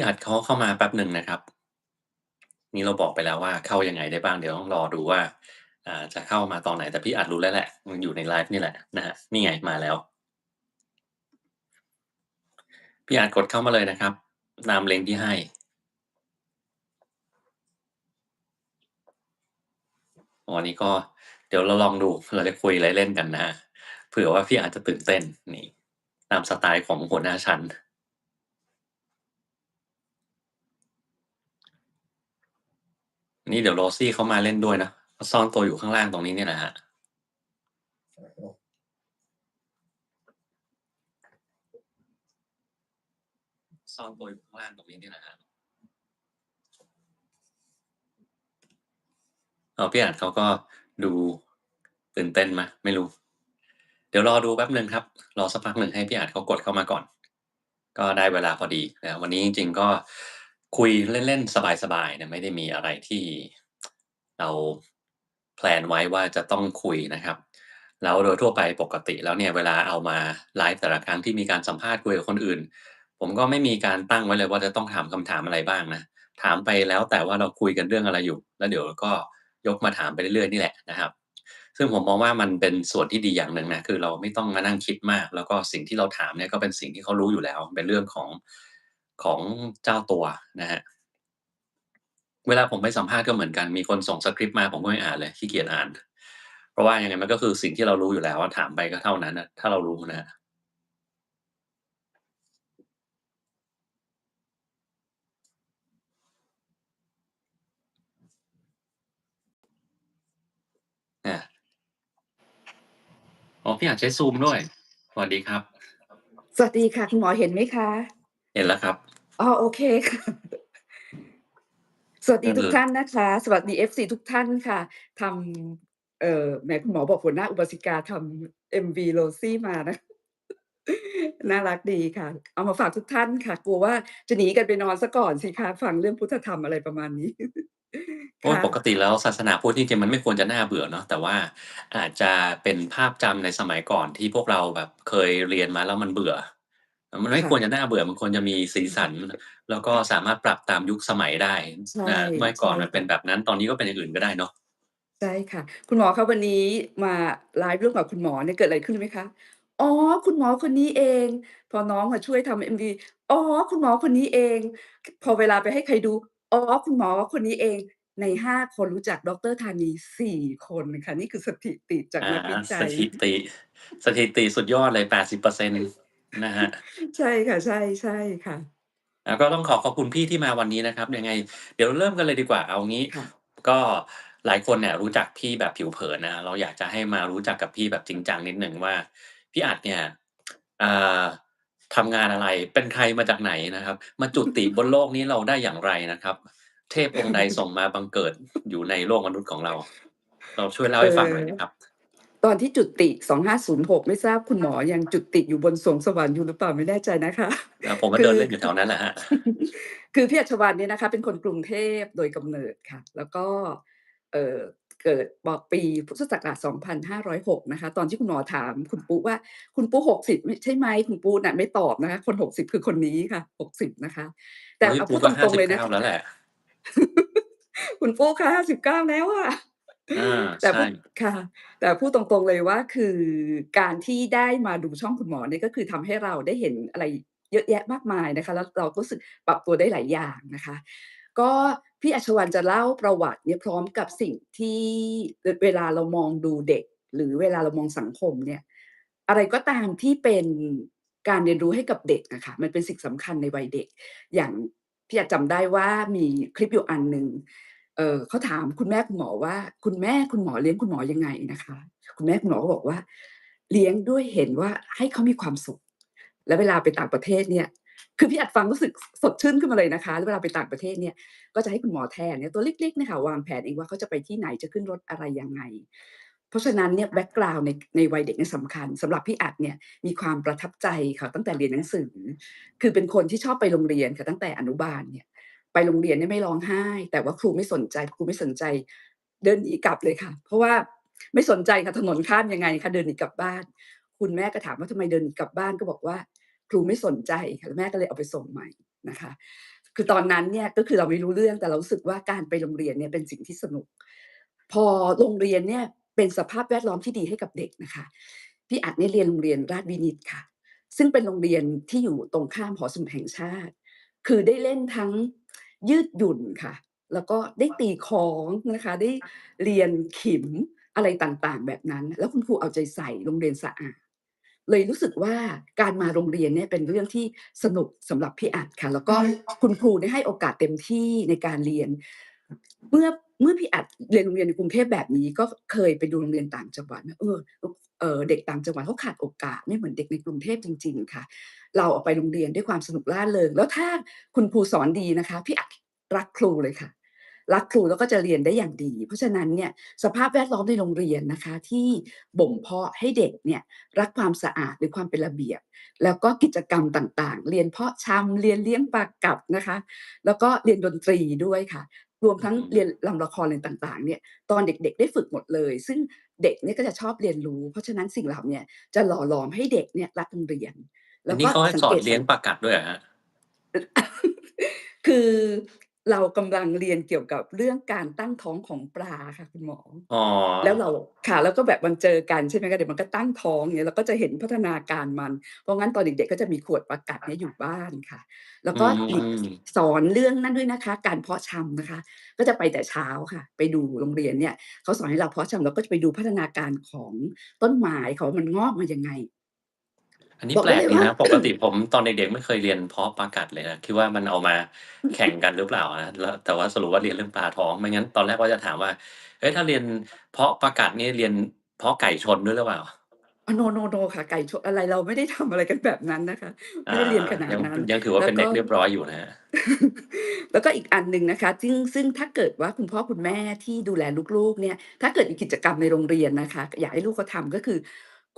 พี่อัดเขาเข้ามาแป๊บหนึ่งนะครับนี่เราบอกไปแล้วว่าเข้ายังไงได้บ้างเดี๋ยวต้องรอดูว่าจะเข้ามาตอนไหนแต่พี่อัดรู้แล้วแหละมันอยู่ในไลฟ์นี่แหละนะครับนี่ไงมาแล้วพี่อัดกดเข้ามาเลยนะครับตามลิงก์ที่ให้วันนี้ก็เดี๋ยวเราลองดูเราจะคุยเล่นๆกันนะครับเผื่อว่าพี่อาจจะตื่นเต้นนี่ตามสไตล์ของหัวหน้าชั้นนี่เดี๋ยว Rosie เขามาเล่นด้วยนะเขาซ่อนตัวอยู่ข้างล่างตรงนี้เนี่ยแหละครับซ่อนตัวอยู่ข้างล่างตรงนี้เนี่ยแหละครับพี่อัดเขาก็ดูตื่นเต้นไหมไม่รู้ เดี๋ยวรอดูแป๊บหนึ่งครับรอสักพักหนึ่งให้พี่อาจเขากดเข้ามาก่อนก็ได้เวลาพอดีนะครับวันนี้จริงๆก็คุยเล่นๆสบายๆนะไม่ได้มีอะไรที่เราแพลนไว้ว่าจะต้องคุยนะครับแล้วโดยทั่วไปปกติแล้วเนี่ยเวลาเอามาไลฟ์แต่ละครั้งที่มีการสัมภาษณ์คุยกับคนอื่นผมก็ไม่มีการตั้งไว้เลยว่าจะต้องถามคำถามอะไรบ้างนะถามไปแล้วแต่ว่าเราคุยกันเรื่องอะไรอยู่แล้วเดี๋ยวก็ยกมาถามไปเรื่อยๆนี่แหละนะครับ ซึ่งผมมองว่ามันเป็นส่วนที่ดีอย่างหนึ่งนะคือเราไม่ต้องมานั่งคิดมากแล้วก็สิ่งที่เราถามเนี่ยก็เป็นสิ่งที่เขารู้อยู่แล้วเป็นเรื่องของเจ้าตัวนะครับเวลาผมไปสัมภาษณ์ก็เหมือนกันมีคนส่งสคริปต์มาผมก็ไม่อ่านเลยขี้เกียจอ่านเพราะว่ายังไงมันก็คือสิ่งที่เรารู้อยู่แล้วอะถามไปก็เท่านั้นน่ะถ้าเรารู้นะครับอาอ๋อพี่อาจใช้ Zoom ด้วยสวัสดีครับสวัสดีค่ะคุณหมอเห็นไหมคะเห็นแล้วครับอ๋อโอเคค่ะสวัสดีก็คือทุกท่านนะคะสวัสดี FC ทุกท่านค่ะทำแหมคุณหมอบอกหัวหน้าอุบาสิกาทำ MV Rosie มานะน่ารักดีค่ะเอามาฝากทุกท่านค่ะกลัวว่าจะหนีกันไปนอนเสียก่อนสิคะฟังเรื่องพุทธธรรมอะไรประมาณนี้ โอ๊ยค่ะปกติแล้วศาสนาพุทธจริงๆมันไม่ควรจะน่าเบื่อเนาะแต่ว่าอาจจะเป็นภาพจำในสมัยก่อนที่พวกเราแบบเคยเรียนมาแล้วมันเบื่อมันไม่ควรจะค่ะน่าเบื่อมันควรจะมีสีสันแล้วก็สามารถปรับตามยุคสมัยได้ใช่เมื่อก่อใช่นมันเป็นแบบค่ะ นั้นตอนนี้ก็เป็นอย่างอื่นก็ได้เนาะใช่ค่ะคุณหมอคะวันนี้มาไลฟ์ร่วมกับคุณหมอเนี่ยเกิดอะไรขึ้นรู้ไหมคะอ๋อคุณหมอคนนี้เองพอน้องมาช่วยทำ MV อ๋อคุณหมอคนนี้เองพอเวลาไปให้ใครดูอ๋อคุณหมอคนนี้เองใน5คนรู้จักดรธานี4คนค่ะนี่คือสถิติจากอานักวิสจัย ถิติสถิติสุดยอดเลย80%นต์นะครับ ใช่ค่ะใช่ใช่ค่ะก็ต้องขอบคุณพี่ที่มาวันนี้นะครับยังไงเดี๋ยวเริ่มกันเลยดีกว่าเอางี้ค่ะก็หลายคนเนี่ยรู้จักพี่แบบผิวเผินนะเราอยากจะให้มารู้จักกับพี่แบบจริงจังนิดหนึ่งว่าพี่อัดเนี่ยอ่าทำงานอะไรเป็นใครมาจากไหนนะครับมาจุติบนโลกนี้เราได้อย่างไรนะครับเทพองค์ใดส่งมาบังเกิดอยู่ในโลกมนุษย์ของเราเราช่วยเล่าเอ่ให้ฟังหน่อยอนะครับตอนที่จุติ2506ไม่ทราบคุณหมอยังจุติอยู่บนสวงสวรรค์อยู่หรือเปล่าไม่แน่ใจนะคะ ผม ก็คือ เดินเล่นอยู่แถวนั้นแหละครับ คือพี่อัชวรรณเนี่ยนะคะเป็นคนกรุงเทพโดยกำเนิดค่ะแล้วก็เอ่อเกิดปีพุทธศักราช2506นะคะตอนที่คุณหมอถามคุณปุ๊ว่าคุณปุ๊60มใช่ไหมคุณปุ๊น่ะไม่ตอบนะคะคน60คือคนนี้ค่ะ60นะคะแต่เฮ้ยเอาพูดตปูก็รงๆเลยนะ 59แล้วแหละ คุณปุ๊คะ59แล้วอะอาแต่ใช่พูดค่ะแต่พูดตรงๆเลยว่าคือการที่ได้มาดูช่องคุณหมอเนี่ยก็คือทำให้เราได้เห็นอะไรเยอะแยะมากมายนะคะแล้วเราก็รู้สึกปรับตัวได้หลายอย่างนะคะก็พี่อัชวรรณจะเล่าประวัติเนี่ยพร้อมกับสิ่งที่เวลาเรามองดูเด็กหรือเวลาเรามองสังคมเนี่ยอะไรก็ตามที่เป็นการเรียนรู้ให้กับเด็กอะค่ะมันเป็นสิ่งสำคัญในวัยเด็กอย่างพี่อะจำได้ว่ามีคลิปอยู่อันหนึ่ง เขาถามคุณแม่คุณหมอว่าคุณแม่คุณหมอเลี้ยงคุณหมอยังไงนะคะคุณแม่คุณหมอก็บอกว่าเลี้ยงด้วยเห็นว่าให้เขามีความสุขแล้วเวลาไปต่างประเทศเนี่ยคือพี่อัดฟังรู้สึกสดชื่นขึ้นมาเลยนะคะแล้วเวลาไปต่างประเทศเนี่ยก็จะให้คุณหมอแทนเนี่ยตัวเล็กๆเนี่ยค่ะวางแผนเองว่าเขาจะไปที่ไหนจะขึ้นรถอะไรยังไงเพราะฉะนั้นเนี่ยแบ็กกราวนด์ในวัยเด็กเนี่ยสำคัญสำหรับพี่อัดเนี่ยมีความประทับใจค่ะตั้งแต่เรียนหนังสือคือเป็นคนที่ชอบไปโรงเรียนค่ะตั้งแต่อนุบาลเนี่ย ไปโรงเรียนเนี่ยไม่ร้องไห้แต่ว่าครูไม่สนใจครูไม่สนใจเดินหนีกลับเลยค่ะเพราะว่าไม่สนใจค่ะถนนข้ามยังไงคะเดินหนีกลับบ้านคุณแม่ก็ถามว่าทำไมเดินหนีกลับบ้านก็บอกว่าครูไม่สนใจค่ะแม่ก็เลยเอาไปส่งใหม่นะคะ คือตอนนั้นเนี่ยก็คือเราไม่รู้เรื่องแต่เรารู้สึกว่าการไปโรงเรียนเนี่ยเป็นสิ่งที่สนุกพอโรงเรียนเนี่ยเป็นสภาพแวดล้อมที่ดีให้กับเด็กนะคะพี่อัดเนี่ยเรียนโรงเรียนราชวินิตค่ะซึ่งเป็นโรงเรียนที่อยู่ตรงข้ามหอสมุดแห่งชาติคือได้เล่นทั้งยืดหยุ่นค่ะแล้วก็ได้ตีคล้องนะคะได้เรียนขิมอะไรต่างๆแบบนั้นแล้วคุณครูเอาใจใส่โรงเรียนสะอาด เลยรู้สึกว่าการมาโรงเรียนเนี่ยเป็นเรื่องที่สนุกสำหรับพี่อัดค่ะแล้วก็คุณครูได้ให้โอกาสเต็มที่ในการเรียนเมื่อเมื่อพี่อัดเรียนโรงเรียนในกรุงเทพแบบนี้ก็เคยไปดูโรงเรียนต่างจังหวัดนะเด็กต่างจังหวัดเขาขาดโอกาสไม่เหมือนเด็กในกรุงเทพจริงๆค่ะเราออกไปโรงเรียนด้วยความสนุกร่าเริงแล้วถ้าคุณครูสอนดีนะคะพี่อัดรักครูเลยค่ะ รักครูแล้วก็จะเรียนได้อย่างดี เพราะฉะนั้นเนี่ยสภาพแวดล้อมในโรงเรียนนะคะที่บ่มเพาะให้เด็กเนี่ยรักความสะอาดหรือความเป็นระเบียบแล้วก็กิจกรรมต่างๆเรียนเพาะชำเรียนเลี้ยงปลากัดนะคะแล้วก็เรียนดนตรีด้วยค่ะรวมทั้งอือฮึเรียนรำละครอะไรต่างๆเนี่ยตอนเด็กๆได้ฝึกหมดเลยซึ่งเด็กเนี่ยก็จะชอบเรียนรู้เพราะฉะนั้นสิ่งเหล่าเนี้ยจะหล่อหลอมให้เด็กเนี่ยรักโรงเรียนแล้วก็อันนี้เขาให้สังเกตสัง สอนเลี้ยงปลากัดด้วยเหรอครับคือเรากำลังเรียนเกี่ยวกับเรื่องการตั้งท้องของปลาค่ะคุณหมออ๋อแล้วเราค่ะแล้วก็แบบมันเจอกันใช่ไหมคะเดี๋ยวมันก็ตั้งท้องอย่างเงี้ยเราก็จะเห็นพัฒนาการมันเพราะงั้นตอนเด็กๆก็จะมีขวดปลากัดเนี่ยอยู่บ้านค่ะแล้วอืก็มสอนเรื่องนั้นด้วยนะคะการเพาะชำนะคะก็จะไปแต่เช้าค่ะไปดูโรงเรียนเนี่ยเขาสอนให้เราเพาะชำเราก็จะไปดูพัฒนาการของต้นไม้ค่ะว่ามันงอกมายังไงอันนี้บอกได้เลยว่า แปลกดีนะปกติผมตอนเด็กๆไม่เคยเรียนเพาะปลากัดเลยนะคิดว่ามันเอามาแข่งกันหรือเปล่านะแล้วแต่ว่าสรุปว่าเรียนเรื่องปลาท้องไม่งั้นตอนแรกว่าจะถามว่าเฮ้ยถ้าเรียนเพาะปลากัดนี่เรียนเพาะไก่ชนด้วยหรือเปล่าโนโนค่ะไก่ชนอะไรเราไม่ได้ทำอะไรกันแบบนั้นนะคะอาไม่ได้เรียนขนายังดนั้นยังถือว่าแล้วก็ เป็นเด็กเรียบร้อยอยู่นะครับ แล้วก็อีกอันหนึ่งนะคะซึ่งถ้าเกิดว่าคุณพ่อคุณแม่ที่ดูแลลูกๆเนี่ยถ้าเกิดมีกิจกรรมในโรงเรียนนะคะอยากให้ลูกเขาทำก็คือ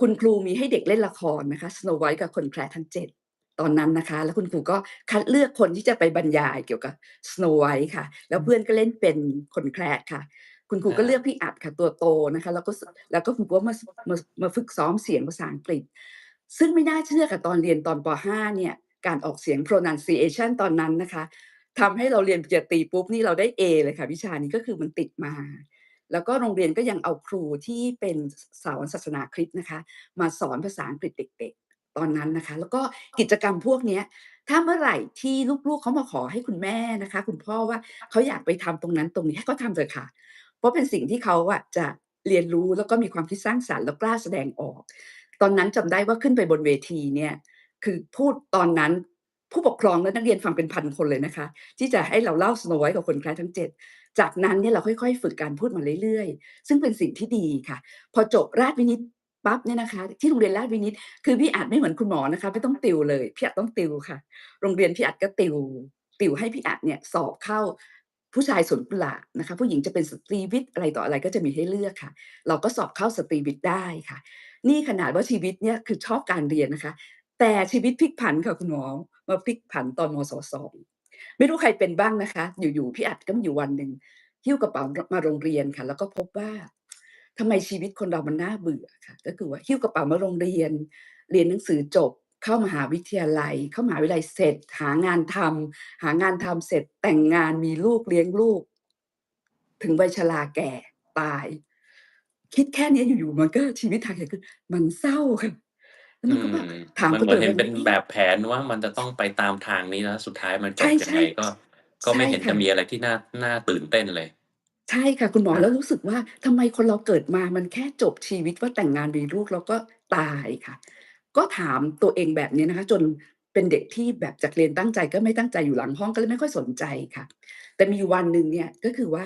คุณครูมีให้เด็กเล่นละครนะคะ Snow White กับคนแคระทั้ง7ตอนนั้นนะคะแล้วคุณครูก็คัดเลือกคนที่จะไปบรรยายเกี่ยวกับ Snow White ค่ะแล้วเพื่อนก็เล่นเป็นคนแคระค่ะคุณครูก็เลือกอาพี่อัดค่ะตัวโตนะคะแล้วก็คุณครูก็มาฝึกซ้อมเสียงภาษาอังกฤษซึ่งไม่น่าเชื่อค่ะตอนเรียนตอนป5เนี่ยการออกเสียง pronunciation ตอนนั้นนะคะทำให้เราเรียนปริญญาตรีปุ๊บนี่เราได้เอเลยค่ะวิชานี้ก็คือมันติดมาแล้วก็โรงเรียนก็ยังเอาครูที่เป็นสอนศาสนาคริสต์นะคะมาสอนภาษาอังกฤษเด็กๆตอนนั้นนะคะแล้วก็กิจกรรมพวกเนี้ยถ้าเมื่อไหร่ที่ลูกๆเขามาขอให้คุณแม่นะคะคุณพ่อว่าเขาอยากไปทำตรงนั้นตรงนี้ให้เขาทำเถอะค่ะ เพราะเป็นสิ่งที่เขาอะจะเรียนรู้แล้วก็มีความคิดสร้างสรรค์แล้วกล้าแสดงออกตอนนั้นจำได้ว่าขึ้นไปบนเวทีเนี่ยคือพูดตอนนั้นผู้ปกครองและนักเรียนฟังเป็นพันคนเลยนะคะที่จะให้เราเล่า Snow White กับคนแคระทั้ง7จากนั้นเนี่ยเราค่อยๆฝึกการพูดมาเรื่อยๆซึ่งเป็นสิ่งที่ดีค่ะพอจบราชวินิตปั๊บเนี่ยนะคะที่โรงเรียนราชวินิตคือพี่อัดไม่เหมือนคุณหมอนะคะไม่ต้องติวเลยพี่อัดต้องติวค่ะโรงเรียนพี่อัดก็ติวให้พี่อัดเนี่ยสอบเข้า ผู้ชายสวนกุหลาบนะคะผู้หญิงจะเป็นสตรีวิทย์อะไรต่ออะไรก็จะมีให้เลือกค่ะเราก็สอบเข้าสตรีวิทย์ได้ค่ะนี่ขนาดว่าชีวิตเนี่ยคือชอบการเรียนนะคะแต่ชีวิตพลิกผันค่ะคุณหมอมาพลิกผันตอนมศ2ไม่รู้ใครเป็นบ้างนะคะอยู่ๆพี่อัดก็มีอยู่วันหนึ่งหิ้วกระเป๋ารมาโรงเรียนค่ะแล้วก็พบว่าทำไมชีวิตคนเรามันน่าเบื่อค่ะก็คือว่าหิ้วกระเป๋ามาโรงเรียนเรียนหนังสือจบเข้ามหาวิทยาลัยเข้ามหาวิทยาลัยเสร็จหางานทำเสร็จแต่งงานมีลูกเลี้ยงลูกถึงวัยชราแก่ตายคิดแค่เนี้ยอยู่ๆมันก็ชีวิตทางเขียนคือมันเศร้าค่ะแล้วอืมมันก็แบบถามมันตัวเองเหมือนเห็นเป็นวันนี้เอ๊ะแบบแผนว่ามันจะต้องไปตามทางนี้แล้วสุดท้ายมันจบยังใช่ไงก็ๆใช่ไม่เห็นจะค่ะ มีอะไรที่น่าตื่นเต้นเลยใช่ค่ะคุณหมออาแล้วรู้สึกว่าทำไมคนเราเกิดมามันแค่จบชีวิตว่าแต่งงานมีลูกแล้วก็ตายค่ะก็ถามตัวเองแบบนี้นะคะจนเป็นเด็กที่แบบจากเรียนตั้งใจก็ไม่ตั้งใจอยู่หลังห้องก็เลยไม่ค่อยสนใจค่ะแต่มีอยู่วันหนึ่งเนี่ยก็คือว่า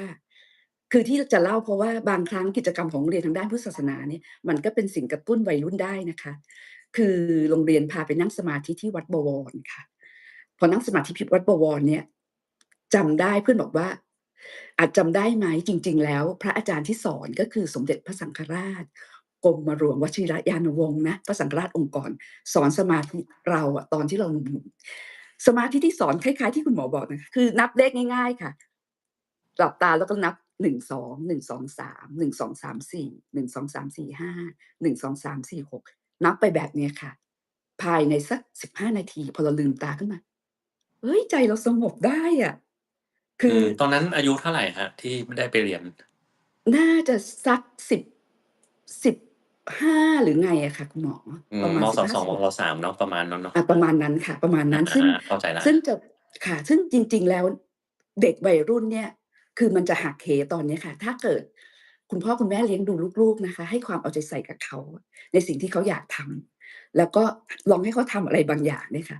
คือที่จะเล่าเพราะว่าบางครั้งกิจกรรมของโรงเรียนทางด้านพุทธศาสนาเนี่ยมันก็เป็นสิ่งกระตุ้นวัยรุ่นได้นะคะคือโรงเรียนพาไปนั่งสมาธิที่วัดบวรค่ะพอนั่งสมาธิที่วัดบวรเนี่ยจำได้เพื่อนบอกว่า จำได้ไหมจริงๆแล้วพระอาจารย์ที่สอนก็คือสมเด็จพระสังฆราชกรมหลวงวชิรยานวงศ์นะพระสังฆราชองค์กรสอนสมาธิเราอะตอนที่เราหนุ่มๆสมาธิที่สอนคล้ายๆที่คุณหมอบอกนะคะคือนับเลขง่ายๆค่ะหลับตาแล้วก็นับ1 2 1 2 3 1 2 3 4 1 2 3 4 5 1 2 3 4 6นับไปแบบเนี้ยค่ะภายในสัก15นาทีพอเราลืมตาขึ้นมา เฮ้ยใจเราสงบได้อะคือตอนนั้นอายุเท่าไรครับที่ได้ไปเรียนน่าจะสัก10 15หรือไงอะค่ะคุณหมอประมาณมศ2 มศ15-16 3เนาะประมาณนั้นเนาะประมาณนั้นค่ะประมาณอนั้นซึ่งาๆๆเข้าใจแล้วซึ่งจะค่ะซึ่งจริงๆแล้วเด็กวัยรุ่นเนี่ยคือมันจะหักเหตอนเนี้ยค่ะถ้าเกิดคุณพ่อคุณแม่เลี้ยงดูลูกๆนะคะให้ความเอาใจใส่กับเขาในสิ่งที่เขาอยากทำแล้วก็ลองให้เขาทำอะไรบางอย่างเนี่ยค่ะ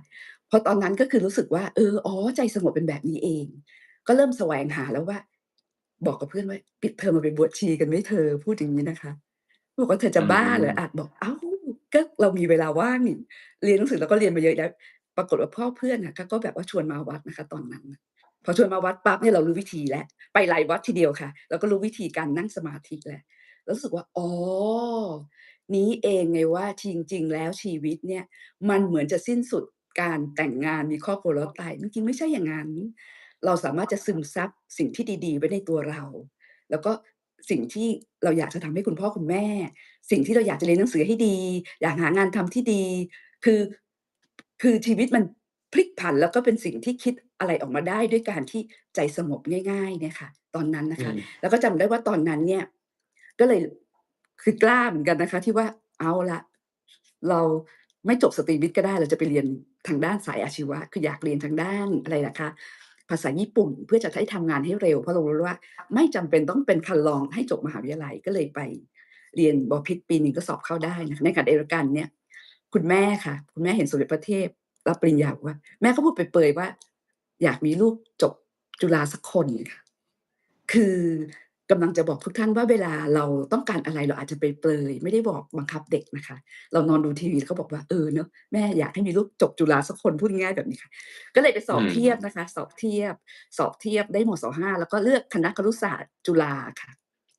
พอตอนนั้นก็คือรู้สึกว่าอ๋อใจสงบเป็นแบบนี้เองก็เริ่มแสวงหาแล้วว่าบอกกับเพื่อนว่าปิดเทอมเราไปบวชชีกันไหมเธอพูดอย่างงี้นะคะบอกว่าเธออืจะบ้าเหรออาจมบอกอ้าวก็เรามีเวลาว่างนี่ เรียนหนังสือเราก็เรียนมาเยอะแยะปรากฏว่าพ่อเพื่อนน่ะก็แบบว่าชวนมาวัดนะคะตอนนั้นน่ะพอชวนมาวัดปั๊บเนี่ยเรารู้วิธีแล้วไปหลายวัดทีเดียวค่ะเราก็รู้วิธีการนั่งสมาธิแล้วแล้วรู้สึกว่าอ๋อนี้เองไงว่าจริงๆแล้วชีวิตเนี่ยมันเหมือนจะสิ้นสุดการแต่งงานมีครอบครัวแล้วตายจริงๆไม่ใช่อย่างงั้นเราสามารถจะซึมซับสิ่งที่ดีๆไว้ในตัวเราแล้วก็สิ่งที่เราอยากจะทำให้คุณพ่อคุณแม่สิ่งที่เราอยากจะเรียนหนังสือให้ดีอยากหางานทำที่ดี คือคือชีวิตมันพลิกผันแล้วก็เป็นสิ่งที่คิดอะไรออกมาได้ด้วยการที่ใจสงบง่ายๆเนี่ยค่ะตอนนั้นนะคะอืมแล้วก็จำได้ว่าตอนนั้นเนี่ยก็เลยคือกล้าเหมือนกันนะคะที่ว่าเอาล่ะเราไม่จบสตรีวิทย์ก็ได้เราจะไปเรียนทางด้านสายอาชีวะคืออยากเรียนทางด้านอะไรล่ะคะภาษาญี่ปุ่นเพื่อจะได้ทำงานให้เร็วเพราะเรารู้ว่าไม่จำเป็นต้องเป็นคันลองให้จบมหาวิทยาลัยก็เลยไปเรียนบพิตรปีหนึ่งก็สอบเข้าได้นะคะในขณะเดียวกันเนี่ย คุณแม่ค่ะคุณแม่เห็นสมเด็จพระเทพรับปริญญาบอกว่าแม่ก็พูดเปรยๆว่าอยากมีลูกจบจุฬาสักคนค่ะคือกำลังจะบอกทุกท่านว่าเวลาเราต้องการอะไรเราอาจจะเปรยๆไม่ได้บอกบังคับเด็กนะคะเรานอนดูทีวีแล้วก็บอกว่าเนาะแม่อยากให้มีลูกจบจุฬาสักคนพูดง่ายๆแบบนี้ค่ะก็เลยไปสอือบเทียบมนะคะสอบเทียบได้มศ5แล้วก็เลือกคณะครุศาสตร์จุฬาค่ะ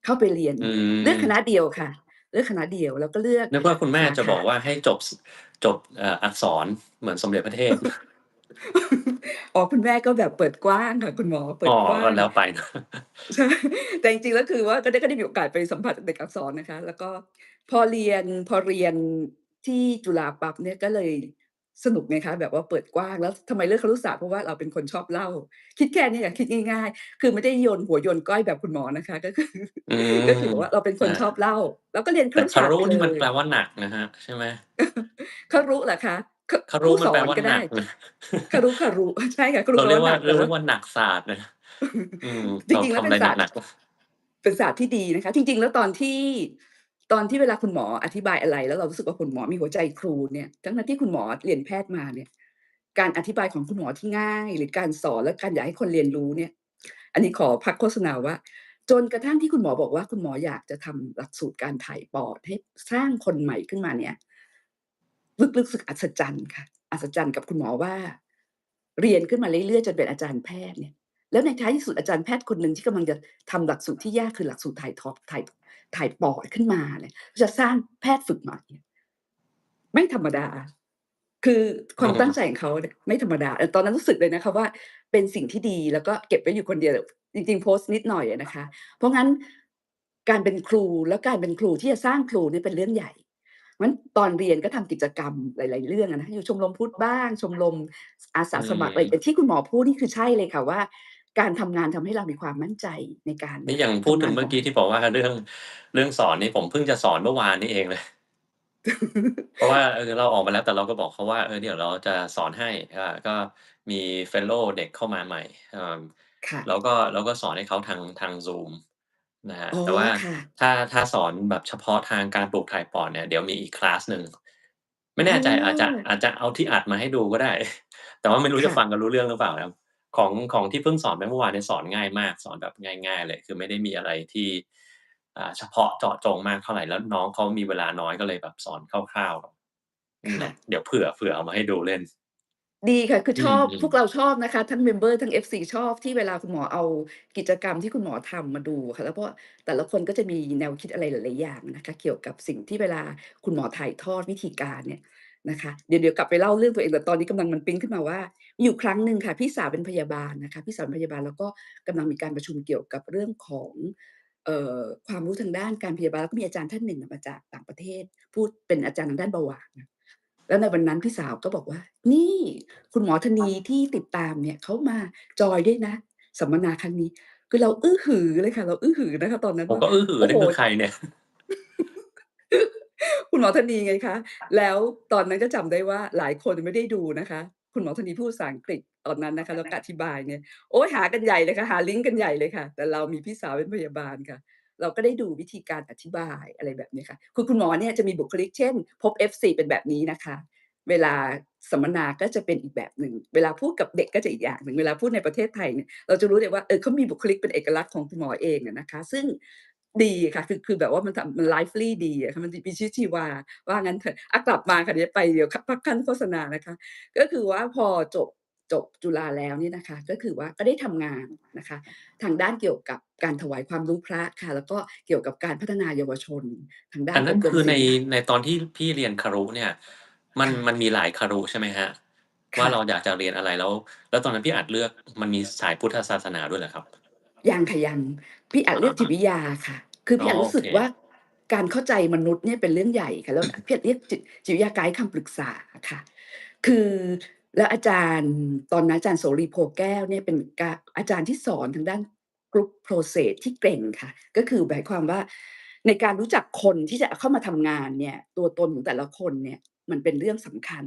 เข้าไปเรียนอืเลือกคณะมเดียวค่ะเลือกคณะเดียวแล้วก็เลือกนึกว่าคุณแม่สาขา จะบอกว่าให้จบอักษรเหมือนสมเด็จพระเทพ อ๋อคุณแม่ก็แบบเปิดกว้างค่ะคุณหมอเปิอ๋อดกว้างก็แล้วไปเนาะ ใช่แต่จริงๆแล้วคือว่าก็ได้มีโอกาสไปสัมผัสเด็กอักษรนะคะแล้วก็พอเรียนที่จุฬาปั๊บเนี่ยก็เลยสนุกไงคะแบบว่าเปิดกว้างแล้วทำไมเลือกครุศาสตร์เพราะว่าเราเป็นคนชอบเล่าคิดแค่นี้ค่ะคิดง่ายๆคือไม่ได้โยนหัวโยนก้อยแบบคุณหมอนะคะก็คือ อื ก็มคือแบบว่าเราเป็นคนชอบอาเล่าแล้วก็เรียนคแต่คารุรุศาสตร์ไปเลนี่มันย แปลว่าหนักนะครับใช่ไหม ครุเหรอคะคารุผู้สมันแปลว่าอนก็ได้หนักนะ คารุใช่ค่ะครุเราแปลว่าหนักแต่ว่า เรียกว่าหนักศาสตร์นะจริงๆแล้วเราทำอะไรเป็นศาสตร์หนักๆเป็นศาสตร์ที่ดีนะคะจริงๆแล้วตอนที่เวลาคุณหมออธิบายอะไรแล้วเรารู้สึกว่าคุณหมอมีหัวใจครูเนี่ยทั้งๆที่คุณหมอเรียนแพทย์มาเนี่ยการอธิบายของคุณหมอที่ง่ายหรือการสอนและการอยากให้คนเรียนรู้เนี่ยอันนี้ขอพักโฆษณาว่าจนกระทั่งที่คุณหมอบอกว่าคุณหมออยากจะทำหลักสูตรการถ่ายปอดให้สร้างคนใหม่ขึ้นมาเนี่ย ลึกๆรู้สึกอัศจรรย์ค่ะอัศจรรย์กับคุณหมอว่าเรียนขึ้นมาเรื่อยๆจนเป็นอาจารย์แพทย์เนี่ยแล้วในท้ายที่สุดอาจารย์แพทย์คนหนึ่งที่กำลังจะทำหลักสูตรที่ยากคือหลักสูตรถ่ายปอดขึ้นมาเนี่ยจะสร้างแพทย์ฝึกใหม่เนี่ยไม่ธรรมดาคือคอืวามตั้งใจมของเขาเนี่ยไม่ธรรมดาตอนนั้นรู้สึกเลยนะคะว่าเป็นสิ่งที่ดีแล้วก็เก็บไว้อยู่คนเดียวจริงๆโพสต์นิดหน่อยอะนะคะเพราะงั้นการเป็นครูแล้วการเป็นครูที่จะสร้างครูเนี่ยเป็นเรื่องใหญ่ งั้นตอนเรียนก็ทำกิจกรรมหลายๆเรื่องอะนะคะอยู่ชมรมพุทธบ้างชมรมอาอืสาสมัครอะไรอย่างมที่คุณหมอพูดนี่คือใช่เลยค่ะว่าการทำงานทำให้เรามีความมั่นใจในการนี่อย่างพูดทำงานของ ถึงเมื่อกี้ที่บอกว่าเรื่องสอนนี่ผมเพิ่งจะสอนเมื่อวานนี้เองเลย เพราะว่าเราออกมาแล้วแต่เราก็บอกเขาว่าเดี๋ยวเราจะสอนให้ก็มี Fellow เด็กเข้ามาใหม่ค่ะแล้วก็สอนให้เขาทาง Zoom นะครับอ๋อแต่ว่าค่ะถ้าสอนแบบเฉพาะทางการปลูกถ่ายปอดเนี่ยเดี๋ยวมีอีกคลาสหนึ่งไม่อ๋แน่ใจอาอจจะเอาที่อัดมาให้ดูก็ได้แต่ว่าไม่รู้จะค่ะฟังกันรู้เรื่องหรือเปล่านะครับของที่เพิ่งสอนไปเมื่อวานเนี่ยสอนง่ายมากสอนแบบง่ายๆเลยคือไม่ได้มีอะไรที่เฉพาะเจาะจงมากเท่าไรแล้วน้องเขามีเวลาน้อยก็เลยแบบสอนคร่าวๆ นั่นแหค่ะ ละเดี๋ยวเผื่อเอามาให้ดูเล่นดีค่ะคืออืชอบพมวกเราชอบนะคะทั้งเมมเบอร์ทั้ง FC ชอบที่เวลาคุณหมอเอากิจกรรมที่คุณหมอทำมาดูค่ะแล้วก็แต่ละคนก็จะมีแนวคิดอะไรหลายๆอย่างนะคะเกี่ยวกับสิ่งที่เวลาคุณหมอถ่ายทอดวิธีการเนี่ยนะคะเดี๋ยวกลับไปเล่าเรื่องตัวเองแต่ตอนนี้กำลังมันปิ๊งขึ้นมาว่ามีอยู่ครั้งหนึ่งค่ะพี่สาวเป็นพยาบาลนะคะพี่สาวเป็นพยาบาลแล้วก็กำลังมีการประชุมเกี่ยวกับเรื่องของความรู้ทางด้านการพยาบาลแล้วก็มีอาจารย์ท่านหนึ่งอะมาจากต่างประเทศพูดเป็นอาจารย์ทางด้านเบาหวาน แล้วในวันนั้นพี่สาวก็บอกว่านี่คุณหมอธนีที่ติดตามเนี่ยเขามาจอยด้วยนะสัมมนาครั้งนี้คือเราอื้อฮือเลยค่ะเราอื้อฮือนะคะตอนนั้นว่าผมก็อื้อฮือโอ้โฮ นี่คือใครเนี่ย คุณหมอธนีไงคะแล้วตอนนั้นก็จำได้ว่าหลายคนไม่ได้ดูนะคะคุณหมอธนีพูดภาษาอังกฤษตอนนั้นนะคะแล้วก็อธิบายเนี่ยโอ๊ยหากันใหญ่เลยค่ะหาลิงก์กันใหญ่เลยค่ะแต่เรามีพี่สาวเป็นพยาบาลค่ะเราก็ได้ดูวิธีการอธิบายอะไรแบบนี้ค่ะคือคุณหมอเนี่ยจะมีบุคลิกเช่นพบ FC เป็นแบบนี้นะคะเวลาสัมมนาก็จะเป็นอีกแบบหนึ่งเวลาพูดกับเด็กก็จะอีกอย่างหนึ่งเวลาพูดในประเทศไทยเนี่ยเราจะรู้เลยว่าเขามีบุคลิกเป็นเอกลักษณ์ของคุณหมอเองอะนะคะซึ่ง ดีค่ะคือแบบว่ามัน lively ดีอะค่ะมันมีชีวิตชีวาว่างั้นเถอะกลับมาค่ะเดี๋ยวไปเดี๋ยวพักขั้นโฆษณานะคะก็คือว่าพอจบจุฬาแล้วเนี่ยนะคะก็คือว่าก็ได้ทำงานนะคะทางด้านเกี่ยวกับการถวายความรู้พระค่ะแล้วก็เกี่ยวกับการพัฒนาเยาวชนทางด้าอันอบรนนั้นคือในมศิลปะในตอนที่พี่เรียนครุเนี่ยมันค่ะมีหลายครุใช่ไหมครับว่าค่ะ เราอยากจะเรียนอะไรแล้วตอนนั้นพี่อาจเลือกมันมีสายพุทธศาสนาด้วยเหรอครับยังค่ะยังพี่อาจเลือกจิตอาวิทยาค่ะคืออ๋อพี่อาจโอเครู้สึกว่าการเข้าใจมนุษย์เนี่ยเป็นเรื่องใหญ่ค่ะแล้วพี่อาจเรียกจิตวิทยาไกด์คำปรึกษาค่ะคือแล้วอาจารย์ตอนนั้นอาจารย์โสรีโพแก้วเนี่ยเป็นอาจารย์ที่สอนทางด้าน Group Process ที่เก่งค่ะก็คือหมายความว่าในการรู้จักคนที่จะเข้ามาทำงานเนี่ยตัวตนของแต่ละคนเนี่ยมันเป็นเรื่องสำคัญ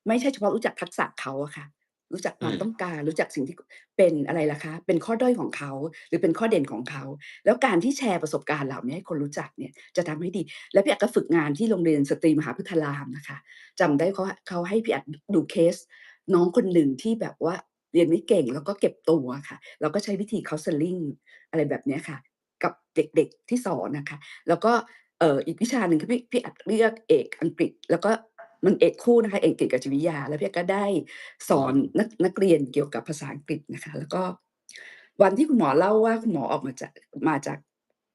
ไม่ใช่เฉพาะรู้จักทักษะเขาอะค่ะรู้จักความอืมต้องการรู้จักสิ่งที่ เป็นอะไรล่ะคะเป็นข้อด้อยของเขาหรือเป็นข้อเด่นของเขาแล้วการที่แชร์ประสบการณ์เหล่านี้ให้คนรู้จักเนี่ยจะทำให้ดีแล้วพี่อัดก็ฝึกงานที่โรงเรียนสตรีมหาพฤทธารามนะคะจำได้เขาให้พี่อัดดูเคสน้องคนหนึ่งที่แบบว่าเรียนไม่เก่งแล้วก็เก็บตัวอะค่ะเราก็ใช้วิธี counselling อะไรแบบเนี้ยค่ะกับเด็กๆที่สอนน่ะค่ะแล้วก็อีกวิชาหนึ่งคือพี่อัดเลือกเอกอังกฤษแล้วก็มันเอกคู่นะคะเอกอังกฤษกับจิตวิทยาแล้วพี่อัดก็ได้ สอนอืมนักเรียนเกี่ยวกับภาษาอังกฤษนะคะแล้วก็วันที่คุณหมอเล่าว่าคุณหมอออกมาจาก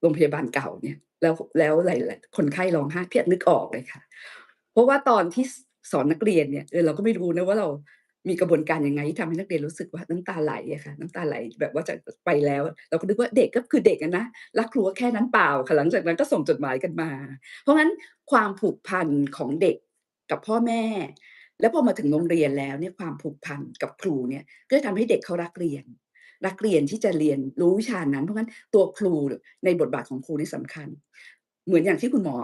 โรงพยาบาลเก่าเนี่ยแล้วหลายๆคนไข้ร้องไห้พี่อะนึกออกเลยค่ะเพราะว่าตอนที่สอนนักเรียนเนี่ยเราก็ไม่รู้นะว่าเรามีกระบวนการยังไงที่ทำให้นักเรียนรู้สึกว่าน้ำตาไหลอะค่ะน้ำตาไหลแบบว่าจะไปแล้วเราก็นึกว่าเด็กก็คือเด็กอะนะรักครูก็แค่นั้นเปล่าค่ะหลังจากนั้นก็ส่งจดหมายกันมาเพราะงั้นความผูกพันของเด็กกับพ่อแม่ แล้วพอมาถึงโรงเรียนแล้วเนี่ยความผูกพันกับครูเนี่ยก็จะทำให้เด็กเขารักเรียนที่จะเรียนรู้วิชานั้นเพราะงั้นตัวครูในบทบาทของครูนี่สำคัญเหมือนอย่างที่คุณหมอ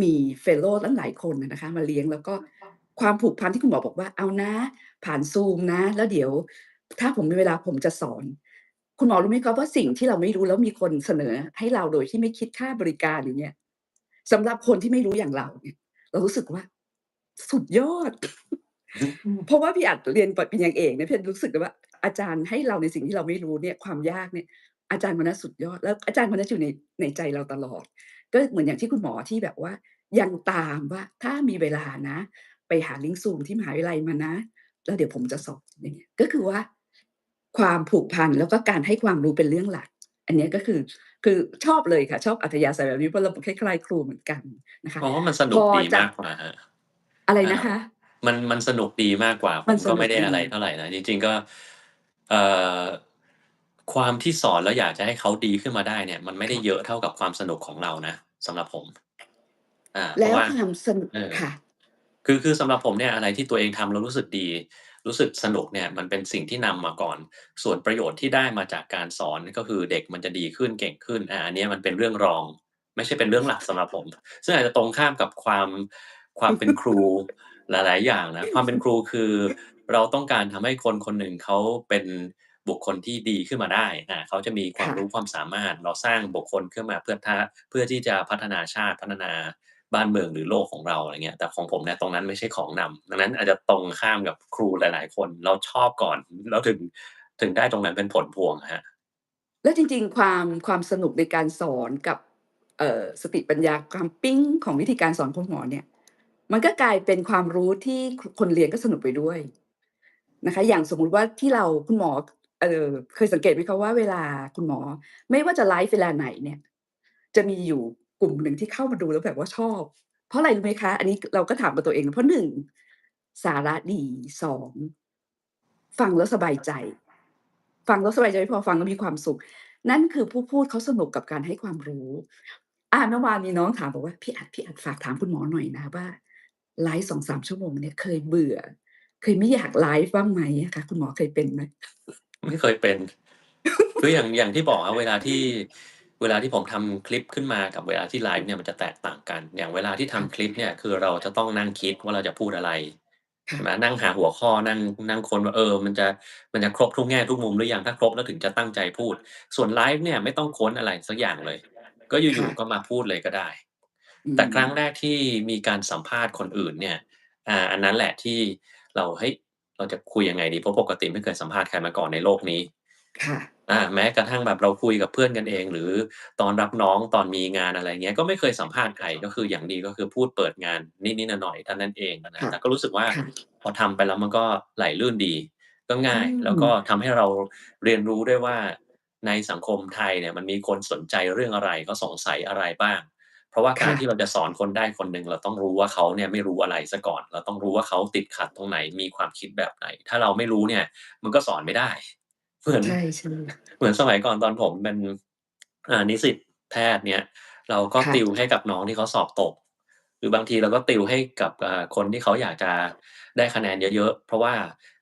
มี Fellow ตั้งหลายคนอะนะคะมาเลี้ยงแล้วก็ความผูกพันที่คุณหมอบอกว่าเอานะผ่าน Zoom นะแล้วเดี๋ยวถ้าผมมีเวลาผมจะสอนคุณหมอรู้ไหมคะว่าสิ่งที่เราไม่รู้แล้วมีคนเสนอให้เราโดยที่ไม่คิดค่าบริการอย่างเงี้ยสำหรับคนที่ไม่รู้อย่างเราเนี่ยเรารู้สึกว่าสุดยอด เพราะว่าพี่อัดเรียนปริญญาเอกเนี่ยพี่รู้สึกเลยว่าอาจารย์ให้เราในสิ่งที่เราไม่รู้เนี่ยความยากเนี่ยอาจารย์คนนั้นสุดยอดแล้วอาจารย์คนนั้นอยู่ในใจเราตลอดก็เหมือนอย่างที่คุณหมอที่แบบว่ายังตามว่าถ้ามีเวลานะไปหาลิงก์ Zoom ที่มหาวิทยาลัยมานะแล้วเดี๋ยวผมจะสอนอย่างเงี้ยก็คือว่าความผูกพันแล้วก็การให้ความรู้เป็นเรื่องหลักอันเนี้ยก็คือชอบเลยค่ะชอบอัธยาศัยแบบนี้เพราะเราคล้ายๆครูเหมือนกันนะคะเพราะว่ามันสพอนุกดีจะมากกว่าครับอาอะไรนะคะมันสนุกดีมากกว่าผมันมก็ไม่ได้สนุกดี อะไรเท่าไรนะจริงๆก็เอ่อความที่สอนแล้วอยากจะให้เขาดีขึ้นมาได้เนี่ยมันไม่ได้เยอะค่ะเท่ากับความสนุกของเรานะสำหรับผมเพแล้วราะว่าความสนุกเออ ค่ะคือสำหรับผมเนี่ยอะไรที่ตัวเองทำแล้วรู้สึกดีรู้สึกสนุกเนี่ยมันเป็นสิ่งที่นำมาก่อนส่วนประโยชน์ที่ได้มาจากการสอนก็คือเด็กมันจะดีขึ้นเก่งขึ้นอันเนี้ยมันเป็นเรื่องรองไม่ใช่เป็นเรื่องหลักสำหรับผมซึ่งอาจจะตรงข้ามกับความเป็นครูหลายๆอย่างนะความเป็นครูคือเราต้องการทำให้คนคนหนึ่งเขาเป็นบุคคลที่ดีขึ้นมาได้เขาจะมีความค่ะรู้ความสามารถเราสร้างบุคคลขึ้นมาเพื่อที่จะพัฒนาชาติพัฒนา บ้านเมืองหรือโลกของเราอะไรเงี้ยแต่ของผมเนี่ยตรงนั้นไม่ใช่ของนำดังนั้นอาจจะตรงข้ามกับครูหลายๆคนเราชอบก่อนแล้วถึงได้ตรงนั้นเป็นผลพวงอะครับแล้วจริงๆความสนุกในการสอนกับสติปัญญาความปิ๊งของวิธีการสอนคุณหมอเนี่ยมันก็กลายเป็นความรู้ที่คนเรียนก็สนุกไปด้วยนะคะอย่างสมมุติว่าที่เราคุณหมอเคยสังเกตไหมคะว่าเวลาคุณหมอไม่ว่าจะไลฟ์เวลาไหนเนี่ยจะมีอยู่กลุ่มหนึ่งที่เข้ามาดูแล้วแบบว่าชอบเพราะอะไรรู้ไหมคะอันนี้เราก็ถามกับตัวเองเพราะ1สาระดี2ฟังแล้วสบายใจ ฟังแล้วสบายใจไม่พอฟังแล้วมีความสุขนั่นคือผู้พูดเขาสนุกกับการให้ความรู้เมื่อวานมีน้องถามบอกว่าพี่อัดฝากถามคุณหมอหน่อยนะว่า ไลฟ์2-3ชั่วโมงเนี่ยเคยเบื่อเคยไม่อยากไลฟ์บ้างไหมอะคะคุณหมอเคยเป็นไหมไม่เคยเป็นคืออย่างที่บอกครับเวลาที่ผมทำคลิปขึ้นมากับเวลาที่ไลฟ์เนี่ยมันจะแตกต่างกันอย่างเวลาที่ค่ะทำคลิปเนี่ยคือเราจะต้องนั่งคิดว่าเราจะพูดอะไรใช่ค่ะไหมนั่งหาหัวข้อนั่งค้นว่ามันจะครบทุกแง่ทุกมุมหรือยังถ้าครบแล้วถึงจะตั้งใจพูดส่วนไลฟ์เนี่ยไม่ต้องค้นอะไรสักอย่างเลยก็อยู่ค่ะๆก็มาพูดเลยก็ได้อืแต่ครั้งแรมกที่มีการสัมภาษณ์คนอื่นเนี่ยอันนั้นแหละที่เราเฮ้ยเราจะคุยยังไงดีเพราะปกติไม่เคยสัมภาษณ์ใครมาก่อนในโลกนี้ ค่ะแม้กระทั่งแบบเราคุยกับเพื่อนกันเองหรือตอนรับน้องตอนมีงานอะไรเงี้ยก็ไม่เคยสัมภาษณ์ใครก็คืออย่างดีก็คือพูดเปิดงานนิดๆหน่อยๆเท่านั้นเองนะค่ะแต่ก็รู้สึกว่าค่ะพอทำไปแล้วมันก็ไหลลื่นดีก็อืง่ายแล้วก็มทำให้เราเรียนรู้ด้วยว่าในสังคมไทยเนี่ยมันมีคนสนใจเรื่องอะไรเขาสงสัยอะไรบ้างเพราะว่าการค่ะที่เราจะสอนคนได้คนหนึ่งเราต้องรู้ว่าเขาเนี่ยไม่รู้อะไรเสียก่อนเราต้องรู้ว่าเขาติดขัดตรงไหนมีความคิดแบบไหนถ้าเราไม่รู้เนี่ยมันก็สอนไม่ได้เหมือน ใช่ๆเหมือนสมัยก่อนตอนผมเป็นนิสิตแพทย์เนี่ยเราก็ค่ะติวให้กับน้องที่เขาสอบตกหรือบางทีเราก็ติวให้กับคนที่เขาอยากจะได้คะแนนเยอะๆเพราะว่า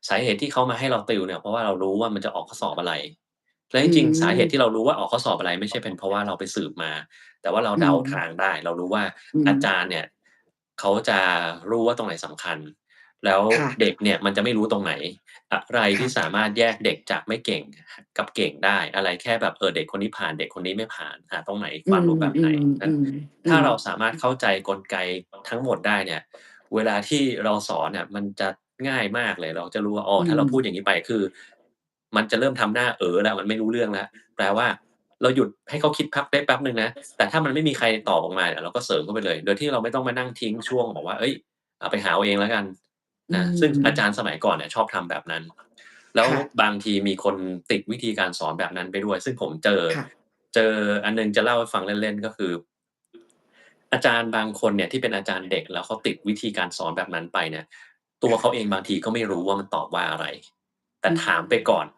สาเหตุที่เขามาให้เราติวเนี่ยเพราะว่าเรารู้ว่ามันจะออกข้อสอบอะไรแล้วจอืริงๆสาเหตุที่เรามรู้ว่าออกข้อสอบอะไรไม่ใช่เป็นเพราะว่าเราไปสืบมาแต่ว่าเราอืเดาทางมได้เรารู้ว่าอืมอาจารย์เนี่ยเขาจะรู้ว่าตรงไหนสำคัญแล้วค่ะเด็กเนี่ยมันจะไม่รู้ตรงไหน อะไรที่สาค่ะมารถแยกเด็กจากไม่เก่งกับเก่งได้อะไรแค่แบบเด็กคนนี้ผ่านเด็กคนนี้ไม่ผ่านตรงไหนความอืมรู้แบบไหนนั้นอืมอืมอืมถ้าเราสามารถเข้าใจกลไกทั้งหมดได้เนี่ยเวลาที่เราสอนเนี่ยมันจะง่ายมากเลยเราจะรู้ว่าอืถ้าเราพูดอย่างมงี้ไปคือมันจะเริ่มทำหน้าแล้วมันไม่รู้เรื่องแล้วแปลว่าเราหยุดให้เขาคิดพักได้แป๊บหนึ่งนะแต่ถ้ามันไม่มีใครตอบออกมาเนี่ยเราก็เสริมเข้าไปเลยโดยที่เราไม่ต้องมานั่งทิ้งช่วงบอกว่าเฮ้ยไปหาเอาเองแล้วกัน อืนะซึ่งอาจารย์สมมัยก่อนเนี่ยชอบทำแบบนั้นแล้วค่ะบางทีมีคนติดวิธีการสอนแบบนั้นไปด้วยซึ่งผมค่ะเจออันหนึ่งจะเล่าให้ฟังเล่นๆก็คืออาจารย์บางคนเนี่ยที่เป็นอาจารย์เด็กแล้วเขาติดวิธีการสอนแบบนั้นไปเนี่ยตัวเขาเองค่ะบางทีก็ไม่รู้ว่ามันตอบว่าอะไรแต่อืถามไปก่อนม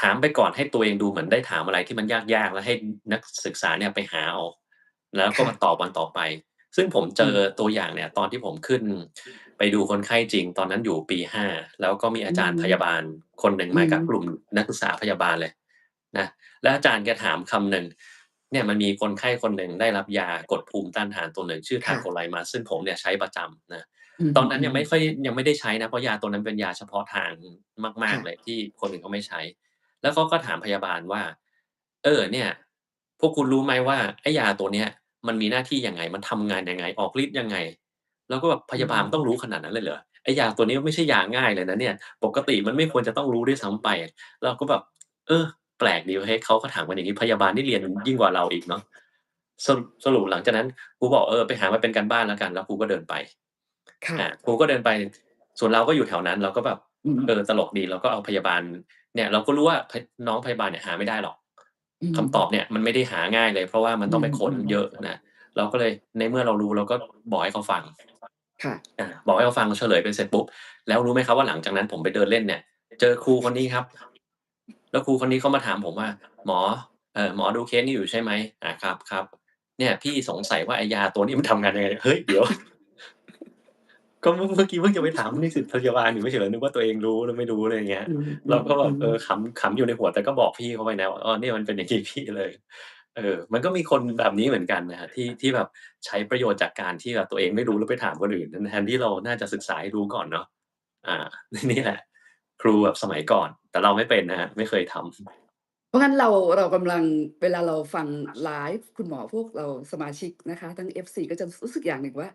ถามไปก่อนให้ตัวเองดูเหมือนได้ถามอะไรที่มันยากๆแล้วให้นักศึกษาเนี่ยไปหาเอาแล้วก็ค่ะมาตอบวันต่อไป ซึ่งผมเจออืมตัวอย่างเนี่ยตอนที่ผมขึ้นไปดูคนไข้จริงตอนนั้นอยู่ปี5แล้วก็มีอาอืจารย์พมยาบาลคนหนึ่งอืมมากับกลุ่มนักศึกษาพยาบาลเลยนะแล้วอาจารย์แกถามคำหนึ่งเนี่ยมันมีคนไข้คนหนึ่งได้รับยากดภูมิต้านทานตัวหนึ่งชื่อ ค่ะ Tacrolimus ซึ่งผมเนี่ยใช้ประจำนะอืตอนนั้นยังมยังไม่ได้ใช้นะเพราะยาตัวนั้นเป็นยาเฉพาะทางมากค่ะๆเลยที่คนอื่นเขาไม่ใช้แล้วเขาก็ถามพยาบาลว่าเนี่ยพวกคุณรู้ไหมว่าไอ้ยาตัวเนี้ย มันมีหน้าที่ยังไง มันทำงานยังไง ออกฤทธิ์ยังไง แล้วก็แบบพอืยาบาลมันต้องรู้มขนาดนั้นเลยเหรอไอ้ยาตัวนี้ไม่ใช่ยาง่ายเลยนะเนี่ยปกติมันไม่ควรจะต้องรู้ด้วยซ้ำไปเราก็แบบเออแปลกดีเฮ้ยเขาก็ถามกันอย่างงี้พยาบาลนี่เรียนยิ่งกว่าเราอีกเนาะสรุปหลังจากนั้นครูบอกไปหามาเป็นการบ้านแล้วกันแล้วครูก็เดินไปค่ะครูก็เดินไปส่วนเราก็อยู่แถวนั้นเราก็แบบอืมตลกดีเราก็เอาพยาบาลเนี่ยเราก็รู้ว่าน้องพยาบาลเนี่ยหาไม่ได้หรอกอืมคำตอบเนี่ยมันไม่ได้หาง่ายเลยเพราะว่ามันอืต้องไปค้นเยอะมนะ เราก็เลยในเมื่อเรารู้เราก็บอกให้เขาฟังค่ะบอกให้เขาฟังเฉลยไปเสร็จปุ๊บแล้วรู้ไหมครับว่าหลังจากนั้นผมไปเดินเล่นเนี่ยเจอครูคนนี้ครับแล้วครูคนนี้เขามาถามผมว่าหมอหมอดูเคสนี้อยู่ใช่ไหมครับๆเนี่ยพี่สงสัยว่าไอ้ยาตัวนี้มันทำงานยังไงเฮ้ยเดี๋ยวก็เมื่อกี้เพิ่งจะไปถามนิสิตพยาบาลอยู่ไม่ใช่เหรอนึกว่าตัวเองรู้แล้วไม่รู้อะไรอย่างเงี้ยอืมอืเราก็แบบมขำอยู่ในหัวแต่ก็บอกพี่เขาไปนะว่าเนี่ยมันเป็นอย่างงี้พี่เลย มันก็มีคนแบบนี้เหมือนกันนะครับที่แบบใช้ประโยชน์จากการที่แบบตัวเองไม่รู้แล้วไปถามคนอื่นแทนที่เราน่าจะศึกษาให้รู้ก่อนเนาะอานี่แหละครูแบบสมัยก่อนแต่เราไม่เป็นนะครับไม่เคยทำเพราะงั้นเรากำลังเวลาเราฟังไลฟ์คุณหมอพวกเราสมาชิกนะคะทั้ง FC ก็จะรู้สึกอย่างหนึ่งว่า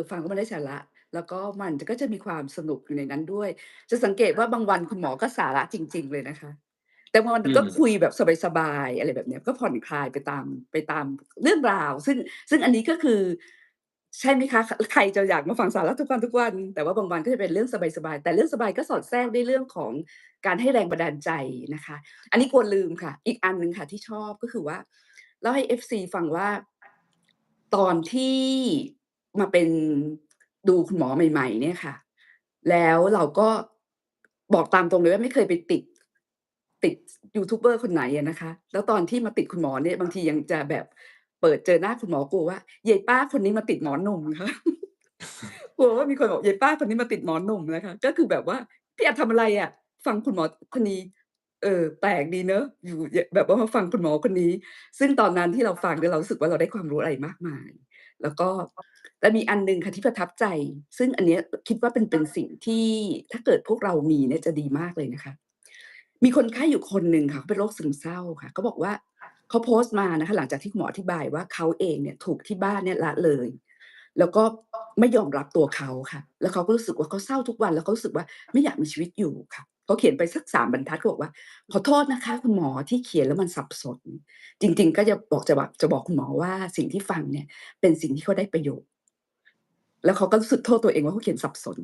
ฟังแล้วมันได้สาระแล้วก็มันก็จะมีความสนุกอยู่ในนั้นด้วยจะสังเกตว่าบางวันคุณหมอก็สาระจริงๆเลยนะคะแต่บางวันก็อืมคุยแบบสบายๆอะไรแบบเนี้ยก็ผ่อนคลายไปตามเรื่องราวซึ่งอันนี้ก็คือใช่ไหมคะใครจะอยากมาฟังสาระทุกวันแต่ว่าบางวันก็จะเป็นเรื่องสบายๆแต่เรื่องสบายก็สอดแทรกด้วยเรื่องของการให้แรงบันดาลใจนะคะ อันนี้กลัวลืมค่ะ อีกอันหนึ่งค่ะที่ชอบก็คือว่าเล่าให้ FC ฟังว่าตอนที่มาเป็นดูคุณหมอใหม่ๆเนี่ยค่ะแล้วเราก็บอกตามตรงเลยว่าไม่เคยไปติดยูทูบเบอร์คนไหนอะนะคะแล้วตอนที่มาติดคุณหมอเนี่ยบางทียังจะแบบเปิดเจอหน้าคุณหมอกลัวว่ายายป้าคนนี้มาติดหมอหนุ่มค่ะ กลัวว่ามีคนบอกยายป้าคนนี้มาติดหมอหนุ่มนะคะก็คือแบบว่าพี่อาทำอะไรอะฟังคุณหมอคนนี้แปลกดีเนาะอยู่แบบว่ามาฟังคุณหมอคนนี้ซึ่งตอนนั้นที่เราฟังเนี่ยเรารู้สึกว่าเราได้ความรู้อะไรมากมายแล้วก็แต่มีอันหนึ่งค่ะที่ประทับใจซึ่งอันเนี้ยคิดว่าเป็นสิ่งที่ถ้าเกิดพวกเรามีเนี่ยจะดีมากเลยนะคะมีคนไข้อยู่คนหนึ่งค่ะเขาเป็นโรคซึมเศร้าค่ะเขาบอกว่าเขาโพสต์มานะคะหลังจากที่คุณหมออธิบายว่าเขาเองเนี่ยถูกที่บ้านเนี่ยละเลยแล้วก็ไม่ยอมรับตัวเขาค่ะแล้วเขาก็รู้สึกว่าเขาเศร้าทุกวันแล้วเขารู้สึกว่าไม่อยากมีชีวิตอยู่ค่ะเขาเขียนไปสัก3บรรทัดเขาบอกว่าขอโทษนะคะคุณหมอที่เขียนแล้วมันสับสนจริงๆก็จะบอกคุณหมอว่าสิ่งที่ฟังเนี่ยเป็นสิ่งที่เขาได้ประโยชน์แล้วเขาก็รู้สึกโทษตัวเองว่าเขาเขียนสับสน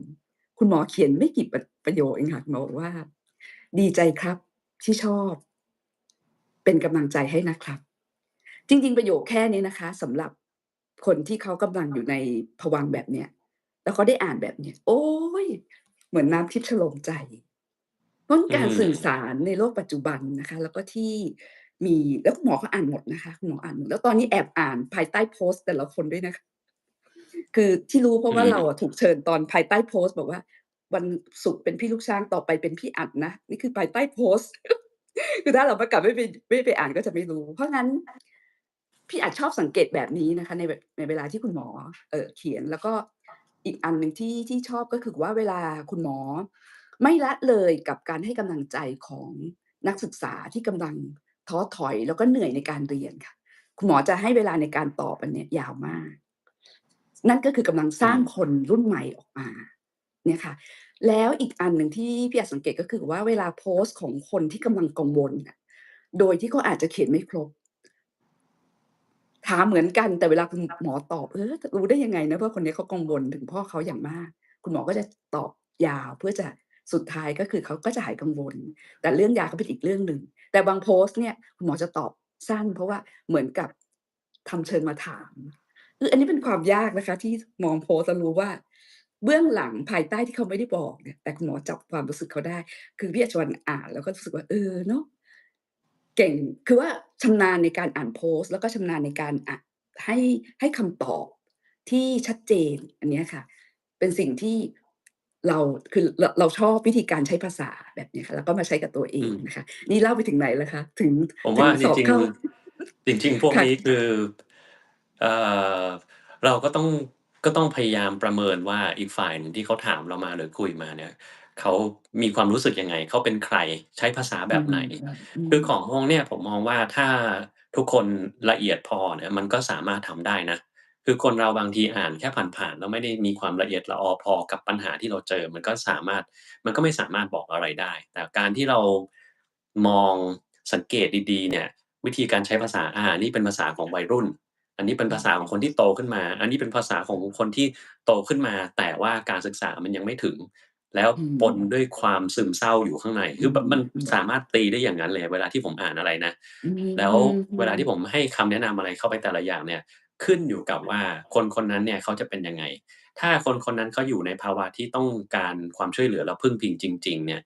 คุณหมอเขียนไม่กี่ประโยคเองค่ะคุณหมอบอกว่าดีใจครับที่ชอบเป็นกำลังใจให้นะครับ จริงๆประโยคแค่นี้นะคะสำหรับคนที่เขากำลังอยู่ในภวังค์แบบเนี้ยแล้วเขาได้อ่านแบบเนี้ยโอ๊ยเหมือนน้ำทิพย์โฉลมใจเพราะอืการสื่อมสารในโลกปัจจุบันนะคะแล้วก็ที่มีแล้วคุณหมอเขาอ่านหมดนะคะคุณหมออ่านหมดแล้วตอนนี้แอบอ่านภายใต้โพสต์แต่ละคนด้วยนะคะคือที่รู้เพอืราะว่าเราอะมถูกเชิญตอนภายใต้โพสต์บอกว่าวันศุกร์เป็นพี่ลูกช้างต่อไปเป็นพี่อั๋นนะนี่คือภายใต้โพสต์คือถ้าเราไม่ไปอ่านก็จะไม่รู้เพราะงั้น พี่อาจชอบสังเกตแบบนี้นะคะในเวลาที่คุณหมอเขียนแล้วก็อีกอันหนึ่งที่ชอบก็คือว่าเวลาคุณหมอไม่ละเลยกับการให้กำลังใจของนักศึกษาที่กำลังท้อถอยแล้วก็เหนื่อยในการเรียนค่ะคุณหมอจะให้เวลาในการตอบอันเนี้ยยาวมากนั่นก็คือกำลังสร้างคอืมนรุ่นใหม่ออกมาเนี่ยค่ะแล้วอีกอันหนึ่งที่พี่อาจสังเกตก็คือว่าเวลาโพสต์ของคนที่กำลังกังวลน่ะโดยที่เขาอาจจะเขียนไม่ครบ ถามเหมือนกันแต่เวลาคุณหมอตอบจะรู้ได้ยังไงนะว่าคนนี้เขากังวลถึงพ่อเขาอย่างมากคุณหมอก็จะตอบยาวเพื่อจะสุดท้ายก็คือเขาก็จะหายกังวลแต่เรื่องยาก็เป็นอีกเรื่องหนึ่งแต่บางโพสต์เนี่ยคุณหมอจะตอบสั้นเพราะว่าเหมือนกับทำเชิงมาถามอันนี้เป็นความยากนะคะที่มองโพสต์แล้วรู้ว่าเบื้องหลังภายใต้ที่เขาไม่ได้บอกเนี่ยแต่คุณหมอจับความรู้สึกเขาได้คือพี่อัญชวัลอ่านแล้วก็รู้สึกว่าเนาะ เก่งคือว่าชำนาญในการอ่านโพสต์แล้วก็ชำนาญในการให้ให้คำตอบที่ชัดเจนอันเนี้ยค่ะเป็นสิ่งที่เราคือเราชอบวิธีการใช้ภาษาแบบเนี้ยค่ะแล้วก็มาใช้กับตัวเออืม งนะคะนี่เล่าไปถึงไหนแล้วคะถึงผมว่าจริงสอบเข้าๆจริงๆพวกค่ะนี้คือเอ่อเราก็ต้องพยายามประเมินว่าอีกฝ่ายหนึ่งที่เขาถามเรามาหรือคุยมาเนี่ยเขามีความรู้สึกยังไงเขาเป็นใครใช้ภาษาอืมแบบไหนอืมคือของพวกเนี่ยผมมองว่าถ้าทุกคนละเอียดพอเนี่ยมันก็สามารถทำได้นะคือคนเราบางทีอ่านแค่ผ่านๆแล้วไม่ได้มีความละเอียดลออพอกับปัญหาที่เราเจอมันก็ไม่สามารถบอกอะไรได้แต่การที่เรามองสังเกตดีๆเนี่ยวิธีการใช้ภาษานี่เป็นภาษาของวัยรุ่นอันนี้เป็นภาษาของคนที่โตขึ้นมาอันนี้เป็นภาษาของคนที่โตขึ้นมาแต่ว่าการศึกษามันยังไม่ถึงแล้วอืปนด้วยความซึมเศร้าอยู่ข้างในคือแบบมันมสามารถตีได้อย่างงั้นเลยเวลาที่ผมอ่านอะไรนะอืแล้วเวลาที่ผมมให้คำแนะนำอะไรเข้าไปแต่ละอย่างเนี่ยขึ้นอยู่กับว่าคนคนนั้นเนี่ยเขาจะเป็นยังไงถ้าคนคนนั้นเขาอยู่ในภาวะที่ต้องการความช่วยเหลือแล้วพึ่งพิงจริงๆเนี่ย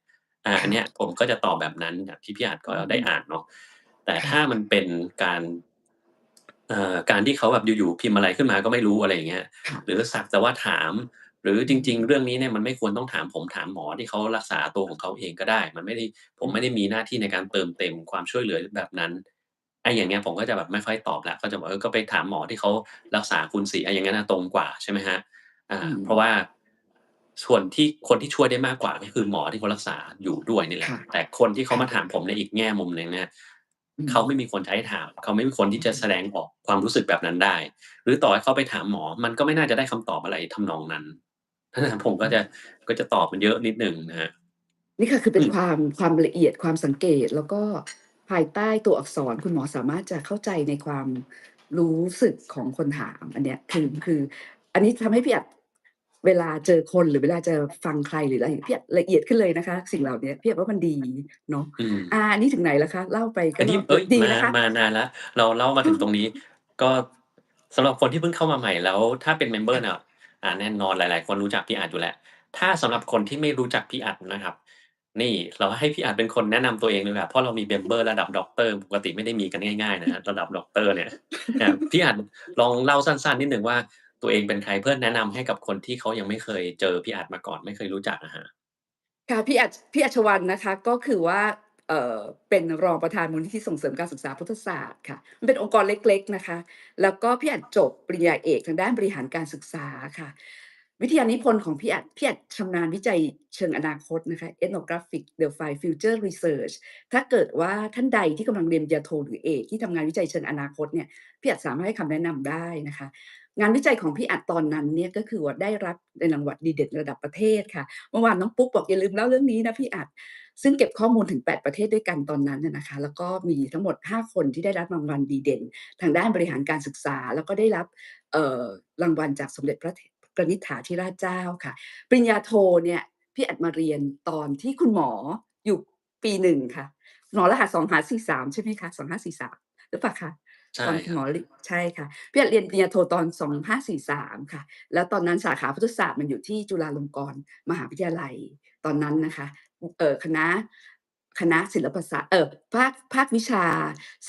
อันค่ะเนี้ยผมก็จะตอบแบบนั้นอย่างที่พี่อาจก็อืได้มอ่านเนาะแต่ถ้าค่ะมันเป็นการการที่เขาแบบอยู่ๆพิมพ์อะไรขึ้นมาก็ไม่รู้อะไรอย่างเงี้ยค่ะหรือสักแต่ว่าถามหรืออืจริงๆเรื่องมนี้เนี่ยมันไม่ควรต้องถามผมถามหมอที่เขารักษาตัวของเขาเองก็ได้มันไม่ได้ผมอืมไม่ได้มีหน้าที่ในการเติมเต็มความช่วยเหลือแบบนั้นอย่างเงี้ยผมก็จะแบบไม่ค่อยตอบแล้วก็จะบอกก็ไปถามหมอที่เขารักษาคุณสิอย่างงั้นน่ะตรงกว่าใช่ไหมครับอืมเพราะว่าส่วนที่คนที่ช่วยได้มากกว่าก็คือหมอที่เขารักษาอยู่ด้วยนี่แหละค่ะแต่คนที่เขาค่ะมาถามผมในอีกแง่มุมหนึ่งเนี่ยอืมเขาไม่มีคนจะให้ถามเขาไม่มีคนที่จะอืมแสดงออกความรู้สึกแบบนั้นได้หรือต่อให้เขาไปถามหมอมันก็ไม่น่าจะได้คำตอบอะไรทำนองนั้นถ้าถามผมอืม ก็จะตอบมันเยอะนิดหนึ่งนะครับนี่ค่ะคืออืเป็นมความละเอียดความสังเกตแล้วก็ภายใต้ตัวอักษรคุณหมอสามารถจะเข้าใจในความรู้สึกของคนถามอันเนี้ยคืออันนี้ทำให้พี่อัดเวลาเจอคนหรือเวลาจะฟังใครหรืออะไรพี่อัดละเอียดขึ้นเลยนะคะสิ่งเหล่าเนี้ยพี่อัดว่ามันดีเนาะอืม อันนี้ถึงไหนแล้วคะเล่าไปก็อันนี้ดีนะคะมานานแล้วเราเล่ามาถึงตรงนี้ก็สำหรับคนที่เพิ่งเข้ามาใหม่แล้วถ้าเป็นเมมเบอร์ค่ะเนี่ยแน่นอนหลายๆคนรู้จักพี่อัดอยู่แล้วถ้าสำหรับคนที่ไม่รู้จักพี่อัดนะครับนี่เราให้พี่อัดเป็นคนแนะนำตัวเองดีกว่าเพราะเรามีเมมเบอร์ระดับด็อกเตอร์ปกติไม่ได้มีกันง่ายๆนะครับระดับด็อกเตอร์เนี่ยพี่อัดลองเล่าสั้นๆนิดหนึ่งว่า ตัวเองเป็นใครเพื่อแนะนำให้กับคนที่เขายังไม่เคยเจอพี่อัดมาก่อนไม่เคยรู้จักอะครับค่ะพี่อัชวรรณนะคะก็คือว่าเอ่อเป็นรองประธานมูลนิธิส่งเสริมการศึกษาพุทธศาสตร์ค่ะมันเป็นองค์กรเล็กๆนะคะแล้วก็พี่อัดจบปริญญาเอกทางด้านบริหารการศึกษาค่ะวิทยานิพนธ์ของพี่อัดชำนาญวิจัยเชิงอนาคตนะคะ Ethnographic Delphi Future Research ถ้าเกิดว่าท่านใดที่กำลังเรียนปริญญาโทหรือเอกที่ทำงานวิจัยเชิงอนาคตเนี่ยพี่อัดสามารถให้คำแนะนำได้นะคะงานวิจัยของพี่อัดตอนนั้นเนี่ยก็คือว่าได้รับในรางวัลดีเด่นระดับประเทศค่ะ เมื่อวานน้องปุ๊กบอกอย่าลืมเล่าเรื่องนี้นะพี่อัดซึ่งเก็บข้อมูลถึง8ประเทศด้วยกันตอนนั้นน่ะนะคะแล้วก็มีทั้งหมด5คนที่ได้รับรางวัลดีเด่นทางด้านบริหารการศึกษาแล้วก็ได้รับเอ่อรางวัลจากสมเด็จพระกนิษฐาธิราชเจ้าค่ะปริญญาโทเนี่ยพี่อัดมาเรียนตอนที่คุณหมออยู่ปี1ค่ะหมอรหัส2543ใช่ไหมคะ2543หรือเปล่าคะใช่ตอนคุครับณหมอใช่ค่ะพี่อัดเรียนปริญญาโทตอน2543ค่ะแล้วตอนนั้นสาขาพุทธศาสตร์มันอยู่ที่จุฬาลงกรณ์ มหาวิทยาลัยตอนนั้นนะคะคณะศิลปศาสตร์ภาควิชา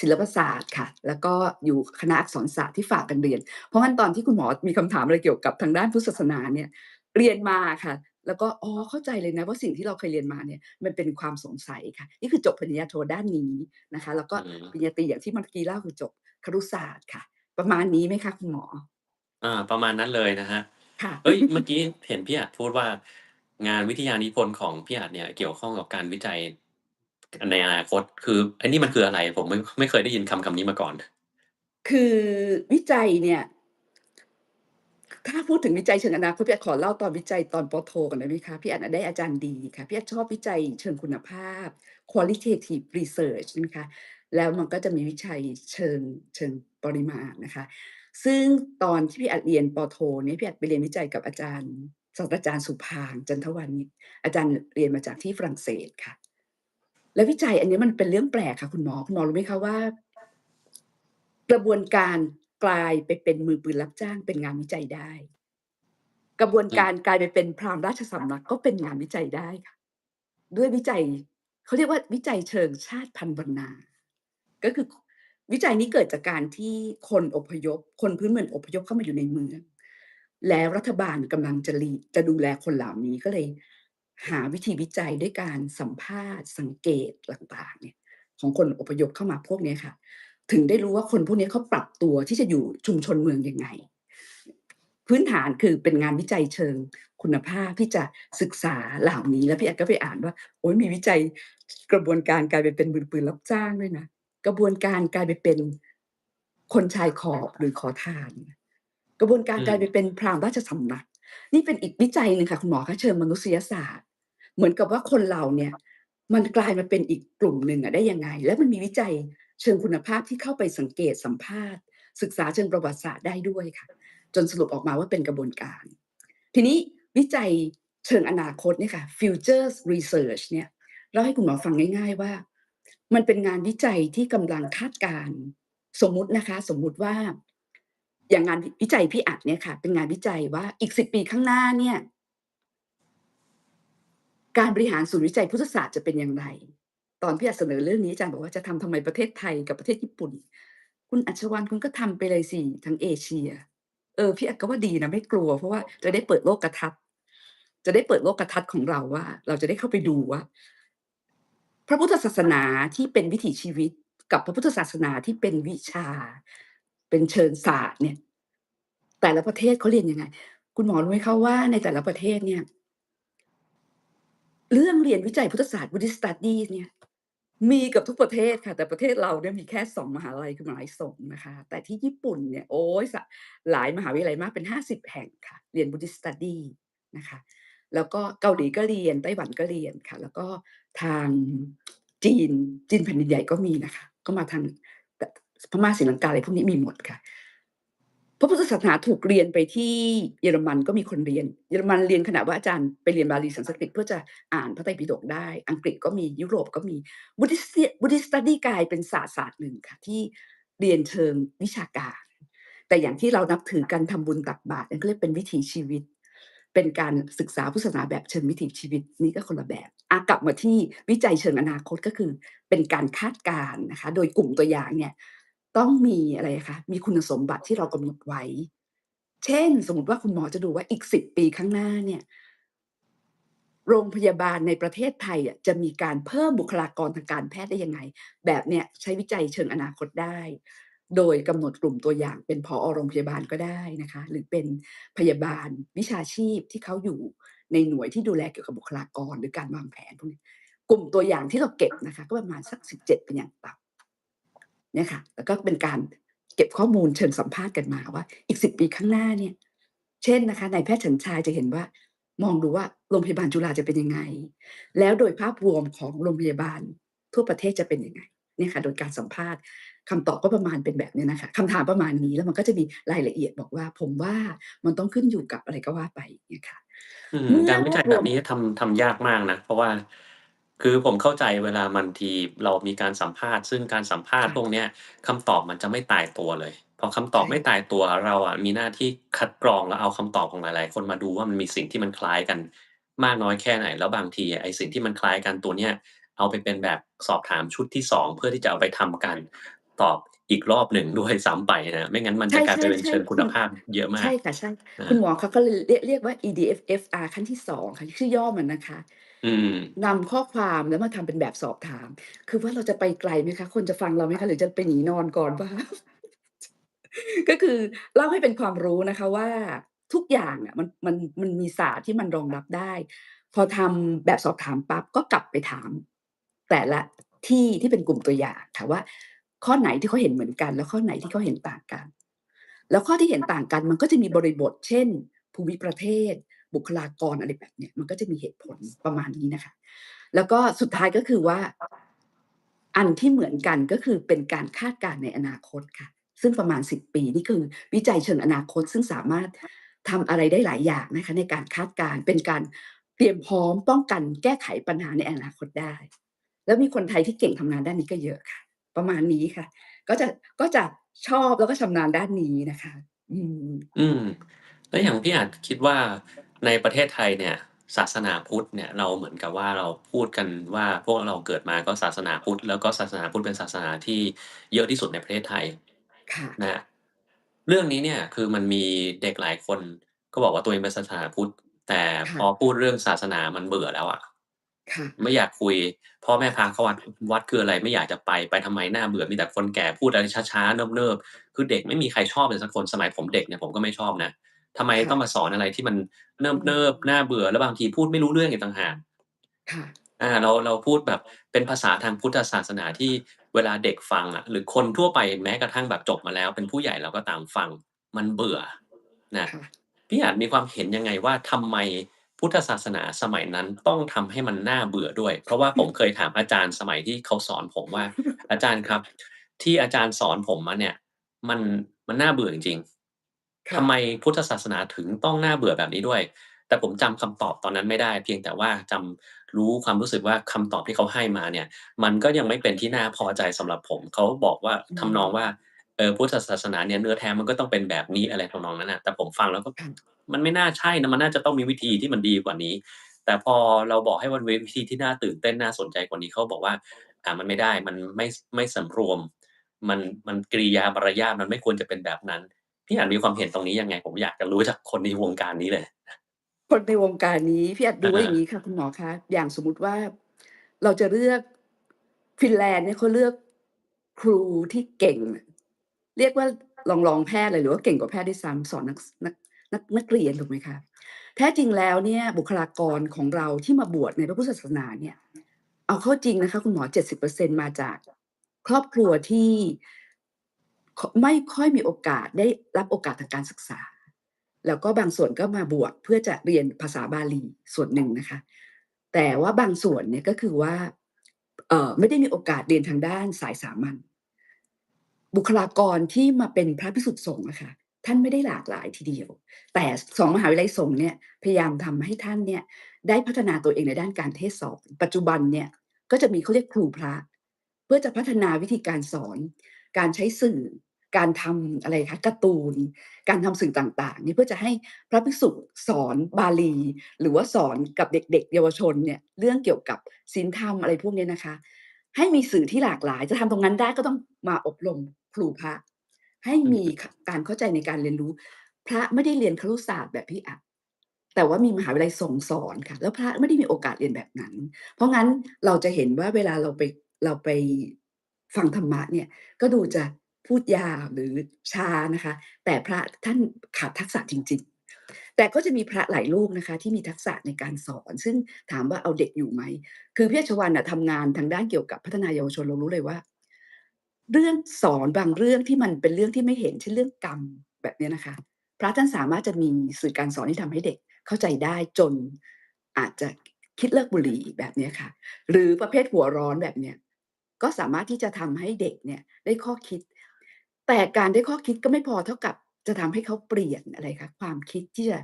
ศิลปศาสตร์ค่ะแล้วก็อยู่คณะอักษรศาสตร์ที่ฝากกันเรียนเพราะงั้นตอนที่คุณหมอมีคำถามอะไรเกี่ยวกับทางด้านพุทธศาสนาเนี่ยเรียนมาค่ะแล้วก็อ๋อเข้าใจเลยนะว่าสิ่งที่เราเคยเรียนมาเนี่ยมันเป็นความสงสัยค่ะนี่คือจบปริญญาโทด้านนี้นะคะแล้วก็อืปริญญามตรีอย่างที่เมื่อกี้เล่าคือจบครุศาสตร์ค่ะประมาณนี้ไหมคะคุณหมอประมาณนั้นเลยนะครับค่ะ เฮ้ยเมื่อกี้เห็นพี่อัดพูดว่างานวิทยานิพนธ์ของพี่อัดเนี่ยเกี่ยวข้องกับการวิจัยในอนาคตคือไอ้นี่มันคืออะไรผมไม่เคยได้ยินคำนี้มาก่อนคือวิจัยเนี่ยถ้าพูดถึงวิจัยเชิงอนาคตพี่อาจขอเล่าตอนวิจัยตอนปโทก่อนได้ไหมคะพี่อาจได้อาจารย์ดีค่ะพี่อาจชอบวิจัยเชิงคุณภาพ qualitative research ใช่ไหมคะแล้วมันก็จะมีวิจัยเชิงปริมาณนะคะซึ่งตอนที่พี่อาจเรียนปโทเนี่ยพี่อาจไปเรียนวิจัยกับอาจารย์ศาสตราจารย์สุภางค์จันทวานิชอาจารย์เรียนมาจากที่ฝรั่งเศสค่ะแล้ววิจัยอันนี้มันเป็นเรื่องแปลกค่ะคุณหมอรู้ไหมคะว่า กระบวนการกลายไปเป็นมือปืนรับจ้างเป็นงานวิจัยได้กระบวนอืมการกลายไปเป็นพราหมณ์ราชสำนักก็เป็นงานวิจัยได้ค่ะด้วยวิจัยเขาเรียกว่าวิจัยเชิงชาติพันธุ์วรรณาก็คือวิจัยนี้เกิดจากการที่คนพื้นเมืองอพยพเข้ามาอยู่ในเมืองแล้วรัฐบาลกำลังจะดูแลคนเหล่านี้ก็เลยหาวิธีวิจัยด้วยการสัมภาษณ์สังเกตต่างๆเนี่ยของคนอพยพเข้ามาพวกเนี้ยค่ะ ถึงได้รู้ว่าคนพวกนี้เขาปรับตัวที่จะอยู่ชุมชนเมืองยังไงพื้นฐานคือเป็นงานวิจัยเชิงคุณภาพที่จะศึกษาเหล่านี้แล้วพี่อัดก็ไปอ่านว่าโอ๊ยมีวิจัยกระบวนการกลายไปเป็นมือปืนรับจ้างด้วยนะกระบวนการกลายไปเป็นคนชายขอบหรือขอทานกระบวนการอืมกลายไปเป็นพราหมณ์ราชสำนักนี่เป็นอีกวิจัยหนึ่งค่ะคุณหมอคะเชิงมนุษยศาสตร์เหมือนกับว่าคนเราเนี่ยมันกลายมาเป็นอีกกลุ่มหนึ่งอะได้ยังไงแล้วมันมีวิจัย เชิงคุณภาพที่เข้าไปสังเกตสัมภาษณ์ศึกษาเชิงประวัติศาสตร์ได้ด้วยค่ะจนสรุปออกมาว่าเป็นกระบวนการทีนี้วิจัยเชิงอนาคตเนี่ยค่ะ Futures Research เนี่ยเล่าให้คุณหมอฟังง่ายๆว่ามันเป็นงานวิจัยที่กำลังคาดการณ์สมมุตินะคะสมมุติว่าอย่างงานวิจัยพี่อัดเนี่ยค่ะเป็นงานวิจัยว่าอีก10 ปีข้างหน้าเนี่ย การบริหารศูนย์วิจัยพุทธศาสตร์จะเป็นอย่างไร ตอนพี่อัดเสนอเรื่องนี้อาจารย์บอกว่าจะทำไมประเทศไทยกับประเทศญี่ปุ่น คุณอัญชวรรณคุณก็ทำไปเลยสิทั้งเอเชียพี่อัดก็ว่าดีนะไม่กลัวเพราะว่าจะได้เปิดโลกทัศน์จะได้เปิดโลกทัศน์ของเราว่าเราจะได้เข้าไปดูว่าพระพุทธศาสนาที่เป็นวิถีชีวิตกับพระพุทธศาสนาที่เป็นวิชาเป็นเชิงศาสตร์เนี่ยแต่ละประเทศเขาเรียนยังไงคุณหมอรู้ไหมคะว่าในแต่ละประเทศเนี่ย เรื่องเรียนวิจัยพุทธศาสตร์ Buddhist Studies เนี่ยมีเกือบทุกประเทศค่ะแต่ประเทศเราเนี่ยมีแค่2มหาลัยคือมหาลัยสงฆ์นะคะแต่ที่ญี่ปุ่นเนี่ยโอ๊ยหลายมหาวิทยาลัยมากเป็น50แห่งค่ะเรียน Buddhist Study นะคะแล้วก็เกาหลีก็เรียนไต้หวันก็เรียนค่ะแล้วก็ทางจีนแผ่นดินใหญ่ก็มีนะคะก็มาทางตพม่าศรีลังกาอะไรพวกนี้มีหมดค่ะ พระพุทธศาสนาถูกเรียนไปที่เยอรมันก็มีคนเรียนเยอรมันเรียนขนาดว่าอาจารย์ไปเรียนบาลีสันสกฤตเพื่อจะอ่านพระไตรปิฎกได้อังกฤษก็มียุโรปก็มี Buddhist Study กลายเป็นศาสตร์หนึ่งค่ะที่เรียนเชิงวิชาการแต่อย่างที่เรานับถือกันทำบุญตักบาตรนั่นก็เรียกเป็นวิถีชีวิตเป็นการศึกษาพุทธศาสนาแบบเชิงวิถีชีวิตนี่ก็คนละแบบกลับมาที่วิจัยเชิงอนาคตก็คือเป็นการคาดการณ์นะคะโดยกลุ่มตัวอย่างเนี่ย ต้องมีอะไรคะมีคุณสมบัติที่เรากำหนดไว้ เช่นสมมุติว่าคุณหมอจะดูว่าอีก10ปีข้างหน้าเนี่ยโรงพยาบาลในประเทศไทยอะจะมีการเพิ่มบุคลากรทางการแพทย์ได้ยังไงแบบเนี้ยใช้วิจัยเชิงอนาคตได้โดยกำหนดกลุ่มตัวอย่างเป็นผอโรงพยาบาลก็ได้นะคะหรือเป็นพยาบาลวิชาชีพที่เขาอยู่ในหน่วยที่ดูแลเกี่ยวกับบุคลากรหรือการวางแผนพวกนี้กลุ่มตัวอย่างที่เราเก็บนะคะก็ประมาณสัก17เป็นอย่างต่ำเนี่ยค่ะแล้วก็เป็นการเก็บข้อมูลเชิงสัมภาษณ์กันมาว่าอีก10ปีข้างหน้าเนี่ย เช่นนะคะนายแพทย์ฉันท์ชายจะเห็นว่ามองดูว่าโรงพยาบาลจุฬาจะเป็นยังไงแล้วโดยภาพรวมของโรงพยาบาลทั่วประเทศจะเป็นยังไงเนี่ยค่ะโดยการสัมภาษณ์คำตอบก็ประมาณเป็นแบบเนี้ยนะคะคำถามประมาณนี้แล้วมันก็จะมีรายละเอียดบอกว่าผมว่ามันต้องขึ้นอยู่กับอะไรก็ว่าไปอย่างเงี้ยค่ะเมื่อการวิรวบรวมจัยแบบนี้ทำยากมากนะเพราะว่าคือผมเข้าใจเวลาบางทีเรามีการสัมภาษณ์ซึ่งการสัมภาษณ์พวกค่ะเนี้ยคำตอบมันจะไม่ตายตัวเลยพอคำตอบใช่ไม่ตายตัวเราอะมีหน้าที่คัดกรองแล้วเอาคำตอบของหลายๆคนมาดูว่ามันมีสิ่งที่มันคล้ายกันมากน้อยแค่ไหนแล้วบางทีอะไอ้สิ่งที่มันคล้ายกันตัวเนี้ยเอาไปเป็นแบบสอบถามชุดที่2เพื่อที่จะเอาไปทำการตอบอีกรอบหนึ่งด้วยซ้ำไปนะครับไม่งั้นมันใจะกลายไปเป็นช่เชิงๆๆคุณคุณภาพเยอะมากใช่ค่ะใช่อาคุณหมอเขาก็เลยเรียกว่า EDF-FR ขั้นที่2ค่ะชื่อย่อมันนะคะ อืม นำข้อความแล้วมาทำเป็นแบบสอบถาม คือว่าเราจะไปไกลไหมคะ คนจะฟังเราไหมคะ หรือจะไปหนีนอนก่อนเปล่าคะก็คือเล่าให้เป็นความรู้นะคะว่าทุกอย่างอะมันมีศาสตร์ที่มันรองรับได้ พอทำแบบสอบถามปั๊บก็กลับไปถามแต่ละที่ที่เป็นกลุ่มตัวอย่างค่ะว่าข้อไหนที่เขาเห็นเหมือนกันแล้วข้อไหนที่เขาเห็นต่างกันแล้วข้อที่เห็นต่างกันมันก็จะมีบริบทเช่นภูมิประเทศบุคลากรอะไรแบบเนี้ยมันก็จะมีเหตุผลประมาณนี้นะคะ แล้วก็สุดท้ายก็คือว่าอันที่เหมือนกันก็คือเป็นการคาดการณ์ในอนาคตค่ะซึ่งประมาณ10ปีนี่คือวิจัยเชิงอนาคตซึ่งสามารถทำอะไรได้หลายอย่างนะคะในการคาดการณ์เป็นการเตรียมพร้อมป้องกันแก้ไขปัญหาในอนาคตได้แล้วมีคนไทยที่เก่งทำงานด้านนี้ก็เยอะค่ะประมาณนี้ค่ะก็จะก็จะชอบแล้วก็ชำนาญด้านนี้นะคะอืมอืมแล้วอย่างพี่อาจคิดว่าในประเทศไทยเนี่ยศาสนาพุทธเนี่ยเราเหมือนกับว่าเราพูดกันว่าพวกเราเกิดมาก็ศาสนาพุทธแล้วก็ศาสนาพุทธเป็นศาสนาที่เยอะที่สุดในประเทศไทยค่ะนะครับเรื่องนี้เนี่ยคือมันมีเด็กหลายคนก็บอกว่าตัวเองเป็นศาสนาพุทธแต่พค่ะอพูดเรื่องศาสนามันเบื่อแล้วอะค่ะไม่อยากคุยพ่อแม่พาเข้าวัดวัดคืออะไรไม่อยากจะไปไปทำไมน่าเบื่อมีแต่คนแก่พูดอะไรช้าๆเนิบๆคือเด็กไม่มีใครชอบเลยสักคนสมัยผมเด็กเนี่ยผมก็ไม่ชอบนะ ทำไมค่ะต้องมาสอนอะไรที่มันอืเนิบๆน่ามเบื่อแล้วบางทีพูดไม่รู้เรื่องอีกต่างหากค่ะเราพูดแบบเป็นภาษาทางพุทธศาสนาที่เวลาเด็กฟังอะหรือคนทั่วไปแม้กระทั่งแบบจบมาแล้วเป็นผู้ใหญ่แล้วก็ตามฟังมันเบื่อนะค่ะพี่อาจมีความเห็นยังไงว่าทำไมพุทธศาสนาสมัยนั้นต้องทำให้มันน่าเบื่อด้วยเพราะว่าผมเคยถามอาจารย์สมัยที่เขาสอนผมว่าอาจารย์ครับที่อาจารย์สอนผมมาเนี่ย มันมันน่าเบื่อจริงๆ ค่ะ ทำไมพุทธศาสนาถึงต้องน่าเบื่อแบบนี้ด้วย แต่ผมจำคำตอบตอนนั้นไม่ได้เพียงแต่ว่าจำรู้ความรู้สึกว่าคำตอบที่เขาให้มาเนี่ยมันก็ยังไม่เป็นที่น่าพอใจสำหรับผมเขาบอกว่าอืทำนองว่ามพุทธศาสนาเนี่ยเนื้อแท้มันก็ต้องเป็นแบบนี้อะไรทำนองนั้นน่ะแต่ผมฟังแล้วก็ค่ะมันไม่น่าใช่นะมันน่าจะต้องมีวิธีที่มันดีกว่านี้แต่พอเราบอกให้มันมีวิธีที่น่าตื่นเต้นน่าสนใจกว่านี้เขาบอกว่ามันไม่ได้มันไม่สำรวม มันกริยามารยาทมันไม่ควรจะเป็นแบบนั้นพี่อาจมีความเห็นตรงนี้ยังไงผมอยากจะรู้จากคนในวงการนี้เลยคนในวงการนี้พี่อาจดูอะฮะว่าอย่างงี้ค่ะคุณหมอคะอย่างสมมุติว่าเราจะเลือกฟินแลนด์เนี่ยเขาเลือกครูที่เก่งเรียกว่ารองแพทย์เลยหรือว่าเก่งกว่าแพทย์ด้วยซ้ำสอนนักเรียนถูกไหมคะแท้จริงแล้วเนี่ยบุคลากรของเราที่มาบวชในพระพุทธศาสนาเนี่ยเอาเข้าจริงนะคะคุณหมอ70%มาจากครอบครัวที่ไม่ค่อยมีโอกาสได้รับโอกาสทางการศึกษา แล้วก็บางส่วนก็มาบวชเพื่อจะเรียนภาษาบาลีส่วนหนึ่งนะคะแต่ว่าบางส่วนเนี่ยก็คือว่าไม่ได้มีโอกาสเรียนทางด้านสายสามัญบุคลากรที่มาเป็นพระภิกษุสงฆ์อะค่ะท่านไม่ได้หลากหลายทีเดียวแต่2มหาวิทยาลัยสงฆ์เนี่ยพยายามทำให้ท่านเนี่ยได้พัฒนาตัวเองในด้านการเทศน์สอนปัจจุบันเนี่ยก็จะมีเขาเรียกครูพระเพื่อจะพัฒนาวิธีการสอนการใช้สื่อการทำอะไรคะการ์ตูน การทำสื่อต่างๆนี่เพื่อจะให้พระภิกษุสอนบาลีหรือว่าสอนกับเด็กๆเยาวชนเนี่ยเรื่องเกี่ยวกับศีลธรรมอะไรพวกเนี้ยนะคะให้มีสื่อที่หลากหลายจะทำตรงนั้นได้ก็ต้องมาอบรมครูพระให้มีการเข้าใจในการเรียนรู้ พระไม่ได้เรียนครุศาสตร์แบบพี่อัดแต่ว่ามีมหาวิทยาลัยส่งสอนค่ะแล้วพระไม่ได้มีโอกาสเรียนแบบนั้นเพราะงั้นเราจะเห็นว่าเวลาเราไปฟังธรรมะเนี่ยก็ดูจะพูดยาวหรือช้านะคะแต่พระท่านขาดทักษะจริงๆแต่ก็จะมีพระหลายรูปนะคะที่มีทักษะในการสอนซึ่งถามว่าเอาเด็กอยู่ไหมคือพี่อัชวรรณน่ะทำงานทางด้านเกี่ยวกับพัฒนาเยาวชนเรารู้เลยว่า เรื่องสอนบางเรื่องที่มันเป็นเรื่องที่ไม่เห็นเช่นเรื่องกรรมแบบเนี้ยนะคะพระท่านสามารถจะมีสื่อการสอนที่ทำให้เด็กเข้าใจได้จนอาจจะคิดเลิกบุหรี่แบบเนี้ยค่ะหรือประเภทหัวร้อนแบบเนี้ยก็สามารถที่จะทำให้เด็กเนี่ยได้ข้อคิดแต่การได้ข้อคิดก็ไม่พอเท่ากับจะทำให้เขาเปลี่ยนอะไรคะความคิดที่จะ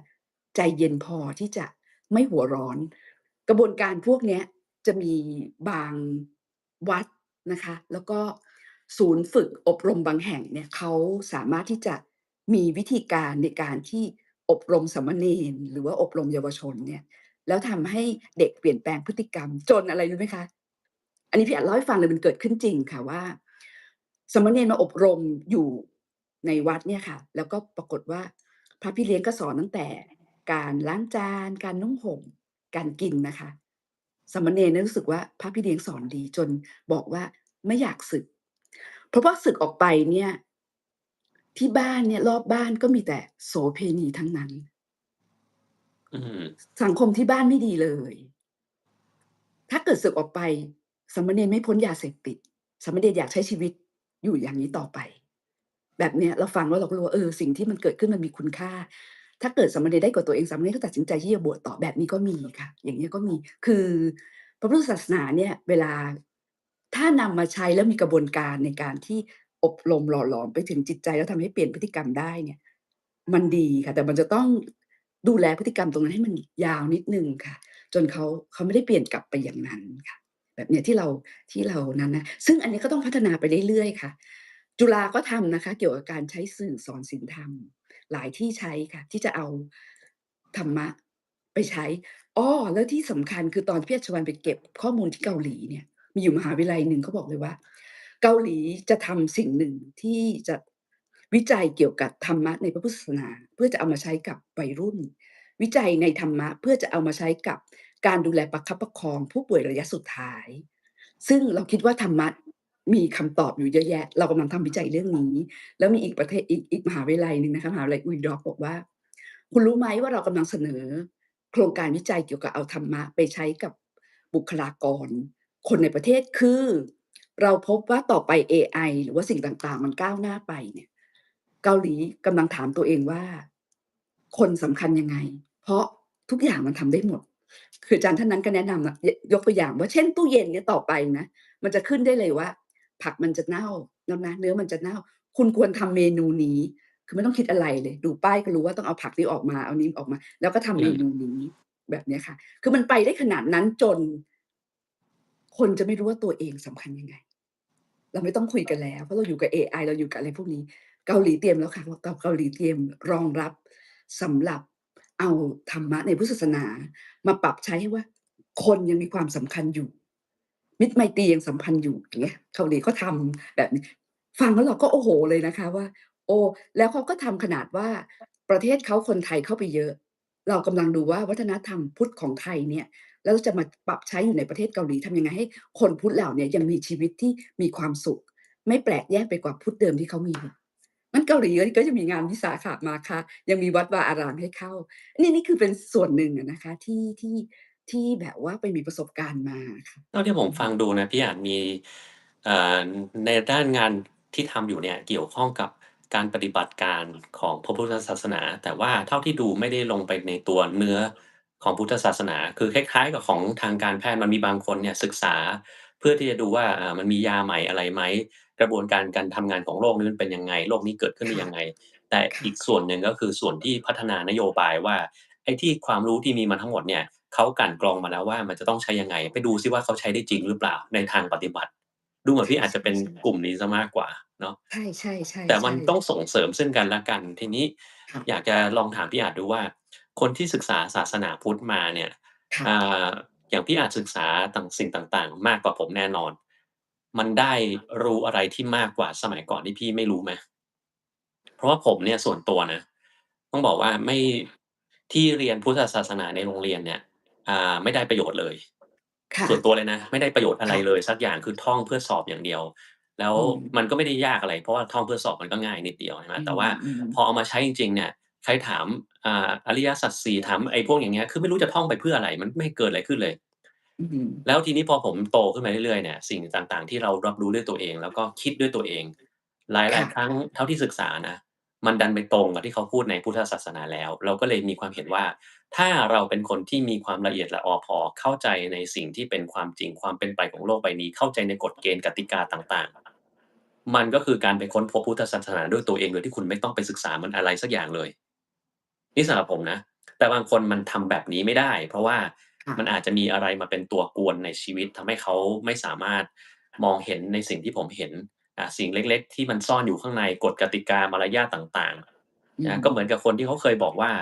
ใจเย็นพอที่จะไม่หัวร้อนกระบวนการพวกเนี้ยจะมีบางวัด นะคะแล้วก็ศูนย์ฝึกอบรมบางแห่งเนี่ยเขาสามารถที่จะมีวิธีการในการที่อบรมสามเณรหรือว่าอบรมเยาวชนเนี่ยแล้วทำให้เด็กเปลี่ยนแปลงพฤติกรรมจนอะไรรู้ไหมคะอันนี้พี่อาจเล่าให้ฟังเลยมันเกิดขึ้นจริงค่ะว่าสามเณรมาอบรมอยู่ในวัดเนี่ยค่ะแล้วก็ปรากฏว่าพระพี่เลี้ยงก็สอนตั้งแต่การล้างจานการนุ่งห่มการกินนะคะ สามเณรเนี่ยรู้สึกว่าพระพี่เลี้ยงสอนดีจนบอกว่าไม่อยากสึกเพราะว่าสึกออกไปเนี่ยที่บ้านเนี่ยรอบบ้านก็มีแต่โสเภณีทั้งนั้นอืมสังคมที่บ้านไม่ดีเลยถ้าเกิดสึกออกไปสามเณรไม่พ้นยาเสพติดสามเณรอยากใช้ชีวิตอยู่อย่างนี้ต่อไปแบบเนี้ยเราฟังแล้วเราก็รู้ว่าสิ่งที่มันเกิดขึ้นมันมีคุณค่าถ้าเกิดสามเณรได้กับตัวเองสามเณรก็ตัดสินใจที่จะบวชต่อแบบนี้ก็มีค่ะอย่างเงี้ยก็มีคือพระพุทธศาสนาเนี่ยเวลา ถ้านำมาใช้แล้วมีกระบวนการในการที่อบรมหล่อหลอมไปถึงจิตใจแล้วทำให้เปลี่ยนพฤติกรรมได้เนี่ยมันดีค่ะแต่มันจะต้องดูแลพฤติกรรมตรงนั้นให้มันยาวนิดหนึ่งค่ะจนเขาไม่ได้เปลี่ยนกลับไปอย่างนั้นค่ะแบบเนี้ยที่เรานั้นนะซึ่งอันนี้ก็ต้องพัฒนาไปเรื่อยๆค่ะจุฬาก็ทำนะคะเกี่ยวกับการใช้สื่อสอนศีลธรรมหลายที่ใช้ค่ะที่จะเอาธรรมะไปใช้แล้วที่สำคัญคือตอนพี่อัญชวรรณไปเก็บข้อมูลที่เกาหลีเนี่ย มีอยู่มหาวิทยาลัยหนึ่งเขาบอกเลยว่าเกาหลีจะทำสิ่งหนึ่งที่จะวิจัยเกี่ยวกับธรรมะในพระพุทธศาสนาเพื่อจะเอามาใช้กับวัยรุ่นวิจัยในธรรมะเพื่อจะเอามาใช้กับการดูแลประคับประคองผู้ป่วยระยะสุดท้ายซึ่งเราคิดว่าธรรมะมีคำตอบอยู่เยอะแยะเรากำลังทำวิจัยเรื่องนี้แล้วมีอีกประเทศอีกมหาวิทยาลัยหนึ่งนะคะมหาวิทยาลัย Udog บอกว่าคุณรู้ไหมว่าเรากำลังเสนอโครงการวิจัยเกี่ยวกับเอาธรรมะไปใช้กับบุคลากร คนในประเทศคือเราพบว่าต่อไปเอไอหรือว่าสิ่งต่างๆมันก้าวหน้าไปเนี่ยเกาหลีกำลังถามตัวเองว่าคนสำคัญยังไงเพราะทุกอย่างมันทำได้หมดคืออาจารย์ท่านนั้นก็แนะนำยกตัวอย่างว่าเช่นตู้เย็นเนี่ยต่อไปนะมันจะขึ้นได้เลยว่าผักมันจะเน่าแล้วนะเนื้อมันจะเน่าคุณควรทำเมนูนี้คือไม่ต้องคิดอะไรเลยดูป้ายก็รู้ว่าต้องเอาผักนี้ออกมาเอานี้ออกมาแล้วก็ทำเมอืมนูนี้แบบเนี้ยค่ะคือมันไปได้ขนาดนั้นจน คนจะไม่รู้ว่าตัวเองสำคัญยังไง เราไม่ต้องคุยกันแล้วเพราะเราอยู่กับเอไอเราอยู่กับอะไรพวกนี้เกาหลีเตรียมแล้วค่ะเกาหลีเตรียมรองรับสำหรับเอาธรรมะในพุทธศาสนามาปรับใช้ให้ว่าคนยังมีความสำคัญอยู่มิตรไมตรียังสัมพันธ์อยู่อย่างเงี้ยเกาหลีก็ทำแบบนี้ฟังแล้วเราก็โอ้โฮเลยนะคะว่าโอ้แล้วเขาก็ทำขนาดว่าประเทศเขาคนไทยเข้าไปเยอะเรากำลังดูว่าวัฒนธรรมพุทธของไทยเนี่ย แล้วจะมาปรับใช้อยู่ในประเทศเกาหลีทำยังไงให้คนพุทธเหล่าเนี้ยยังมีชีวิตที่มีความสุขไม่แปลกแยกไปกว่าพุทธเดิมที่เขามีอยู่งั้นเกาหลีก็จะมีงานวิสาขมาฆะยังมีวัดวาอารามให้เข้านี่คือเป็นส่วนหนึ่งอะนะคะที่แบบว่าไปมีประสบการณ์มาค่ะเท่าที่ผมอืมฟังดูนะพี่อาจมีเอ่อในด้านงานที่ทำอยู่เนี่ยเกี่ยวข้องกับการปฏิบัติการของพระพุทธศาสนาแต่ว่าเท่าที่ดูไม่ได้ลงไปในตัวเนื้อของพุทธศาสนาคือคล้ายๆกับของทางการแพทย์มันมีบางคนเนี่ยศึกษาเพื่อที่จะดูว่ามันมียาใหม่อะไรไหมกระบวนการการทำงานของโรคนี้มันเป็นยังไงโรคนี้เกิดขึ้นได้ค่ะยังไงแต่ค่ะอีกส่วนหนึ่งก็คือส่วนที่พัฒนานโยบายว่าไอ้ที่ความรู้ที่มีมาทั้งหมดเนี่ย เขากลั่นกรองมาแล้วว่ามันจะต้องใช้ยังไงไปดูซิว่าเขาใช้ได้จริงหรือเปล่าในทางปฏิบัติดูเหมือนใพี่อาจจะเป็นช่ๆๆกลุ่มนี้เสียมากกว่าเนาะใช่แต่มันต้องๆๆๆส่งเสริมซึ่งกันและกันทีนี้ค่ะอยากจะลองถามพี่อาจดูว่าคนที่ศึกษาศาสนาพุทธมาเนี่ยค่ะอ่าอย่างพี่อาจศึกษาสิ่งต่างๆมากกว่าผมแน่นอนมันได้รู้อะไรที่มากกว่าสมัยก่อนที่พี่ไม่รู้ไหม เพราะว่าผมเนี่ยส่วนตัวนะ ต้องบอกว่าไม่ที่เรียนพุทธศาสนาในโรงเรียนเนี่ยไม่ได้ประโยชน์เลยค่ะส่วนตัวเลยนะไม่ได้ประโยชน์อะไรค่ะเลยสักอย่างคือท่องเพื่อสอบอย่างเดียวแล้วอืมมันก็ไม่ได้ยากอะไรเพราะว่าท่องเพื่อสอบมันก็ง่ายนิดเดียวใช่ไหมอืแต่ว่ามพอเอามาใช้จริงๆเนี่ยใครถามอริยสัจ4ถามไอ้พวกอย่างเงี้ยคือไม่รู้จะท่องไปเพื่ออะไรมันไม่เกิดอะไรขึ้นเลย อืมแล้วทีนี้พอผมโตขึ้นมาเรื่อยๆเนี่ยสิ่งต่างๆที่เรารับรู้ด้วยตัวเองแล้วก็คิดด้วยตัวเองหลายค่ะๆครั้งเท่าที่ศึกษานะมันดันไปตรงกับที่เขาพูดในพุทธศาสนาแล้วเราก็เลยมีความเห็นว่าถ้าเราเป็นคนที่มีความละเอียดละออพอเข้าใจในสิ่งที่เป็นความจริงความเป็นไปของโลกใบนี้เข้าใจในกฎเกณฑ์กติกาต่างๆมันก็คือการไปค้นพบพุทธศาสนาด้วยตัวเองโดยที่คุณไม่ต้องไปศึกษามันอะไรสักอย่างเลย นี่สำหรับผมนะแต่บางคนมันทำแบบนี้ไม่ได้เพราะว่าค่ะมันอาจจะมีอะไรมาเป็นตัวกวนในชีวิตทำให้เขาไม่สามารถมองเห็นในสิ่งที่ผมเห็นสิ่งเล็กๆที่มันซ่อนอยู่ข้างในกฎกติกามารยาทต่างอืๆก็เหมือนมกับคนที่เขาเคยบอกว่า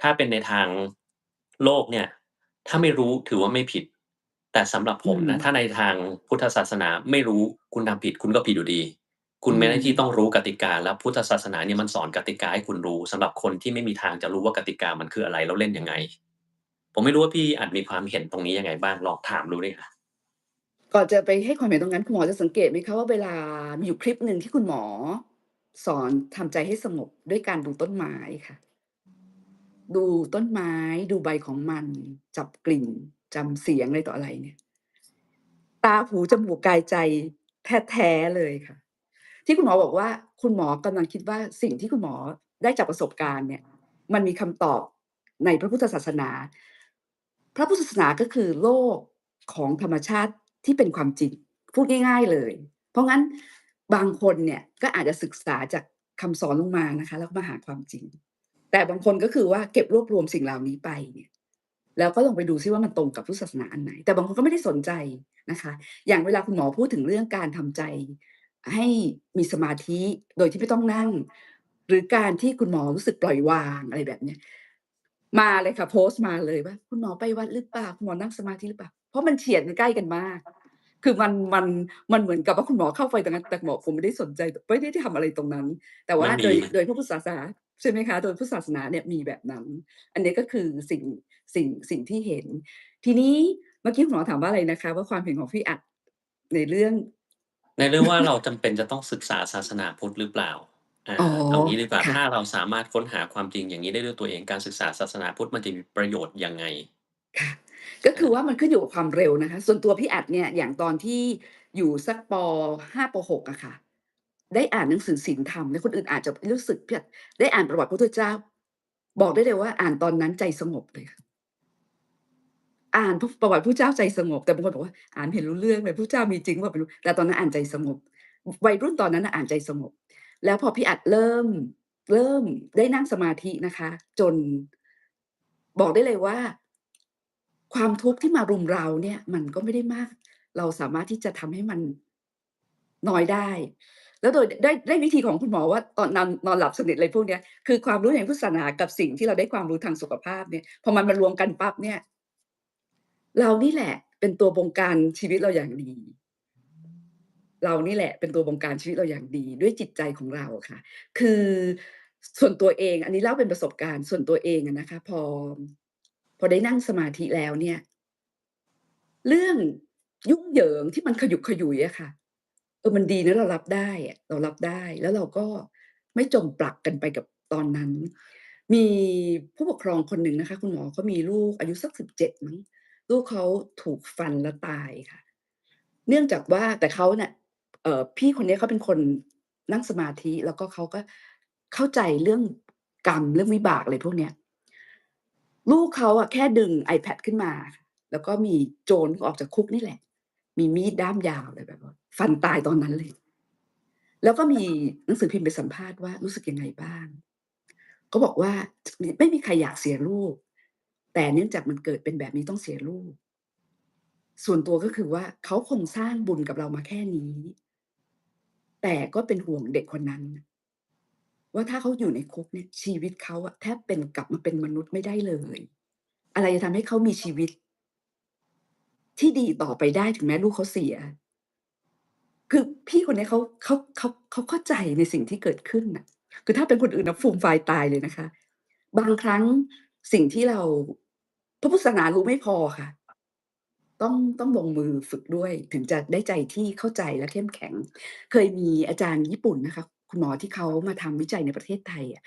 ถ้าเป็นในทางโลกเนี่ยถ้าไม่รู้ถือว่าไม่ผิดแต่สำหรับอืผมมนะถ้าในทางพุทธศาสนาไม่รู้คุณทำผิดคุณก็ผิดอยู่ดี คุณอืมีหน้าที่ต้องม รู้กติกาแล้วพุทธศาสนาเนี่ยมันสอนกติกาให้คุณรู้สำหรับคนที่ไม่มีทางจะรู้ว่ากติกามันคืออะไรแล้วเล่นยังไงผมไม่รู้ว่าพี่อาจมีความเห็นตรงนี้ยังไงบ้างลองถามดูดิครับก่อนจะไปให้ความเห็นตรงนั้นคุณหมอจะสังเกตไหมคะว่าเวลามีอยู่คลิปหนึ่งที่คุณหมอสอนทำใจให้สงบด้วยการดูต้นไม้ค่ะดูต้นไม้ดูใบของมันจับกลิ่นจำเสียงอะไรต่ออะไรเนี่ยตาหูจมูกกายใจแท้ๆเลยค่ะที่คุณหมอบอกว่าคุณหมอกำลังคิดว่าสิ่งที่คุณหมอได้จากประสบการณ์เนี่ยมันมีคำตอบในพระพุทธศาสนาพระพุทธศาสนาก็คือโลกของธรรมชาติที่เป็นความจริง พูดง่ายๆเลย เพราะงั้นบางคนเนี่ยก็อาจจะศึกษาจากคำสอนลงมานะคะแล้วก็มาหาความจริง แต่บางคนก็คือว่าเก็บรวบรวมสิ่งเหล่านี้ไปเนี่ยแล้วก็ลองไปดูซิว่ามันตรงกับพุทธศาสนาอันไหน แต่บางคนก็ไม่ได้สนใจนะคะอย่างเวลาคุณหมอพูดถึงเรื่องการทำใจให้มีสมาธิโดยที่ไม่ต้องนั่งหรือการที่คุณหมอรู้สึกปล่อยวางอะไรแบบเนี้ยมาเลยค่ะโพสต์มาเลยว่าคุณหมอไปวัดหรือเปล่าคุณหมอนั่งสมาธิหรือเปล่าเพราะมันเฉียดมันใกล้กันมาก คือมันเหมือนกับว่าคุณหมอเข้าไปตรงนั้นแต่หมอผมไม่ได้สนใจไม่ได้ทำอะไรตรงนั้นแต่ว่ามันมีโดยพระพุทธศาสนาใช่ไหมคะโดยพุทธศาสนาเนี่ยมีแบบนั้นอันนี้ก็คือสิ่งที่เห็นทีนี้เมื่อกี้คุณหมอถามว่าอะไรนะคะว่าความเห็นของพี่อัดในเรื่อง ในเรื่องว่าเราจำเป็นจะต้องศึกษาศาสนาพุทธหรือเปล่าอ๋อเอางี้ดีกว่าค่ะ ถ้าเราสามารถค้นหาความจริงอย่างงี้ได้ด้วยตัวเองการศึกษาศาสนาพุทธมันจะมีประโยชน์ยังไงค่ะก็คือว่าอามันขึ้นอยู่กับความเร็วนะคะส่วนตัวพี่อัดเนี่ยอย่างตอนที่อยู่สักป5ป6อะค่ะได้อ่านหนังสือศีลธรรมเนี่ยคนอื่นอาจจะรู้สึกพี่อัดได้อ่านประวัติพระพุทธเจ้าบอกได้เลยว่าอ่านตอนนั้นใจสงบเลยค่ะอ่านประวัติพุทธเจ้าใจสงบแต่บางคนบอกว่าอ่านไม่เห็นรู้เรื่องเลยพุทธเจ้ามีจริงเปล่าไม่รู้แต่ตอนนั้นอ่านใจสงบวัยรุ่นตอนนั้นน่ะอ่านใจสงบแล้วพอพี่อัดเริ่มได้นั่งสมาธินะคะจนบอกได้เลยว่า ความทุกข์ที่มารุมเร้าเนี่ยมันก็ไม่ได้มากเราสามารถที่จะทำให้มันน้อยได้แล้วโดยได้วิธีของคุณหมอว่าตอนนอนหลับสนิทอะไรพวกเนี้ยคือความรู้ในพุทธศาสนากับสิ่งที่เราได้ความรู้ทางสุขภาพเนี่ยพอมันมารวมกันปั๊บเนี่ยเรานี่แหละเป็นตัวบงการชีวิตเราอย่างดีเรานี่แหละเป็นตัวบงการชีวิตเราอย่างดีด้วยจิตใจของเราอะค่ะคือส่วนตัวเองอันนี้เล่าเป็นประสบการณ์ส่วนตัวเองอะนะคะพอได้นั่งสมาธิแล้วเนี่ย เรื่องยุ่งเหยิงที่มันขยุกขยุยอะค่ะมันดีนะเรารับได้อะเรารับได้แล้วเราก็ไม่จมปลักกันไปกับตอนนั้นมีผู้ปกครองคนหนึ่งนะคะคุณหมอเขามีลูกอายุสัก17มั้งลูกเขาถูกฟันแล้วตายค่ะเนื่องจากว่าแต่เขาเนี่ยพี่คนเนี้ยเขาเป็นคนนั่งสมาธิแล้วก็เขาก็เข้าใจเรื่องกรรมเรื่องวิบากอะไรพวกเนี้ย ลูกเขาอะแค่ดึง iPad ขึ้นมาแล้วก็มีโจรออกจากคุกนี่แหละมีมีดด้ามยาวเลยแบบว่าฟันตายตอนนั้นเลยแล้วก็มีหนังสือพิมพ์ไปสัมภาษณ์ว่ารู้สึกยังไงบ้างเขาบอกว่าไม่มีใครอยากเสียลูกแต่เนื่องจากมันเกิดเป็นแบบนี้ต้องเสียลูกส่วนตัวก็คือว่าเขาคงสร้างบุญกับเรามาแค่นี้แต่ก็เป็นห่วงเด็กคนนั้นว่าถ้าเขาอยู่ในคุกเนี่ยชีวิตเขาอะแทบเป็นกลับมาเป็นมนุษย์ไม่ได้เลยอะไรจะทำให้เขามีชีวิต ที่ดีต่อไปได้ถึงแม้ลูกเขาเสีย คือพี่คนเนี้ยเขาเข้าใจในสิ่งที่เกิดขึ้นน่ะ คือถ้าเป็นคนอื่นนะฟูมฟายตายเลยนะคะบางครั้งสิ่งที่เราพระพุทธศาสนารู้ไม่พอค่ะต้องลงมือฝึกด้วยถึงจะได้ใจที่เข้าใจและเข้มแข็งเคยมีอาจารย์ญี่ปุ่นนะคะคุณหมอที่เขามาทำวิจัยในประเทศไทยอะ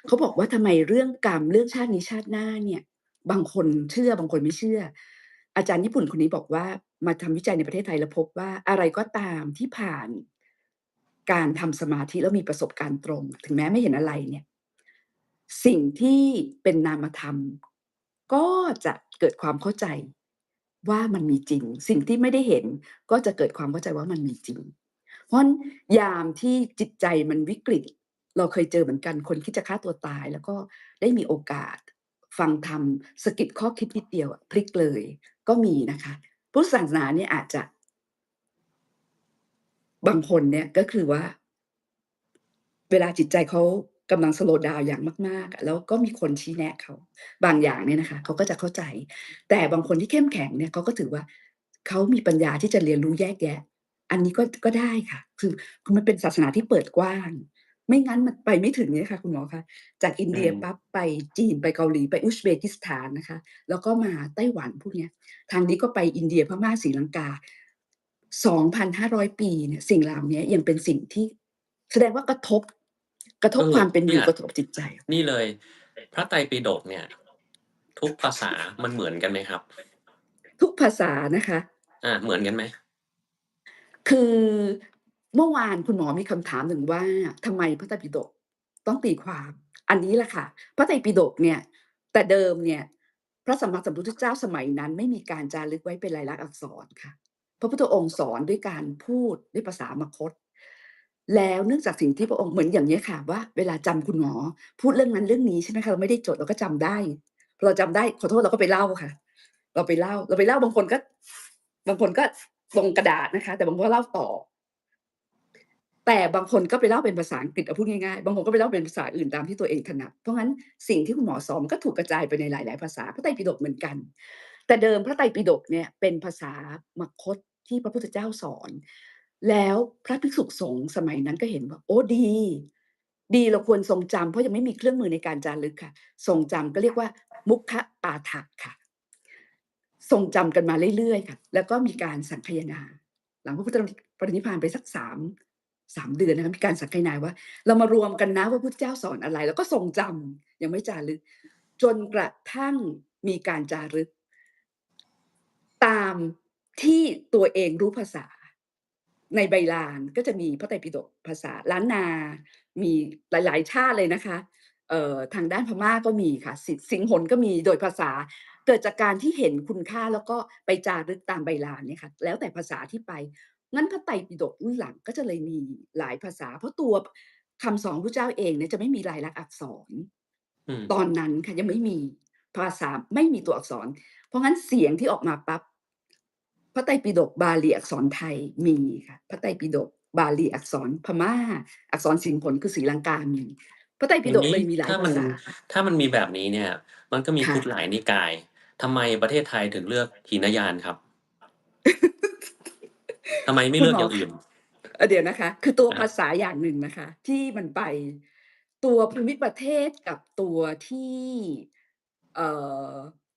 เขาบอกว่าทำไมเรื่องกรรมเรื่องชาตินี้ชาติหน้าเนี่ยบางคนเชื่อบางคนไม่เชื่ออาจารย์ญี่ปุ่นคนนี้บอกว่ามาทำวิจัยในประเทศไทยแล้วพบว่าอะไรก็ตามที่ผ่านการทำสมาธิแล้วมีประสบการณ์ตรงถึงแม้ไม่เห็นอะไรเนี่ย สิ่งที่เป็นนามธรรมก็จะเกิดความเข้าใจว่ามันมีจริงสิ่งที่ไม่ได้เห็นก็จะเกิดความเข้าใจว่ามันมีจริงเพราะฉะนั้นยามที่จิตใจมันวิกฤตเราเคยเจอเหมือนกันคนคิดจะฆ่าตัวตายแล้วก็ได้มีโอกาสฟังธรรมสะกิดข้อคิดนิดเดียวอะพลิกเลยก็มีนะคะพุทธศาสนาเนี่ยอาจจะบางคนเนี่ยก็คือว่า เวลาจิตใจเขากำลังสโลว์ดาวน์อย่างมากๆอะแล้วก็มีคนชี้แนะเขาบางอย่างเนี่ยนะคะเขาก็จะเข้าใจแต่บางคนที่เข้มแข็งเนี่ยเขาก็ถือว่าเขามีปัญญาที่จะเรียนรู้แยกแยะอันนี้ก็ได้ค่ะคือมันเป็นศาสนาที่เปิดกว้างไม่งั้นมันไปไม่ถึงเนี่ยค่ะคุณหมอคะจากอินอืเดียปั๊บมไปจีนไปเกาหลีไปอุซเบกิสถานนะคะแล้วก็มาไต้หวันพวกเนี้ยทางนี้ก็ไปอินเดียพม่าศรีลังกา2,500ปีเนี่ยสิ่งเหล่าเนี้ยยังเป็นสิ่งที่ แสดงว่ากระทบความเป็นอยู่พี่อาจกระทบจิตใจนี่เลยพระไตรปิฎกเนี่ยทุกภาษามันเหมือนกันไหมครับทุกภาษานะคะเหมือนกันไหมคือเมื่อวานคุณหมอมีคำถามหนึ่งว่าทำไมพระไตรปิฎกต้องตีความอันนี้แหละค่ะพระไตรปิฎกเนี่ยแต่เดิมเนี่ยพระสัมมาสัมพุทธเจ้าสมัยนั้นไม่มีการจารึกไว้เป็นลายลักษณ์อักษรค่ะพระพุทธองค์สอนด้วยการพูดด้วยภาษามคธแล้วเนื่องจากสิ่งที่พระองค์เหมือนอย่างเงี้ยค่ะว่าเวลาจำคุณหมอพูดเรื่องนั้นเรื่องนี้ใช่ไหมคะเราไม่ได้จดเราก็จำได้ พอเราจำได้ขอโทษเราก็ไปเล่าค่ะเราไปเล่าบางคนก็ลงกระดาษนะคะแต่บางคนก็เล่าต่อแต่บางคนก็ไปเล่าเป็นภาษาอังกฤษเอาพูดง่ายๆบางคนก็ไปเล่าเป็นภาษาอื่นตามที่ตัวเองถนัดเพราะงั้นสิ่งที่คุณหมอสอนมันก็ถูกกระจายไปในหลายๆภาษาพระไตรปิฎกเหมือนกันแต่เดิมพระไตรปิฎกเนี่ยเป็นภาษามคธที่พระพุทธเจ้าสอนแล้วพระภิกษุสงฆ์สมัยนั้นก็เห็นว่าโอ้ดีเราควรทรงจำเพราะยังไม่มีเครื่องมือในการจารึกค่ะทรงจำก็เรียกว่ามุขปาฐะค่ะ ทรงจำกันมาเรื่อยๆค่ะแล้วก็มีการสังคายนาหลังพระพุทธปรินิพพานไปสัก3เดือนนะคะมีการสังคายนาว่าเรามารวมกันนะว่าพุทธเจ้าสอนอะไรแล้วก็ทรงจำยังไม่จารึกจนกระทั่งมีการจารึกตามที่ตัวเองรู้ภาษาในใบลานก็จะมีพระไตรปิฎกภาษาล้านนามีหลายๆชาติเลยนะคะทางด้านพม่าก็มีค่ะสิงหนก็มีโดยภาษา เกิดจากการที่เห็นคุณค่าแล้วก็ไปจารึกตามใบลานเนี่ยค่ะแล้วแต่ภาษาที่ไปงั้นพระไตรปิฎกรุ่นหลังก็จะเลยมีหลายภาษาเพราะตัวคำสอนพระพุทธเจ้าเองเนี่ยจะไม่มีลายลักษณ์อักษรอืมตอนนั้นค่ะยังไม่มีภาษาไม่มีตัวอักษรเพราะงั้นเสียงที่ออกมาปั๊บพระไตรปิฎกบาลีอักษรไทยมีค่ะพระไตรปิฎกบาลีอักษรพม่าอักษรสิงหนคือศรีลังกามีพระไตรปิฎกอย่างงี้เลยมีหลายถ้ามันภาษาค่ะถ้ามันมีแบบนี้เนี่ยมันก็มีพุค่ะ ทธหลายนิกายทำไมประเทศไทยถึงเลือกหินยานครับทำไมไม่คุณหมอคะเลือกอย่างอื่นเดี๋ยวนะคะคือตัวอาภาษาอย่างหนึ่งนะคะที่มันไปตัวภูมิประเทศกับตัวที่เอ่อ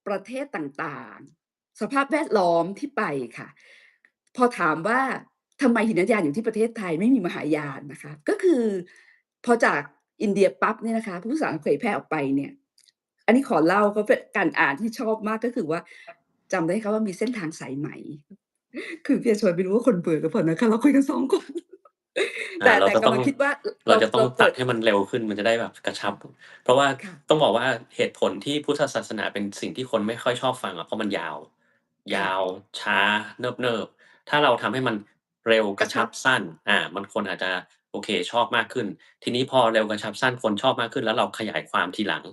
ประเทศต่างๆสภาพแวดล้อมที่ไปค่ะพอถามว่าทำไมหินยานอยู่ที่ประเทศไทยไม่มีมหายานนะคะก็คือพอจากอินเดียปั๊บเนี่ยนะคะพุทธศาสนาเผยแพร่ออกไปเนี่ยอันนี้ขอเล่าเพราะเป็นการอ่านที่ชอบมากก็คือว่าจำได้ไหมคะว่ามีเส้นทางสายไหม คือพี่จะชวนไปรู้ว่าคนเบื่อหรือเปล่านะคะเราคุยกัน2คนแต่กำเราจะต้องลังคิดว่าเราจะต้องเราเปิดตัดให้มันเร็วขึ้นมันจะได้แบบกระชับเพราะว่าค่ะต้องบอกว่าเหตุผลที่พุทธศาสนาเป็นสิ่งที่คนไม่ค่อยชอบฟังอะเพราะมันยาว ค่ะยาวช้าเนิบๆถ้าเราทำให้มันเร็วกระกระชับชับสั้นมันคนอาจจะโอเคชอบมากขึ้นทีนี้พอเร็วกระชับสั้นคนชอบมากขึ้นแล้วเราขยายความทีหลัง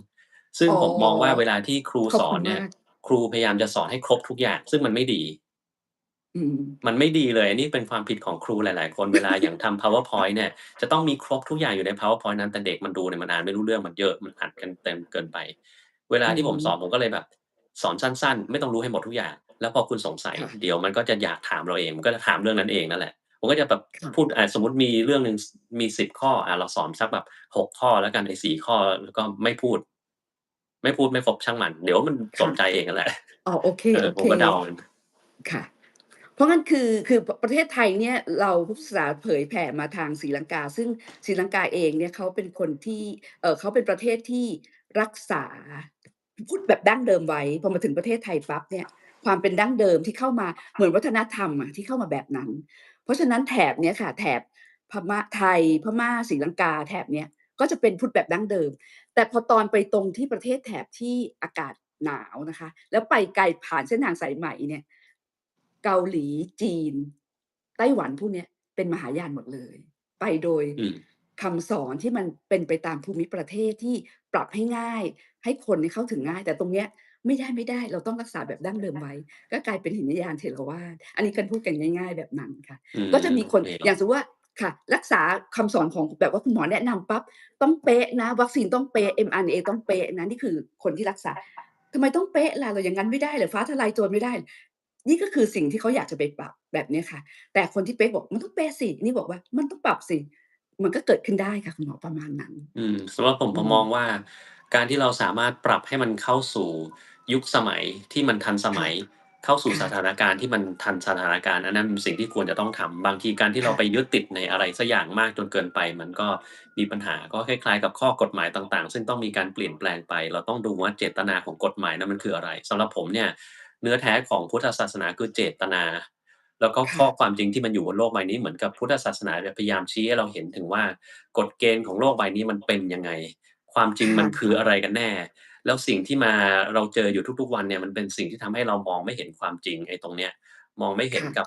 ซึ่งอ๋ผมมองว่าเวอลาที่ครูขอบสอนเนี่ยคุณมากครูพยายามจะสอนให้ครบทุกอย่างซึ่งมันไม่ดี อืม มันไม่ดีเลยอันนี้เป็นความผิดของครูหลายๆคนเวลาอย่างทำ PowerPoint เนี่ยจะต้องมีครบทุกอย่างอยู่ใน PowerPoint นั้นแต่เด็กมันดูเนี่ยมันอ่านไม่รู้เรื่องมันเยอะมันอัดกันเต็มเกินไปเวลาอืที่ผมสอนผมมก็เลยแบบสอนสั้นๆไม่ต้องรู้ให้หมดทุกอย่างแล้วพอคุณสงสัยค่ะเดี๋ยวมันก็จะอยากถามเราเองมันก็จะถามเรื่องนั้นเองนั่นแหละ ผมก็จะแบบค่ะพูดสมมุติมีเรื่องหนึ่งมี10ข้อเราสอนสักแบบ6ข้อแล้วกันไอ้4ข้อแล้วก็ไม่พูดไม่ครบช่างมันเดี๋ยวมันสนค่ะใจเองนั่นแหละ อ๋อโอเค โอเค ผมก็เดามันค่ะ เพราะงั้นคือประเทศไทยเนี่ยเราพุทธศาสนาเผยแผ่มาทางศรีลังกาซึ่งศรีลังกาเองเนี่ยเขาเป็นคนที่เขาเป็นประเทศที่รักษาพุทธแบบดั้งเดิมไว้พอมาถึงประเทศไทยปั๊บเนี่ยความเป็นดั้งเดิมที่เข้ามาเหมือนวัฒนธรรมอะที่เข้ามาแบบนั้นเพราะฉะนั้นแถบเนี้ยค่ะแถบพม่าไทยพม่าศรีลังกาแถบเนี้ยก็จะเป็นพุทธแบบดั้งเดิมแต่พอตอนไปตรงที่ประเทศแถบที่อากาศหนาวนะคะแล้วไปไกลผ่านเส้นทางสายไหมเนี่ย เกาหลีจีนไต้หวันพวกเนี้ยเป็นมหายานหมดเลยไปโดยอืมคำสอนที่มันเป็นไปตามภูมิประเทศที่ปรับให้ง่ายให้คนเนี่ยเข้าถึงง่ายแต่ตรงเนี้ยไม่ได้เราต้องรักษาแบบดั้งเดิมไว้ก็กลายเป็นหินยานเถรวาทอันนี้กันพูดกันง่ายๆแบบนั้นค่ะอืมก็จะมีคนโอเคอย่างสมมุติว่าค่ะรักษาคำสอนของแบบว่าคุณหมอแนะนำปั๊บต้องเป๊ะนะวัคซีนต้องเป๊ะ mRNA ต้องเป๊ะนะนี่คือคนที่รักษา ทำไมต้องเป๊ะล่ะเราอย่างงั้นไม่ได้เหรอฟ้าทะลายโจรไม่ได้นี่ก็คือสิ่งที่เขาอยากจะไปปรับแบบเนี้ยค่ะแต่คนที่เป๊ะบอกมันต้องเป๊ะสินี่บอกว่ามันต้องปรับสิมันก็เกิดขึ้นได้ค่ะคุณหมอประมาณนั้นสำหรับผมอืมมองว่าการที่เราสามารถปรับให้มันเข้าสู่ยุคสมัยที่มันทันสมัค่ะยเข้าสู่สค่ะถานการณ์ที่มันทันสถานการณ์อันนั้นเป็นสิ่งที่ควรจะต้องทำบางทีการที่เราค่ะไปยึดติดในอะไรสักอย่างมากจนเกินไปมันก็มีปัญหาก็คล้ายๆกับข้อกฎหมายต่างๆซึ่งต้องมีการเปลี่ยนแปลงไปเราต้องดูว่าเจตนาของกฎหมายนั้นมันคืออะไรสำหรับผมเนี่ยเนื้อแท้ของพุทธศาสนาคือเจตนาแล้วก็ข้ค่ะอความจริงที่มันอยู่บนโลกใบนี้เหมือนกับพุทธศาสนาเนี่ยพยายามชี้ให้เราเห็นถึงว่ากฎเกณฑ์ของโลกใบนี้มันเป็นยังไง ความจริงมันค่ะคืออะไรกันแน่ แล้วสิ่งที่เราเจออยู่ทุกๆวันเนี่ยมันเป็นสิ่งที่ทำให้เรามองไม่เห็นความจริงไอ้ตรงเนี้ยมองไม่เห็นค่ะกับ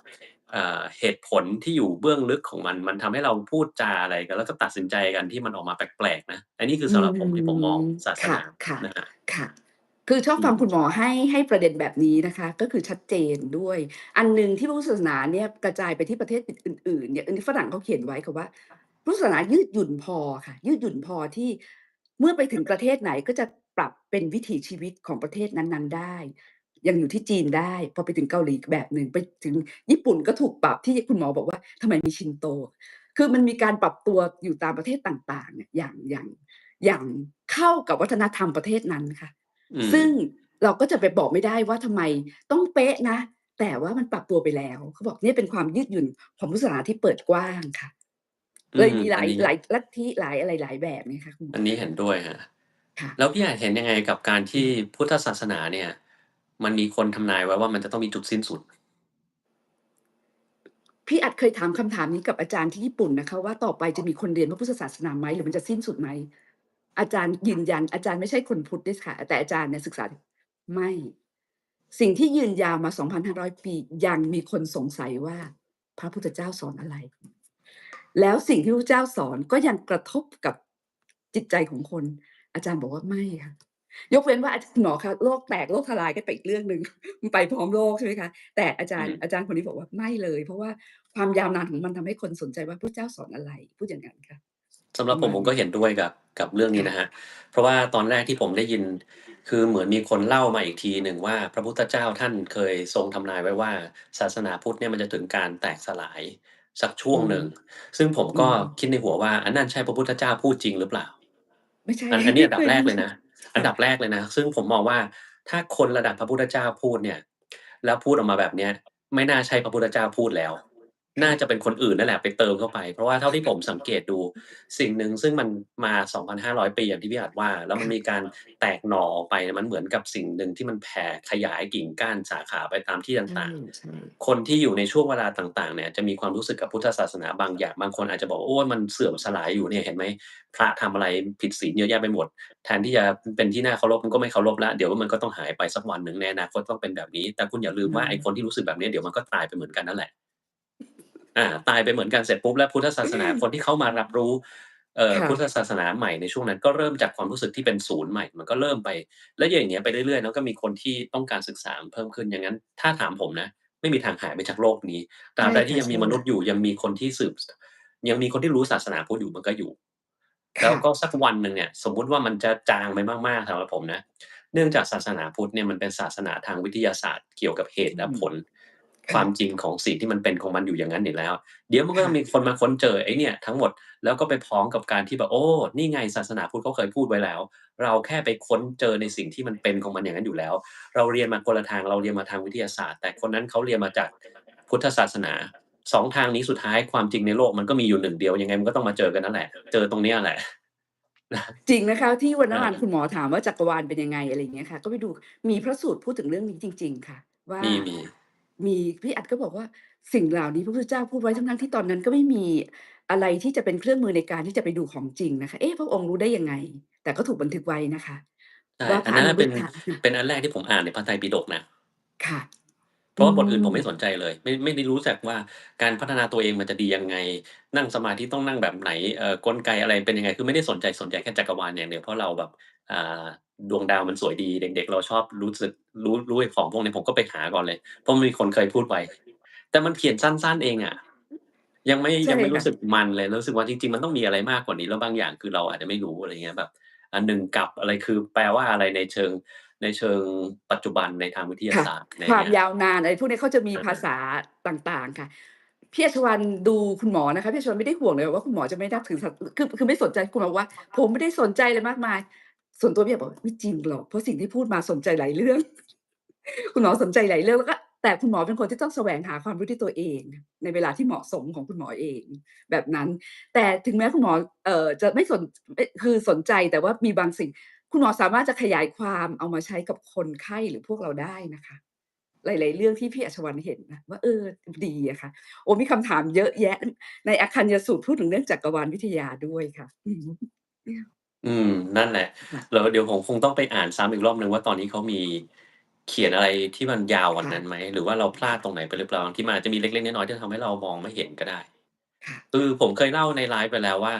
เหตุผลที่อยู่เบื้องลึกของมันมันทำให้เราพูดจาอะไรกันแล้วก็ตัดสินใจกันที่มันออกมาแปลกๆนะอันนี้คืออืสำหรับผมที่ผมมองมศาสค่ะนาค่ะนะครับค่ะคือชอบอืมฟังคุณหมอให้ประเด็นแบบนี้นะคะก็คือชัดเจนด้วยอันหนึ่งที่พุทธศาสนาเนี่ยกระจายไปที่ประเทศอื่นๆเนี่ยอันนี้ฝรั่งเขาเขียนไว้ค่ะว่า พุทธศาสนายืดหยุ่นพอค่ะยืดหยุ่นพอที่เมื่อไปถึงประเทศไหนก็จะปรับเป็นวิถีชีวิตของประเทศนั้นๆได้ยังอยู่ที่จีนได้พอไปถึงเกาหลีอีกแบบหนึ่งไปถึงญี่ปุ่นก็ถูกปรับที่คุณหมอบอกว่าทำไมมีชินโตคือมันมีการปรับตัวอยู่ตามประเทศต่างๆเนี่ยอย่างเข้ากับวัฒนธรรมประเทศนั้นค่ะอืมซึ่งเราก็จะไปบอกไม่ได้ว่าทำไมต้องเป๊ะนะแต่ว่ามันปรับตัวไปแล้วเขาบอกเนี่ยเป็นความยืดหยุ่นของพุทธศาสนาที่เปิดกว้างค่ะ เลยมีหอันนี้ ลายหลายลัทธิหลายอะไรหลายแบบไงคะคุณหมออันนี้เห็นด้วยครับค่ะแล้วพี่อาจเห็นยังไงกับการอืที่มพุทธศาสนาเนี่ยมันมีคนทำนายไว้ว่ามันจะต้องมีจุดสิ้นสุดพี่อัดเคยถามคำถามนี้กับอาจารย์ที่ญี่ปุ่นนะคะว่าต่อไปจะมีคนเรียนพระพุทธศาสนาไหมหรือมันจะสิ้นสุดไหมอาจารย์ยืนยันอาจารย์ไม่ใช่คนพุทธด้วยค่ะแต่อาจารย์เนี่ยศึกษาไม่สิ่งที่ยืนยาวมา2,500ปียังมีคนสงสัยว่าพระพุทธเจ้าสอนอะไรแล้วสิ่งที่พระพุทธเจ้าสอนก็ยังกระทบกับจิตใจของคนอาจารย์บอกว่าไม่ค่ะ ยกเว้นว่าคุณหมอคะโลกแตกโลกทลายก็เป็นอีกเรื่องหนึ่งมันไปพร้อมโลกใช่ไหมคะแต่อาจาอืม รย์อาจารย์คนนี้บอกว่าไม่เลยเพราะว่าความยาวนานของมันทำให้คนสนใจว่าพุทธเจ้าสอนอะไรพูดอย่างงั้นค่ะสำหรับผมประมาณนี้ผมก็เห็นด้วยกับเรื่องนี้นะครับค่ะเพราะว่าตอนแรกที่ผมได้ยินคือเหมือนมีคนเล่ามาอีกทีหนึ่งว่าพระพุทธเจ้าท่านเคยทรงทำนายไว้ว่าศาสนาพุทธเนี่ยมันจะถึงการแตกสลายสักช่วอืมงหนึ่งซึ่งผมก็อืมคิดในหัวว่าอันนั้นใช่พระพุทธเจ้าพูดจริงหรือเปล่าไม่ใช่ อัน นี้อันดับไม่เคยไม่ใช่แรกเลยนะอันค่ะดับแรกเลยนะซึ่งผมมองว่าถ้าคนระดับพระพุทธเจ้าพูดเนี่ยแล้วพูดออกมาแบบเนี้ยไม่น่าใช่พระพุทธเจ้าพูดแล้วน่าค่ะจะเป็นคนอื่นนั่นแหละไปเติมเข้าไปเพราะว่าเท่าที่ผมสังเกตดู สิ่งหนึ่งซึ่งมันมา2,500ปีอย่างที่พี่อาจว่าแล้วมันมีค่ะการแตกหน่อออกไปมันเหมือนกับสิ่งหนึ่งที่มันแผ่ขยายกิ่งก้านสาขาไปตามที่ใช่ต่างใช่ๆคนที่อยู่ในช่วงเวลาต่างๆเนี่ยจะมีความรู้สึกกับพุทธศาสนาบางอย่างบางคนอาจจะบอกว่าโอ๊ยมันเสื่อมสลายอยู่เนี่ยเห็นไหมพระทำอะไรผิดศีลเยอะแยะไปหมดแทนที่จะเป็นที่น่าเคารพมันก็ไม่เคารพแล้วเดี๋ยวมันก็ต้องหายไปสักวันหนึ่งในอนาคตต้องเป็นแบบนี้แต่คุณอย่าลือืมว่ามไอ้คนที่รู้สึกแบบนี้เดี๋ยวมันก็ตายไปเหมือนกันนั่นแหละ ตายไปเหมือนกันเสร็จปุ๊บแล้วพุทธศาสนาคนที่เขามารับรู้ค่ะพุทธศาสนาใหม่ในช่วงนั้นก็เริ่มจากความรู้สึกที่เป็นศูนย์ใหม่มันก็เริ่มไปแล้วอย่างเงี้ยไปเรื่อยๆแล้วก็มีคนที่ต้องการศึกษาเพิ่มขึ้นอย่างงั้นถ้าถามผมนะไม่มีทางหายไปจากโลกนี้ตราบใช่ใดที่ยังมีค่ะใช่มนุษย์อยู่ยังมีคนที่ยังมีคนที่รู้ศาสนาพุทธอยู่มันก็อยู่แล้วค่ะก็สักวันหนึ่งเนี่ยสมมุติว่ามันจะจางไปมากๆสำหรับผมนะเนื่องจากศาสนาพุทธเนี่ยมันเป็นศาสนาทางวิทยาศาสตร์เกี่ยวกับเหตุอืมและผล ความจค่ะริงของสิ่งที่มันเป็นของมันอยู่อย่างนั้นอยู่แล้วเดี๋ยวมันก็ค่ะจะมีคนมาค้นเจอไอ้เนี่ยทั้งหมดแล้วก็ไปพ้องกับการที่แบบโอ้นี่ไงศาสนาพุทธเขาเคยพูดไว้แล้วเราแค่ไปค้นเจอในสิ่งที่มันเป็นของมันอย่างนั้นอยู่แล้วเราเรียนมาคนละทางเราเรียนมาทางวิทยาศาสตร์แต่คนนั้นเขาเรียนมาจากพุทธศาสนา2ทางนี้สุดท้ายความจริงในโลกมันก็มีอยู่หนึ่งเดียวยังไงมันก็ต้องมาเจอกันนั่นแหละเจอตรงเนี้ยแหละนะจริงนะคะที่วันเมื่อวานคุณเออหมอถามว่าจักรวาลเป็นยังไงอะไรอย่างเงี้ยค่ะก็ไปดูมีพระสูตรพูดถึงเรื่องนี้จริงๆค่ะว่ามีมีพี่อัดก็บอกว่าสิ่งเหล่านี้พระพุทธเจ้าพูดไว้ทั้งๆที่ตอนนั้นก็ไม่มีอะไรที่จะเป็นเครื่องมือในการที่จะไปดูของจริงนะคะเอ๊ะพระองค์รู้ได้ยังไงแต่ก็ถูกบันทึกไว้นะคะใช่ว่าพระอนุอันนั้นน่ะเป็นรุตตะเป็นอันแรกที่ผมอ่านในพระไตรปิฎกนะ ค่ะเพอืราะว่าบทอื่นผมมไม่สนใจเลยไม่ได้รู้จักว่าการพัฒนาตัวเองมันจะดียังไงนั่งสมาธิต้องนั่งแบบไหนกลไกอะไรเป็นยังไงคือไม่ได้สนใจแค่จักรวาลอย่างเดียวเพราะเราแบบอ่าดวงดาวมันสวยดีเด็กๆเราชอบรู้สึกรู้ไอ้ของพวกนี้ผมก็ไปหาก่อนเลยเพราะมีคนเคยพูดไว้แต่มันเขียนสั้นๆเองอะใช่ยังไม่รู้ค่ะสึกมันเลยรู้สึกว่าจริงๆมันต้องมีอะไรมากกว่านี้แล้วบางอย่างคือเราอาจจะไม่รู้อะไรเงี้ยแบบ1กับอะไรคือแปลว่าอะไรในเชิงปัจจุบันในทางวิทยาค่ะศาสตร์อะไรความเงี้ย ยาวนานอะไรพวกนี้เขาจะมีภาอาษาต่างๆค่ะพี่อชวรรณดูคุณหมอนะคะพี่อชวรรณไม่ได้ห่วงเลยว่าคุณหมอจะไม่นับถือคือไม่สนใจคุณหมอบอกว่าผมไม่ได้สนใจอะไรมากมายส่วนตัวพี่อะบอกไม่จริงหรอกเพราะสิ่งที่พูดมาสนใจหลายเรื่องคุณหมอสนใจหลายเรื่องแล้วก็แต่คุณหมอเป็นคนที่ต้องแสวงหาความรู้ด้วยตัวเองในเวลาที่เหมาะสมของคุณหมอเองแบบนั้นแต่ถึงแม้คุณหมอจะไม่สนคือสนใจแต่ว่ามีบางสิ่งคุณหมอสามารถจะขยายความเอามาใช้กับคนไข้หรือพวกเราได้นะคะ หลายๆเรื่องที่พี่อัชวรรณเห็นนะว่าดีอะค่ะโอ้มีคำถามเยอะแยะในอคัญญสูตรพูดถึงเรื่องจักรวาลวิทยาด้วยค่ะอือฮึอืมนั่นแหละค่ะแล้วเดี๋ยวผมคงต้องไปอ่านซ้ำอีกรอบหนึ่งว่าตอนนี้เขามีเขียนอะไรที่มันยาวกว่าค่ะนั้นไหมหรือว่าเราพลาดตรงไหนไปหรือเปล่าบางทีมันอาจจะมีเล็กๆน้อยๆที่ทำให้เรามองไม่เห็นก็ได้ค่ะคือผมเคยเล่าในไลฟ์ไปแล้วว่า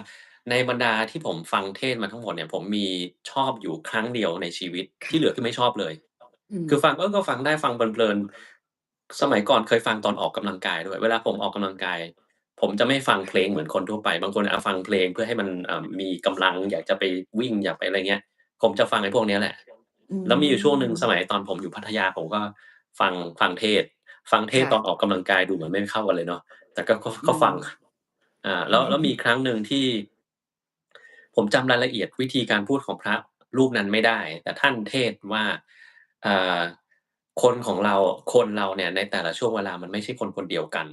ในบรรดาที่ผมฟังเทศน์มาทั้งหมดเนี่ยผมมีชอบอยู่ครั้งเดียวในชีวิตที่เหลือคือค่ะไม่ชอบเลยอืมคือฟังก็ฟังได้ฟังเพลินๆสมัยก่อนเคยฟังตอนออกกำลังกายด้วยเวลาผมออกกำลังกาย ผมจะไม่ฟังเพลงเหมือนคนทั่วไปบางคนฟังเพลงเพื่อให้มันมีกำลังอยากจะไปวิ่งอยากไปอะไรเงี้ยผมจะฟังไอ้พวกเนี้ยแหละอืแล้วมีอยู่ช่วงหนึ่งสมัยมตอนผมอยู่พัทยาผมก็ฟังเทศน์ฟังเทศน์ค่ะตอนออกกำลังกายดูเหมือนไม่เข้ากันเลยเนาะแต่ก็อืก็ฟังมแล้วมีครั้งหนึ่งที่ผมจำรายละเอียดวิธีการพูดของพระรูปนั้นไม่ได้แต่ท่านเทศน์ว่าอ่าคนของเราคนเราเนี่ยในแต่ละช่วงเวลามันไม่ใช่คนคนเดียวกัน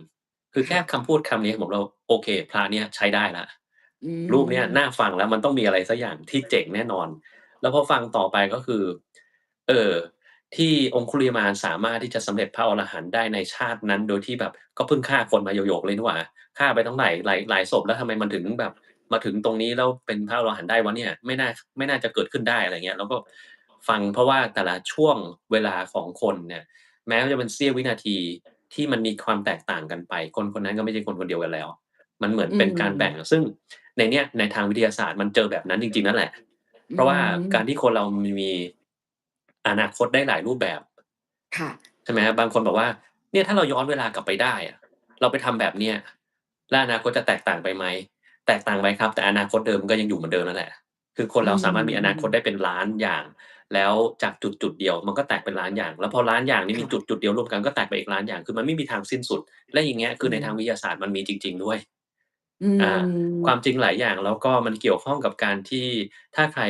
คือแค่ค่ะคำพูดคำนี้ผมเราโอเคพระเนี่ยใช้ได้แล้วอืรูปเนี้ยน่ามฟังแล้วมันต้องมีอะไรสักอย่างที่เจ๋งแน่นอนแล้วพอฟังต่อไปก็คือเอ่อที่องคุลิมานสามารถที่จะสำเร็จพระอรหันต์ได้ในชาตินั้นโดยที่แบบก็เพิ่งฆ่าคนมาโหยกๆเลยนี่หว่าฆ่าไปตั้งหลายศพแล้วทำไมมันถึงแบบมาถึงตรงนี้แล้วเป็นพระอรหันต์ได้วะเนี่ยไม่น่าจะเกิดขึ้นได้อะไรเงี้ยแล้วก็ฟังเพราะว่าแต่ละช่วงเวลาของคนเนี่ย แม้ว่าจะเป็นเสี้ยววินาทีที่มันมีความแตกต่างกันไปคนคนนั้นก็ไม่ใช่คนคนเดียวกันแล้วมันเหมือนอืเป็นการแบ่งมซึ่งในเนี้ยในทางวิทยาศาสตร์มันเจอแบบนั้นจริงๆนั่นแหละอืเพราะว่าการที่มคนเรามีอนาคตได้หลายรูปแบบค่ะใช่ไหมครับบางคนบอกว่าเนี่ยถ้าเราย้อนเวลากลับไปได้อะเราไปทำแบบเนี้ยแล้วอนาคตจะแตกต่างไปไหมแตกต่างไปครับแต่อนาคตเดิมก็ยังอยู่เหมือนเดิมนั่นแหละคือคนอืเราสามารถมีอนาคตได้มเป็นล้านอย่าง แล้วจากจุดๆเดียวมันก็แตกเป็นล้านอย่างแล้วพอล้านอย่างนี้มีค่ะจุดๆเดียวรวมกันก็แตกไปอีกล้านอย่างคือมันไม่มีทางสิ้นสุดและอย่างเงี้ยคือในอืมทางวิทยาศาสตร์มันมีจริงๆด้วยอือาความจมริงหลายอย่างแล้วก็มันเกี่ยวข้องกับการที่ถ้าใคร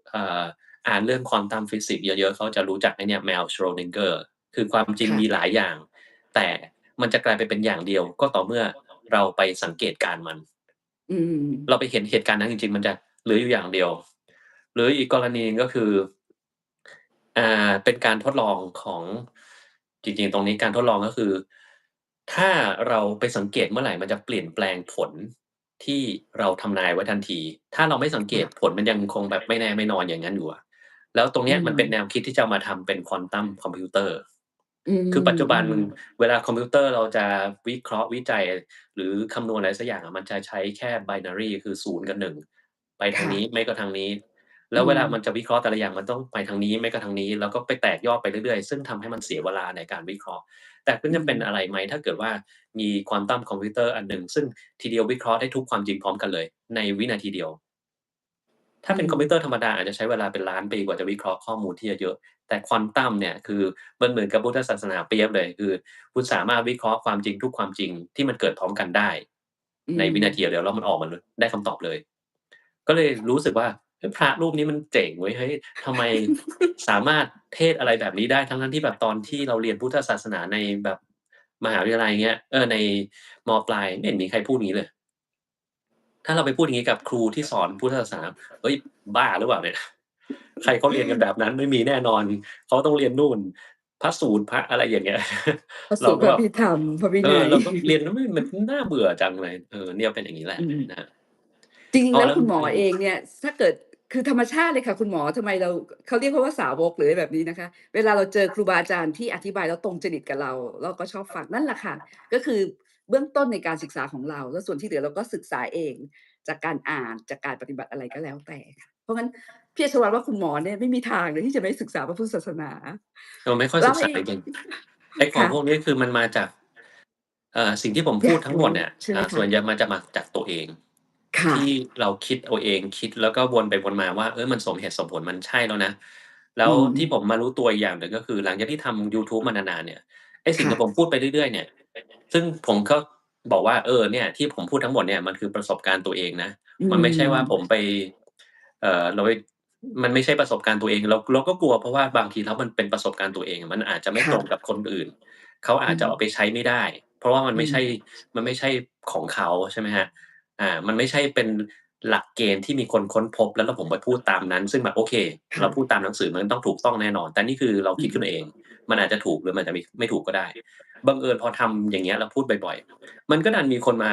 เอ่ออ่านเรื่อง Quantum Physics เยอะๆเขาจะรู้จักไอ้เนี่ยแมว Schrödinger คือความจริงค่ะมีหลายอย่างแต่มันจะกลายไปเป็นอย่างเดียวก็ต่อเมื่อเราไปสังเกตการณ์มัน อืมเราไปเห็นเหตุการณ์นั้นจริงๆมันจะเหลืออยู่อย่างเดียวหรืออีกกรณีหนึ่งก็คือเป็นการทดลองของจริงๆตรงนี้การทดลองก็คือถ้าเราไปสังเกตเมื่อไรมันจะเปลี่ยนแปลงผลที่เราทำนายไว้ทันทีถ้าเราไม่สังเกตผค่ะลมันยังคงแบบไม่แน่ไม่นอนอย่างงั้นอยู่อะแล้วตรงอืเนี้ยมันมเป็นแนวคิดที่จะเอามาทำเป็น Quantum คอมพิวเตอร์อืคือปัจจุบันมเวลาคอมพิวเตอร์เราจะวิเคราะห์วิจัย หรือคำนวณอะไรสักอย่างอะมันจะใช้แค่ binary คือ0กับ1ไปทางค่ะนี้ไม่ก็ทางนี้อืแล้วเวมลามันจะวิเคราะห์แต่ละอย่างมันต้องไปทางนี้ไม่ก็ทางนี้แล้วก็ไปแตกยอดไปเรื่อยๆซึ่งทำให้มันเสียเวลาในการวิเคราะห์แต่ก็อืม จะเป็นอะไรไหมถ้าเกิดว่ามี Quantum คอมพิวเตอร์อันหนึ่งซึ่งทีเดียววิเคราะห์ได้ทุกความจริงพร้อมกันเลยในวินาทีเดียว ถ้าเป็นคอมพิวเตอร์ธอืมรรมดาอาจจะใช้เวลาเป็นล้านปีกว่าจะวิเคราะห์ข้อมูลที่เยอะๆแต่ควอนตัมเนี่ยคือมันเหมือนกับพุทธศาสนาเป๊ยบเลยคือคุณสามารถวิเคราะห์ความจริงทุกความจริงที่มันเกิดพร้อมกันได้อืม ในวินาทีเดียวแล้วมันออกมาเลยได้คำตอบเลยก็เลยรู้สึกว่าเฮ้ยพระรูปนี้มันเจ๋งเว้ยเฮ้ยทำไมสามารถเทศน์อะไรแบบนี้ได้ทั้งๆที่แบบตอนที่เราเรียนพุทธศาสนาในแบบมหาวิทยาลัยเงี้ยในมปลายไม่เห็นมีใครพูดงี้เลย ถ้าเราไปพูดอย่างงี้กับครูที่สอนพุทธศาสนาเฮ้ยบ้าหรือเปล่าเนี่ยใครเขาเรียนกันแบบนั้นไม่มีแน่นอนเขาต้องเรียนนู่นพระสูตรพระอะไรอย่างเงี้ย พระสูตรพเราก็แบบระอภิธรรมพระวินัย เราก็เรียนแล้วมันน่าเบื่อจังเลยเนี่ยเป็นอย่างงี้แหละอืม นะครับจริงๆแล้วแล้วคุณหมออืมเองเนี่ยถ้าเกิดคือธรรมชาติเลยค่ะคุณหมอทำไมเราเขาเรียกเขาว่าสาวกหรืออะไรแบบนี้นะคะเวลาเราเจอครูบาอาจารย์ที่อธิบายแล้วตรงจริตกับเราเราก็ชอบฟังนั่นแหละค่ะก็คือเบื้องต้นในการศึกษาของเราแล้วส่วนที่เหลือเราก็ศึกษาเองจากการอ่านจากการปฏิบัติอะไรก็แล้วแต่ค่ะเพราะงั้นพี่จะชว่าคุณหมอเนี่ยไม่มีทางเลยที่จะไม่ศึกษาพระพุทธศาสนาเราไม่ค่อยแล้วให้ ศึกษาจริงๆไอ้ ของค่ะพวกนี้คือมันมาจากสิ่งที่ผมพูดอยากรู้ทั้งหมดเนี่ยใช่ไหมคะส่วนใหญ่มันจะมาจากตัวเองค่ะที่เราคิดเอาเองคิดแล้วก็วนไปวนมาว่ามันสมเหตุสมผลมันใช่แล้วนะแล้วอืมที่ผมมารู้ตัวอีกอย่างหนึ่งก็คือหลังจากที่ทำยูทูบมานานๆเนี่ยไอ้สิ่งค่ะที่ผมพูดไปเรื่อยๆเนี่ยซึ่งผมก็บอกว่าเนี่ยที่ผมพูดทั้งหมดเนี่ยมันคือประสบการณ์ตัวเองนะอืมันไม่ใช่ว่าผมมไปเราไปมันไม่ใช่ประสบการณ์ตัวเองเราก็กลัวเพราะว่าบางทีแล้วมันเป็นประสบการณ์ตัวเองมันอาจจะไม่ตค่ะรงกับคนอื่น เขาอาอืมจจะเอาไปใช้ไม่ได้ เพราะว่ามันอืมไม่ใช่มันไม่ใช่ของเขาใช่ไหมครับมันไม่ใช่เป็นหลักเกณฑ์ที่มีคนค้นพบแล้วผมไปพูดตามนั้นซึ่งแบบโอเคเราพูดค่ะตามหนังสือมันต้องถูกต้องแน่นอนแต่นี่คือเราอืมคิดขึ้นเองมันอาจจะถูกหรือมันอาจจะไม่ถูกก็ได้บังเอิญพอทำอย่างเงี้ยแล้วพูดบ่อยๆมันก็ดันมีคนมา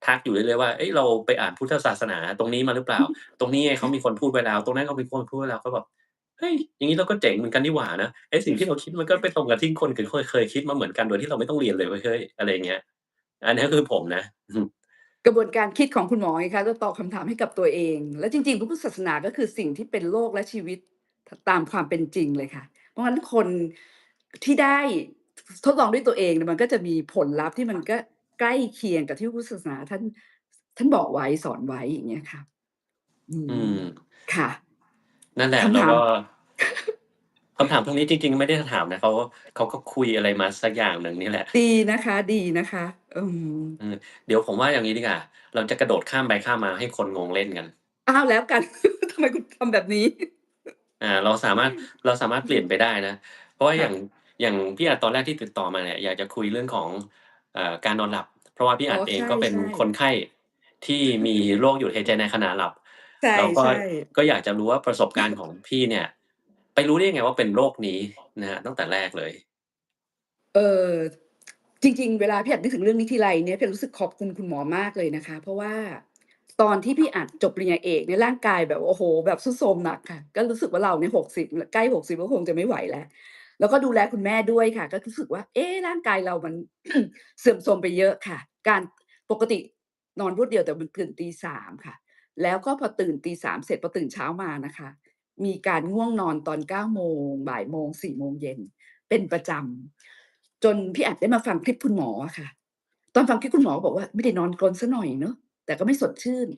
ทักอยู่เรื่อยๆว่าเฮ้ยเราไปอ่านพุทธศาสนาตรงนี้มาหรือเปล่าตรงนี้ไงเขามีคนพูดไว้แล้วตรงนั้นเขามีคนพูดไว้แล้วก็แบบเฮ้ยอย่างงี้เราก็เจ๋งเหมือนกันนี่หว่านะ ไอ้สิ่งที่เราคิดมันก็ไปตรงกับที่คนอื่นเคยคิดมาเหมือนกันโดยที่เราไม่ต้องเรียนเลยเว้ยเฮ้ยอะไรอย่างเงี้ยอันเนี้ยคือผมนะอือฮึกระบวนการคิดของคุณหมอไงคะแล้วตอบคำถามให้กับตัวเองแล้วจริงๆพระพุทธศาสนาก็คือสิ่งที่เป็นโลกและชีวิตตามความเป็นจริงเลยค่ะเพราะงั้นคนที่ได้ทดลองด้วยตัวเองเนี่ยมันก็จะมีผลลัพธ์ที่มันก็ใกล้เคียงกับที่พระพุทธศาสนาท่านบอกไว้สอนไว้อย่างเงี้ยค่ะอือืมมค่ะนั่นแหละคำถาม แล้วก็คำถามพวกนี้จริงๆไม่ได้ถามนะเขาก็คุยอะไรมาสักอย่างหนึ่งนี่แหละ ดีนะคะดีนะคะอืมอืมเดี๋ยวผมว่าอย่างงี้ดีกว่าเราจะกระโดดข้ามไปข้ามมาให้คนงงเล่นกันอ้าวแล้วกันทำไมคุณทำแบบนี้อาเราสามารถเปลี่ยนไปได้นะเพราะว่าค่ะอย่างพี่อัดตอนแรกที่ติดต่อมาเนี่ยอยากจะคุยเรื่องของการนอนหลับเพราะว่าพี่อ๋ออัดเองใก็เป็นช่คนไข้ที่มีโรคหยุดหายใจในขณะหลับๆใแล้วก็ช่ก็อยากจะรู้ว่าประสบการณ์ของพี่เนี่ยไปรู้ได้ยังไงว่าเป็นโรคนี้นะครับตั้งแต่แรกเลยๆจริงๆเวลาพี่อัดนึกถึงเรื่องนี้ทีไรเนี่ยพี่รู้สึกขอบคุณคุณหมอมากเลยนะคะเพราะว่าตอนที่พี่อัดจบปริญญาเอกเนี่ยร่างกายแบบโอ้โฮแบบทรุดโทรมหนักค่ะก็รู้สึกว่าเราเนี่ย60ใกล้60ก็คงจะไม่ไหวแล้วแล้วก็ดูแลคุณแม่ด้วยค่ะก็รู้สึกว่าเอ๊ะร่างกายเรามันเสื่อมโทรมไปเยอะค่ะการปกตินอนรวดเดียวแต่มันตื่นตี3ค่ะ แล้วก็พอตื่นตี3เสร็จพอตื่นเช้ามานะคะมีการง่วงนอนตอน9โมงบ่ายโมง4โมงเย็นเป็นประจำจนพี่อัดได้มาฟังคลิปคุณหมออะค่ะตอนฟังคลิปคุณหมอบอกว่าไม่ได้นอนกรนเสียหน่อยเนาะแต่ก็ไม่สดชื่น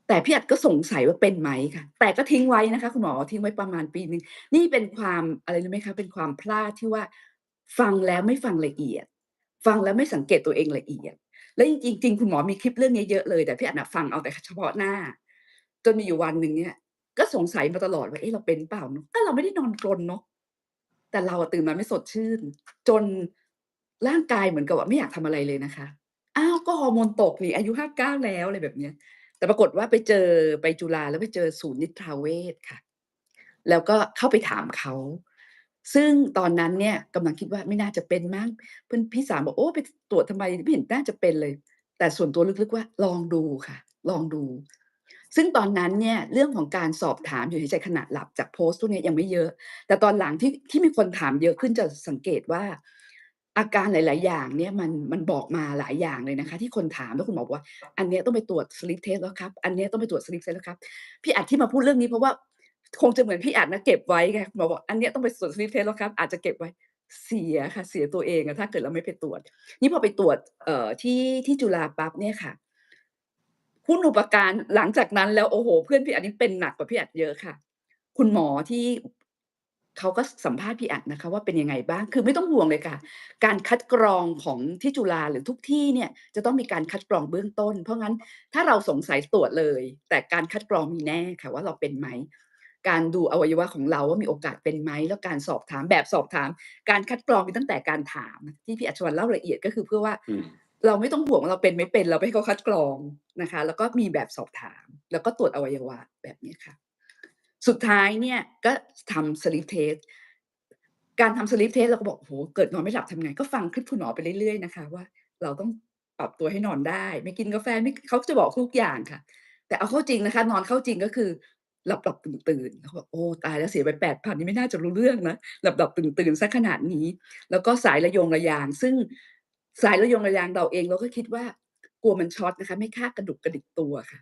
แต่พี่อัดก็สงสัยว่าเป็นไหมค่ะแต่ก็ทิ้งไว้นะคะคุณหมอทิ้งไว้ประมาณปีหนึ่งนี่เป็นความอะไรรู้ไหมคะเป็นความพลาดที่ว่าฟังแล้วไม่ฟังละเอียดฟังแล้วไม่สังเกตตัวเองละเอียด แล้วจริงๆคุณหมอมีคลิปเรื่องนี้เยอะเลยแต่พี่อันน่ะฟังเอาแต่เฉพาะหน้าจนมีอยู่วันหนึ่งเนี่ยก็สงสัยมาตลอดว่าเอ๊ะเราเป็นเปล่าเนาะก็เราไม่ได้นอนกรนเนาะแต่เราอะตื่นมาไม่สดชื่นจนร่างกายเหมือนกับว่าไม่อยากทำอะไรเลยนะคะอ้าวก็ฮอร์โมนตกนี่อายุ59แล้วอะไรแบบเนี้ยแต่ปรากฏว่าไปจุฬาแล้วไปเจอศูนย์นิทราเวชค่ะแล้วก็เข้าไปถามเขาซึ่งตอนนั้นเนี่ยกำลังคิดว่าไม่น่าจะเป็นมั้ง พี่สาวบอกโอ้ไปตรวจทำไมไม่เห็นน่าจะเป็นเลยแต่ส่วนตัวลึกๆว่าลองดูค่ะลองดูซึ่งตอนนั้นเนี่ยเรื่องของการสอบถามหยุดหายใจขณะหลับจากโพสต์พวกเนี้ยยังไม่เยอะแต่ตอนหลังที่มีคนถามเยอะขึ้นจะสังเกตว่าอาการหลายๆอย่างเนี่ยมันบอกมาหลายอย่างเลยนะคะที่คนถามแล้วคุณหมอบอกว่าอันเนี้ยต้องไปตรวจ sleep test แล้วครับอันเนี้ยต้องไปตรวจ sleep test แล้วครับพี่อัดที่มาพูดเรื่องนี้เพราะว่าคงจะเหมือนพี่อัดนะเก็บไว้ไงคุณหมอบอกอันเนี้ยต้องไปตรวจ sleep test แล้วครับอาจจะเก็บไว้ เสียค่ะเสียตัวเองอะถ้าเกิดเราไม่ไปตรวจนี่พอไปตรวจที่จุฬาปั๊บเนี่ยค่ะ คุณอุปการหลังจากนั้นแล้วโอ้โฮเพื่อนพี่อัดนี่เป็นหนักกว่าพี่อัดเยอะค่ะคุณหมอที่เขาก็สัมภาษณ์พี่อัดนะคะว่าเป็นยังไงบ้างคือไม่ต้องห่วงเลยค่ะการคัดกรองของที่จุฬาหรือทุกที่เนี่ยจะต้องมีการคัดกรองเบื้องต้นเพราะงั้นถ้าเราสงสัยตรวจเลยแต่การคัดกรองมีแน่ค่ะว่าเราเป็นไหมการดูอวัยวะของเราว่ามีโอกาสเป็นไหมแล้วการสอบถามแบบสอบถามการคัดกรองมีตั้งแต่การถามที่พี่อัญชวัลเล่าละเอียดก็คือเพื่อว่า อืมเราไม่ต้องห่วงว่าเราเป็นไม่เป็นเราไปให้เขาคัดกรองนะคะแล้วก็มีแบบสอบถามแล้วก็ตรวจอวัยวะแบบนี้ค่ะสุดท้ายเนี่ยก็ทำ sleep test การทำ sleep test เราก็บอกโอ้โฮเกิดนอนไม่หลับทำไงก็ฟังคลิปคุณหมอไปเรื่อยๆนะคะว่าเราต้องปรับตัวให้นอนได้ไม่กินกาแฟไม่เขาจะบอกทุกอย่างค่ะแต่เอาเข้าจริงนะคะนอนเข้าจริงก็คือหลับๆตื่นๆเขาบอกโอ้ตายแล้วเสียไป8,000นี่ไม่น่าจะรู้เรื่องนะหลับๆตื่นๆเสียขนาดนี้ แล้วก็สายระโยงระยางซึ่งสายระโยงระยางเราเองเราก็คิดว่ากลัวมันช็อตนะคะไม่กล้ากระดุกกระดิกตัวค่ะ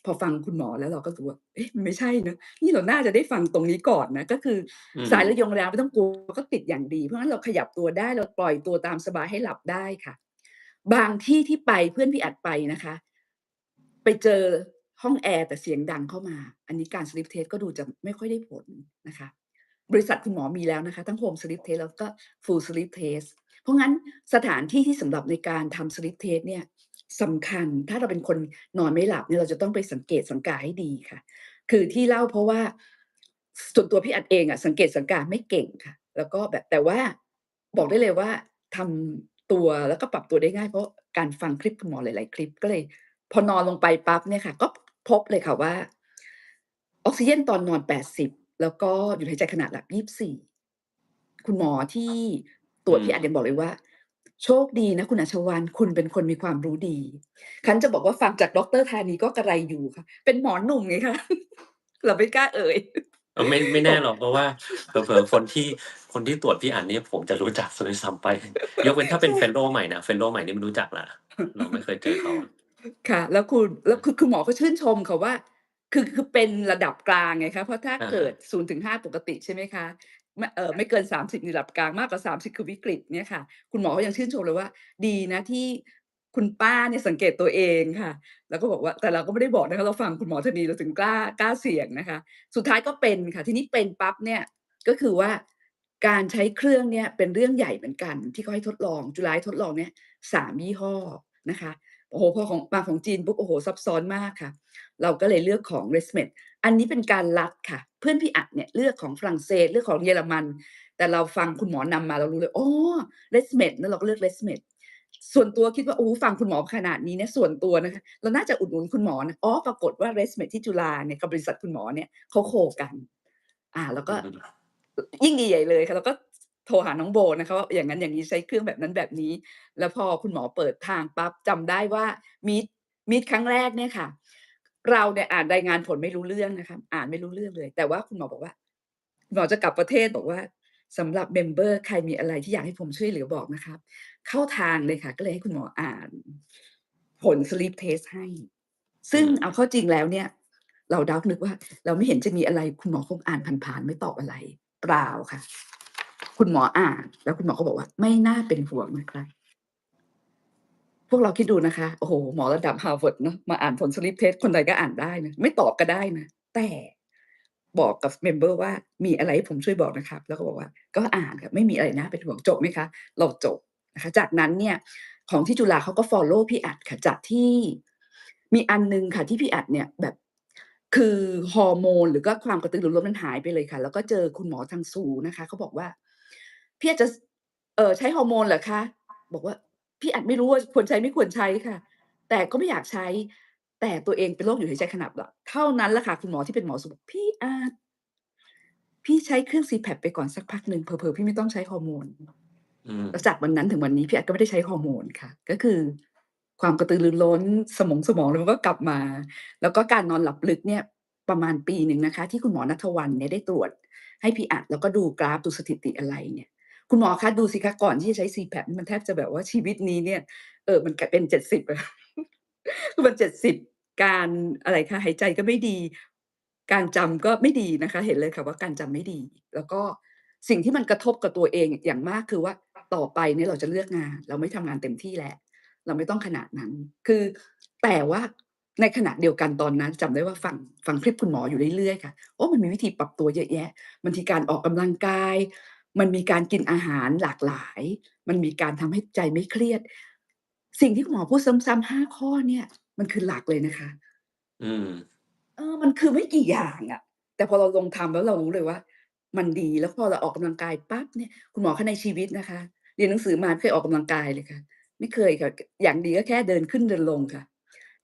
พอฟังคุณหมอแล้วเราก็รู้สึกว่าเอ๊ะมันไม่ใช่นะนี่เราน่าจะได้ฟังตรงนี้ก่อนนะก็คืออืสายระโยมงระยางไม่ต้องกลัวก็ติดอย่างดีเพราะงั้นเราขยับตัวได้เราปล่อยตัวตามสบายให้หลับได้ค่ะบางที่ที่ไปเพื่อนพี่อัดไปนะคะไปเจอห้องแอร์แต่เสียงดังเข้ามาอันนี้การ sleep test ก็ดูจะไม่ค่อยได้ผลนะคะ บริษัทคุณหมอมีแล้วนะคะทั้ง Home Sleep Test แล้วก็ Full Sleep Test เพราะงั้นสถานที่ที่สำหรับในการทำ Sleep Test เนี่ยสำคัญถ้าเราเป็นคนนอนไม่หลับเนี่ยเราจะต้องไปสังเกตสังกาให้ดีค่ะคือที่เล่าเพราะว่าส่วนตัวพี่อัดเองอะสังเกตสังกาไม่เก่งค่ะแล้วก็แบบแต่ว่าบอกได้เลยว่าทำตัวแล้วก็ปรับตัวได้ง่ายเพราะการฟังคลิปคุณหมอหลายๆคลิปก็เลยพอนอนลงไปปั๊บเนี่ยค่ะก็พบเลยค่ะว่าออกซิเจนตอนนอน80แล้วก็หยุดหายใจขณะหลับ24คุณหมอที่ตรวจอืมพี่อัดยังบอกเลยว่าโชคดีนะคุณอัชวรรณคุณเป็นคนมีความรู้ดีคันจะบอกว่าฟังจากดรธานีก็กระไรอยู่ค่ะเป็นหมอหนุ่มไงคะเราไม่กล้าเอ่ย ไม่ บแน่อก หรอกเพราะว่าเผลอๆคนที่ตรวจพี่อันเนี่ยผมจะรู้จักเสียด้วยซ้ำไปยกเว้นถ้าเป็น ใช่ Fellow ใหม่นะ Fellow ใหม่นี่ไม่รู้จักแล้วเราไม่เคยเจอเขาค่ะแล้วคุณหมอก็ชื่นชมค่ะว่าคือเป็นระดับกลางไงคะเพราะถ้าอะฮะเกิด0-5ปกติใช่ไหมคะไม่เกิน30นี่ระดับกลางมากกว่า30คือวิกฤตเนี่ยค่ะคุณหมอก็ยังชื่นชมเลยว่าดีนะที่คุณป้าเนี่ยสังเกตตัวเองค่ะแล้วก็บอกว่าแต่เราก็ไม่ได้บอกนะคะเราฟังคุณหมอธนีเราถึงกล้าเสี่ยงนะคะสุดท้ายก็เป็นค่ะทีนี้เป็นปั๊บเนี่ยก็คือว่าการใช้เครื่องเนี่ยเป็นเรื่องใหญ่เหมือนกันที่เขาให้ทดลองจุฬาให้ทดลองเนี่ย3ยี่ห้อนะคะ โอ้โฮพอของมาของจีนปุ๊บโอ้โฮซับซ้อนมากค่ะเราก็เลยเลือกของ ResMed อันนี้เป็นการลัดค่ะเพื่อนพี่อัดเนี่ยเลือกของฝรั่งเศสเลือกของเยอรมันแต่เราฟังคุณหมอนำมาเรารู้เลยอ๋อ ResMed แล้วเราก็เลือก ResMed ส่วนตัวคิดว่าโอ้โฮฟังคุณหมอขนาดนี้เนี่ยส่วนตัวนะคะเราน่าจะอุดหนุนคุณหมอนะอ๋อปรากฏว่า ResMed ที่จุฬาเนี่ยกับบริษัทคุณหมอเนี่ยเขาโคกันแล้วก็อือฮึยิ่งดีใหญ่เลยค่ะเราก็โทรหาน้องโบนะคะว่าอย่างงั้นอย่างงี้ใช้เครื่องแบบนั้นแบบนี้ แล้วพอคุณหมอเปิดทางปั๊บจำได้ว่า Meet Meet ครั้งแรกเนี่ยค่ะเราเนี่ยอ่านรายงานผลไม่รู้เรื่องนะคะอ่านไม่รู้เรื่องเลยแต่ว่าคุณหมอบอกว่าคุณหมอจะกลับประเทศบอกว่าสำหรับเมมเบอร์ใครมีอะไรที่อยากให้ผมช่วยเหลือบอกนะครับเข้าทางเลยค่ะก็เลยให้คุณหมออ่านผล Sleep Test ให้ซึ่งอืมเอาเข้าจริงแล้วเนี่ยเราดับนึกว่าเราไม่เห็นจะมีอะไรคุณหมอคงอ่านผ่านๆไม่ตอบอะไรเปล่าค่ะคุณหมออ่านแล้วคุณหมอก็บอกว่าไม่น่าเป็นห่วงนะครับ พวกเราคิดดูนะคะโอ้โฮหมอระดับ Harvard เนาะมาอ่านผล Sleep Test คนใดก็อ่านได้นะไม่ตอบก็ได้นะแต่บอกกับเมมเบอร์ว่ามีอะไรให้ผมช่วยบอกนะครับแล้วก็บอกว่าก็อ่านครับไม่มีอะไรน่าเป็นห่วงจบไหมคะเราจบนะคะจากนั้นเนี่ยของที่จุฬาเขาก็ฟอลโลว์พี่อัดค่ะจากที่มีอันหนึ่งค่ะที่พี่อัดเนี่ยแบบคือฮอร์โมนหรือก็ความกระตือรือร้นมันหายไปเลยค่ะแล้วก็เจอคุณหมอทางซูนะคะเขาบอกว่าพี่อาจจะใช้ฮอร์โมนเหรอคะบอกว่า พี่อาจไม่รู้ว่าควรใช้ไม่ควรใช้ค่ะแต่ก็ไม่อยากใช้แต่ตัวเองเป็นโรคหยุดหายใจขณะหลับเท่านั้นแหละค่ะคุณหมอที่เป็นหมอสูบอกพี่อาจพี่ใช้เครื่อง CPAP ไปก่อนสักพักหนึ่งเผลอๆพี่ไม่ต้องใช้ฮอร์โมนอืมแล้วจากวันนั้นถึงวันนี้พี่อาจก็ไม่ได้ใช้ฮอร์โมนค่ะก็คือความกระตือรือร้นสมองเรามันก็กลับมาแล้วก็การนอนหลับลึกเนี่ยประมาณปีหนึ่งนะคะที่คุณหมอณัฐวรรณเนี่ยได้ตรวจให้พี่อัดแล้วก็ดูกราฟดูสถิติอะไรเนี่ยคุณหมอคะดูสิคะก่อนที่จะใช้ CPAP นี่มันแทบจะแบบว่าชีวิตนี้เนี่ย มันกลายเป็น70อะคือมัน70การอะไรคะหายใจก็ไม่ดีการจำก็ไม่ดีนะคะเห็นเลยค่ะว่าการจำไม่ดีแล้วก็สิ่งที่มันกระทบกับตัวเองอย่างมากคือว่าต่อไปเนี่ยเราจะเลือกงานเราไม่ทำงานเต็มที่แล้วเราไม่ต้องขนาดนั้นคือแต่ว่า ในขณะเดียวกันตอนนั้นจำได้ว่าฟังคลิปคุณหมออยู่เรื่อยๆค่ะโอ้มันมีวิธีปรับตัวเยอะแยะมันมีการออกกำลังกายมันมีการกินอาหารหลากหลายมันมีการทำให้ใจไม่เครียดสิ่งที่คุณหมอพูดซ้ำๆ5ข้อเนี่ยมันคือหลักเลยนะคะ อืมมันคือไม่กี่อย่างอะแต่พอเราลงทำแล้วเรารู้เลยว่ามันดีแล้วพอเราออกกำลังกายปั๊บเนี่ยคุณหมอคะในชีวิตนะคะเรียนหนังสือมาไม่เคยออกกำลังกายเลยค่ะไม่เคยค่ะอย่างดีก็แค่เดินขึ้นเดินลงค่ะ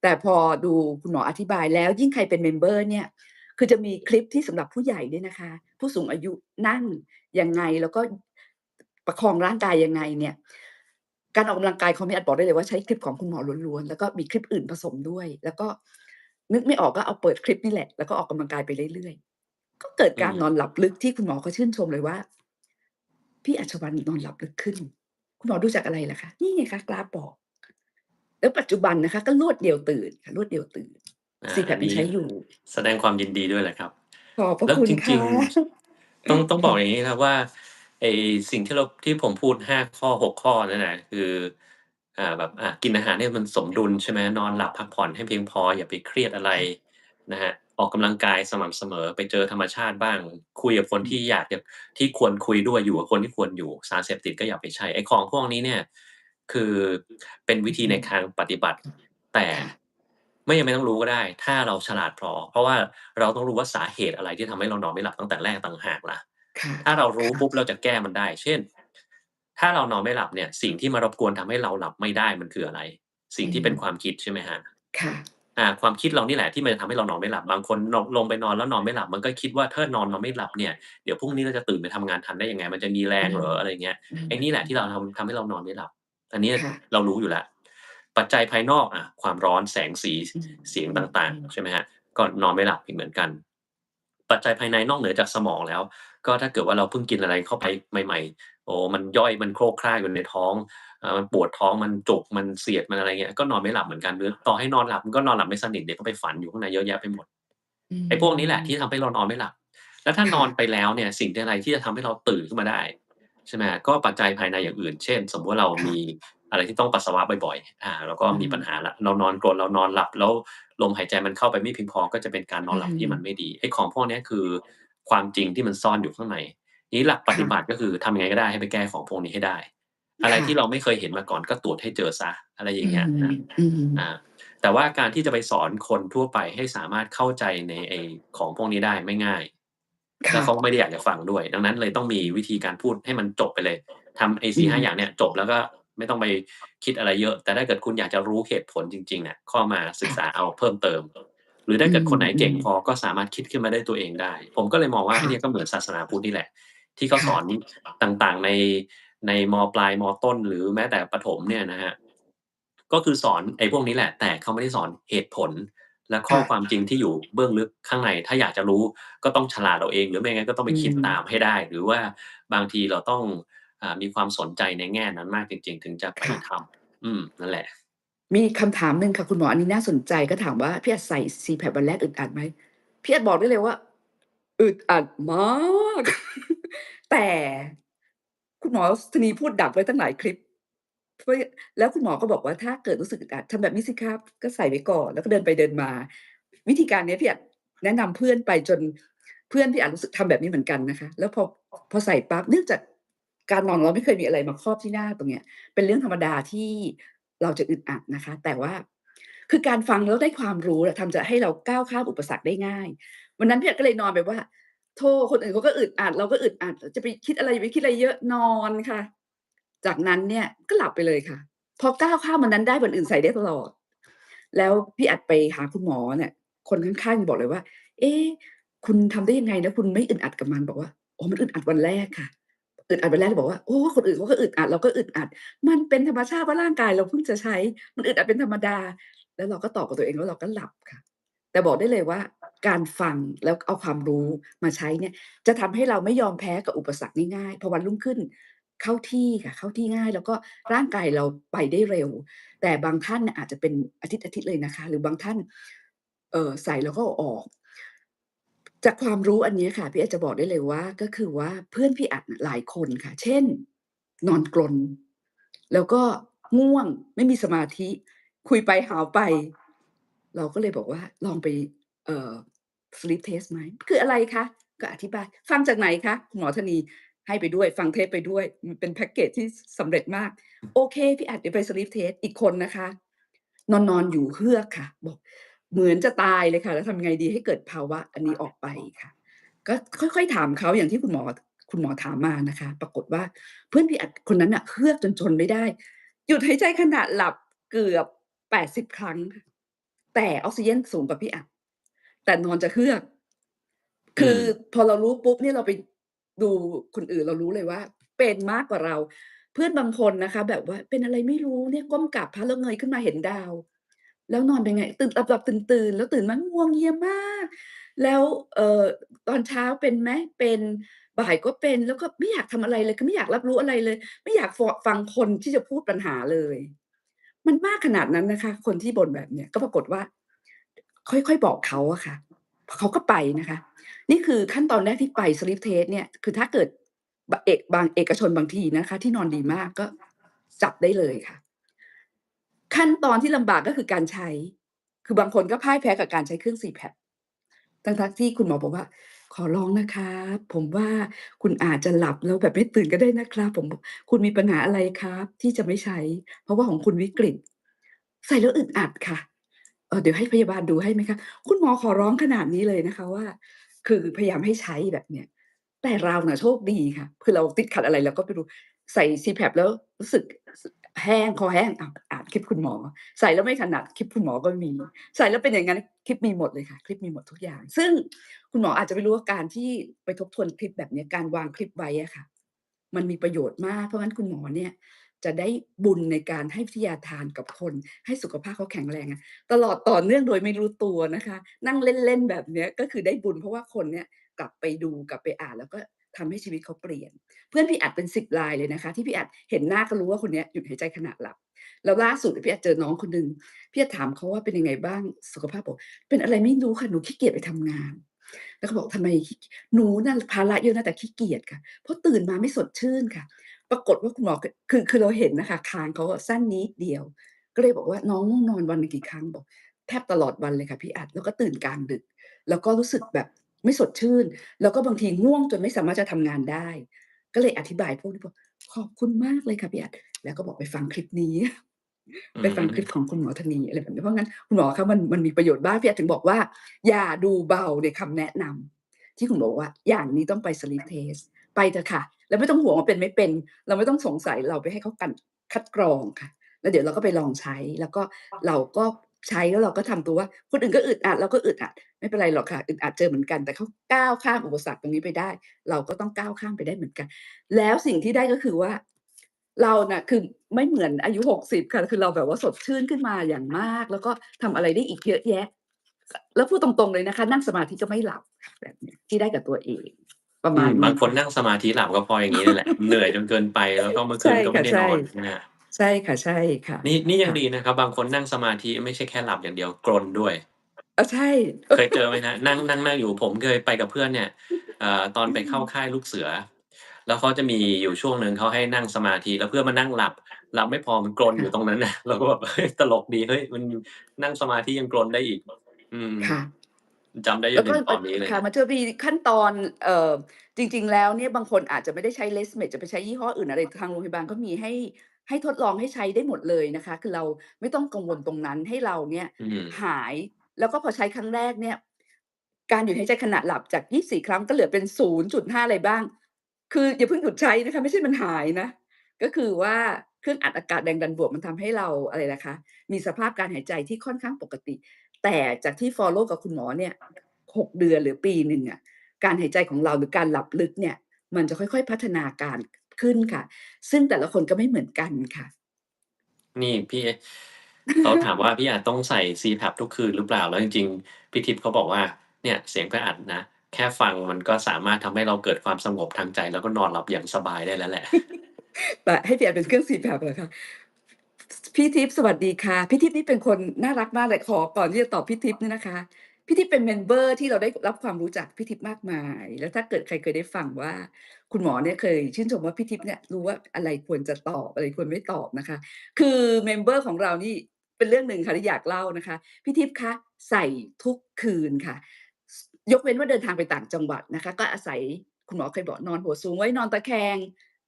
แต่พอดูคุณหมออธิบายแล้วยิ่งใครเป็น Member เนี่ยคือจะมีคลิปที่สำหรับผู้ใหญ่ด้วยนะคะผู้สูงอายุนั่งยังไงแล้วก็ประคองร่างกายยังไงเนี่ยการออกกำลังกายของพี่อาจบอกได้เลยว่าใช้คลิปของคุณหมอล้วนๆแล้วก็มีคลิปอื่นผสมด้วยแล้วก็นึกไม่ออกก็เอาเปิดคลิปนี่แหละแล้วก็ออกกำลังกายไปเรื่อยๆก็เกิดอืมการนอนหลับลึกที่คุณหมอเขาชื่นชมเลยว่าพี่อัชวัลนอนหลับลึกขึ้นคุณหมอดูจากอะไรเหรอคะนี่ไงคะกราฟบอกแล้วปัจจุบันนะคะก็รวดเดียวตื่นค่ะรวดเดียวตื่น อัน CPAP ยังนี้ใช้อยู่แสดงความยินดีด้วยแหละครับขอบพระแล้วจคุณค่ะ ริงๆต้องบอกอย่างงี้ครับว่าไอ้สิ่งที่ผมพูด5ข้อ6ข้อนั่นน่ะคือแบบกินอาหารให้มันสมดุลใช่ไหมนอนหลับพักผ่อนให้เพียงพออย่าไปเครียดอะไรค่ะนะครับออกกำลังกายสม่ำเสมอไปเจอธรรมชาติบ้างคุยกับคนอืมที่อยากจะที่ควรคุยด้วยอยู่กับคนที่ควรอยู่สารเสพติดก็อย่าไปใช้ไอ้ของพวกนี้เนี่ยคือเป็นวิอือฮึธีในทางปฏิบัติ แต่ค่ะไม่จำเป็นต้องรู้ก็ได้ถ้าเราฉลาดพอเพราะว่าเราต้องรู้ว่าสาเหตุอะไรที่ทำให้เรานอนไม่หลับตั้งแต่แรกต่างหากล่ะค่ะถ้าเรารู้ปุ๊บเราค่ะจะแก้มันได้เช่นถ้าเรานอนไม่หลับเนี่ยสิ่งที่มารบกวนทำให้เราหลับไม่ได้มันคืออะไรสิ่งอืมที่เป็นความคิดใช่ไหมครับค่ะความคิดเรานี่แหละที่มันจะทำให้เรานอนไม่หลับบางคนลงไปนอนแล้วนอนไม่หลับมันก็คิดว่าถ้านอนไม่หลับเนี่ยเดี๋ยวพรุ่งนี้เราจะตื่นไปทำงานทันได้ยังไงมันจะมีแรอืมงเหรออะไรอย่างเงี้ยอืมไอ้นี่แหละอืมที่เราทำให้เรานอนไม่หลับอันเนี้ยค่ะเรารู้อยู่แล้ว ปัจจัยภายนอกความร้อนแสงสีอืมเสียงอืต่างมๆใช่ไหมครับก็นอนไม่หลับอีกเหมือนกันปัจจัยภายในนอกเหนือจากสมองแล้วก็ถ้าเกิดว่าเราเพิ่งกินอะไรเข้าไปใหม่ๆโอ้โฮมันย่อยมันโครกครากอยู่ในท้องมันปวดท้องมันจุกมันเสียดมันอะไรเงี้ยก็นอนไม่หลับเหมือนกันหรือต่อให้นอนหลับมันก็นอนหลับไม่สนิทเดี๋ยวก็ไปฝันอยู่ข้างในเยอะแยะไปหมดอืไอ้พวกนี้แหละที่ทำมให้เรานอนไม่หลับแล้วถ้านอนไปค่ะแล้วเนี่ยสิ่งอะไรที่จะทำให้เราตื่นขึ้นมาได้ใช่ไหมครับก็ปัจจัยภายในอย่างอื่นเช่นสมมุติว่าเราค่ะมี อะไรที่ต้องปัสสาวะบ่อยๆแล้วก็อืมมีปัญหาแล้วเรานอนกรนเรานอนหลับแล้วลมหายใจมันเข้าไปไม่เพียงพอก็จะเป็นการนออืนหลับที่มันไม่มดีไอ้ของพวกเนี้ยคือความจริงที่มันซ่อนอยู่ข้างในทีนี้หลักปฏิบัติค่ะก็คือทำยังไงก็ได้ให้ไปแก้ของพวกนี้ให้ได้อะไรค่ะที่เราไม่เคยเห็นมาก่อนก็ตรวจให้เจอเสียอะไรออืย่างเงี้ยมนะอืมอ่าแต่ว่าการที่จะไปสอนคนทั่วไปให้สามารถเข้าใจในไอ้ของพวกนี้ได้ไม่ง่ายแล้วค่ะเขาก็ไม่ได้อยากจะฟังด้วยดังนั้นเลยต้องมีวิธีการพูดให้มันจบไปเลย ทำไอ้อื4-5อย่างมเนี่ยจบแล้วก็ไม่ต้องไปคิดอะไรเยอะแต่ถ้าเกิดคุณอยากจะรู้เหตุผลจริงๆเนี่ยก็มาศึกษาค่ะเอาเพิ่มเติมหรือถ้าอืเกิดคนไหนเก่งมพอก็สามารถคิดขึ้นมาได้ตัวเองได้ผมก็เลยมองว่าไอ้ค่ะเนี่ยก็เหมือนศาสนาพุทธนี่แหละที่เขาสอนค่ะต่างๆในมปลายมต้นหรือแม้แต่ประถมเนี่ยนะครับก็คือสอนไอ้พวกนี้แหละแต่เขาไม่ได้สอนเหตุผลและข้อค่ะความจริงที่อยู่เบื้องลึกข้างในถ้าอยากจะรู้ก็ต้องฉลาดเอาเองหรือไม่งั้นก็ต้องไปอืคิดตามมให้ได้หรือว่าบางทีเราต้อง มีความสนใจในแง่นั้นมากจริงๆถึงจะไปค่ะ ทำนั่นแหละมีคำถามหนึ่งค่ะคุณหมออันนี้น่าสนใจก็ถามว่าพี่อัดใส่ CPAP วันแรกอึดอัดไหมพี่อัดบอกได้เลยว่าอึดอัดมากแต่คุณหมอสนีพูดดักไว้ตั้งหลายคลิปเพราะแล้วคุณหมอก็บอกว่าถ้าเกิดรู้สึกอึดอัดทำแบบนี้สิครับก็ใส่ไว้ก่อนแล้วก็เดินไปเดินมาวิธีการเนี้ยพี่อัดแนะนำเพื่อนไปจนเพื่อนพี่อัดรู้สึกทำแบบนี้เหมือนกันนะคะแล้วพอใส่ปั๊บเนื่องจากการนอนเราไม่เคยมีอะไรมาครอบที่หน้าตรงเนี้ย เป็นเรื่องธรรมดาที่เราจะอึดอัดนะคะแต่ว่าคือการฟังแล้วได้ความรู้อะจะให้เราก้าวข้ามอุปสรรคได้ง่ายวันนั้นเนี่ยก็เลยนอนไปว่าโธ่คนอื่นเขาก็อึดอัดเราก็อึดอัดจะไปคิดอะไรอย่าไปคิดอะไรเยอะนอนค่ะจากนั้นเนี่ยก็หลับไปเลยค่ะพอก้าวข้ามวันนั้นได้วันอื่นใส่ได้ตลอดแล้วพี่อัดไปหาคุณหมอเนี่ยคนข้างๆยังบอกเลยว่าเอ๊คุณทำได้ยังไงนะคุณไม่อึดอัดกับมันบอกว่าอ๋อมันอึดอัดวันแรกค่ะ อึดอัดวันแรกเราบอกว่าโอ้คนอื่นเขาก็อึดอัดเราก็อึดอัดมันเป็นธรรมชาติว่าร่างกายเราเพิ่งจะใช้มันอึดอัดเป็นธรรมดาแล้วเราก็ตอบกับตัวเองแล้วเราก็หลับค่ะแต่บอกได้เลยว่าการฟังแล้วเอาความรู้มาใช้เนี่ยจะทำให้เราไม่ยอมแพ้กับอุปสรรคง่ายๆพอวันรุ่งขึ้นเข้าที่ค่ะเข้าที่ง่ายแล้วก็ร่างกายเราไปได้เร็วแต่บางท่านน่ะอาจจะเป็นอาทิตย์ๆเลยนะคะหรือบางท่านใส่แล้วก็เอาออก จากความรู้อันเนี้ยค่ะพี่อาจจะบอกได้เลยว่าก็คือว่าเพื่อนพี่อัดน่ะหลายคนค่ะเช่นนอนกรนแล้วก็ง่วงไม่มีสมาธิคุยไปหาวไป เราก็เลยบอกว่าลองไปเอ่อ sleep test ไหมคืออะไรคะก็อธิบายฟังจากไหนคะคุณหมอธนีให้ไปด้วยฟังเทปไปด้วยมันเป็นแพ็กเกจที่สำเร็จมากโอเคพี่อัดเดี๋ยวไป sleep test อีกคนนะคะนอนๆอยู่เฮือกค่ะบอกเหมือนจะตายเลยค่ะแล้วทำยังไงดีให้เกิดภาวะอันนี้ออกไปค่ะก็ค่อยๆถามเขาอย่างที่คุณหมอถามมานะคะปรากฏว่าเพื่อนพี่อัดคนนั้นน่ะเฮือกจนทนไม่ได้หยุดหายใจขณะหลับเกือบ80ครั้งค่ะแต่ออกซิเจนสูงกว่าพี่อัดแต่นอนจะเฮือก คืออืมพอเรารู้ปุ๊บเนี่ยเราไปดูคนอื่นเรารู้เลยว่าเป็นมากกว่าเราเพื่อนบางคนนะคะแบบว่าเป็นอะไรไม่รู้เนี่ยก้มกราบพระแล้วเงยขึ้นมาเห็นดาวแล้วนอนเป็นไงตื่นหลับๆตื่นๆแล้วตื่นมางัวเงียมากแล้วตอนเช้าเป็นไหมเป็นบ่ายก็เป็นแล้วก็ไม่อยากทำอะไรเลยคือไม่อยากรับรู้อะไรเลยไม่อยากฟังคนที่จะพูดปัญหาเลยมันมากขนาดนั้นนะคะคนที่บ่นแบบเนี้ยก็ปรากฏว่าค่อยๆบอกเขาอะค่ะเขาก็ไปนะคะ นี่คือขั้นตอนแรกที่ไป Sleep Test เนี่ยคือถ้าเกิดบางเอกชนบางทีนะคะที่นอนดีมากก็จับได้เลยค่ะขั้นตอนที่ลำบากก็คือการใช้คือบางคนก็พ่ายแพ้กับการใช้เครื่อง CPAP ทั้งๆที่คุณหมอบอกว่าขอร้องนะครับผมว่าคุณอาจจะหลับแล้วแบบไม่ตื่นก็ได้นะครับผมบอกคุณมีปัญหาอะไรครับที่จะไม่ใช้เพราะว่าของคุณวิกฤตใส่แล้วอึดอัดค่ะเดี๋ยวให้พยาบาลดูให้ไหมคะคุณหมอขอร้องขนาดนี้เลยนะคะว่าคือพยายามให้ใช้แบบเนี้ยแต่เราน่ะโชคดีค่ะคือเราติดขัดอะไรเราก็ไปดูใส่ CPAP แล้วรู้สึกแห้งคอแห้งอ้าวอ่านคลิปคุณหมอใส่แล้วไม่ถนัดคลิปคุณหมอก็มี ใส่แล้วเป็นอย่างงั้นคลิปมีหมดเลยค่ะคลิปมีหมดทุกอย่างซึ่งคุณหมออาจจะไม่รู้ว่าการที่ไปทบทวนคลิปแบบเนี้ยการวางคลิปไว้อะค่ะมันมีประโยชน์มากเพราะงั้นคุณหมอเนี่ยจะได้บุญในการให้วิทยาทานกับคนให้สุขภาพเขาแข็งแรงอะตลอดต่อเนื่องโดยไม่รู้ตัวนะคะนั่งเล่นๆแบบเนี้ยก็คือได้บุญเพราะว่าคนเนี่ยกลับไปดูกลับไปอ่านแล้วก็ทำให้ชีวิตเขาเปลี่ยนเพื่อนพี่อัดเป็น10รายเลยนะคะที่พี่อัดเห็นหน้าก็รู้ว่าคนเนี้ยหยุดหายใจขณะหลับแล้วล่าสุดพี่อัดเจอน้องคนหนึ่ง พี่จะถามเขาว่าเป็นยังไงบ้างสุขภาพบอกเป็นอะไรไม่รู้ค่ะหนูขี้เกียจไปทำงานแล้วเขาบอกทำไมหนูน่ะภาระเยอะนะแต่ขี้เกียจค่ะเพราะตื่นมาไม่สดชื่นค่ะปรากฏว่าคุณหมอคือเราเห็นน่ะค่ะคางเขาอะสั้นนิดเดียวก็เลยบอกว่าน้องง่วงนอนวันหนึ่งกี่ครั้งบอกแทบตลอดวันเลยค่ะพี่อัดแล้วก็ตื่นกลางดึกแล้วก็รู้สึกแบบไม่สดชื่นแล้วก็บางทีง่วงจนไม่สามารถจะทำงานได้ก็เลยอธิบายพวกนี้บอกขอบคุณมากเลยค่ะพี่อัดแล้วก็บอกไปฟังคลิปนี้ อืไปฟังคลิปของมคุณหมอธนีอะไรแบบนี้เพราะงั้นคุณหมอคะมันมีประโยชน์มากพี่อาถึงบอกว่าอย่าดูเบาในคำแนะนำที่คุณบอกว่าอย่างนี้ต้องไป Sleep Test ไปเถอะค่ะแล้วไม่ต้องห่วงว่าเป็นไม่เป็นเราไม่ต้องสงสัยเราไปให้เขาคัดกรองค่ะแล้วเดี๋ยวเราก็ไปลองใช้แล้วก็เราก็ใช้แล้วเราก็ทำตัวว่าคนอื่นก็อึดอัดเราก็อึดอัดไม่เป็นไรหรอกค่ะอึดอัดเจอเหมือนกันแต่เขาก้าวข้ามอุปสรรคตรงนี้ไปได้เราก็ต้องก้าวข้ามไปได้เหมือนกันแล้วสิ่งที่ได้ก็คือว่า เราน่ะคือไม่เหมือนอายุ60ค่ะคือเราแบบว่าสดชื่นขึ้นมาอย่างมากแล้วก็ทำอะไรได้อีกเยอะแยะแล้วพูดตรงๆเลยนะคะนั่งสมาธิก็ไม่หลับค่ะแบบเนี้ยที่ได้กับตัวเองประอืมบางมาณนี้คนนั่งสมาธิหลับก็เพราะอย่างงี้นี่แหละเหนื่อยจนเกินไปแล้วก็เมื่อคืใช่นก็ไม่ค่ะใช่ได้นอนอา ใช่ค่ะใช่ค่ะนี่ยังค่ะดีนะครับบางคนนั่งสมาธิไม่ใช่แค่หลับอย่างเดียวกรนด้วยอาใช่ เคยเจอไหมครับนั่งอยู่ผมเคยไปกับเพื่อนเนี่ยตอนไปเข้าค่ายลูกเสือแล้วเขาจะมีอยู่ช่วงหนึ่งเขาให้นั่งสมาธิแล้วเพื่อนมานั่งหลับไม่พอมันกรนอค่ะยู่ตรงนั้นน่ะเราก็แบบเฮ้ยตลกดีเฮ้ยมันนั่งสมาธิยังกรนได้อีกอืมค่ะ จำได้จแล้วก็นถึงตอนนี้เลยค่ะนะมันจะมีขั้นตอนจริงๆแล้วเนี่ยบางคนอาจจะไม่ได้ใช้ Lesmed จะไปใช้ยี่ห้ออื่นอะไรทางโรงพยาบาลก็มีให้ทดลองให้ใช้ได้หมดเลยนะคะคือเราไม่ต้องกังวลตรงนั้นให้เราเนี่ยอืมหายแล้วก็พอใช้ครั้งแรกเนี่ยการหยุดหายใจขณะหลับจาก24ครั้งก็เหลือเป็น0.5อะไรบ้างคืออย่าเพิ่งหยุดใช้นะคะไม่ใช่มันหายนะก็คือว่าเครื่องอัดอากาศแรงดันบวกมันทำให้เราอะไรนะคะมีสภาพการหายใจที่ค่อนข้างปกติ แต่จากที่ฟอลโลว์กับคุณหมอเนี่ย6เดือนหรือปีหนึ่งอะการหายใจของเราหรือการหลับลึกเนี่ยมันจะค่อยๆพัฒนาการขึ้นค่ะซึ่งแต่ละคนก็ไม่เหมือนกันค่ะ นี่พี่เขาถามว่าพี่อาจต้องใส่ CPAP ทุกคืนหรือเปล่าแล้วจริงๆพี่ทิพย์เขาบอกว่าเนี่ยเสียงพี่อัดนะแค่ฟังมันก็สามารถทำให้เราเกิดความสงบทางใจแล้วก็นอนหลับอย่างสบายได้แล้วแหละ แต่ให้พี่แอนเป็นเครื่อง CPAP เหรอคะพี่ทิพย์สวัสดีค่ะพี่ทิพย์นี่เป็นคนน่ารักมากเลยขอก่อนที่จะตอบพี่ทิพย์เนี่ยนะคะพี่ทิพย์เป็นเมมเบอร์ที่เราได้รับความรู้จักพี่ทิพย์มากมายแล้วถ้าเกิดใครเคยได้ฟังว่าคุณหมอเนี่ยเคยชื่นชมว่าพี่ทิพย์เนี่ยรู้ว่าอะไรควรจะตอบอะไรควรไม่ตอบนะคะคือเมมเบอร์ของเรานี่ เป็นเรื่องหนึ่งค่ะที่อยากเล่านะคะพี่ทิพย์คะใส่ทุกคืนค่ะสยกเว้นว่าเดินทางไปต่างจังหวัดนะคะก็อาศัยคุณหมอเคยบอกนอนหัวสูงไว้นอนตะแคง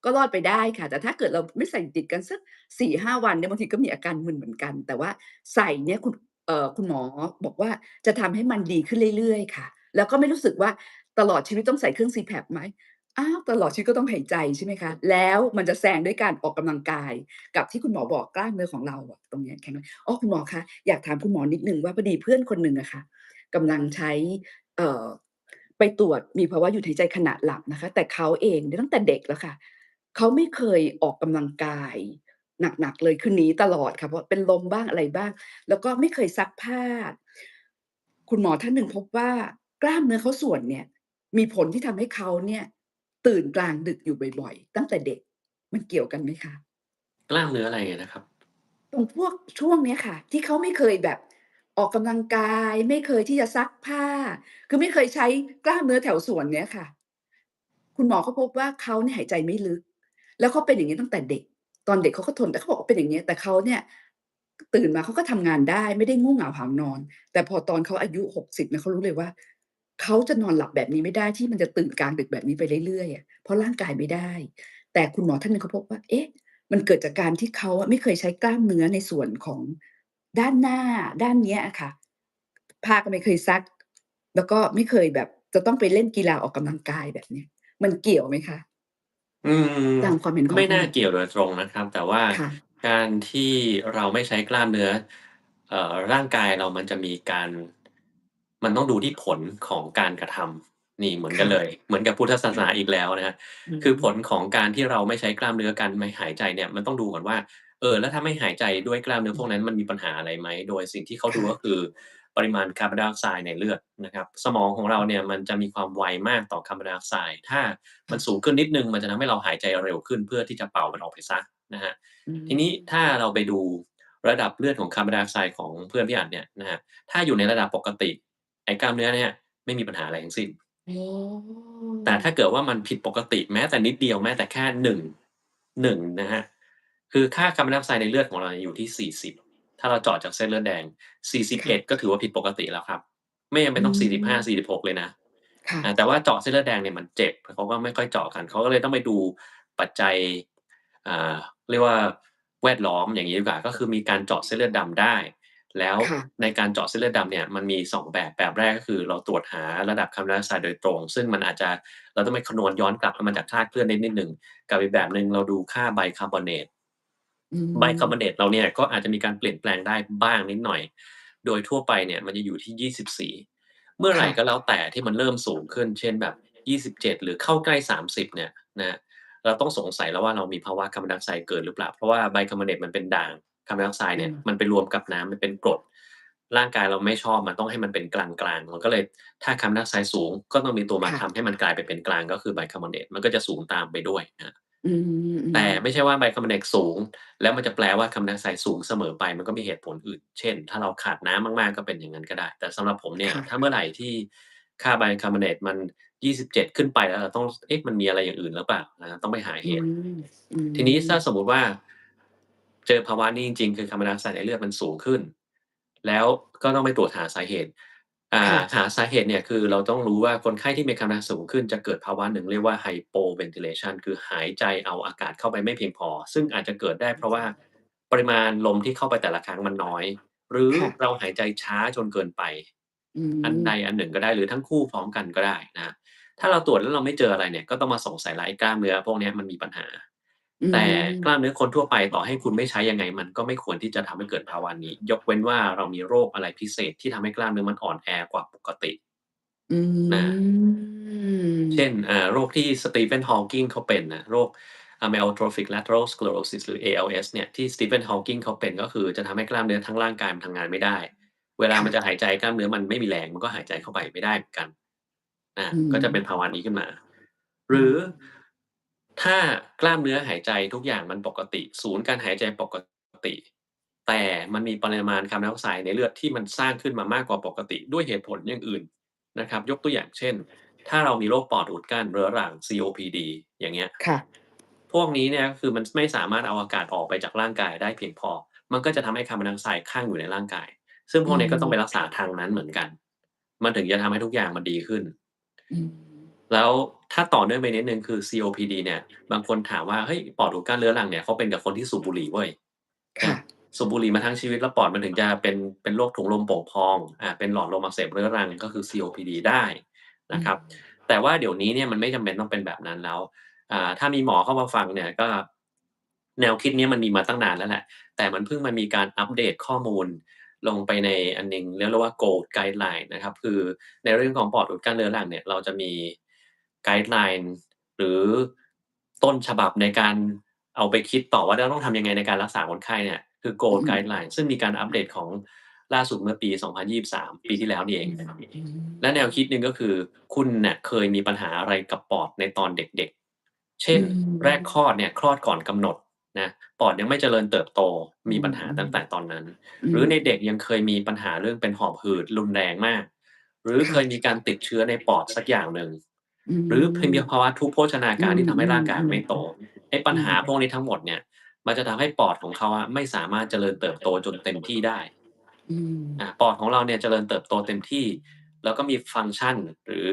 ก็รอดไปได้ค่ะแต่ถ้าเกิดเราไม่ใส่ติดกันสัก4-5วันเนี่ยบางทีก็มีอาการมึนเหมือนกันแต่ว่าใส่เนี่ยคุณหมอบอกว่าจะทำให้มันดีขึ้นเรื่อยๆค่ะแล้วก็ไม่รู้สึกว่าตลอดชีวิตต้องใส่เครื่อง CPAP ไหมอ้าวตลอดชีวิตก็ต้องหายใจใช่ไหมคะแล้วมันจะแซงด้วยการออกกำลังกาย กับที่คุณหมอบอกกล้ามเนื้อของเราอะตรงเนี้ยแข็งแรงอ้อคุณหมอคะอยากถามคุณหมอนิดหนึ่งว่าพอดีเพื่อนคนหนึ่งอะค่ะกำลังใช้เอ่อไปตรวจมีภาวะหยุดหายใจขณะหลับนะคะแต่เขาเองเนี่ยตั้งแต่เด็กแล้วค่ะเขาไม่เคยออกกำลังกายหนักๆเลยคือหนีตลอดค่ะเพราะเป็นลมบ้างอะไรบ้างแล้วก็ไม่เคยซักผ้าคุณหมอท่านหนึ่งพบว่ากล้ามเนื้อเขาส่วนเนี่ยมีผลที่ทำให้เขาเนี่ยตื่นกลางดึกอยู่บ่อยๆตั้งแต่เด็กมันเกี่ยวกันไหมคะ กล้ามเนื้ออะไรนะครับตรงพวกช่วงเนี้ยค่ะที่เขาไม่เคยแบบออกกำลังกายไม่เคยที่จะซักผ้าคือไม่เคยใช้กล้ามเนื้อแถวส่วนเนี้ยค่ะคุณหมอเขาพบว่าเขาเนี่ยหายใจไม่ลึกแล้วเขาเป็นอย่างงี้ตั้งแต่เด็กตอนเด็กเขาก็ทนแต่เขาบอกว่าเป็นอย่างเงี้ยแต่เขาเนี่ยตื่นมาเขาก็ทำงานได้ไม่ได้ง่วงเหงาหาวนอนแต่พอตอนเขาอายุ60เนี่ยเขารู้เลยว่าเขาจะนอนหลับแบบนี้ไม่ได้ที่มันจะตื่นกลางดึกแบบนี้ไปเรื่อยๆอะเพราะร่างกายไม่ได้แต่คุณหมอท่านหนึ่งเขาพบว่าเอ๊ะ มันเกิดจากการที่เขาอะไม่เคยใช้กล้ามเนื้อในส่วนของด้านหน้าด้านเนี้ยอะค่ะผ้าก็ไม่เคยซักแล้วก็ไม่เคยแบบจะต้องไปเล่นกีฬาออกกำลังกายแบบเนี้ยมันเกี่ยวไหมคะอืมตามความเห็นของไม่คุณหมอน่าเกี่ยวโดยตรงนะครับแต่ว่าค่ะการที่เราไม่ใช้กล้ามเนื้อร่างกายเรามันจะมีการมันต้องดูที่ผลของการกระทำนี่เหมือนกันค่ะเลยเหมือนกับพุทธศาสนาอีกแล้วนะครับอืคือผลมของการที่เราไม่ใช้กล้ามเนื้อการไม่หายใจเนี่ยมันต้องดูก่อนว่าแล้วถ้าไม่หายใจด้วยกล้ามเนื้ออืมพวกนั้นมันมีปัญหาอะไรไหมโดยสิ่งที่เขาดูค่ะก็คือปริมาณคาร์บอนไดออกไซด์ในเลือดนะครับสมองของเราเนี่ยมันจะมีความไวมากต่อคาร์บอนไดออกไซด์ถ้า มันสูค่ะงขึ้นนิดหนึ่งมันจะทำให้เราหายใจเร็วขึ้นเพื่อที่จะเป่ามันออกไปเสียนะครับอืทีนี้มถ้าเราไปดูระดับเลือดของคาร์บอนไดออกไซด์ของเพื่อนพี่อัดเนี่ยนะครับถ้าอยู่ในระดับปกติไอ้กล้ามเนื้อเนี่ยไม่มีปัญหาอะไรทั้งสิ้นอ๋อแต่ถ้าเกิดว่ามันผิดปกติแม้แต่นิดเดียวแม้แต่แค่1นะครับคือค่าคาร์บอนไดออกไซด์ในเลือดของเราเนี่ยอยู่ที่40ถ้าเราเจาะจากเส้นเลือดแดง41ค่ะก็ถือว่าผิดปกติแล้วครับไม่จำเป็อืนต้องม45-46เลยนะ ค่ะแต่ว่าเจาะเส้นเลือดแดงเนี่ยมันเจ็บเขาก็ไม่ค่อยเจาะกันเขาก็เลยต้องไปดูปัจจัยอ่าเรียกว่าแวดล้อมอย่างงี้ดีกว่าก็คือมีการเจาะเส้นเลือดดำได้แล้วค่ะในการเจาะเส้นเลือดดำเนี่ยมันมี2แบบแรกก็คือเราตรวจหาระดับคาร์บอนไดออกไซด์โดยตรงซึ่งมันอาจจะเราต้องไปคำนวณย้อนกลับแล้วมันจะคลาดเคลื่อนได้นิดหนึ่งกับอีกแบบหนึ่งเราดูค่าไบคาร์บอเนต อืมไบคาร์บอเนตเราเนี่ยก็อาจจะมีการเปลี่ยนแปลงได้บ้างนิดหน่อย โดยทั่วไปเนี่ยมันจะอยู่ที่24เมื่อไหร่ค่ะก็แล้วแต่ที่มันเริ่มสูงขึ้น เช่นแบบ27หรือเข้าใกล้30เนี่ยนะครับเราต้องสงสัยแล้วว่าเรามีภาวะคาร์บอนไดออกไซด์เกินหรือเปล่า เพราะว่าไบคาร์บอเนตมันเป็นด่างคาร์บอนไดออกไซด์อืมเนี่ยมันไปรวมกับน้ำมันเป็นกรดร่างกายเราไม่ชอบมันต้องให้มันเป็นกลางๆมันก็เลยถ้าคาร์บอนไดออกไซด์สูงก็ต้องมีตัวมาค่ะทำให้มันกลายไปเป็นกลางก็คือไบคาร์บอเนตมันก็จะสูงตามไปด้วยนะครับ อืแต่มไม่ใช่ว่าไบคาร์บอเนตสูงแล้วมันจะแปลว่าคาร์บอนไดออกไซด์สูงเสมอไปมันก็มีเหตุผลอื่นเช่นถ้าเราขาดน้ำมากๆก็เป็นอย่างนั้นก็ได้แต่สำหรับผมเนี่ยค่ะถ้าเมื่อไหร่ที่ค่าไบคาร์บอเนตมัน27ขึ้นไปแล้วเราต้องเอ๊ะมันมีอะไรอย่างอื่นหรือเปล่านะครับต้องไปหาอืเหตุมอืทีนี้มถ้าสมมุติว่าเจอภาวะนี้จริงๆคือคาร์บอนไดออกไซด์ในเลือดมันสูงขึ้นแล้วก็ต้องไปตรวจหาสาเหตุ ค่ะหาสาเหตุเนี่ยคือเราต้องรู้ว่าคนไข้ที่มีความดันสูงขึ้นจะเกิดภาวะหนึ่งเรียกว่า hypoventilation คือหายใจเอาอากาศเข้าไปไม่เพียงพอซึ่งอาจจะเกิดได้เพราะว่าปริมาณลมที่เข้าไปแต่ละครั้งมันน้อยหรือค่ะเราหายใจช้าจนเกินไปอือันมใดอันหนึ่งก็ได้หรือทั้งคู่พร้อมกันก็ได้นะครับถ้าเราตรวจแล้วเราไม่เจออะไรเนี่ยก็ต้องมาสงสัยแล้วไอ้กล้ามเนื้อพวกเนี้ยมันมีปัญหาอืแต่กล้ามมเนื้อคนทั่วไปต่อให้คุณไม่ใช้ยังไงมันก็ไม่ควรที่จะทำให้เกิดภาวะนี้ยกเว้นว่าเรามีโรคอะไรพิเศษที่ทำให้กล้ามเนื้อมันอ่อนแอกว่าปกติ อืนะเช่นมโรคที่ Stephen Hawking เขาเป็นน่ะโรคAmyotrophic Lateral Sclerosis หรือ ALS เนี่ยที่ Stephen Hawking เขาเป็นก็คือจะทำให้กล้ามเนื้อทั้งร่างกายมันทำงานไม่ได้เวลามันจะค่ะหายใจกล้ามเนื้อมันไม่มีแรงมันก็หายใจเข้าไปไม่ได้เหมือนกันอืก็จะเป็นภามวะนี้ขึ้นมาหอืรือมถ้ากล้ามเนื้อหายใจทุกอย่างมันปกติศูนย์การหายใจปกติแต่มันมีปริมาณคาร์บอนไดออกไซด์ในเลือดที่มันสร้างขึ้นมามากกว่าปกติด้วยเหตุผลอย่างอื่นนะครับยกตัวอย่างเช่น ถ้าเรามีโรคปอดอุดกั้นเรื้อรัง COPD อย่างเงี้ยค่ะพวกนี้เนี่ยก็คือมันไม่สามารถเอาอากาศออกไปจากร่างกายได้เพียงพอ มันก็จะทำให้คาร์บอนไดออกไซด์คั่งอยู่ในร่างกาย ซึ่งพอืวกนี้ก็ต้องไปรักษามทางนั้นเหมือนกัน มันถึงจะทำให้ทุกอย่างมันดีขึ้น อืมแล้วถ้าต่อเนื่องไปนิดหนึ่งคือ COPD เนี่ยบางคนถามว่าเฮ้ยปอดอุดกั้นเรื้อรังเนี่ยเขาเป็นกับคนที่สูบบุหรี่เว้ยค่ะนะสูบบุหรี่มาทั้งชีวิตแล้วปอดมันถึงจะเป็นโรคถุงลมโป่งพองเป็นหลอดลมอักเสบเรื้อรังก็คือ COPD ได้อืมนะครับแต่ว่าเดี๋ยวนี้เนี่ยมันไม่จำเป็นต้องเป็นแบบนั้นแล้วถ้ามีหมอเข้ามาฟังเนี่ยก็แนวคิดเนี้ยมันมีมาตั้งนานแล้วแหละแต่มันเพิ่งมามีการอัปเดตข้อมูลลงไปในอันหนึ่งเรียกว่า Gold Guideline นะครับคือในเรื่องของปอดอุดกั้นเรื้อรังเนี่ยเราจะมี Guideline หรือต้นฉบับในการเอาไปคิดต่อว่าเราต้องทำยังไงในการรักษาคนไข้เนี่ยคือ อื Gold ม Guideline ซึ่งมีการอัปเดตของล่าสุดเมื่อปี2023ปีที่แล้วนี่เอง อืมอืมและแนวคิดหนึ่งก็คือคุณเนี่ยเคยมีปัญหาอะไรกับปอดในตอนเด็กๆ เช่อืนแรกคลอมดเนี่ยคลอดก่อนกำหนดนะปอดยังไม่เจริญเติบโตอืมีปัญหาตั้งแต่มตอนนั้นอืมหรือในเด็กยังเคยมีปัญหาเรื่องเป็นหอบหืดรุนแรงมากหรือเคค่ะยมีการติดเชื้อในปอดสักอย่างหนึ่งอืหรือเพีมยงภาวะทุพพจนาอืการที่ทำให้ร่างมกายไม่โตไอ้ปัญอืมหาพวกนี้ทั้งหมดเนี่ยมันจะทำให้ปอดของเขาอะไม่สามารถเจริญเติบโตจนเต็มที่ได้ อืมปอดของเราเนี่ยเจริญเติบโตเต็มที่แล้วก็มีฟังก์ชันหรือ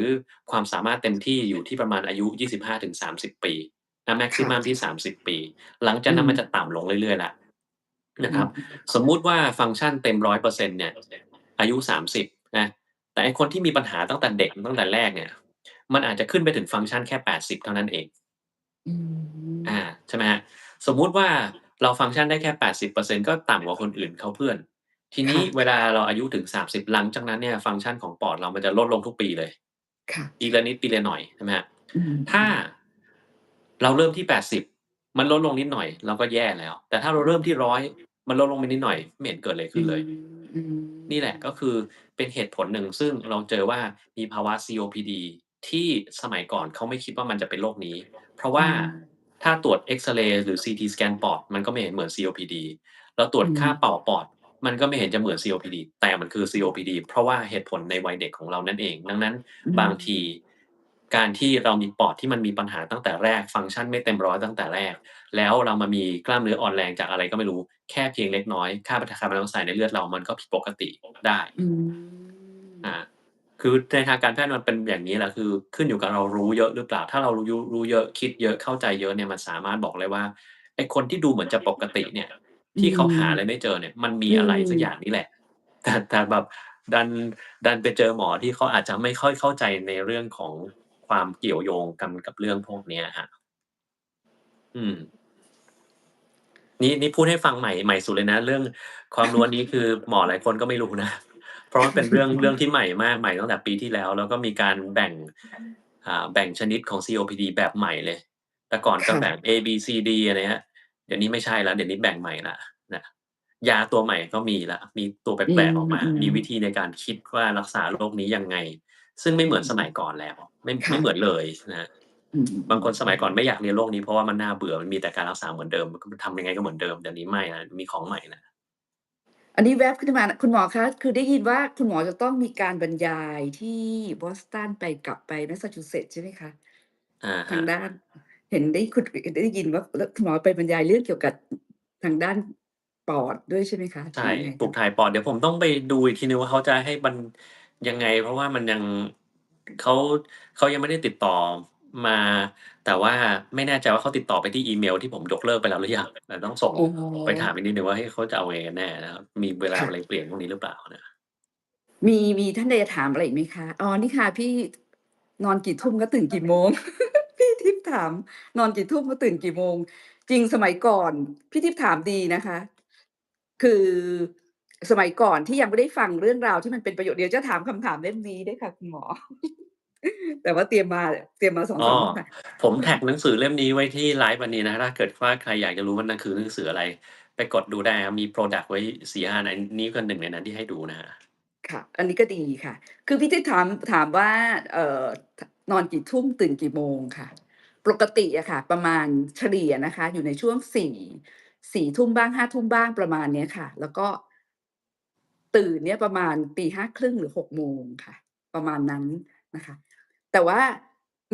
ความสามารถเต็มที่อยู่ที่ประมาณอายุ25-30ปีแม็กซิค่ะมัมที่30ปีหลังจากอืมนั้นมันจะต่ำลงเรื่อยๆแล้วนะครับอืมสมมุติว่าฟังก์ชันเต็ม100%เนี่ยอายุ30นะแต่ไอ้คนที่มีปัญหาตั้งแต่เด็กตั้งแต่แรกเนี่ยมันอาจจะขึ้นไปถึงฟังก์ชันแค่80เท่านั้นเอง อืมใช่ไหมครับสมมุติว่าเราฟังก์ชันได้แค่80%ก็ต่ำกว่าคนอื่นเขาเพื่อนทีนี้เวค่ะลาเราอายุถึง30หลังจากนั้นเนี่ยฟังก์ชันของปอดเรามันจะลดลงทุกปีเลยค่ะปีละนิดปีละหน่อยใช่ไหมครับอืมถ้าเราเริ่มที่80มันลดลงนิดหน่อยเราก็แย่แล้วแต่ถ้าเราเริ่มที่100มันลดลงไปนิดหน่อยไม่เห็นเกิดอะไรอืขึ้นเลย มอืนี่แหละก็คือเป็นเหตุผลหนึ่งซึ่งเราเจอว่ามีภาวะ COPD ที่สมัยก่อนเขาไม่คิดว่ามันจะเป็นโรคนี้เพราะว่ามถ้าตรวจเอกซเรย์หรือ CT สแกนปอดมันก็ไม่เห็นเหมือน COPD เราตรวจอืมค่าเป่าปอดมันก็ไม่เห็นจะเหมือน COPD แต่มันคือ COPD เพราะว่าเหตุผลในวัยเด็กของเรานั่นเองดังนั้นอืมบางทีการที่เรามีปอดที่มันมีปัญหาตั้งแต่แรกฟังก์ชันไม่เต็มร้อยตั้งแต่แรกแล้วเรามามีกล้ามเนื้ออ่อนแรงจากอะไรก็ไม่รู้แค่เพียงเล็กน้อยค่าคาร์บอนไดออกไซด์ในเลือดเรามันก็ผิดปกติได้ อือ่ามคือในทางการแพทย์มันเป็นอย่างนี้แหละคือขึ้นอยู่กับเรารู้เยอะหรือเปล่าถ้าเรารู้เยอะคิดเยอะเข้าใจเยอะเนี่ยมันสามารถบอกเลยว่าไอ้คนที่ดูเหมือนจะปกติเนี่ยอืที่เขาหาอะไรมไม่เจอเนี่ยมันมีอือะไรสักอย่างมนี่แหละแต่แบบดันดันไปเจอหมอที่เขาอาจจะไม่ค่อยเข้าใจในเรื่องของความเกี่ยวโยงกันกับเรื่องพวกเนี้ยครับอืม นี่พูดให้ฟังใหม่สุดเลยนะเรื่องความรู้อันนี้คือหมอหลายคนก็ไม่รู้นะเพราะมันเป็นเรื่องที่ใหม่มากใหม่ตั้งแต่ปีที่แล้วแล้วก็มีการแบ่งชนิดของ COPD แบบใหม่เลยแต่ก่อนจะค่ะแบ่ง A B C D อะไรเงี้ยเดี๋ยวนี้ไม่ใช่แล้วเดี๋ยวนี้แบ่งใหม่แล้วนะยาตัวใหม่ก็มีแล้วมีตัวแปอืมลกๆออกมาอืมมีวิธีในการคิดว่ารักษาโรคนี้ยังไงซึ่งไม่เหมือนอืมสมัยก่อนแล้วไม่ค่ะเหมือนเลยนะครับ อืบางคนสมัยก่อนม ไม่อยากเรียนโรคนี้เพราะว่ามันน่าเบื่อมันมีแต่การรักษาเหมือนเดิมมันก็ทำยังไงก็เหมือนเดิมเดี๋ยวนี้ไม่แล้วมีของใหม่แล้วอันนี้แว็บขึ้นมาคุณหมอคะคือได้ยินว่าคุณหมอจะต้องมีการบรรยายที่บอสตันไปกลับไป Massachusetts ใช่ไหมคะอะฮะทางด้านเห็นได้ยินว่าแล้วคุณหมอไปบรรยายเรื่องเกี่ยวกับทางด้านปอดด้วยใช่ไหมคะหรืใช่อยังไงคะปลูกถ่ายปอดเดี๋ยวผมต้องไปดูอีกทีหนึ่งว่าเขาจะให้มันยังไงเพราะว่ามันยังเขาเขายังไม่ได้ติดต่อมาแต่ว่าไม่แน่ใจว่าเขาติดต่อไปที่อีเมลที่ผมยกเลิกไปแล้วหรือยังแต่ต้องส่งอ๋อไปถามอีกนิดหนึ่งว่าเฮ้ยเขาจะเอายังไงกันแน่นะครับมีเวลาอะไรเปค่ะลี่ยนพวกนี้หรือเปล่านะมีท่านใดจะถามอะไรอีกไหมคะอ๋อนี่ค่ะพี่นอนกี่ทุ่มก็ตื่นกี่โมงพี่ทิพย์ถามนอนกี่ทุ่มก็ตื่นกี่โมงจริงสมัยก่อนพี่ทิพย์ถามดีนะคะ คือสมัยก่อนที่ยังไม่ได้ฟังเรื่องราวที่มันเป็นประโยชน์เดี๋ยวจะถามคำถามเล่มนี้ด้วยค่ะคุณหมอแต่ว่าเตรียมมาอ้อ2-3คำถามผมแท็กหนังสือเล่มนี้ไว้ที่ไลฟ์วันนี้นะถ้าเกิดว่าใครอยากจะรู้ว่ามันคือหนังสืออะไรไปกดดูได้ครับมีพรอดักต์ไว้4-5อันนี้ก็หนึ่งในนั้นที่ให้ดูนะครับ ค่ะอันนี้ก็ดีค่ะคือพี่ที่ถามว่าเอ่อนอนกี่ทุ่มตื่นกี่โมงค่ะปกติอะค่ะประมาณเฉลี่ยนะคะอยู่ในช่วง4ทุ่มบ้าง5ทุ่มบ้างประมาณเนี้ยค่ะแล้วก็ตื่นเนี่ยประมาณตี5:30หรือ6โมงค่ะประมาณนั้นนะคะแต่ว่า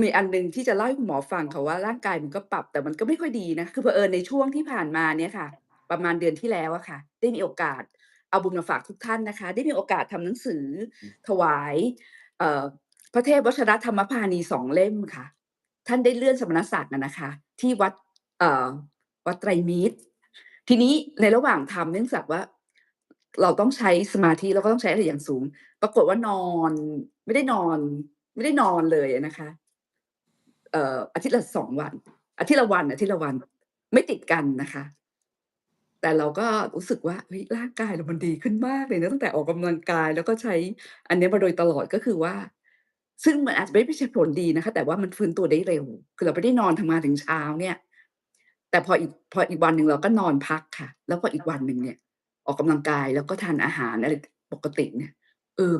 มีอันหนึ่งที่จะเล่าให้คุณหมอฟังค่ะว่าร่างกายมันก็ปรับแต่มันก็ไม่ค่อยดีนะคือเผอิญในช่วงที่ผ่านมาเนี่ยค่ะ ประมาณเดือนที่แล้วอะค่ะได้มีโอกาสเอาบุญมาฝากทุกท่านนะคะได้มีโอกาสทำหนังสือถวายเอ่อพระเทพวชรธรรมพาณี2เล่มค่ะท่านได้เลื่อนสมณศักดิ์อะนะคะที่วัดเอ่อวัดไตรมิตรทีนี้ในระหว่างทำเนื่องจากว่าเราต้องใช้สมาธิแล้วก็ต้องใช้อะไรอย่างสูงปรากฏว่านอนไม่ได้นอนไม่ได้นอนเลยอะนะคะ อาทิตย์ละ2วันอาทิตย์ละวันอาทิตย์ละวันไม่ติดกันนะคะแต่เราก็รู้สึกว่าเฮ้ยร่างกายเรามันดีขึ้นมากเลยนะตั้งแต่ออกกำลังกายแล้วก็ใช้อันเนี้ยมาโดยตลอดก็คือว่าซึ่งมันอาจจะไม่ใช่ผลดีนะคะแต่ว่ามันฟื้นตัวได้เร็วคือเราไม่ได้นอนทำงานถึงเช้าเนี่ยแต่พออีกวันหนึ่งเราก็นอนพักค่ะแล้วพออีกวันหนึ่งเนี่ยออกกำลังกายแล้วก็ทานอาหารอะไรปกติเนี่ย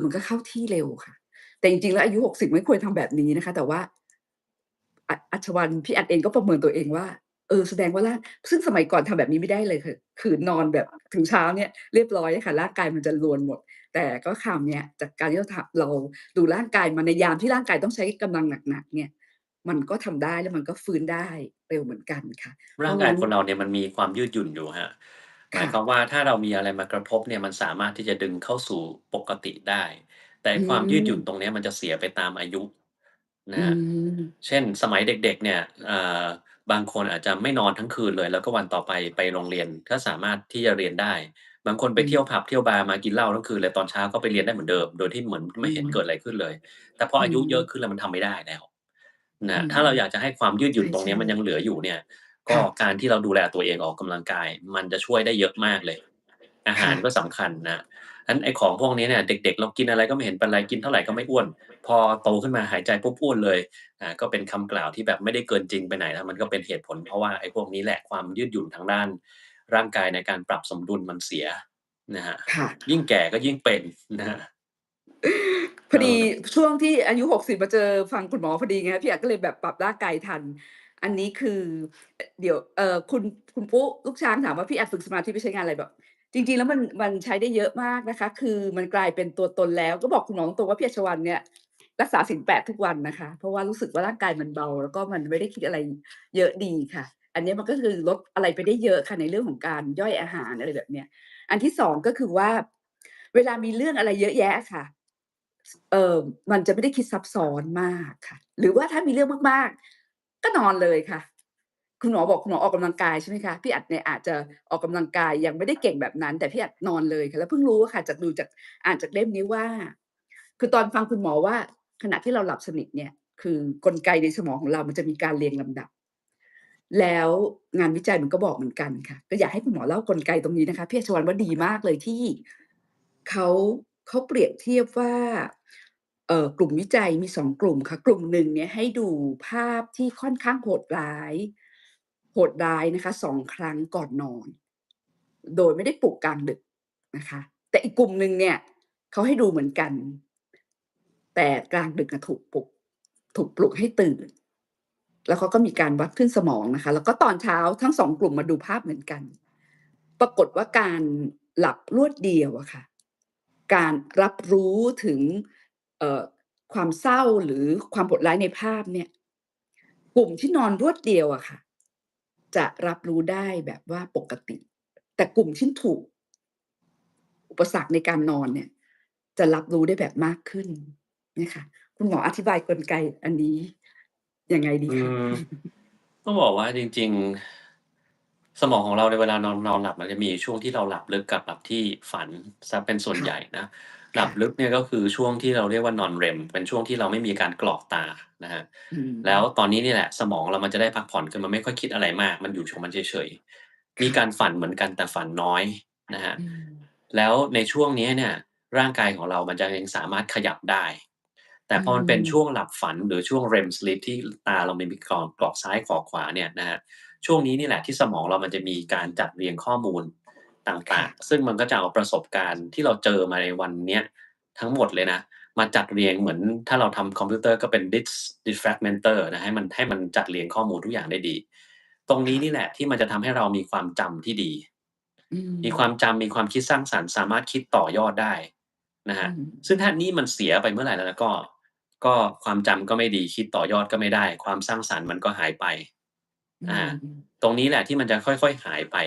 มันก็เข้าที่เร็วค่ะแต่จริงๆแล้วอายุ60ไม่ควรทำแบบนี้นะคะแต่ว่า อัชวัลพี่อัดเองก็ประเมินตัวเองว่าแสดงว่าซึ่งสมัยก่อนทำแบบนี้ไม่ได้เลยคือขืนนอนแบบถึงเช้าเนี่ยเรียบร้อยอะค่ะร่างกายมันจะรวนหมดแต่ก็คราวเนี้ยจากการที่เราดูร่างกายมาในยามที่ร่างกายต้องใช้กำลังหนักๆเนี่ยมันก็ทำได้แล้วมันก็ฟื้นได้เร็วเหมือนกันค่ะเพร่างราะงั้นกายคนเราเนี่ยมันมีความยืดหยุ่นอยู่ครับหมายค่ะความว่าถ้าเรามีอะไรมากระทบเนี่ยมันสามารถที่จะดึงเข้าสู่ปกติได้แต่อืความยืดหยุ่นตรงมเนี้ยมันจะเสียไปตามอายุอืนะครับมเช่นสมัยเด็กๆเนี่ยบางคนอาจจะไม่นอนทั้งคืนเลยแล้วก็วันต่อไปไปโรงเรียนก็สามารถที่จะเรียนได้บางคนไปอืมเที่ยวผับเที่ยวบาร์มากินเหล้าทั้งคืนเลยตอนเช้าก็ไปเรียนได้เหมือนเดิมโดยที่เหมือนอืไม่เห็นเกิดอะไรมขึ้นเลยแต่พออือายุเยอะขึ้นมแล้วมันทำไม่ได้แล้วอืนะมถ้าเราอยากจะให้ความยืดหใยุ่นตรงเนี้ช่ยมันยังเหลืออยู่เนี่ย ๆก็ค่ะการที่เราดูแลตัวเองออกกำลังกายมันจะช่วยได้เยอะมากเลยอาหารค่ะก็สำคัญนะงั้นไอ้ของพวกนี้เนี่ยเด็กๆเรากินอะไรก็ไม่เห็นเป็นไรกินเท่าไรก็ไม่อ้วนพอโตขึ้นมาหายใจปุ๊บอ้วนเลยก็เป็นคำกล่าวที่แบบไม่ได้เกินจริงไปไหนนะมันก็เป็นเหตุผลเพราะว่าไอ้พวกนี้แหละความยืดหยุ่นทางด้านร่างกายในการปรับสมดุลมันเสียนะครับค่ะ ยิ่งแก่ก็ยิ่งเป็นนะครับพอดีเออช่วงที่อายุ60มาเจอฟังคุณหมอพอดีไงพี่อัดก็เลยแบบปรับร่างกายทันอันนี้คือเดี๋ยวคุณปุ๊ลูกช้างถามว่าพี่อัดฝึกสมาธิไปใช้งานอะไรแบบจริงๆแล้วมันใช้ได้เยอะมากนะคะคือมันกลายเป็นตัวตนแล้วก็บอกคุณหมอตรงๆว่าพี่อัชวรรณเนี่ยรักษาศีล8ทุกวันนะคะเพราะว่ารู้สึกว่าร่างกายมันเบาแล้วก็มันไม่ได้คิดอะไรเยอะดีค่ะอันนี้มันก็คือลดอะไรไปได้เยอะค่ะในเรื่องของการย่อยอาหารอะไรแบบเนี้ย อันที่2ก็คือว่าเวลามีเรื่องอะไรเยอะแยะอะค่ะเอ่อมันจะไม่ได้คิดซับซ้อนมากค่ะหรือว่าถ้ามีเรื่องมากๆก็นอนเลยค่ะคุณหมอบอกคุณหมอออกกำลังกายใช่ไหมคะพี่อัดเนี่ยอาจจะออกกำลังกายยังไม่ได้เก่งแบบนั้นแต่พี่อัดนอนเลยค่ะแล้วเพิ่งรู้อะค่ะจากอ่านจากเล่มนี้ว่าคือตอนฟังคุณหมอว่าขณะที่เราหลับสนิทเนี่ยคือกลไกในสมองของเรามันจะมีการเรียงลำดับ แล้วงานวิจัยมันก็บอกเหมือนกันค่ะก็อยากให้คุณหมอเล่ากลไกตรงนี้นะคะพี่อชวรรณว่าดีมากเลยที่เขาเขาเปรียบเทียบว่ากลุ่มวิจัยมี2กลุ่มค่ะกลุ่มหนึ่งเนี่ยให้ดูภาพที่ค่อนข้างโหดร้ายนะคะ2ครั้งก่อนนอนโดยไม่ได้ปลุกกลางดึกนะคะแต่อีกกลุ่มหนึ่งเนี่ยเขาให้ดูเหมือนกันแต่กลางดึกอะถูกปลุกให้ตื่น แล้วเขาก็มีการวัดขึ้นสมองนะคะแล้วก็ตอนเช้าทั้ง2กลุ่มมาดูภาพเหมือนกันปรากฏว่าการหลับรวดเดียวอะค่ะการรับรู้ถึงเอ่อความเศร้าหรือความโหดร้ายในภาพเนี่ยกลุ่มที่นอนรวดเดียวอะค่ะจะรับรู้ได้แบบว่าปกติแต่กลุ่มที่ถูกอุปสรรคในการนอนเนี่ยจะรับรู้ได้แบบมากขึ้นเนี่ยค่ะคุณหมออธิบายกลไกอันนี้ยังไงดีอืคะ มต้องบอกว่าจริงๆสมองของเราในเวลนอนหลับมันจะมีช่วงที่เราหลับลึกกับหลับที่ฝันเสียเป็นส่วนค่ะใหญ่นะหลับค่ะลึกเนี่ยก็คือช่วงที่เราเรียกว่า Non-REM เป็นช่วงที่เราไม่มีการกรอกตานะครับอืแล้วตมอนนี้นี่แหละสมองเรามันจะได้พักผ่อนคือมันไม่ค่อยคิดอะไรมากมันอยู่ของมันเฉยๆมีค่ะการฝันเหมือนกันแต่ฝันน้อยนะครับอืมแล้วในช่วงนี้เนี่ยร่างกายของเรามันจะยังสามารถขยับได้แต่อืพอมันเป็นช่วงมหลับฝันหรือช่วง REM sleep ที่ตาเรามันมีกรอกซ้ายกรอกขวาเนี่ยนะครับ ช่วงนี้นี่แหละที่สมองเรามันจะมีการจัดเรียงข้อมูลต่าค่ะงๆ ซึ่งมันก็จะเอาประสบการณ์ที่เราเจอมาในวันเนี้ยทั้งหมดเลยนะมาจัดเรียงเหมือนถ้าเราทำคอมพิวเตอร์ก็เป็น Defragmenter นะให้มันจัดเรียงข้อมูลทุกอย่างได้ดีตรงนี้ค่ะนี่แหละที่มันจะทำให้เรามีความจำที่ดีอืมมีความจำมีความคิดสร้างสรรค์สามารถคิดต่อยอดได้นะครับอืมซึ่งถ้านี่มันเสียไปเมื่อไรแล้วก็ความจำก็ไม่ดีคิดต่อยอดก็ไม่ได้ความสร้างสรรค์มันก็หายไปอือา มตรงนี้แหละที่มันจะค่อยๆหายไป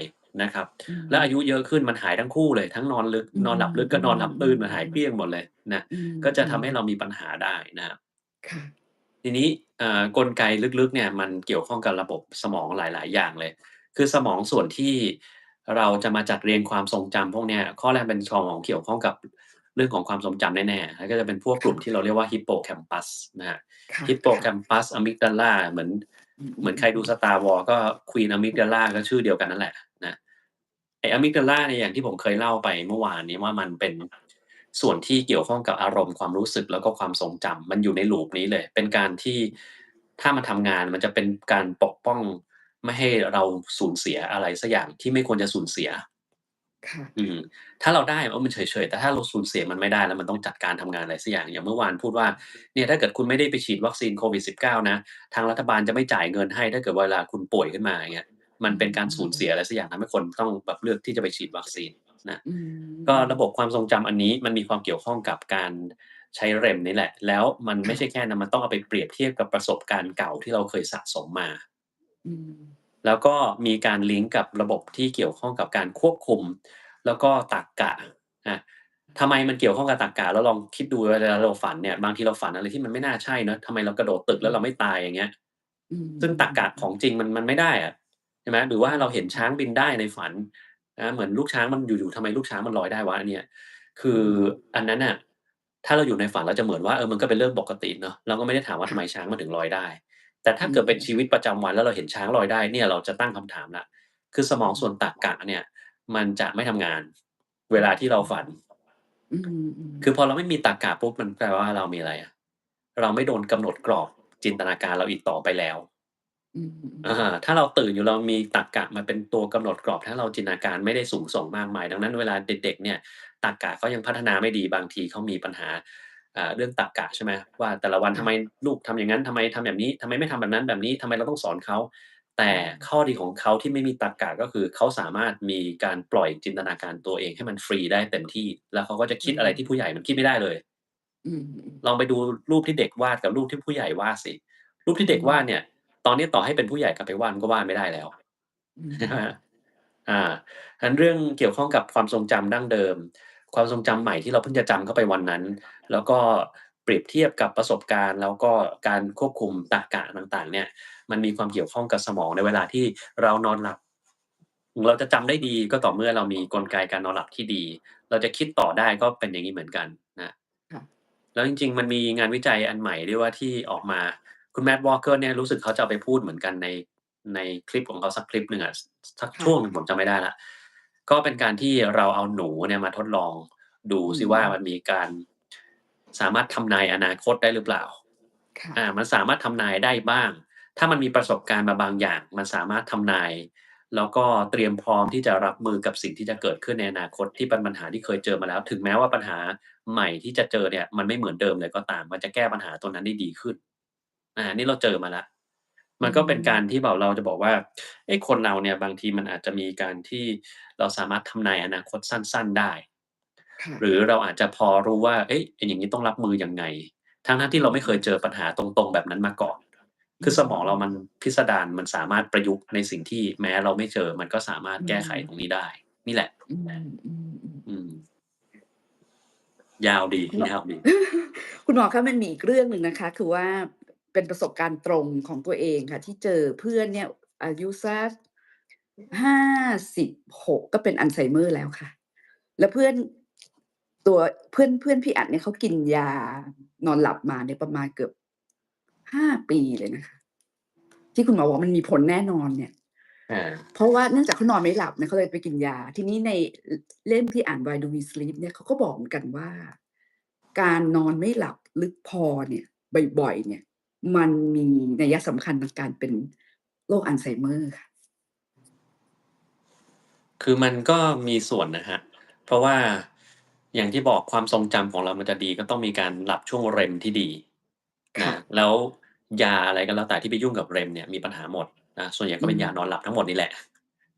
นะครับอืแล้วอายุมเยอะขึ้นมันหายทั้งคู่เลยทั้งนอนลึกอืนอนหลับลึกกับนอนหลับตื่นมันหายเกลี้ยงหมดเลยนะอืก็จะทำมให้เรามีปัญหาได้นะครับ ค่ะทีนี้กลไกลึกๆเนี่ยมันเกี่ยวข้องกับระบบสมองหลายๆอย่างเลยคือสมองส่วนที่เราจะมาจัดเรียงความทรงจำพวกเนี้ยข้อแรกเป็นสมองเกี่ยวข้องกับเรื่องของความทรงจำแน่ๆแล้วก็จะเป็นพวกกลุ่มที่ค่ะเราเรียกว่า Hippocampus นะครับ ค่ะ Hippocampus Amygdala เหมือนใครดู ๆๆ Star Wars ก็ Queen Amygdala ก็ชื่อเดียวกันนั่นแหละนะไอ้ Amygdala เนี่ยอย่างที่ผมเคยเล่าไปเมื่อวานนี้ว่ามันเป็นส่วนที่เกี่ยวข้องกับอารมณ์ความรู้สึกแล้วก็ความทรงจำมันอยู่ใน loop นี้เลยเป็นการที่ถ้ามันทำงานมันจะเป็นการปกป้องไม่ให้เราสูญเสียอะไรสักอย่างที่ไม่ควรจะสูญเสีย ค่ะอืมถ้าเราได้มันเฉยๆแต่ถ้าเราสูญเสียมันไม่ได้แล้วมันต้องจัดการทำงานอะไรสักอย่างอย่างเมื่อวานพูดว่าเนี่ยถ้าเกิดคุณไม่ได้ไปฉีดวัคซีนโควิด19นะทางรัฐบาลจะไม่จ่ายเงินให้ถ้าเกิดเวลาคุณป่วยขึ้นมาอย่างเงี้ยมันอืเป็นการสูญเสียอะไรมสักอย่างทำให้คนต้องแบบเลือกที่จะไปฉีดวัคซีนนะอืก็มระบบความทรงจำอันนี้มันมีความเกี่ยวข้องกับการใช้ REM นี่แหละแล้วมันไม่ใช่ค่ะแค่นั้นมันต้องเอาไปเปรียบเทียบกับประสบการณ์เก่าที่เราเคยสะสมมา อืมแล้วก็มีการลิงก์กับระบบที่เกี่ยวข้องกับการควบคุมแล้วก็ตรรกะอาทำไมมันเกี่ยวข้องกับตรรกะแล้วลองคิดดูเวลาเราฝันเนี่ยบางทีเราฝันอะไรที่มันไม่น่าใช่เนาะทำไมเรากระโดดตึกอืมแล้วเราไม่ตายอย่างเงี้ยอืซึ่งตรรกะของมจริงมันไม่ได้อะใช่ไหมหรือว่าเราเห็นช้างๆบินได้ในฝันนะเหมือนลูกช้างมันอยู่ๆทำไมลูกช้างมันลอยได้วะอันเนี้ยคืออืมอันนั้นน่ะถ้าเราอยู่ในฝันเราจะเหมือนว่ามันก็เป็นเรื่องปกติเนาะเราก็ไม่ได้ถามว่าทำไมค่ะช้างมันถึงลอยได้ แต่ถ้าอืเกิดเป็นชีวิมตประจำวันแล้วเราเห็นช้างลอยได้เนี่ยเราจะตั้งคำถามแล้วคือสมอืองส่วนมตรรกะเนี่ยมันจะไม่ทำงานเวลาที่เราฝันอืมคือพอเราไม่มีตรรกะปุ๊บมันแปลว่าเรามีอะไรอะเราไม่โดนกำหนดกรอบจินตนาการเราอีกต่อไปแล้วอืมถ้าเราตื่นอยู่เรามีตรรกะมาเป็นตัวกำหนดกรอบถ้าเราจินตนาการไม่ได้สูงส่งมากมายดังนั้นเวลาเด็กๆเนี่ยตรรกะเขายังพัฒนาไม่ดีบางทีเขามีปัญหาเรื่องตรรกะใช่ไหมว่าแต่ละวันทำไมค่ะลูกทำอย่างงั้นทำไมทำแบบนี้ทำไมไม่ทำแบบนั้นแบบนี้ทำไมเราต้องสอนเขาแต่อืมข้อดีของเขาที่ไม่มีตรรกะก็คือเขาสามารถมีการปล่อยจินตนาการตัวเองให้มันฟรีได้เต็มที่แล้วเขาก็จะอืคิดอะไรที่ผู้ใหมญ่มันคิดไม่ได้เลยอืมลองไปดูรูปที่เด็กวาดกับรูปที่ผู้ใหญ่วาดสิรูปที่อืมเด็กวาดเนี่ยตอนนี้ต่อให้เป็นผู้ใหญ่กลับไปวาดมันก็วาดไม่ได้แล้ว อืมใช่ไหมอางั้นเรื่องเกี่ยวข้องกับความทรงจำดั้งเดิมความทรงจำใหม่ที่เราเพิ่งจะจำเข้าไปวันนั้นแล้วก็เปรียบเทียบกับประสบการณ์แล้วก็การควบคุมตรรกะต่างๆเนี่ยมันมีความเกี่ยวข้องกับสมองในเวลาที่เรานอนหลับเราจะจำได้ดีก็ต่อเมื่อเรามีกลไกการนอนหลับที่ดีเราจะคิดต่อได้ก็เป็นอย่างงี้เหมือนกันนะค่ะแล้วจริงๆมันมีงานวิจัยอันใหม่ด้วยว่าที่ออกมาคุณ Matt Walker เนี่ยรู้สึกเขาจะเอาไปพูดเหมือนกันในคลิปของเขาสักคลิปหนึ่งอะสักช่วงหนึ่งค่ะผมจำไม่ได้แล้วก็เป็นการที่เราเอาหนูเนี่ยมาทดลองดูอืซิว่ามันมมีการสามารถทำนายอนาคตได้หรือเปล่าค่ะมันสามารถทำนายได้บ้างถ้ามันมีประสบการณ์มาบางอย่างมันสามารถทำนายแล้วก็เตรียมพร้อมที่จะรับมือกับสิ่งที่จะเกิดขึ้นในอนาคตที่เป็นปัญหาที่เคยเจอมาแล้วถึงแม้ว่าปัญหาใหม่ที่จะเจอเนี่ยมันไม่เหมือนเดิมเลยก็ตามมันจะแก้ปัญหาตัวนั้นได้ดีขึ้นนี่เราเจอมาแล้ว อืมันก็เป็นการมที่แบบเราจะบอกว่าคนเราเนี่ยบางทีมันอาจจะมีการที่เราสามารถทำนายอนาคตสั้นๆได้ค่ะหรือเราอาจจะพอรู้ว่าเป็นอย่างงี้ต้องรับมือยังไงทั้งๆที่อืเราไม่เคยเจอมปัญหาตรงๆแบบนั้นมาก่อนอืคือสมองเรามันมพิสดารมันสามารถประยุกต์ในสิ่งที่แม้เราไม่เจอมันก็สามารถอืแก้ไขตรงมนี้ได้นี่แหละอืมอืม อืมยาวดีคุณหมอ ยาวดี คุณหมอคะมันมีอีกเรื่องหนึ่งนะคะคือว่าเป็นประสบการณ์ตรงของตัวเองค่ะที่เจอเพื่อนเนี่ยอายุสัก56ก็เป็นอัลไซเมอร์แล้วค่ะแล้วเพื่อนตัวเพื่อนพี่อัดเนี่ยเขากินยานอนหลับมาเนี่ยประมาณเกือบ5 ปีเลยนะคะที่คุณหมอบอกว่ามันมีผลแน่นอนเนี่ย อาเพราะว่าเนื่องจากเขานอนไม่หลับเนี่ยเขาเลยไปกินยา ทีนี้ในเล่มที่อ่าน Why Do We Sleep เนี่ยเขาก็บอกเหมือนกันว่าการนอนไม่หลับลึกพอเนี่ยบ่อยๆเนี่ยมันมีนัยสำคัญทางการเป็นโรคอัลไซเมอร์ค่ะคือมันก็มีส่วนนะครับเพราะว่าอย่างที่บอกความทรงจำของเรามันจะดีก็ต้องมีการหลับช่วง REM ที่ดี นะค่ะแล้วยาอะไรก็แล้วแต่ที่ไปยุ่งกับ REM เนี่ยมีปัญหาหมดนะส่วนใหญ่ก็อืมเป็นยานอนหลับทั้งหมดนี่แหละ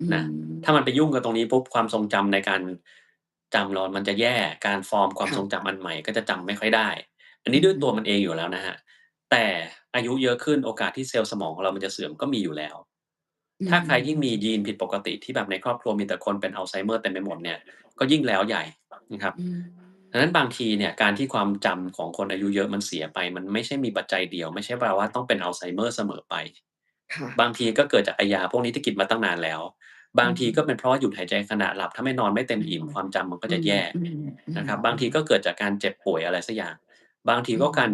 อืนะถ้ามันมไปยุ่งกับตรงนี้ปุ๊บความทรงจำในการจำเรามันจะแย่การฟอร์มความทรงค่ะจำอันใหม่ก็จะจำไม่ค่อยได้อันอืนี้ด้วยตัวมันเอมงอยู่แล้วนะครับแต่อายุเยอะขึ้นโอกาสที่เซลล์สมองของเรามันจะเสื่อมก็มีอยู่แล้ว อืถ้าใครยิ่งมีมยีนผิดปกติที่แบบในครอบครัวมีแต่คนเป็นอัลไซเมอร์เต็มไปหมดเนี่ยก็ยิ่งแล้วใหญ่นะครับอืมดังนั้นบางทีเนี่ยการที่ความจำของคนอายุเยอะมันเสียไปมันไม่ใช่มีปัจจัยเดียวไม่ใช่แปลว่าต้องเป็นอัลไซเมอร์เสมอไปค่ะบางทีก็เกิดจากไอ้ยาพวกนี้ที่กินมาตั้งนานแล้วบางอืทีก็เป็นมเพราะว่าหยุดหายใจขณะหลับถ้าไม่นอนไม่เต็มอือิ่มมความจำมันก็อืมจะแย่อืมอืมนะครับบางอืมทีก็เกิดจากการเจ็บป่วยอะไรสักอย่างบางทีอืก็การม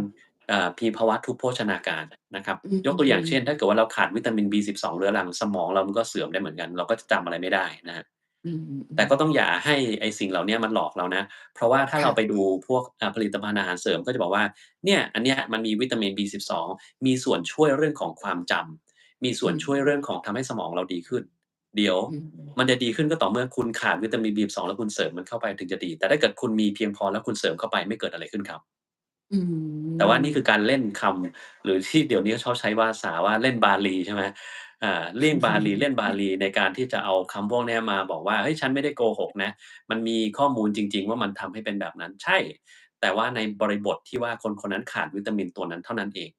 มีภาวะทุพโภชนาการนะครับอืยกตัวอย่างเช่นมถ้าเกิดว่าเราขาดวิตามิน B12 เรื้อรังสมองเรามันก็เสื่อมได้เหมือนกันเราก็จะจำอะไรไม่ได้นะครับอืมอืมแต่ก็ต้องอย่าให้ไอ้สิ่งเหล่าเนี้ยมันหลอกเรานะเพราะว่าถ้าเราไปค่ะดูพวกผลิตภัณฑ์อาหารเสริมก็จะบอกว่าเนี่ยอันเนี้ยมันมีวิตามิน B12 มีส่วนช่วยเรื่องของความจำมีส่อืวนช่วยเรื่องมของทำให้สมองเราดีขึ้นเดี๋ยวอืมมันจะดีขึ้นก็ต่อเมื่อคุณขาดวิตามิน B12 แล้วคุณเสริมมันเข้าไปถึงจะดีแต่ถ้าเกิดคุณมีเพียงพอแล้วคุณเสริมเข้าไปไม่เกิดอะไรขึ้นครับ อืแต่ว่ามนี่คือการเล่นคำหรือที่เดี๋ยวนี้เขาชอบใช้ภาษาว่าเล่นบาลีใช่ไหมเลี่ยงบาลีเล่นบาลีในการที่จะเอาคำพวกเนี้ยมาบอกว่าเฮ้ยฉันไม่ได้โกหกนะมันมีข้อมูลจริงๆว่ามันทำให้เป็นแบบนั้นใช่แต่ว่าในบริบทที่ว่าคนคนนั้นขาดวิตามินตัวนั้นเท่านั้นเอง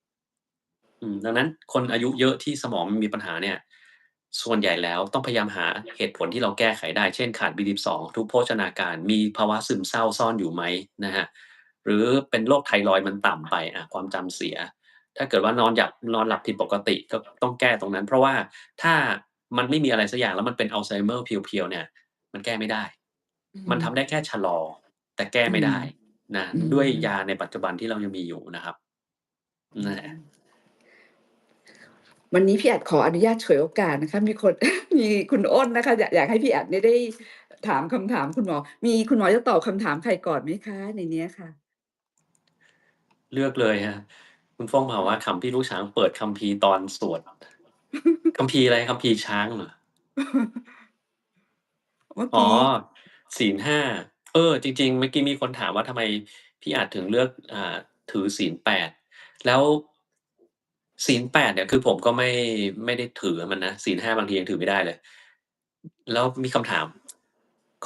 ดังนั้นคนอายุเยอะที่สมองมันมีปัญหาเนี่ยส่วนใหญ่แล้วต้องพยายามหาเหตุผลที่เราแก้ไขได้เช่นขาด B12 ทุพโภชนาการมีภาวะซึมเศร้าซ่อนอยู่ไหมนะครับหรือเป็นโรคไทรอยด์มันต่ำไปความจำเสียถ้าเกิดว่านอนหลับผิดปกติก็ต้องแก้ตรงนั้นเพราะว่าถ้ามันไม่มีอะไรสักอย่างแล้วมันเป็นอัลไซเมอร์เพียวๆเนี่ยมันแก้ไม่ได้อืมันทำได้มแค่ชะลอแต่แก้อืมไม่ได้นะอืด้วยมยาในปัจจุบันที่เรายังมีอยู่นะครับอืนั่นแหละ ม วันนี้พี่อาจขออนุญาตฉวยโอกาสนะคะมีคนมีคุณอ้นนะคะอยากให้พี่อาจเนี่ยได้ถามคำถามคุณหมอมีคุณหมอจะตอบคำถามใครก่อนไหมคะในเนี้ยค่ะ เลือกเลยครับคุณฟ้องมาว่าคัมภีร์ลูกช้างเปิดคัมภีร์ตอนสวดคัมภีร์อะไรคัมภีร์ช้างเหรอ อ๋อเมื่อกี้ศีล5จริงๆเมื่อกี้มีคนถามว่าทำไมพี่อาจถึงเลือกถือศีล8แล้วศีล8เนี่ยคือผมก็ไม่ได้ถือมันนะศีล5บางทียังถือไม่ได้เลยแล้วมีคำถาม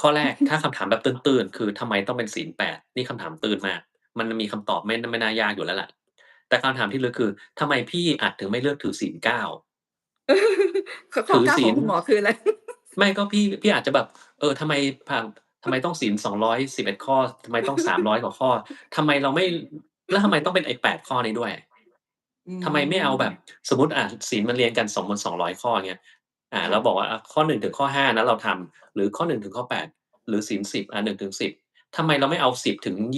ข้อแรกถ้าคำถามแบบตื้นๆคือทำไมต้องเป็นศีล8นี่คำถามตื้นมากมันมีคำตอบไม่น่ายากอยู่แล้วแหละแต่คำถามที่ลึกคือทำไมพี่อาจถึงไม่เลือกถือศีล9ข้อถือศีล 9ของคุณหมอคืออะไร ไม่ก็พี่อาจจะแบบทำไมผ่านทำไมต้องศีล211ข้อทำไมต้อง300กว่าข้อทำไมเราไม่แล้วทำไมต้องเป็นไอ้8ข้อนี้ด้วยอืทำไมไม่เอาแบบมสมมุติศีลมันเรียงกัน2,200ข้ออย่างเงี้ยเราบอกค่ะว่าข้อ1ถึงข้อ5นะเราทำหรือข้อ1ถึงข้อ8หรือศีล101ถึง10ทำไมเราไม่เอา10ถึง20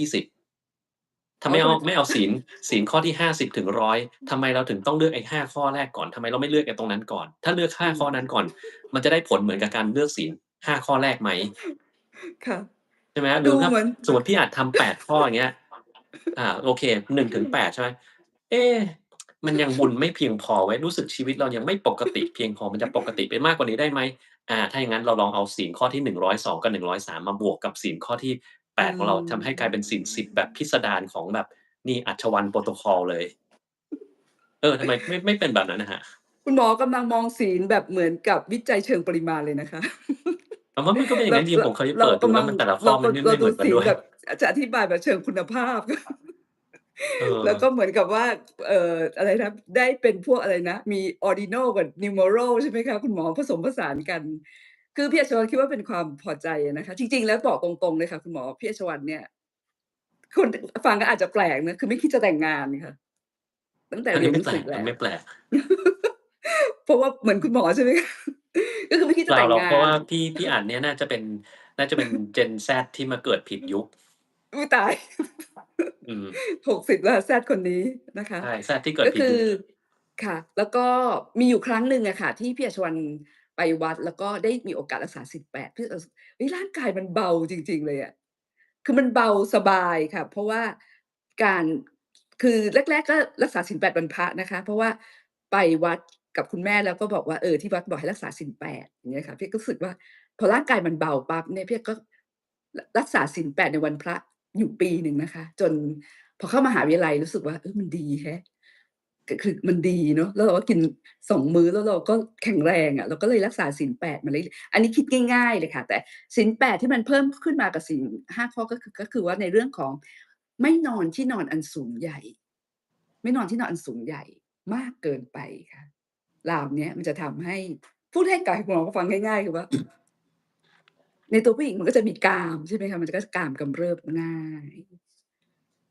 ทำไมอ๋อทำไมไม่เอาศีลข้อที่50ถึง100ทำไมเราถึงต้องเลือกไอ้5ข้อแรกก่อนทำไมเราไม่เลือกไอ้ตรงนั้นก่อนถ้าเลือก5อืมข้อนั้นก่อนมันจะได้ผลเหมือนกับการเลือกศีล5ข้อแรกไหม ค่ะใช่ไหมหรือถ้าดูเหมือน สมมุติพี่อาจทำ8ข้ออย่างเงี้ยโอเค1-8ใช่ไหมเอ๊มันยังบุญไม่เพียงพอเว้ยรู้สึกชีวิตเรายังไม่ปกติเพียงพอมันจะปกติไปมากกว่านี้ได้ไหมถ้าอย่างงั้นเราลองเอาศีลข้อที่102กับ103มาบวกกับศีลข้อที่อื8ของเราทำให้กลายเป็นศีล10แบบมพิสดารของแบบนี่อัชวัลโปรโตคอลเลยทำไมไม่เป็นแบบนั้นน่ะครับคุณหมอกำลังมองศีลแบบเหมือนกับวิจัยเชิงปริมาณเลยนะคะ ผมว่ามันก็เป็นอย่าเรางนั้นจริงเราผมเคยเรากำลังเปิดดูแล้วมันแต่ละข้อมันเราไม่เหมือนกันด้วยดูศีลแบบจะอธิบายแบบเชิงคุณภาพ เออแล้วก็เหมือนกับว่าอะไรนะได้เป็นพวกอะไรนะมี Ordinal กับ Numeral ใช่ไหมคะคุณหมอผสมผสานกันคือพี่อัชวัลคิดว่าเป็นความพอใจอะนะคะจริงๆแล้วบอกตรงๆเลยค่ะคุณหมอพี่อัชวัลเนี่ยคุณฟังแล้วอาจจะแปลกนะคือไม่คิดจะแต่งงานค่ะตั้งแต่เรียนหนัอันนี้ไม่แปลกงสือแล้ว อันไม่แปลก เพราะว่าเหมือนคุณหมอใช่ไหมคะก็คือไม่คิดเปล่าจะแต่งงาน หรอกเพราะว่าพี่อ่านเนี่ยน่าจะเป็น Gen Z ที่มาเกิดผิดยุคอุ๊ยตาย อืม 60แล้ว Z คนนี้นะคะใช่ Z ที่เกิดก็คือผิดยุคค่ะแล้วก็มีอยู่ครั้งหนึ่งอะค่ะที่พี่อัชวัลไปวัดแล้วก็ได้มีโอกาสรักษาศีล8พี่เฮ้ยร่างกายมันเบาจริงๆเลยอะคือมันเบาสบายค่ะเพราะว่าการคือแรกๆก็รักษาศีล8วันพระนะคะเพราะว่าไปวัดกับคุณแม่แล้วก็บอกว่าที่วัดบอกให้รักษาศีล8อย่างเงี้ยค่ะพี่ก็รู้สึกว่าพอร่างกายมันเบาปั๊บเนี่ยพี่ก็รักษาศีล8ในวันพระอยู่ปีหนึ่งนะคะจน พอเข้ามหาวิทยาลัยรู้สึกว่ามันดีแฮะก็คือมันดีเนาะแล้วเราก็กิน2มื้อแล้วเราก็แข็งแรงอะเราก็เลยรักษาศีล8มาเรื่อยๆอันนี้คิดง่ายๆเลยค่ะแต่ศีล8ที่มันเพิ่มขึ้นมากับศีล5ข้อก็คือว่าในเรื่องของไม่นอนที่นอนอันสูงใหญ่ไม่นอนที่นอนอันสูงใหญ่มากเกินไปค่ะราวเนี้ยมันจะทำให้ พูดให้กับคุณหมอฟังง่ายๆคือว่าในตัวผู้หญิงมันก็จะมีกามใช่ไหมคะมันก็จะกามกำเริบง่าย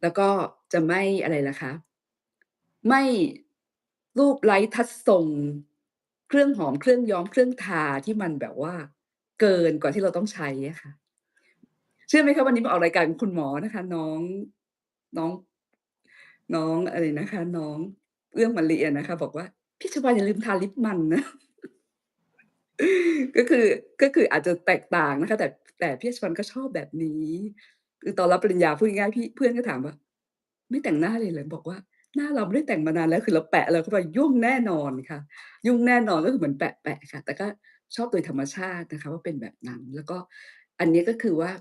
แล้วก็จะไม่อะไรล่ะคะไม่รูปไร้ทัดทรงเครื่องหอมเครื่องย้อมเครื่องทาที่มันแบบว่าเกินกว่าที่เราต้องใช้อะค่ะเชื่อไหมคะวันนี้มาออกรายการคุณหมอนะคะน้องน้องอะไรนะคะน้องเอื้องมะลิอะนะคะบอกว่าพี่ชบาอย่าลืมทาลิปมันนะ ก็คือก็คืออาจจะแตกต่างนะคะแต่พี่ชวัลก็ชอบแบบนี้คือตอนรับปริญญาพูดง่ายๆพี่เพื่อนก็ถามว่าไม่แต่งหน้าเลยเหรอบอกว่าหน้าเราไม่ได้แต่งมานานแล้วคือเราแปะอะไรเข้าไปยุ่งแน่นอนค่ะยุ่งแน่นอนก็คือเหมือนแปะๆค่ะแต่ก็ชอบโดยธรรมชาตินะคะว่าเป็นแบบนั้นแล้วก็อันนี้ก็คือว่า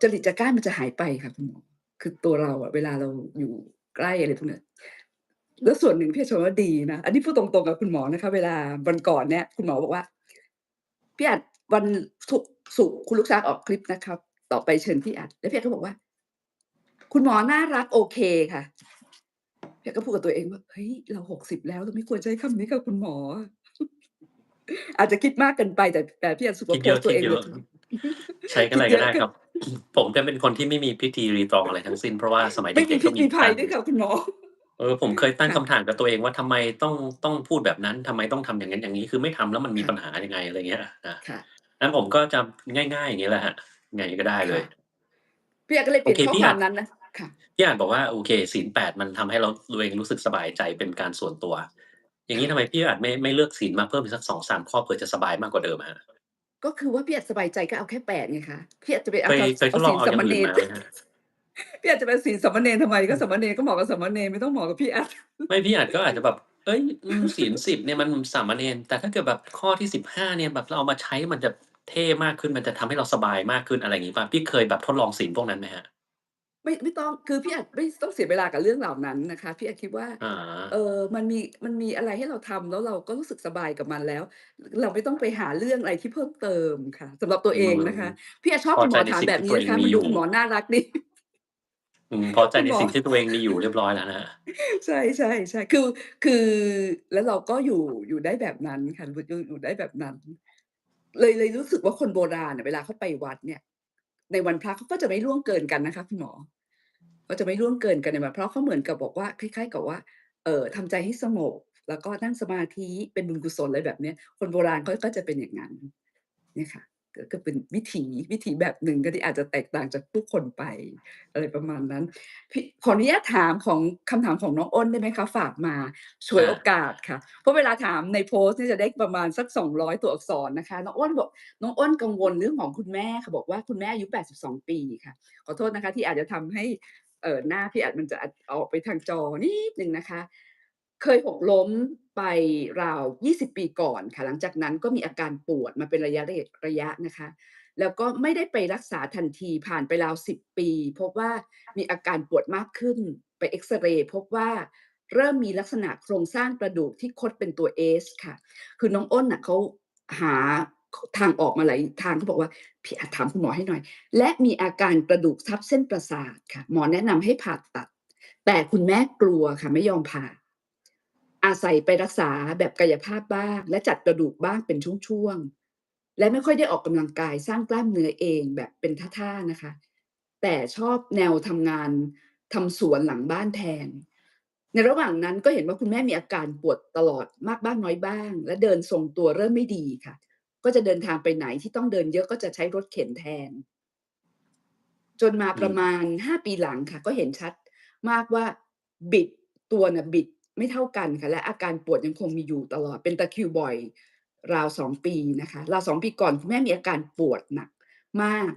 จริตจักร้านมันจะหายไปค่ะคุณหมอคือตัวเราอะเวลาเราอยู่ใกล้อะไรพวกเนี้ยแล้วส่วนหนึ่งพี่ชมว่าดีนะอันนี้พูดตรงๆกับคุณหมอนะคะเวลาวันก่อนเนี่ยคุณหมอบอกว่า พี่อัดวันศุกร์คุณลูกช้างออกคลิปนะครับต่อไปเชิญพี่อัดแล้วพี่อัดก็บอกว่าคุณหมอน่ารักโอเคค่ะพี่อัดก็พูดกับตัวเองว่าเฮ้ยเรา60แล้วเราไม่ควรใช้คำนี้กับคุณหมออาจจะคิดมากเกินไปแต่พี่อัดรู้สึกคิดว่าโพสต์ตัวเองเลย เยอะๆใช้คิอะไรดเยอะคือก็ได้ครับผมจะเป็นคนที่ไม่มีพิธีรีตรองอะไรทั้งสิ้นเพราะว่าสมัยไม่มีเด็กๆก็พิษมีภัยมีการด้วยค่ะคุณหมอผมเคยตั้งค่ะคำถามกับตัวเองว่าทำไมต้องพูดแบบนั้นทำไมต้องทำอย่างงั้นอย่างงี้คือไม่ทำแล้วมันมีปัญหาค่ะยังไงอะไรเงี้ยนะค่ะงั้นผมก็จะง่ายๆอย่างงี้แหละครับไงก็ได้เลค่ะยพี่อัดก็เลยเปลี่ยนข้อโอเคพี่อาจความนั้นนะค่ะพี่อาจบอกว่าโอเคศีล8มันทำให้ตัวเองรู้สึกสบายใจเป็นการส่วนตัวอย่างงี้ค่ะทำไมพี่อาจไม่เลือกศีลมาเพิ่มอีกสัก2-3ข้อเผื่อจะสบายมากกว่าเดิมอะครับก็คือว่าพี่อัดสบายใจก็เอาแค่8ไงคะพี่อัดจะไปเคยทดลองเอาศีลเอาอย่างอื่นสามเณร มาไหมครับ พี่อาจจะเป็นศีลสามเณรทำไมก็สามเณรก็เหมาะกับสามเณรไม่ต้องเหมาะกับพี่อัด ไม่พี่อาจก็อาจจะแบบเฮ้ยศีล10เนี่ยมันสามเณรแต่ถ้าเกิดแบบข้อที่15เนี่ยแบบเราเอามาใช้มันจะเท่มากขึ้นมันจะทำให้เราสบายมากขึ้นอะไรงี้เปล่าพี่เคยแบบทดลองศีลพวกนั้นไหมครับไม่ต้องคือพี่อาจไม่ต้องเสียเวลากับเรื่องเหล่านั้นนะคะพี่อาจคิดว่าอามันมีอะไรให้เราทำแล้วเราก็รู้สึกสบายกับมันแล้วเราไม่ต้องไปหาเรื่องอะไรที่เพิ่มเติมค่ะสำหรับตัวอืเองนะคะมพี่อาจชอบพอคุณหมอถามใจในสิ่งที่แบบนี้นะคะตัวเองมีอยู่มันดูคุณหมอน่ารักดี พอ ใจคุณหมอ ในสิ่งที่ตัวเองมีอยู่เรียบร้อยแล้วนะครับใช่ๆๆคือแล้วเราก็อยู่ได้แบบนั้นค่ะอยู่ได้แบบนั้นเลยรู้สึกว่าคนโบราณอะเวลาเขาไปวัดเนี่ยในวันพระเขาก็จะไม่ล่วงเกินกันนะคะคุณหมอเขาจะไม่ล่วงเกินกันในวันเพราะเขาเหมือนกับบอกว่าคล้ายๆกับว่าทำใจให้สงบแล้วก็นั่งสมาธิเป็นบุญกุศลอะไรแบบเนี้ยคนโบราณเขาก็จะเป็นอย่างงั้นเนี่ยค่ะก็เป็นวิถีแบบหนึ่งก็ที่อาจจะแตกต่างจากผู้คนไปอะไรประมาณนั้น ขออนุญาตถามของคำถามของน้องอ้นได้ไหมคะฝากมาฉวยอาโอกาสค่ะเพราะเวลาถามในโพสต์เนี่ยจะได้ประมาณสัก200ตัวอักษรนะคะน้องอ้นกังวลเรื่องของคุณแม่ค่ะบอกว่าคุณแม่อายุ82ปีค่ะขอโทษนะคะที่อาจจะทำให้หน้าพี่อาจมันจะออกไปทางจอนิดหนึ่งนะคะเคยหกล้มไปราว20ปีก่อนค่ะหลังจากนั้นก็มีอาการปวดมาเป็นระยะนะคะ แล้วก็ไม่ได้ไปรักษาทันทีผ่านไปราว10ปีพบว่ามีอาการปวดมากขึ้นไปเอกซเรย์พบว่าเริ่มมีลักษณะโครงสร้างกระดูกที่คดเป็นตัว S ค่ะคือน้องอ้นน่ะเขาหาทางออกมาหลายทางเขาบอกว่าพี่อาจถามคุณหมอให้หน่อยและมีอาการกระดูกทับเส้นประสาทค่ะหมอแนะนำให้ผ่าตัดแต่คุณแม่กลัวค่ะไม่ยอมผ่าอาศัยไปรักษาแบบกายภาพบ้างและจัดกระดูกบ้างเป็นช่วงๆ และไม่ค่อยได้ออกกำลังกายสร้างกล้ามเนื้อเองแบบเป็นท่าๆนะคะแต่ชอบแนวทำงานทำสวนหลังบ้านแทนในระหว่างนั้นก็เห็นว่าคุณแม่มีอาการปวดตลอดมากบ้างน้อยบ้างและเดินทรงตัวเริ่มไม่ดีค่ะก็จะเดินทางไปไหนที่ต้องเดินเยอะก็จะใช้รถเข็นแทน จนมาอืมประมาณ5ปีหลังค่ะก็เห็นชัดมากว่าบิดตัวน่ะบิดไม่เท่ากันค่ะและอาการปวดยังคงมีอยู่ตลอดเป็นตะคริวบ่อยราว2ปีนะคะราว2ปีก่อนคุณแม่มีอาการปวดหนักมาก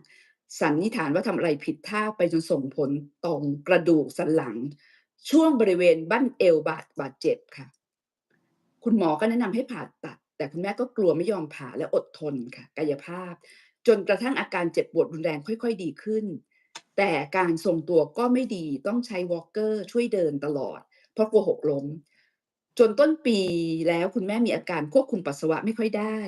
สันนิษฐานว่าทำอะไรผิดท่าไปจนส่งผลตรงกระดูกสันหลังช่วงบริเวณบั้นเอวบาดเจ็บค่ะ คุณหมอก็แนะนำให้ผ่าตัดแต่คุณแม่ก็กลัวไม่ยอมผ่าและอดทนค่ะกายภาพจนกระทั่งอาการเจ็บปวดรุนแรงค่อยๆดีขึ้นแต่การทรงตัวก็ไม่ดีต้องใช้วอล์กเกอร์ช่วยเดินตลอดเพราะกลัวหกล้มจนต้นปีแล้วคุณแม่มีอาการควบคุมปัสสาวะไม่ค่อยได้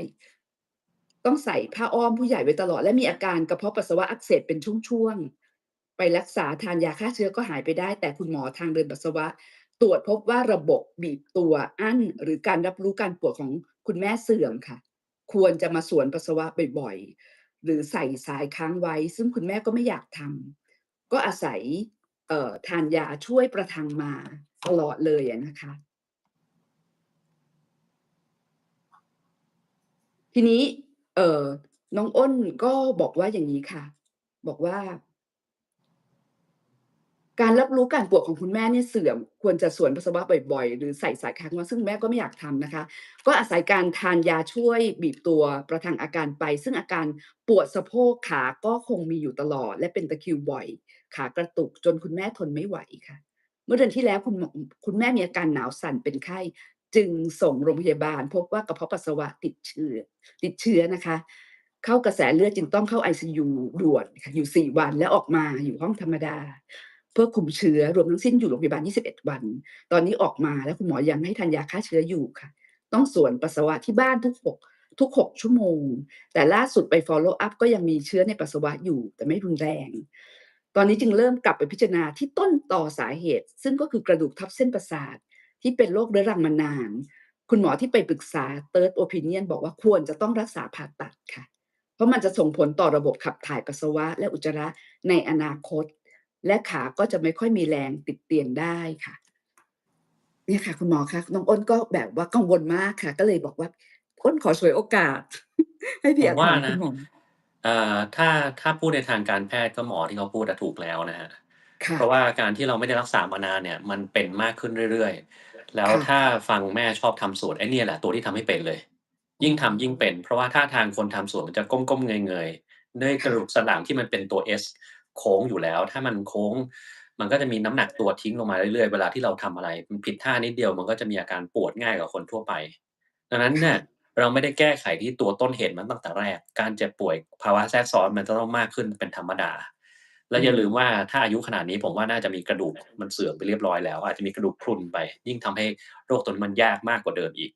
ต้องใส่ผ้าอ้อมผู้ใหญ่ไว้ตลอดและมีอาการกระเพาะปัสสาวะอักเสบเป็นช่วงๆไปรักษาทานยาฆ่าเชื้อก็หายไปได้แต่คุณหมอทางเดินปัสสาวะ ตรวจพบว่าระบบบีบตัวอั้นหรือการรับรู้การปวดของ คุณแม่เสื่อมค่ะควรจะมาสวนปัสสาวะบ่อยๆหรือใส่สายค้างไว้ซึ่งคุณแม่ก็ไม่อยากทำก็อาศัยทานยาช่วยประทังมาตลอดเลยอะนะคะทีนี้เอ่อน้องอ้นก็บอกว่าอย่างงี้ค่ะบอกว่า การรับรู้การปวดของคุณแม่เนี่ยเสื่อมควรจะสวนปัสสาวะบ่อยๆหรือใส่สายค้างมาซึ่งแม่ก็ไม่อยากทำนะคะก็อาศัยการทานยาช่วยบีบตัวประทังอาการไปซึ่งอาการปวดสะโพกขาก็คงมีอยู่ตลอดและเป็นตะคริวบ่อยขากระตุกจนคุณแม่ทนไม่ไหวค่ะเมื่อเดือนที่แล้วคุณแม่มีอาการหนาวสั่นเป็นไข้จึงส่งโรงพยาบาลพบว่ากระเพาะปัสสาวะติดเชื้อนะคะเข้ากระแสเลือดจึงต้องเข้าไอซียูด่วนค่ะอยู่4วันแล้วออกมาอยู่ห้องธรรมดา เพื่อคุมเชื้อรวมทั้งสิ้นอยู่โรงพยาบาล21วันตอนนี้ออกมาแล้วคุณหมอยังให้ทานยาฆ่าเชื้ออยู่ค่ะต้องสวนปัสสาวะที่บ้านทุก6ชั่วโมงแต่ล่าสุดไป follow up ก็ยังมีเชื้อในปัสสาวะอยู่แต่ไม่รุนแรงตอนนี้จึงเริ่มกลับไปพิจารณาที่ต้นตอสาเหตุซึ่งก็คือกระดูกทับเส้นประสาทที่เป็นโรคเรื้อรังมานานคุณหมอที่ไปปรึกษา Third Opinion บอกว่าควรจะต้องรักษาผ่าตัดค่ะเพราะมันจะส่งผลต่อระบบขับถ่ายปัสสาวะและอุจจาระในอนาคต และขาก็จะไม่ค่อยมีแรงติดเตียงได้ค่ะเนี่ยค่ะคุณหมอคะน้องอ้นก็แบบว่ากังวลมากค่ะก็เลยบอกว่าอ้นขอฉวยโอกาสให้ผพี่อาจมว่านะถามคุณหมอถ้าพูดในทางการแพทย์ก็หมอที่เขาพูดอะถูกแล้วนะครับเพค่ะราะว่าการที่เราไม่ได้รักษามานานเนี่ยมันเป็นมากขึ้นเรื่อยๆแล้วค่ะถ้าฟังแม่ชอบทำสวนไอ้เนี่ยแหละตัวที่ทำให้เป็นเลยอ๋ยิ่งทำยิ่งอเป็นเพราะว่าท่าทางคนทำสวนมันจะก้มๆเงยๆด้วยกระค่ะดูกสันหลังที่มันเป็นตัว S โค้งอยู่แล้วถ้ามันโค้งมันก็จะมีน้ำหนักตัวทิ้งลงมาเรื่อยๆเวลาที่เราทำอะไรมันผิดท่านิดเดียวมันก็จะมีอาการปวดง่ายกว่าคนทั่วไปดังนั้นเนี่ย ค่ะเราไม่ได้แก้ไขที่ตัวต้นเหตุมันตั้งแต่แรก การเจ็บป่วยภาวะแทรกซ้อนมันจะต้องมากขึ้นเป็นธรรมดา และอืมอย่าลืมว่าถ้าอายุขนาดนี้ผมว่าน่าจะมีกระดูกมันเสื่อมไปเรียบร้อยแล้วอาจจะมีกระดูกพรุนไปยิ่งทำให้โรคตัวนี้มันยากมากกว่าเดิมอีก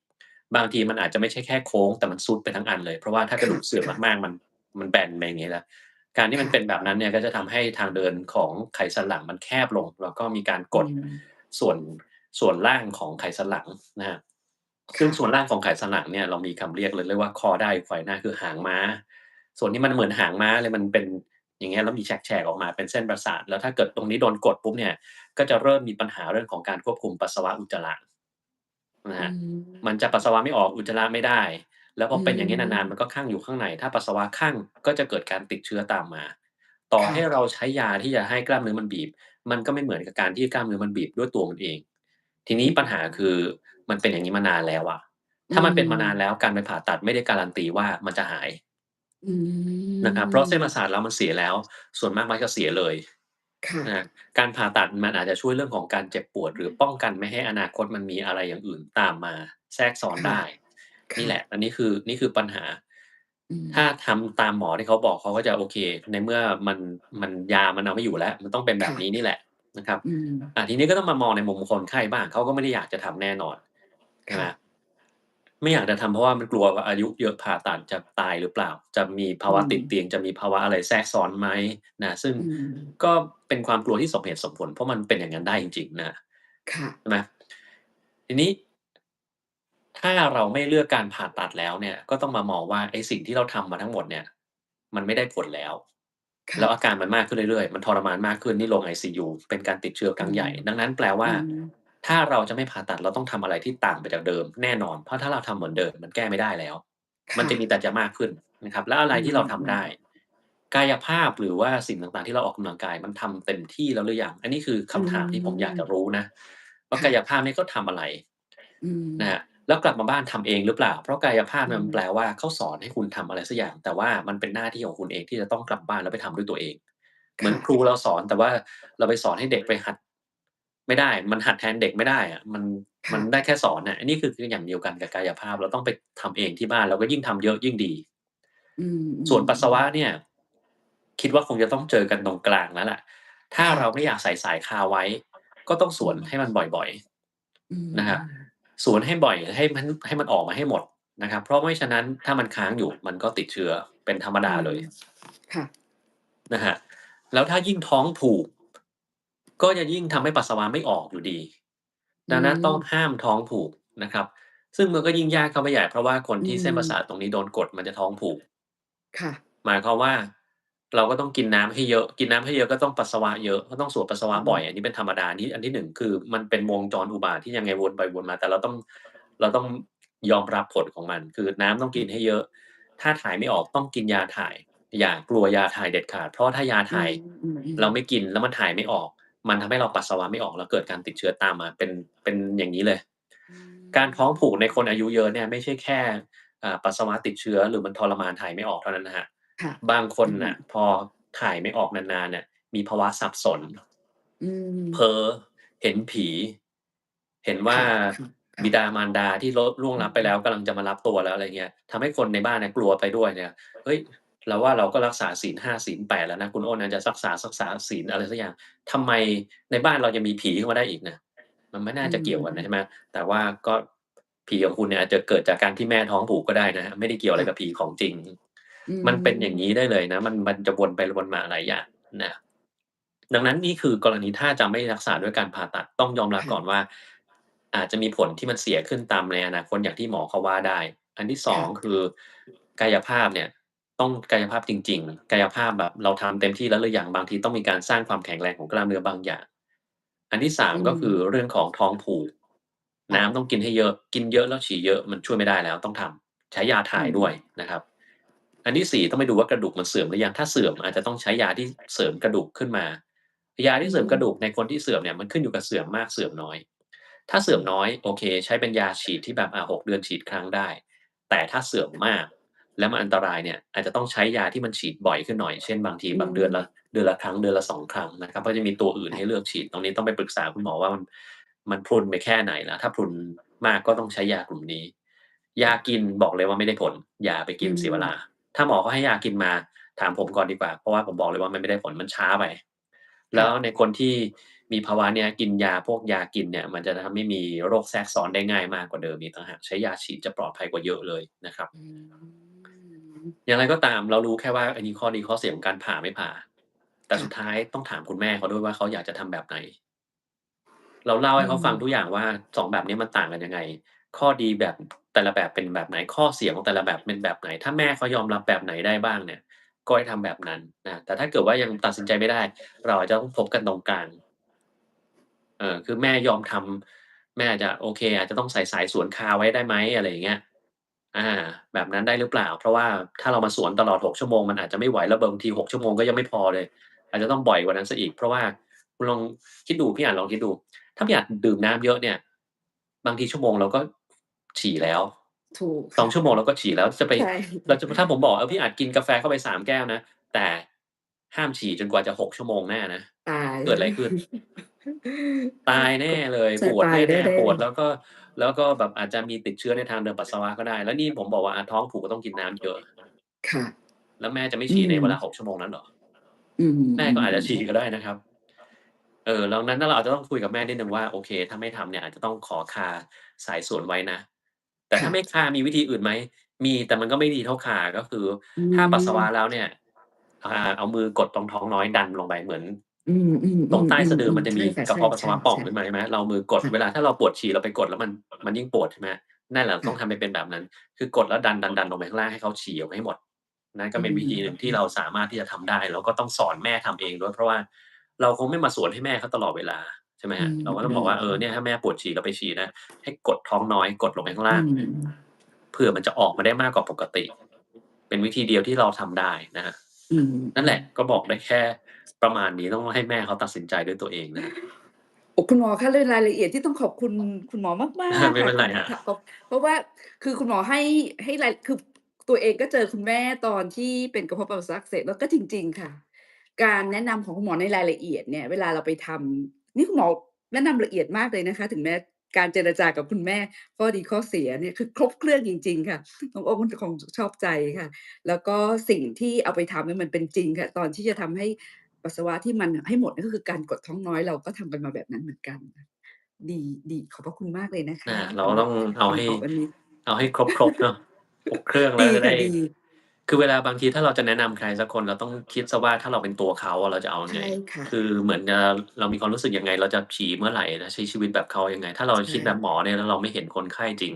บางทีมันอาจจะไม่ใช่แค่โค้งแต่มันทรุดไปทั้งอันเลยเพราะว่าถ้ากระดูกเสื่อมค่ะมากๆมันแบนไปอย่างงี้แล้วการที่มันค่ะเป็นแบบนั้นเนี่ยก็จะทำให้ทางเดินของไขสันหลังมันแคบลงแล้วก็มีการกอืดมส่วนส่วนล่างของไขสันหลังนะครับ ซึ่งค่ะส่วนล่างของไขสันหลังเนี่ยเรามีคำเรียกเลยเรียกว่า Cauda equina คือหางม้าส่วนที่มันเหมือนหางม้าเลยมันเป็นอย่างเงี้ยแล้วมีแฉกๆออกมาเป็นเส้นประสาทแล้วถ้าเกิดตรงนี้โดนกดปุ๊บเนี่ยก็จะเริ่มมีปัญหาเรื่องของการควบคุมปัสสาวะอุจจาระนะอืฮะมันมจะปัสสาวะไม่ออกอุจจาระไม่ได้แล้วพออืเป็นอย่างงี้นานๆมันก็มคั่งอยู่ข้างในถ้าปัสสาวะคั่งก็จะเกิดการติดเชื้อตามมาต่อค่ะให้เราใช้ยาที่จะให้กล้ามเนื้อมันบีบมันก็ไม่เหมือนกับการที่กล้ามเนื้อมันบีบด้วยตัวมันเองทีนี้อืปัญหาคือมมันเป็นอย่างงี้มานานแล้วอะ อืถ้ามันเป็นมานานแล้วมการไปผ่าตัดไม่ได้การันตีว่ามันจะหายอืนะครับเพราะเส้นประสาทมเรามันเสียแล้วส่วนมากมักจะเสียเลยค่ะนะครับการผ่าตัดมันอาจจะช่วยเรื่องของการเจ็บปวดหรือป้องกันไม่ให้อนาคตมันมีอะไรอย่างอื่นตามมาแทรกซ้อนค่ะได้นี่ค่ะแหละอันนี้คือปัญหาอืมถ้าทำตามหมอที่เขาบอกเขาก็จะโอเคในเมื่อมันยามันเอาไม่อยู่แล้วมันต้องเป็นแบบค่ะนี้นี่แหละนะครับอืมทีนี้ก็ต้องมามองในมุมคนไข้บ้างเขาก็ไม่ได้อยากจะทำแน่นอนใช่ไหม ค่ะไม่อยากจะทำเพราะว่ามันกลัวว่าอายุเยอะผ่าตัดจะตายหรือเปล่าจะมีภาอืวะมติดเตียงจะมีภาวะอะไรแทรกซ้อนไหมนะซึ่งอืมก็เป็นความกลัวที่สมเหตุสมผลเพราะมันเป็นอย่างนั้นได้จริงๆนะค่ะใช่ไหมทีนี้ถ้าเราไม่เลือกการผ่าตัดแล้วเนี่ยก็ต้องมามองว่าไอ้สิ่งที่เราทำมาทั้งหมดเนี่ยมันไม่ได้ผลแล้วแล้ค่ะวอาการมันมากขึ้นเรื่อยๆมันทรมานมากขึ้นนี่ลงไอซียูเป็นการติดเชื้อคอืมรั้งใหญ่ดังนั้นแปลอืว่ามถ้าเราจะไม่ผ่าตัดเราต้องทำอะไรที่ต่างไปจากเดิมแน่นอนเพราะถ้าเราทำเหมือนเดิมมันแก้ไม่ได้แล้ว มันค่ะจะมีแต่จะมากขึ้นนะครับแล้วอะไรอืที่เราทำมได้กายภาพหรือว่าสิ่งต่างๆที่เราออกกำลังกายมันทำเต็มที่แล้วหรือยังอันนี้คืออืคำถามที่ผมอยากจะมรู้นะว่ากายค่ะภาพนี่เขาทำอะไรอืมนะครับแล้วกลับมาบ้านทำเองหรือเปล่าเพราะกายภาพอืมเนี่ยมันแปลว่าเขาสอนให้คุณทำอะไรสักอย่างแต่ว่ามันเป็นหน้าที่ของคุณเองที่จะต้องกลับบ้านแล้วไปทำด้วยตัวเองเหมือนค่ะครูเราสอนแต่ว่าเราไปสอนให้เด็กไปหัดไม่ได้มันหัดแทนเด็กไม่ได้อะมันค่ะได้แค่สอนน่ะอันนี้คืออย่างเดียวกันกับกายภาพเราต้องไปทำเองที่บ้านแล้วก็ยิ่งทำเยอะยิ่งดี อืส่วนปัสสาวะมเนี่ยคิดว่าคงจะต้องเจอกันตรงกลางแล้วแหละถ้าค่ะเราไม่อยากใส่สายคาไว้ก็ต้องสอืวนให้มันมบ่อยอืๆนะครับมสวนให้บ่อยให้มันออกมาให้หมดนะครับเพราะไม่ฉะนั้นถ้ามันค้างอยู่มันก็ติดเชื้อเป็นธรรมอืมดาเลยค่ะนะครับแล้วถ้ายิ่งท้องผูกก็จะยิ่งทำให้ปัสสาวะไม่ออกอยู่ดีอืดังนั้นต้องมห้ามท้องผูกนะครับ ซึ่งมันก็ยิ่งยากเข้าไปใหญ่เพราะว่าคนอืที่เส้นประสาทมตรงนี้โดนกดมันจะท้องผูกค่ะหมายความว่าเราก็ต้องกินน้ำให้เยอะกินน้ำให้เยอะก็ต้องปัสสาวะเยอะก็ต้องสวดปัสสาวะอืมบ่อยอันนี้เป็นธรรมดานี่อันที่1คือมันเป็นวงจรอุบาทที่ยังไงวนไปวนมาแต่เราต้องยอมรับผลของมันคือน้ำต้องกินให้เยอะถ้าถ่ายไม่ออกต้องกินยาถ่ายอย่ากลัวยาถ่ายเด็ดขาดเพราะถ้ายาถ่ายอืมอืมเราไม่กินแล้วมันถ่ายไม่ออกมันทำให้เราปัสสาวะไม่ออกแล้วเกิดการติดเชื้อตามมาเป็นอย่างงี้เลย อืการท้องผูกในคนมอายุเยอะเนี่ยไม่ใช่แค่ปัสสาวะติดเชื้อหรือมันทรมานถ่ายไม่ออกเท่านั้นนะครับค่ะบางคนอืมน่ะพอถ่ายไม่ออกนานๆเนี่ยมีภาวะสับสนอืมเพ้อเห็นผีเห็นว่าค่ะค่ะบิดามารดาที่ล่วงอืลับไปมแล้วกำลังจะมารับตัวแล้วอะไรเงี้ยทำให้คนในบ้านเนี่ยกลัวไปด้วยเนี่ยเฮ้ยเราว่าเราก็รักษาศีล5ศีล8แล้วนะคุณอ้นน่าจะรักษาศีลอะไรสักอย่างทำไมในบ้านเรายังมีผีเข้ามาได้อีกนะมันไม่น่าอืจะเกี่ยวกันนะใช่ไหม มแต่ว่าก็ผีของคุณเนี่ยอาจจะเกิดจากการที่แม่ท้องผูกก็ได้นะครับไม่ได้เกี่ยวอะไรค่ะกับผีของจริงอืมันเป็นอย่างงี้ได้มเลยนะมันจะวนไปวนมาหลายอย่างนะดังนั้นนี่คือกรณีถ้าจะไม่รักษาด้วยการผ่าตัดต้องยอมรับก่อนค่ะว่าอาจจะมีผลที่มันเสียขึ้นตามในอนาคตอย่างที่หมอเขาว่าได้อันที่2ค่ะคือกายภาพเนี่ยต้องกายภาพจริงๆกายภาพแบบเราทำเต็มที่แล้วหรือยังบางทีต้องมีการสร้างความแข็งแรงของกล้ามเนื้อบางอย่าง อันที่3อืก็คือมเรื่องของท้องผูกค่ะน้ำต้องกินให้เยอะกินเยอะแล้วฉี่เยอะมันช่วยไม่ได้แล้วต้องทำใช้ยาอืถ่ายด้วยมนะครับอันที่4ต้องไปดูว่ากระดูกมันเสื่อมหรือยังถ้าเสื่อมอาจจะต้องใช้ยาที่เสริมกระดูกขึ้นมายาอืที่เสริมกระดูกมในคนที่เสื่อมเนี่ยมันขึ้นอยู่กับเสื่อมมากเสื่อมน้อยถ้าเสื่อมน้อยโอเคใช้เป็นยาฉีดที่แบบ6เดือนฉีดครั้งได้แต่ถ้าเสื่อมมากแล้วมันอันตรายเนี่ยอาจจะต้องใช้ยาที่มันฉีดบ่อยขึ้นหน่อยเช่นบางทีอืแบบมเดือนละครั้งเดือนละ2ครั้งนะครับก็จะมีตัวอื่นให้ค่ะเลือกฉีดตรงนี้ต้องไปปรึกษาคุณหมอว่ามันพรุนไปแค่ไหนแล้วถ้าพรุนมากก็ต้องใช้ยากลุ่มนี้ยากิค่ะนบอกเลยว่าไม่ได้ผลอย่าไปอืกินเสียเวลามถ้าหมอเขาให้ยากินมาถามผมก่อนดีกว่าเพราะว่าผมบอกเลยว่ามันไม่ได้ผลมันช้าไปแล้ค่ะวในคนที่มีภาวะเนี้ยกินยาพวกยากินเนี่ยมันจะทำให้มีโรคแทรกซ้อนได้ง่ายมากกว่าเดิมอีกต่างหากใช้ยาฉีดจะปลอดภัยกว่าเยอะเลยนะครับอืมอย่างไรก็ตามเรารู้แค่ว่าอันนี้ข้อดีข้อเสียของการผ่าไม่ผ่าแต่ค่ะสุดท้ายต้องถามคุณแม่เขาด้วยว่าเขาอยากจะทำแบบไหน เราเล่าอืให้เขาฟังทุกอมย่างว่า2แบบนี้มันต่างกันยังไงข้อดีแบบแต่ละแบบเป็นแบบไหนข้อเสียของแต่ละแบบเป็นแบบไหนถ้าแม่เขายอมรับแบบไหนได้บ้างเนี่ยก็ให้ทำแบบนั้นนะแต่ถ้าเกิดว่ายังตัดสินใจไม่ได้เราอาจจะต้องพบกันตรงกลางคือแม่ยอมทำแม่อาจจะโอเคอาจจะต้องใส่สายสวนคาไว้ได้ไหมอะไรอย่างเงี้ยอาแบบนั้นได้หรือเปล่าเพราะว่าถ้าเรามาสวนตลอด6ชั่วโมงมันอาจจะไม่ไหวแล้วบางที6ชั่วโมงก็ยังไม่พอเลยอาจจะต้องบ่อยกว่านั้นเสียอีกเพราะว่าคุณลองคิดดูพี่อาจลองคิดดู ถ้าไม่อยากดื่มน้ำเยอะเนี่ยบางทีชั่วโมงเราก็ฉี่แล้วถูก2ค่ะชั่วโมงเราก็ฉี่แล้วจะไปใช่เราจะถ้าผมบอกพี่อาจกินกาแฟเข้าไป3แก้วนะแต่ห้ามฉี่จนกว่าจะ6ชั่วโมงแน่นะตาย เกิดอะไรขึ้น ตายแน่ก็เลยใช่ปวดตายแน่แน่ๆปวดแล้วก็แบบอาจจะมีติดเชื้อในทางเดินปัสสาวะก็ได้แล้วนี่ผมบอกว่าท้องผูกก็ต้องกินน้ำเยอะๆค่ะแล้วแม่จะไม่อืฉี่ในมเวลา6ชั่วโมงนั้นเหรออืแม่ก็อาจจะฉี่ก็มๆๆได้นะครับ ดังนั้นเราอาจจะต้องคุยกับแม่นิดหนึ่งว่าโอเคถ้าไม่ทำเนี่ยอาจจะต้องขอคาสายสวนไว้นะแต่ถ้าค่ะไม่คามีวิธีอื่นไหมมีแต่มันก็ไม่ดีเท่าคาก็คืออืถ้าปัสสาวะแล้วมเนี่ยเอามือกดตรงท้องน้อยดันลงไปเหมือนอืตรงใต้สะดือมๆๆๆๆใช่มันจะมีค่ะใกระเพาะปัสสาวะป่องช่ขึ้นมาๆใช่ไหมเราเอามือกๆดค่ะเวลาถ้าเราปวดฉี่เราไปกดแล้วมันยิ่งปวดใช่ไหมนั่นแหละต้องทำค่ะให้เป็นแบบนั้นคือกดแล้วดันลงไปข้างล่างให้เขาฉี่ออกให้หมดนั่นก็อืเป็นวิธีหนึ่งที่เรามสามารถที่จะทำได้แล้วก็ต้องสอนแม่ทำเองด้วยเพราะว่าเราคงไม่มาสวนให้แม่เขาตลอดเวลา ใช่ไหมอืครับเราก็ต้องบอกว่าเนี่ยมถ้าแม่ปวดฉี่เราไปฉี่นะให้กดท้องน้อยกดลงไปข้างอืล่างมเผื่อมันจะออกมาได้มากกว่าปกติเป็นวิธีเดียวที่เราทำได้นะครับอืนั่นแหละมก็บอกได้แค่ประมาณนี้ต้องให้แม่เขาตัดสินใจด้วยตัวเองนะครับ โอ้คุณหมอคะในรายละเอียดที่ต้องขอบคุณคุณหมอมาก ไม่ๆค่ะเป็นไรครับเพราะว่าคือคุณหมอให้รายคือตัวเองก็เจอคุณแม่ตอนที่เป็นกระเพาะปัสสาวะอักเสบแล้วก็จริงๆค่ะการแนะนำของคุณหมอในรายละเอียดเนี่ยเวลาเราไปทำนี่คุณหมอแนะนำละเอียดมากเลยนะคะถึงแม้การเจรจากับคุณแม่ข้อดีข้อเสียเนี่ยคือครบเครื่องจริงๆค่ะน้องโอ้คงชอบใจค่ะ แล้วก็สิ่งที่เอาไปทำเนี่ยมันเป็นจริงค่ะตอนที่จะทำให้ปัสสาวะที่มันให้หมดนั่นก็คือการกดท้องน้อยเราก็ทำกันมาแบบนั้นเหมือนกันดีดีขอบพระคุณมากเลยนะคะสำหรับเราก็ต้องเอาให้คำตอบอันนี้ เอาให้ครบๆเนาะครบเครื่อง ดีแล้วจะได้ค่ะดี คือเวลาบางทีถ้าเราจะแนะนำใครสักคนเราต้องคิดเสียว่าถ้าเราเป็นตัวเขาอะเราจะเอายังไงใช่ค่ะคือเหมือนเรามีความรู้สึกยังไงเราจะฉี่เมื่อไหร่นะใช้ชีวิตแบบเขายังไงถ้าเราใช่คิดแบบหมอเนี่ยแล้วเราไม่เห็นคนไข้จริง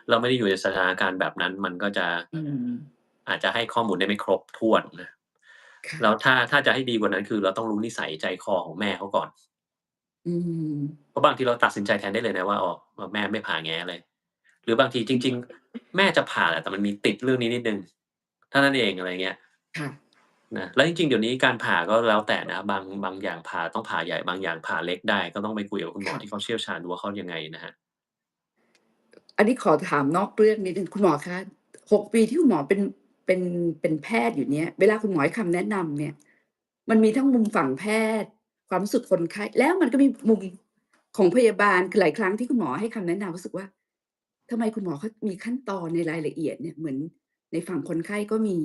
เราไม่ได้อยู่ในสถานการณ์แบบนั้นมันก็จะอืมอาจจะให้ข้อมูลได้ไม่ครบถ้วนนะค่ะแล้วถ้าจะให้ดีกว่านั้นคือเราต้องรู้นิสัยใจคอของแม่เขาก่อนอืมเพราะบางทีเราตัดสินใจแทนได้เลยนะว่าอ๋อแม่ไม่ผ่าแง้เลยหรือบางทีจริงๆแม่จะผ่าแหละแต่มันมีติดเรื่องนี้นิดหนึ่งเท่านั้นเองอะไรเงี้ย ค่ะนะแล้วจริงๆเดี๋ยวนี้การผ่าก็แล้วแต่นะบางอย่างผ่าต้องผ่าใหญ่บางอย่างผ่าเล็กได้ก็ต้องไปคุยกับคุณหมอค่ะ ที่เขาเชี่ยวชาญดูว่าเขายังไงนะครับอันนี้ขอถามนอกเรื่องนิดหนึ่งคุณหมอคะ6ปีที่คุณหมอเป็นเป็นแพทย์อยู่เนี่ยเวลาคุณหมอให้คำแนะนำเนี่ยมันมีทั้งมุมฝั่งแพทย์ความรู้สึกคนไข้แล้วมันก็มีมุมของพยาบาลคือหลายครั้งที่คุณหมอให้คำแนะนำรู้สึกว่าทำไมคุณหมอเขามีขั้นตอนในรายละเอียดเนี่ยเหมือนในฝั่งคนไข้ก็มี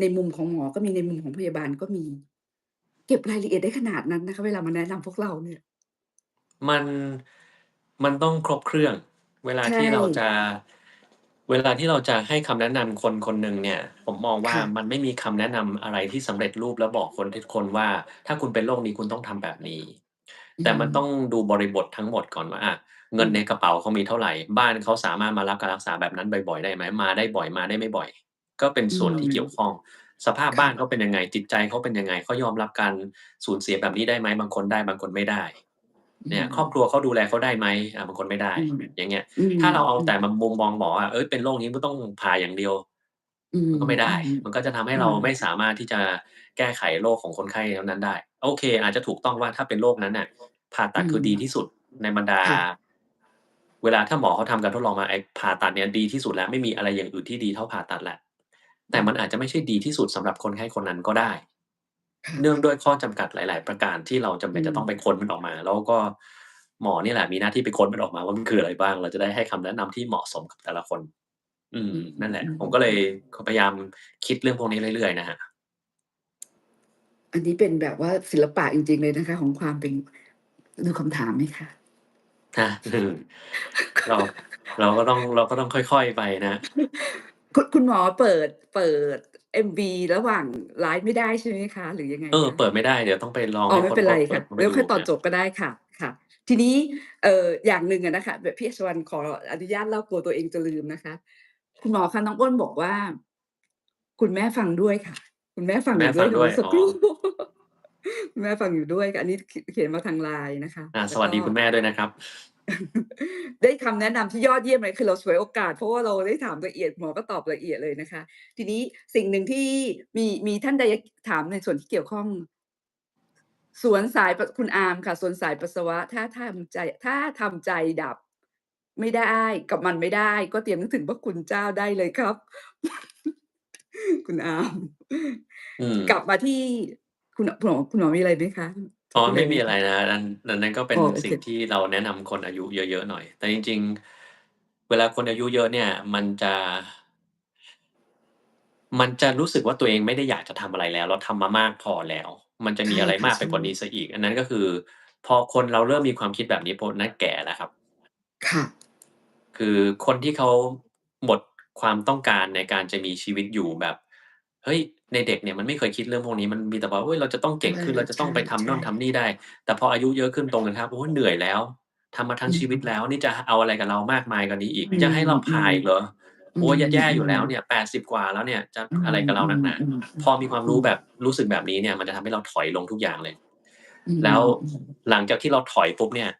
ในมุมของหมอก็มีในมุมของพยาบาลก็มีเก็บรายละเอียดได้ขนาดนั้นนะคะเวลามาแนะนำพวกเราเนี่ยมันมันต้องครบเครื่องเวลาใช่ที่เราจะเวลาที่เราจะให้คำแนะนำคนคนหนึ่งเนี่ยผมมองว่าค่ะมันไม่มีคำแนะนำอะไรที่สำเร็จรูปแล้วบอกคนทุกคนว่าถ้าคุณเป็นโรคนี้คุณต้องทำแบบนี้อืมแต่มันต้องดูบริบททั้งหมดก่อนว่าเงิอืมนในกระเป๋าเขามีเท่าไรบ้านเขาสามารถมารับการรักษาแบบนั้นบ่อยๆได้ไหมมาได้บ่อยมาได้ไม่บ่อยก็เป็นอืส่วนที่เกี่ยวมข้องสภาพบ้านเขาค่ะเป็นยังไงจิตใจเขาเป็นยังไงเขายอมรับการสูญเสียแบบนี้ได้ไหมบางคนได้บางคนไม่ได้ อืเนี่ยครอบครัวม เขาดูแลเขาได้ไหมบางคนไม่ได้อืมอย่างเงี้ยอืมถ้าเราเอาอืมแต่มุมมองหมออะเฮ้ยเป็นโรคนี้ก็ต้องผ่าอย่างเดียวอืมมันก็ไม่ได้อืมมันก็จะทำให้อืมเราไม่สามารถที่จะแก้ไขโรคของคนไข้นั้นๆได้โอเคอาจจะถูกต้องว่าถ้าเป็นโรคนั้นน่ะผ่าตัอืดคือดีที่มสุดในบรรดาค่ะเวลาถ้าหมอเขาทำการทดลองมาไอ้ผ่าตัดเนี่ยดีที่สุดแล้วไม่มีอะไรอย่างอื่นที่ดีเท่าผ่าตัดแล้วแต่อืมมันอาจจะไม่ใช่ดีที่สุดสำหรับคนไข้คนนั้นก็ได้ เนื่องค่ะด้วยข้อจำกัดหลาย ๆ ประการที่เราจำเป็อืมนจะต้องไปค้นมันออกมาแล้วก็หมอนี่แหละมีหน้าที่ไปค้นมันออกมาว่ามันคืออะไรบ้างเราจะได้ให้คำแนะนำที่เหมาะสมกับแต่ละคนอืมนั่นแหละอืผมก็เลยมพยายามคิดเรื่องพวกนี้เรื่อย ๆ นะครับอันนี้เป็นแบบว่าศิลปะจริงๆเลยนะคะของความเป็นดูคำถามไหมคะอาเราเราก็ต้องค่อย ๆ ไปนะครับคุณหมอเปิด MV ระหว่างไลฟ์ไม่ได้ใช่ไหมคะหรือยังไงคะเปิดไม่ได้เดี๋ยวต้องไปลองอ๋อให้คนเขาไม่เป็นไรค่ะเปิดเข้าไปเดี๋ยวดูนะค่อยตอนจบก็ได้ค่ะค่ะทีนี้อย่างหนึ่งอะนะคะแบบพี่อชวรขออนุญาตเล่ากลัวตัวเองจะลืมนะคะคุณหมอคะน้องอ้นบอกว่าคุณแม่ฟังด้วยค่ะคุณแม่ฟังคุณแม่ฟังอยู่ด้วยเดี๋ยวด้วยอ๋อสักครู่ คุณแม่ฟังอยู่ด้วยค่ะอันนี้เขียนมาทาง LINE นะคะแล้วก็ สวัสดีคุณแม่ด้วยนะครับ ได้คำแนะนำที่ยอดเยี่ยมเลยคือเราฉวยโอกาสเพราะว่าเราได้ถามละเอียดหมอก็ตอบละเอียดเลยนะคะทีนี้สิ่งหนึ่งที่มีท่านใดถามในส่วนที่เกี่ยวข้องสวนสายปคุณอามค่ะสวนสายปัสสาวะถ้าทำใจดับไม่ได้กับมันไม่ได้ก็เตรียมนึกถึงพระคุณเจ้าได้เลยครับคุณอามอืม กลับมาที่คุณหมอมีอะไรไหมคะจะอ๋อพูดอะไรไหมคะไม่มีอะไรนะอันนั้นก็เป็นอ๋อโอเคสิ่งที่เราแนะนำคนอายุเยอะๆหน่อยแต่จริงๆเวลาคนอายุเยอะเนี่ยมันจะรู้สึกว่าตัวเองไม่ได้อยากจะทำอะไรแล้วเราทำมามากพอแล้วมันจะมีใช่อะไรค่ะใช่มากไปกว่านี้เสียอีกอันนั้นก็คือพอคนเราเริ่มมีความคิดแบบนี้ปุ๊บนั่นแก่แล้วครับ ค่ะคือคนที่เขาหมดความต้องการในการจะมีชีวิตอยู่แบบเฮ้ยในเด็กเนี่ยมันไม่เคยคิดเรื่องพวกนี้มันมีแต่ว่าเฮ้ยเราจะต้องเก่งขึ้นเราจะต้องไปทำโน่นทำนี่ได้แต่พออายุเยอะขึ้นตรงกันข้ามโอ้เหนื่อยแล้วทำมาทั้งชีวิตแล้วนี่จะเอาอะไรกับเรามากมายกว่านี้อีกอืจะให้เรามผ่าอีกเหรออืโอ๊ยแย่ๆอยู่มแล้วเนี่ย80กว่าแล้วเนี่ยจะอือะไรกับเรานักหนามพอมีความรู้แบบๆๆรู้สึกแบบนี้เนี่ยมันจะทำให้เราถอยลงทุกอย่างเลยอืแล้วมอืมหลังจากที่เราถอยปุ๊บเนี่ย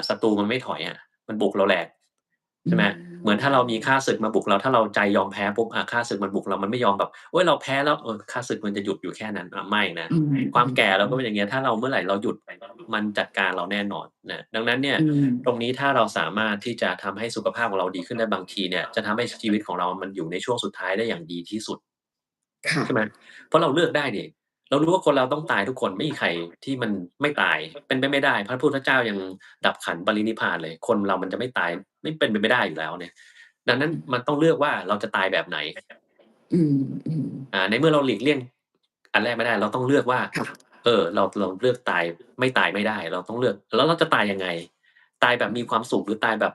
ศัตรูมันไม่ถอยอะมันบุกเราแหลก อืใช่ไหมเหมือนถ้าเรามีมข้าศึกมาบุกเราถ้าเราใจยอมแพ้ปุ๊บข้าศึกมันบุกเรามันไม่ยอมแบบโอ๊ยเราแพ้แล้วข้าศึกมันจะหยุดอยู่แค่นั้นไม่นะอืมความแก่เราก็เป็นอย่างๆเงี้ยถ้าเราเมื่อไหร่เราหยุดมันจัดการเราแน่นอนนะดังนั้นเนี่ยอืมตรงนี้ถ้าเราสามารถที่จะทำให้สุขภาพของเราดีขึ้นได้บางทีเนี่ยจะทำให้ชีวิตของเรามันอยู่ในช่วงสุดท้ายได้อย่างดีที่สุดค่ะใช่ไหมเพราะเราเลือกได้นี่เรารู้ว่าคนเราต้องตายทุกคนไม่มีใครที่มันไม่ตายเป็นไปไม่ได้พระพุทธเจ้ายังดับขันปรินิพพานเลยคนเรามันจะไม่ตายไม่เป็นไปไม่ได้อยู่แล้วเนี่ย ดังนั้นมันต้องเลือกว่าเราจะตายแบบไหนอืมในเมื่อเราหลีกเลี่ยงอันแรกไม่ได้เราต้องเลือกว่าค่ะเราเลือกตายไม่ตายไม่ได้เราต้องเลือกแล้วเราจะตายยังไงตายแบบมีความสุขหรือตายแบบ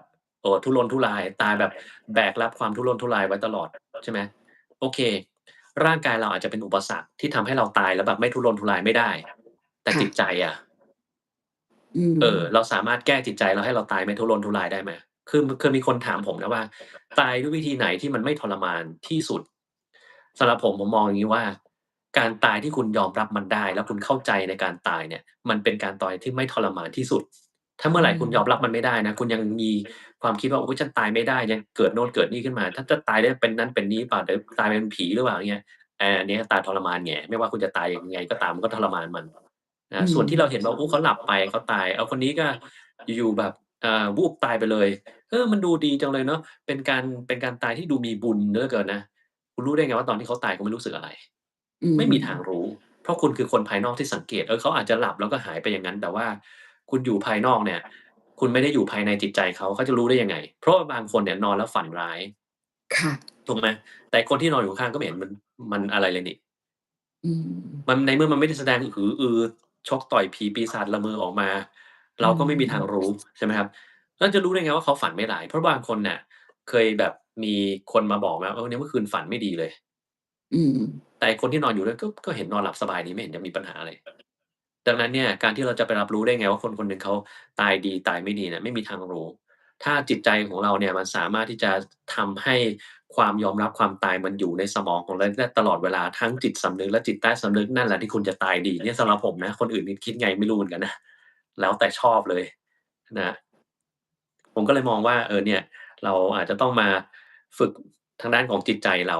ทุรนทุรายตายแบบแบกรับความทุรนทุรายไว้ตลอดใช่ไหมโอเค ร่างกายเราอาจจะเป็นอุปสรรคที่ทำให้เราตายแล้วแบบไม่ทุรนทุรายไม่ได้แต่ค่ะจิตใจอะอืมเราสามารถแก้จิตใจเราให้เราตายไม่ทุรนทุรายได้ไหมคือเคยมีคนถามผมนะว่าตายด้วยวิธีไหนที่มันไม่ทรมานที่สุดสำหรับผมมองอย่างงี้ว่าการตายที่คุณยอมรับมันได้แล้วคุณเข้าใจในการตายเนี่ยมันเป็นการตายที่ไม่ทรมานที่สุดถ้าเมื่ออืไหร่คุณยอมรับมมันไม่ได้นะคุณยังมีความคิดว่าอุ๊ยฉันตายไม่ได้ยังเกิดโน่นเกิดนี่ขึ้นมาถ้าจะตายได้เป็นนั้นเป็นนี้เปล่าเดี๋ยวตายเป็นผีหรือเปล่าอย่างเงี้ยอันเนี้ยตายทรมานแหง่ไม่ว่าคุณจะตายยังไงก็ตามมันก็ทรมานมัน อืมส่วนที่เราเห็นว่าเขาหลับไปเขาตายคนนี้ก็อยู่ๆแบบวูบตายไปเลยมันดูดีจังเลยเนาะเป็นการตายที่ดูมีบุญเหลือเกินนะคุณรู้ได้ไงว่าตอนที่เขาตายเขาไม่รู้สึกอะไรอืไม่มีทางมรู้เพราะคุณคือคนภายนอกที่สังเกตเขาอาจจะหลับแล้วก็หายไปอย่างนั้นแต่ว่าคุณอยู่ภายนอกเนี่ยคุณไม่ได้อยู่ภายในจิตใจเขาจะรู้ได้ยังไงเพราะว่าบางคนเนี่ยนอนแล้วฝันร้ายค่ะถูกไหมแต่คนที่นอนอยู่ข้างๆก็ไม่เห็นมันอะไรเลยนี่ อืมันมในเมื่อมันไม่ได้แสดงหืออือชกต่อยผีปีศาจละเมอออกมาอืเราก็ไม่มีทางมรู้ใช่ไหมครับแล้วจะรู้ได้ไงว่าเขาฝันไม่ร้ายเพราะบางคนน่ะเคยแบบมีคนมาบอกนะเนี่ยเมื่อคืนฝันไม่ดีเลยอืมแต่ไอ้คนที่นอนอยู่ด้วยก็เห็นนอนหลับสบายดีไม่เห็นจะมีปัญหาอะไรดังนั้นเนี่ยการที่เราจะไปรับรู้ได้ไงว่าคนคนหนึ่งเขาตายดีตายไม่ดีเนี่ยไม่มีทางรู้ถ้าจิตใจของเราเนี่ยมันสามารถที่จะทำให้ความยอมรับความตายมันอยู่ในสมองของเราได้ตลอดเวลาทั้งจิตสำนึกและจิตใต้สำนึกนั่นแหละที่คุณจะตายดีเนี่ยสำหรับผมนะคนอื่นนี่คิดไงไม่รู้เหมือนกันนะแล้วแต่ชอบเลยนะผมก็เลยมองว่าเนี่ยเราอาจจะต้องมาฝึกทางด้านของจิตใจเรา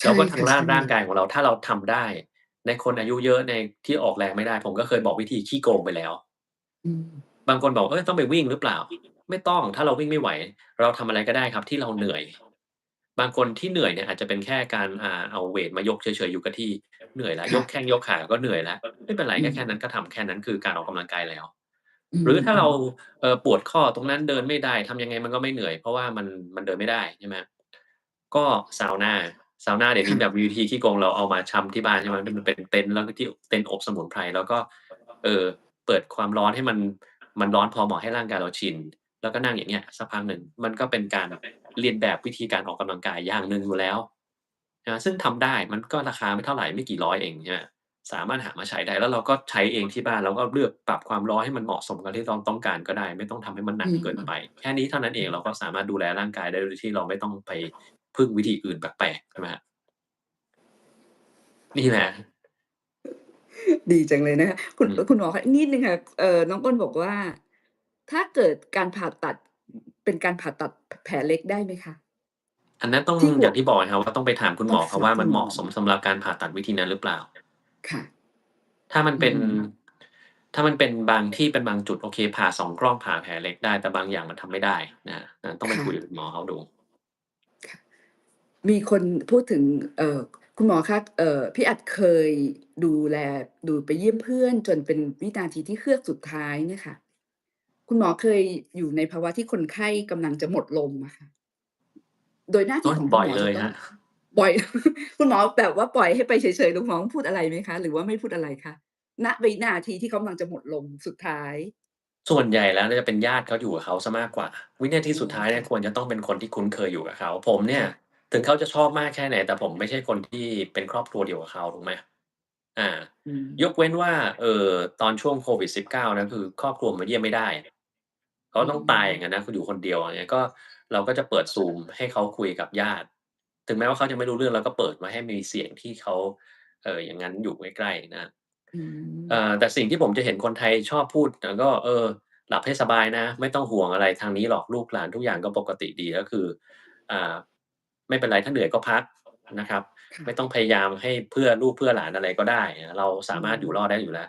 แล้ใช่วก็ทางด้านค่ะใช่ร่างกายของเราถ้าเราทำได้ในคนอายุเยอะในที่ออกแรงไม่ได้ผมก็เคยบอกวิธีขี้โกงไปแล้ว อืมบางคนบอกต้องไปวิ่งหรือเปล่าไม่ต้องถ้าเราวิ่งไม่ไหวเราทำอะไรก็ได้ครับที่เราเหนื่อยบางคนที่เหนื่อยเนี่ยอาจจะเป็นแค่การเอาเวตมายกเฉยๆอยู่กับที่เหนื่อยแล้วยค่ะกแข้งยกขาก็เหนื่อยแล้วไม่เป็นไรอืมก็แค่นั้นก็ทำแค่นั้นคือการออกกำลังกายแล้วอืหรือถ้าเรามปวดข้อตรงนั้นเดินไม่ได้ทำยังไงมันก็ไม่เหนื่อยเพราะว่ามันเดินไม่ได้ใช่ไหมก็ซาวนาเดี๋ยวนี้แบบมีค่ะวิธีขี้โกงเราเอามาชำที่บ้านใช่ไหมที่มันเป็นเต็นท์แล้วก็ที่เต็นท์อบสมุนไพรแล้วก็เอ่อ เปิดความร้อนให้มันร้อนพอเหมาะให้ร่างกายเราชินแล้วก็นั่งอย่างเงี้ยสักพักหนึ่งมันก็เป็นการเลียนแบบวิธีการออกกำลังกายอย่างหนึ่งอยู่แล้วซึ่งทำได้มันก็ราคาไม่เท่าไรไม่กี่ร้อยเองใช่ไหมสามารถหามาใช้ได้แล้วเราก็ใช้เองที่บ้านเราก็เลือกปรับความร้อนให้มันเหมาะสมกับที่เราต้องการก็ได้ไม่ต้องทำให้มันหนัอืกเกินไปมแค่นี้เท่านั้นเองเราก็สามารถดูแลร่างกายได้โดยที่เราไม่ต้องไปพึ่งวิธีอื่นแปลกๆใช่ไหมครับนี่แหละดีจังเลยนะคะคุณอืมคุณหมอคะนิดหนึ่งค่ะน้องอ้นบอกว่าถ้าเกิดการผ่าตัดเป็นการผ่าตัดแผลเล็กได้ไหมคะอันนั้นต้องที่หัวอย่างที่บอกไงครับว่าต้องไปถามคุณหมอเขาต้องฝากว่ามันเหมาะคุณหมอสมสำหรับการผ่าตัดวิธีนั้นหรือเปล่า ค่ะถ้ามันอืเป็นมบางที่เป็นบางจุดโอเคผ่า2กล้องผ่าแผลเล็กได้แต่บางอย่างมันทำไม่ได้ต้องไปค่ะ คุยกับคุณหมอเขาดูมีคนพูดถึงคุณหมอคะพี่อัดเคยดูแลดูไปเยี่ยมเพื่อนจนเป็นวินาทีที่เฮือกสุดท้ายเนี่ยค่ะคุณหมอเคยอยู่ในภาวะที่คนไข้กำลังจะหมดลมอะค่ะโดยหน้าที่ของคุณบ่อยหมอจะต้องเลยครับบ่อยคุณหมอแบบว่าปล่อยให้ไปเฉยๆคุณหมอต้องพูดอะไรไหมคะหรือว่าไม่พูดอะไรคะณวินาทีที่เขากำลังจะหมดลมสุดท้ายส่วนใหญ่แล้วเนี่ยจะเป็นญาติเขาอยู่กับเขาเสียมากกว่าวินาทีอ๋อสุดท้ายเนี่ยค่ะควรจะต้องเป็นคนที่คุ้นเคยอยู่กับเขาผมเนี่ยค่ะถึงเขาจะชอบมากแค่ไหนแต่ผมไม่ใช่คนที่เป็นครอบครัวเดียวกับเขาถูกไหมออืมายกเว้นว่าตอนช่วงโควิด19นะคือครอบครัวมาเยี่ยมไม่ได้ เขาอืต้องตายอย่างนั้นมนะคุณอยู่คนเดียวอย่างเงี้ยก็เราก็จะเปิด Zoom ให้เขาคุยกับญาติถึงแม้ว่าเขาจะไม่รู้เรื่องเราก็เปิดไว้ให้มีเสียงที่เขาอย่างงั้นอยู่ใกล้ๆนะครับอืมแต่สิ่งที่ผมจะเห็นคนไทยชอบพูดก็หลับให้สบายนะไม่ต้องห่วงอะไรทางนี้หรอกลูกหลานทุกอย่างก็ปกติดีก็คืออ่าไม่เป็นไรถ้าเหนื่อยก็พักนะครับค่ะไม่ต้องพยายามให้เพื่อลูกเพื่อหลานอะไรก็ได้เราอืสามารถอยู่รอดมได้อยู่แล้ว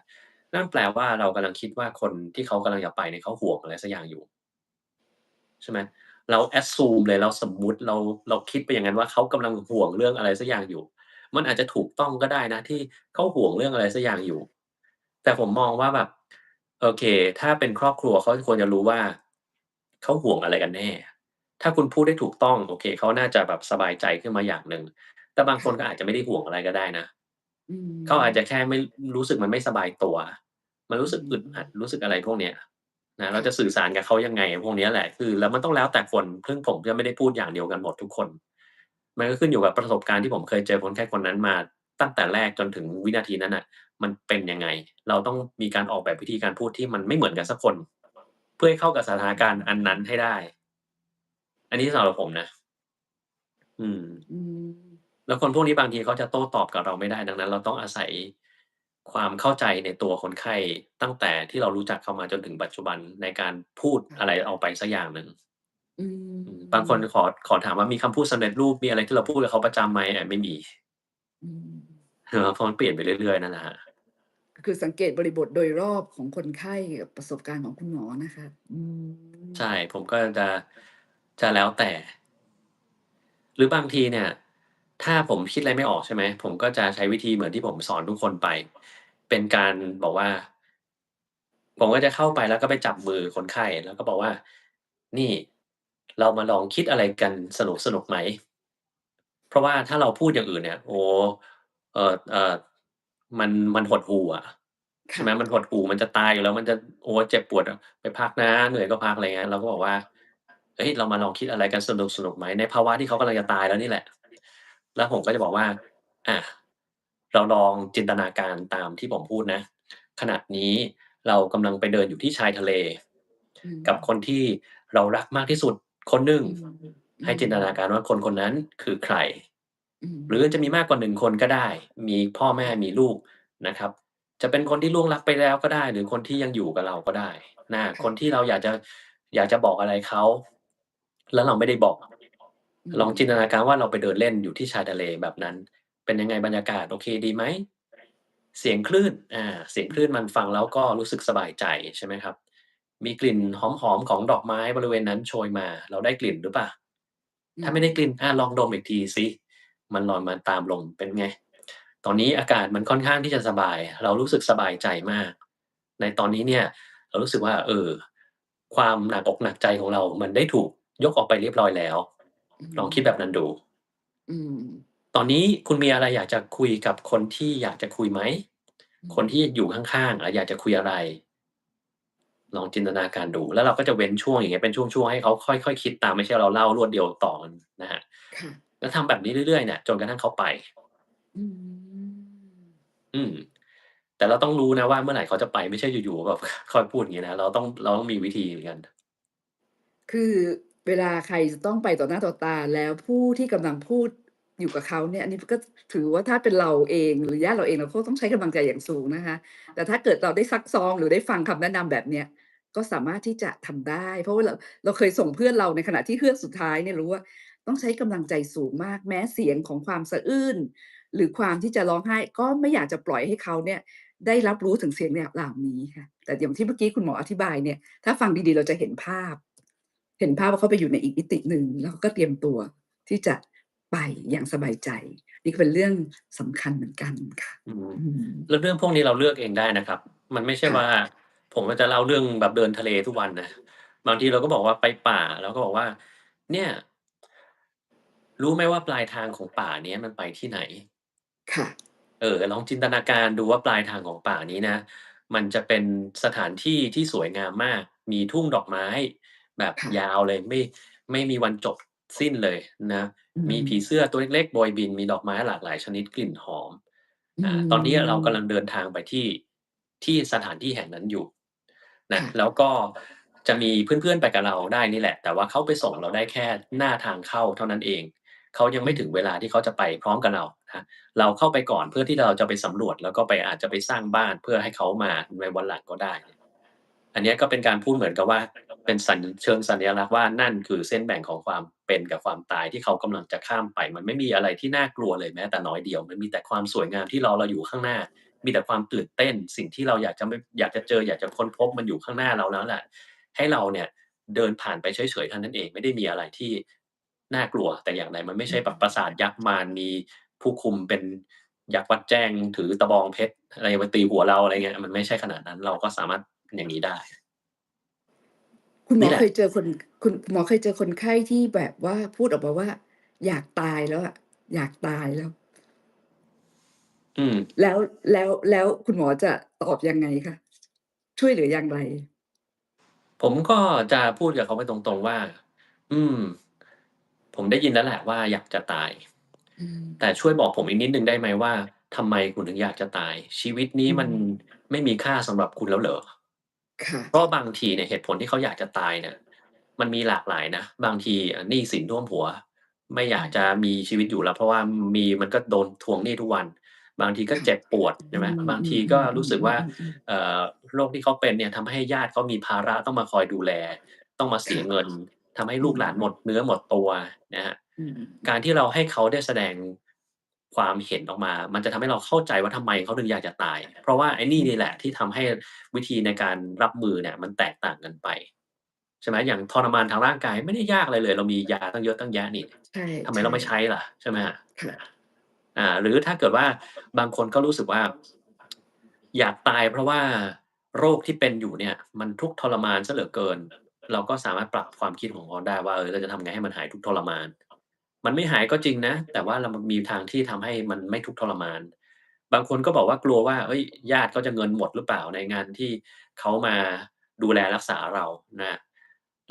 นั่นแปลว่าเรากำลังคิดว่าคนที่เขากำลังจะไปเนี่ยเขาห่วงอะไรสักอย่างอยู่ใช่ไหมเรา assume เลยเราสมมุติเราคิดไปอย่างนั้นว่าเขากำลังห่วงเรื่องอะไรสักอย่างอยู่มันอาจจะถูกต้องก็ได้นะที่เขาห่วงเรื่องอะไรสักอย่างอยู่แต่ผมมองว่าแบบโอเคถ้าเป็นครอบครัวเขาควรจะรู้ว่าเขาห่วงอะไรกันแน่ถ้าคุณพูดได้ถูกต้องโอเคเขาน่าจะแบบสบายใจขึ้นมาอย่างหนึ่งแต่บางคนก็ค่ะอาจจะไม่ได้ห่วงอะไรก็ได้นะ อืเขาอาจจะมแค่ไม่รู้สึกมันไม่สบายตัว มันรู้อืสึกอึดอัดมรู้สึกอะไรพวกเนี้ยเราจะสื่อค่ะสารกับเขายังไงพวกเนี้ยแหละคือแล้วมันต้องแล้วแต่คนซึ่งผมจะไม่ได้พูดอย่างเดียวกันหมดทุกคน มันก็ขึ้นอยู่กับประสบการณ์ที่ผมเคยเจอคนไข้คนนั้นมาตั้งแต่แรกจนถึงวินาทีนั้นน่ะมันเป็นยังไงเราต้องมีการออกแบบวิธีการพูดที่มันไม่เหมือนกันสักคนเพื่อให้เข้ากับสถานการณ์อันนั้นให้ได้อันนี้สำหรับผมนะอืม อืมแล้วคนพวกนี้บางทีเขาจะโต้ตอบกับเราไม่ได้ดังนั้นเราต้องอาศัยความเข้าใจในตัวคนไข้ตั้งแต่ที่เรารู้จักเขามาจนถึงปัจจุบันในการพูดอะไรค่ะออกไปสักอย่างหนึ่งอืบางคนมขอถามว่ามีคำพูดสำเร็จรูปมีอะไรที่เราพูดกับเขาประจำไหมไม่มี อืม เพราะมันเปลี่ยนไปเรื่อยๆนั่นแหละครับคือสังเกตบริบทโดยรอบของคนไข้กับประสบการณ์ของคุณหมอนะคะอืมใช่ผมก็จะแล้วแต่ หรือบางทีเนี่ยถ้าผมคิดอะไรไม่ออกใช่ไหมผมก็จะใช้วิธีเหมือนที่ผมสอนทุกคนไปเป็นการบอกว่าผมก็จะเข้าไปแล้วก็ไปจับมือคนไข้แล้วก็บอกว่านี่เรามาลองคิดอะไรกันสนุกๆไหมเพราะว่าถ้าเราพูดอย่างอื่นเนี่ยโอ้โฮมันหดหู่อะใช่ค่ะไหมมันหดหู่มันจะตายอยู่แล้วมันจะโอ้เจ็บปวดอะไปพักนะเหนื่อยก็พักอะไรเงี้ยเราก็บอกว่าเฮ้ยเรามาลองคิดอะไรกันสนุกๆไหมในภาวะที่เขากำลังจะตายแล้วนี่แหละแล้วผมก็จะบอกว่าอาเราลองจินตนาการตามที่ผมพูดนะขณะนี้เรากำลังไปเดินอยู่ที่ชายทะเลอืมกับคนที่เรารักมากที่สุดคนหนึ่งอืมอืให้จินตมนาการว่าคนคนนั้นคือใคร อืมหรือจะมีมากกว่า1คนก็ได้ มีพ่อแม่ค่ะมีลูกนะครับจะเป็นคนที่ล่วงลับไปแล้วก็ได้หรือคนที่ยังอยู่กับเราก็ได้คนค่ะที่เราอยากจะบอกอะไรเขาแล้วเราไม่ได้บอกอืลองจินตมนาการว่าเราไปเดินเล่นอยู่ที่ชายทะเลแบบนั้นเป็นยังไงบรรยากาศโอเคดีไหมเสียงคลื่นเสียงคลื่นมันฟังแล้วก็รู้สึกสบายใจใช่ไหมครับมีกลิ่นหอมๆของดอกไม้บริเวณนั้นโชยมาเราได้กลิ่นหรือเปล่าอืมถ้าไม่ได้กลิ่นลองดมอีกทีสิมันลอยมาตามลมเป็นไงตอนนี้อากาศมันค่อนข้างที่จะสบายเรารู้สึกสบายใจมากในตอนนี้เนี่ยเรารู้สึกว่าความหนักอกหนักใจของเรามันได้ถูกยกออกไปเรียบร้อยแล้วอืลองคิดแบบนั้นมดู อืมตอนนี้คุณมีอะไรอยากจะคุยกับคนที่อยากจะคุยไหมอืคนที่มอยู่ข้างๆอยากจะคุยอะไรลองจินตนาการดูแล้วเราก็จะเว้นช่วงอย่างเงี้ยเป็นช่วงๆให้เขาค่อยๆคิดตามไม่ใช่เราเล่ารวดเดียวต่อกันนะครับค่ะแล้วทำแบบนี้เรื่อยๆเนี่ยจนกระทั่งเขาไปอืม อืมแต่เราต้องรู้นะว่าเมื่อไหร่เขาจะไปไม่ใช่อยู่ๆแบบค่อยพูดอย่างงี้นะเราต้องมีวิธีเหมือนกันคือเวลาใครจะต้องไปต่อหน้าต่อตาแล้วผู้ที่กำลังพูดอยู่กับเขาเนี่ยอันนี้ก็ถือว่าถ้าเป็นเราเองหรือญาติเราเองเราก็ต้องใช้กำลังใจอย่างสูงนะคะแต่ถ้าเกิดเราได้ซักซ้อมหรือได้ฟังคำแนะนำแบบเนี้ยก็สามารถที่จะทำได้เพราะว่าเราเคยส่งเพื่อนเราในขณะที่เฮือกสุดท้ายเนี่ยรู้ว่าต้องใช้กำลังใจสูงมากแม้เสียงของความสะอื้นหรือความที่จะร้องไห้ก็ไม่อยากจะปล่อยให้เขาเนี่ยได้รับรู้ถึงเสียงเนี่ยเหล่านี้ค่ะแต่อย่างที่เมื่อกี้คุณหมออธิบายเนี่ยถ้าฟังดีๆเราจะเห็นภาพ เห็นภาพว่าเขาไปอยู่ในอีกมิติหนึ่งแล้วเขาก็เตรียมตัวที่จะไปอย่างสบายใจนี่ก็เป็นเรื่องสำคัญเหมือนกันค่ะอืมอืมแล้วเรื่องพวกนี้เราเลือกเองได้นะครับมันไม่ใช่ค่ะว่าผมก็จะเล่าเรื่องแบบเดินทะเลทุกวันนะบางทีเราก็บอกว่าไปป่าเราก็บอกว่าเนี่ย รู้ไหมว่าปลายทางของป่าเนี้ยมันไปที่ไหน ค่ะลองจินตนาการดูว่าปลายทางของป่านี้นะมันจะเป็นสถานที่ที่สวยงามมากมีทุ่งดอกไม้แบบค่ะยาวเลยไม่มีวันจบสิ้นเลยนะอืมีผีมเสื้อตัวเล็กๆโบยบินมีดอกไม้หลากหลายชนิดกลิ่นหอมอืตอนนี้เรากำลังมเดินทางไปที่สถานที่แห่งนั้นอยู่นะค่ะแล้วก็จะมีเพื่อนๆไปกับเราได้นี่แหละแต่ว่าเขาไปส่งเราได้แค่หน้าทางเข้าเท่านั้นเองเขายังอืมไม่ถึงเวลาที่เขาจะไปพร้อมกับเรานะ เราเข้าไปก่อนเพื่อที่เราจะไปสำรวจแล้วก็ไปอาจจะไปสร้างบ้านเพื่อให้เขามาในวันหลังก็ได้อันเนี้ยก็เป็นการพูดเหมือนกับว่าเป็นเชิงสัญลักษณ์ว่านั่นคือเส้นแบ่งของความเป็นกับความตายที่เขากำลังจะข้ามไปมันไม่มีอะไรที่น่ากลัวเลยแม้แต่น้อยเดียวมันมีแต่ความสวยงามที่รอเราอยู่ข้างหน้ามีแต่ความตื่นเต้นสิ่งที่เราอยากจะเจออยากจะค้นพบมันอยู่ข้างหน้าเราแล้วแหละให้เราเนี่ยเดินผ่านไปเฉยๆเท่านั้นเองไม่ได้มีอะไรที่น่ากลัวแต่อย่างใดมันไม่อืใช่แบบปรามสาทยักษ์มารมี ผู้คุมเป็นยักษ์วัดแจ้งถือตะบองเพชรอะไรมาตีหัวเราอะไรเงี้ยมันไม่ใช่ขนาดนั้นเราก็สามารถอย่างงี้ได้คุณหมอนี่แหละเคยเจอคนคุณหมอเคยเจอคนไข้ที่แบบว่าพูดออกมาว่าอยากตายแล้วอะอยากตายแล้วอืมแล้วคุณหมอจะตอบยังไงคะช่วยเหลืออย่างไรผมก็จะพูดกับเขาไปตรงๆว่าอืม ผมได้ยินแล้วแหละว่าอยากจะตายอืมแต่ช่วยบอกผมอีกนิดหนึ่งได้ไหมว่าทำไมคุณถึงอยากจะตายชีวิตนี้อืมันมไม่มีค่าสำหรับคุณแล้วเหรอค่ะเพราะบางทีเนี่ยเหตุผลที่เขาอยากจะตายเนี่ยมันมีหลากหลายนะบางทีหนี้สินท่วมหัวไม่อยากจะอืมมีชีวิตอยู่แล้วเพราะว่ามันก็โดนทวงหนี้ทุกวันบางทีก็ค่ะเจ็บปวดอืใช่ไหมมอืบางทีก็รู้สึกว่ามๆๆๆๆๆเอ่อโรคที่เขาเป็นเนี่ยทำให้ญาติเขามีภาระต้องมาคอยดูแลต้องมาเสียค่ะเงิน ทำให้อืลูกหลานหมดเนื้อหมดตัวนะครับมการที่เราให้เขาได้แสดงความเห็นออกมา มันจะทำให้เราเข้าใจว่าทำไมเขาถึงอยากจะตาย เพราะว่าไอ้นี่อืมนี่แหละที่ทำให้วิธีในการรับมือเนี่ยมันแตกต่างกันไปใช่ไหมอย่างทรมานทางร่างกายไม่ได้ยากอะไรเลยเรามียาตั้งเยอะตั้งแยะนี่ใช่ทำไมเราไม่ใช้ๆล่ะใช่ไหมครับ ค่ะหรือถ้าเกิดว่าบางคนก็รู้สึกว่าอยากตายเพราะว่าโรคที่เป็นอยู่เนี่ยมันทุกข์ทรมานเสียเหลือเกินเราก็สามารถปรับความคิดของเขาได้ว่าเราจะทำไงให้มันหายทุกข์ทรมานมันไม่หายก็จริงนะแต่ว่าเรามีทางที่ทำให้มันไม่ทุกข์ทรมานบางคนก็บอกว่ากลัวว่าเฮ้ยญาติเขาจะเงินหมดหรือเปล่าในงานที่เขามาดูแลรักษาเรานะ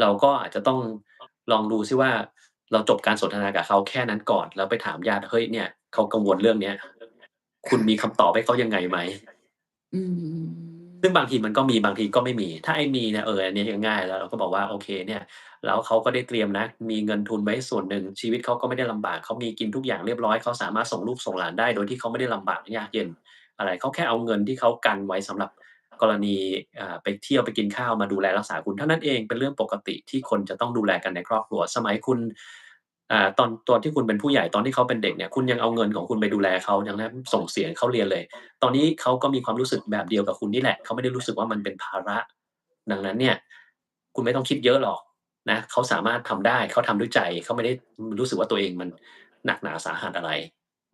เราก็อาจจะต้องลองดูซิว่าเราจบการสนทนากับเขาแค่นั้นก่อนแล้วไปถามญาติเฮ้ยเนี่ยเขากังวลเรื่องเนี้ยคุณมีค่ะคำตอบให้เขายังไงไหม อืซึ่งมบางทีมันก็มีบางทีก็ไม่มีถ้าไอ้มีเนี่ยอันเนี้ยยังง่ายแล้วเราก็บอกว่าโอเคเนี่ยแล้วเขาก็ได้เตรียมนะมีเงินทุนไว้ส่วนหนึ่งชีวิตเขาก็ไม่ได้ลำบากเขามีกินทุกอย่างเรียบร้อยเขาสามารถส่งลูกส่งหลานได้โดยที่เขาไม่ได้ลำบากยากเย็นอะไรเขาแค่เอาเงินที่เขากันไว้สำหรับกรณีไปเที่ยวไปกินข้าวมาดูแลรักษาคุณเท่านั้นเองเป็นเรื่องปกติที่คนจะต้องดูแลกันในครอบครัวสมัยคุณตอนที่คุณเป็นผู้ใหญ่ตอนที่เขาเป็นเด็กเนี่ยคุณยังเอาเงินของคุณไปดูแลเขายังได้ส่งเสียเขาเรียนเลย ตอนนี้เขาก็มีความรู้สึกแบบเดียวกับคุณนี่แหละเขาไม่ได้รู้สึกว่ามันเป็นภาระดังนั้นเนี่ยคุณไม่ต้องคิดเยอะหรอกนะเขาสามารถทำได้เขาทำด้วยใจเขาไม่ได้รู้สึกว่าตัวเองมันหนักหนาสาหัสอะไร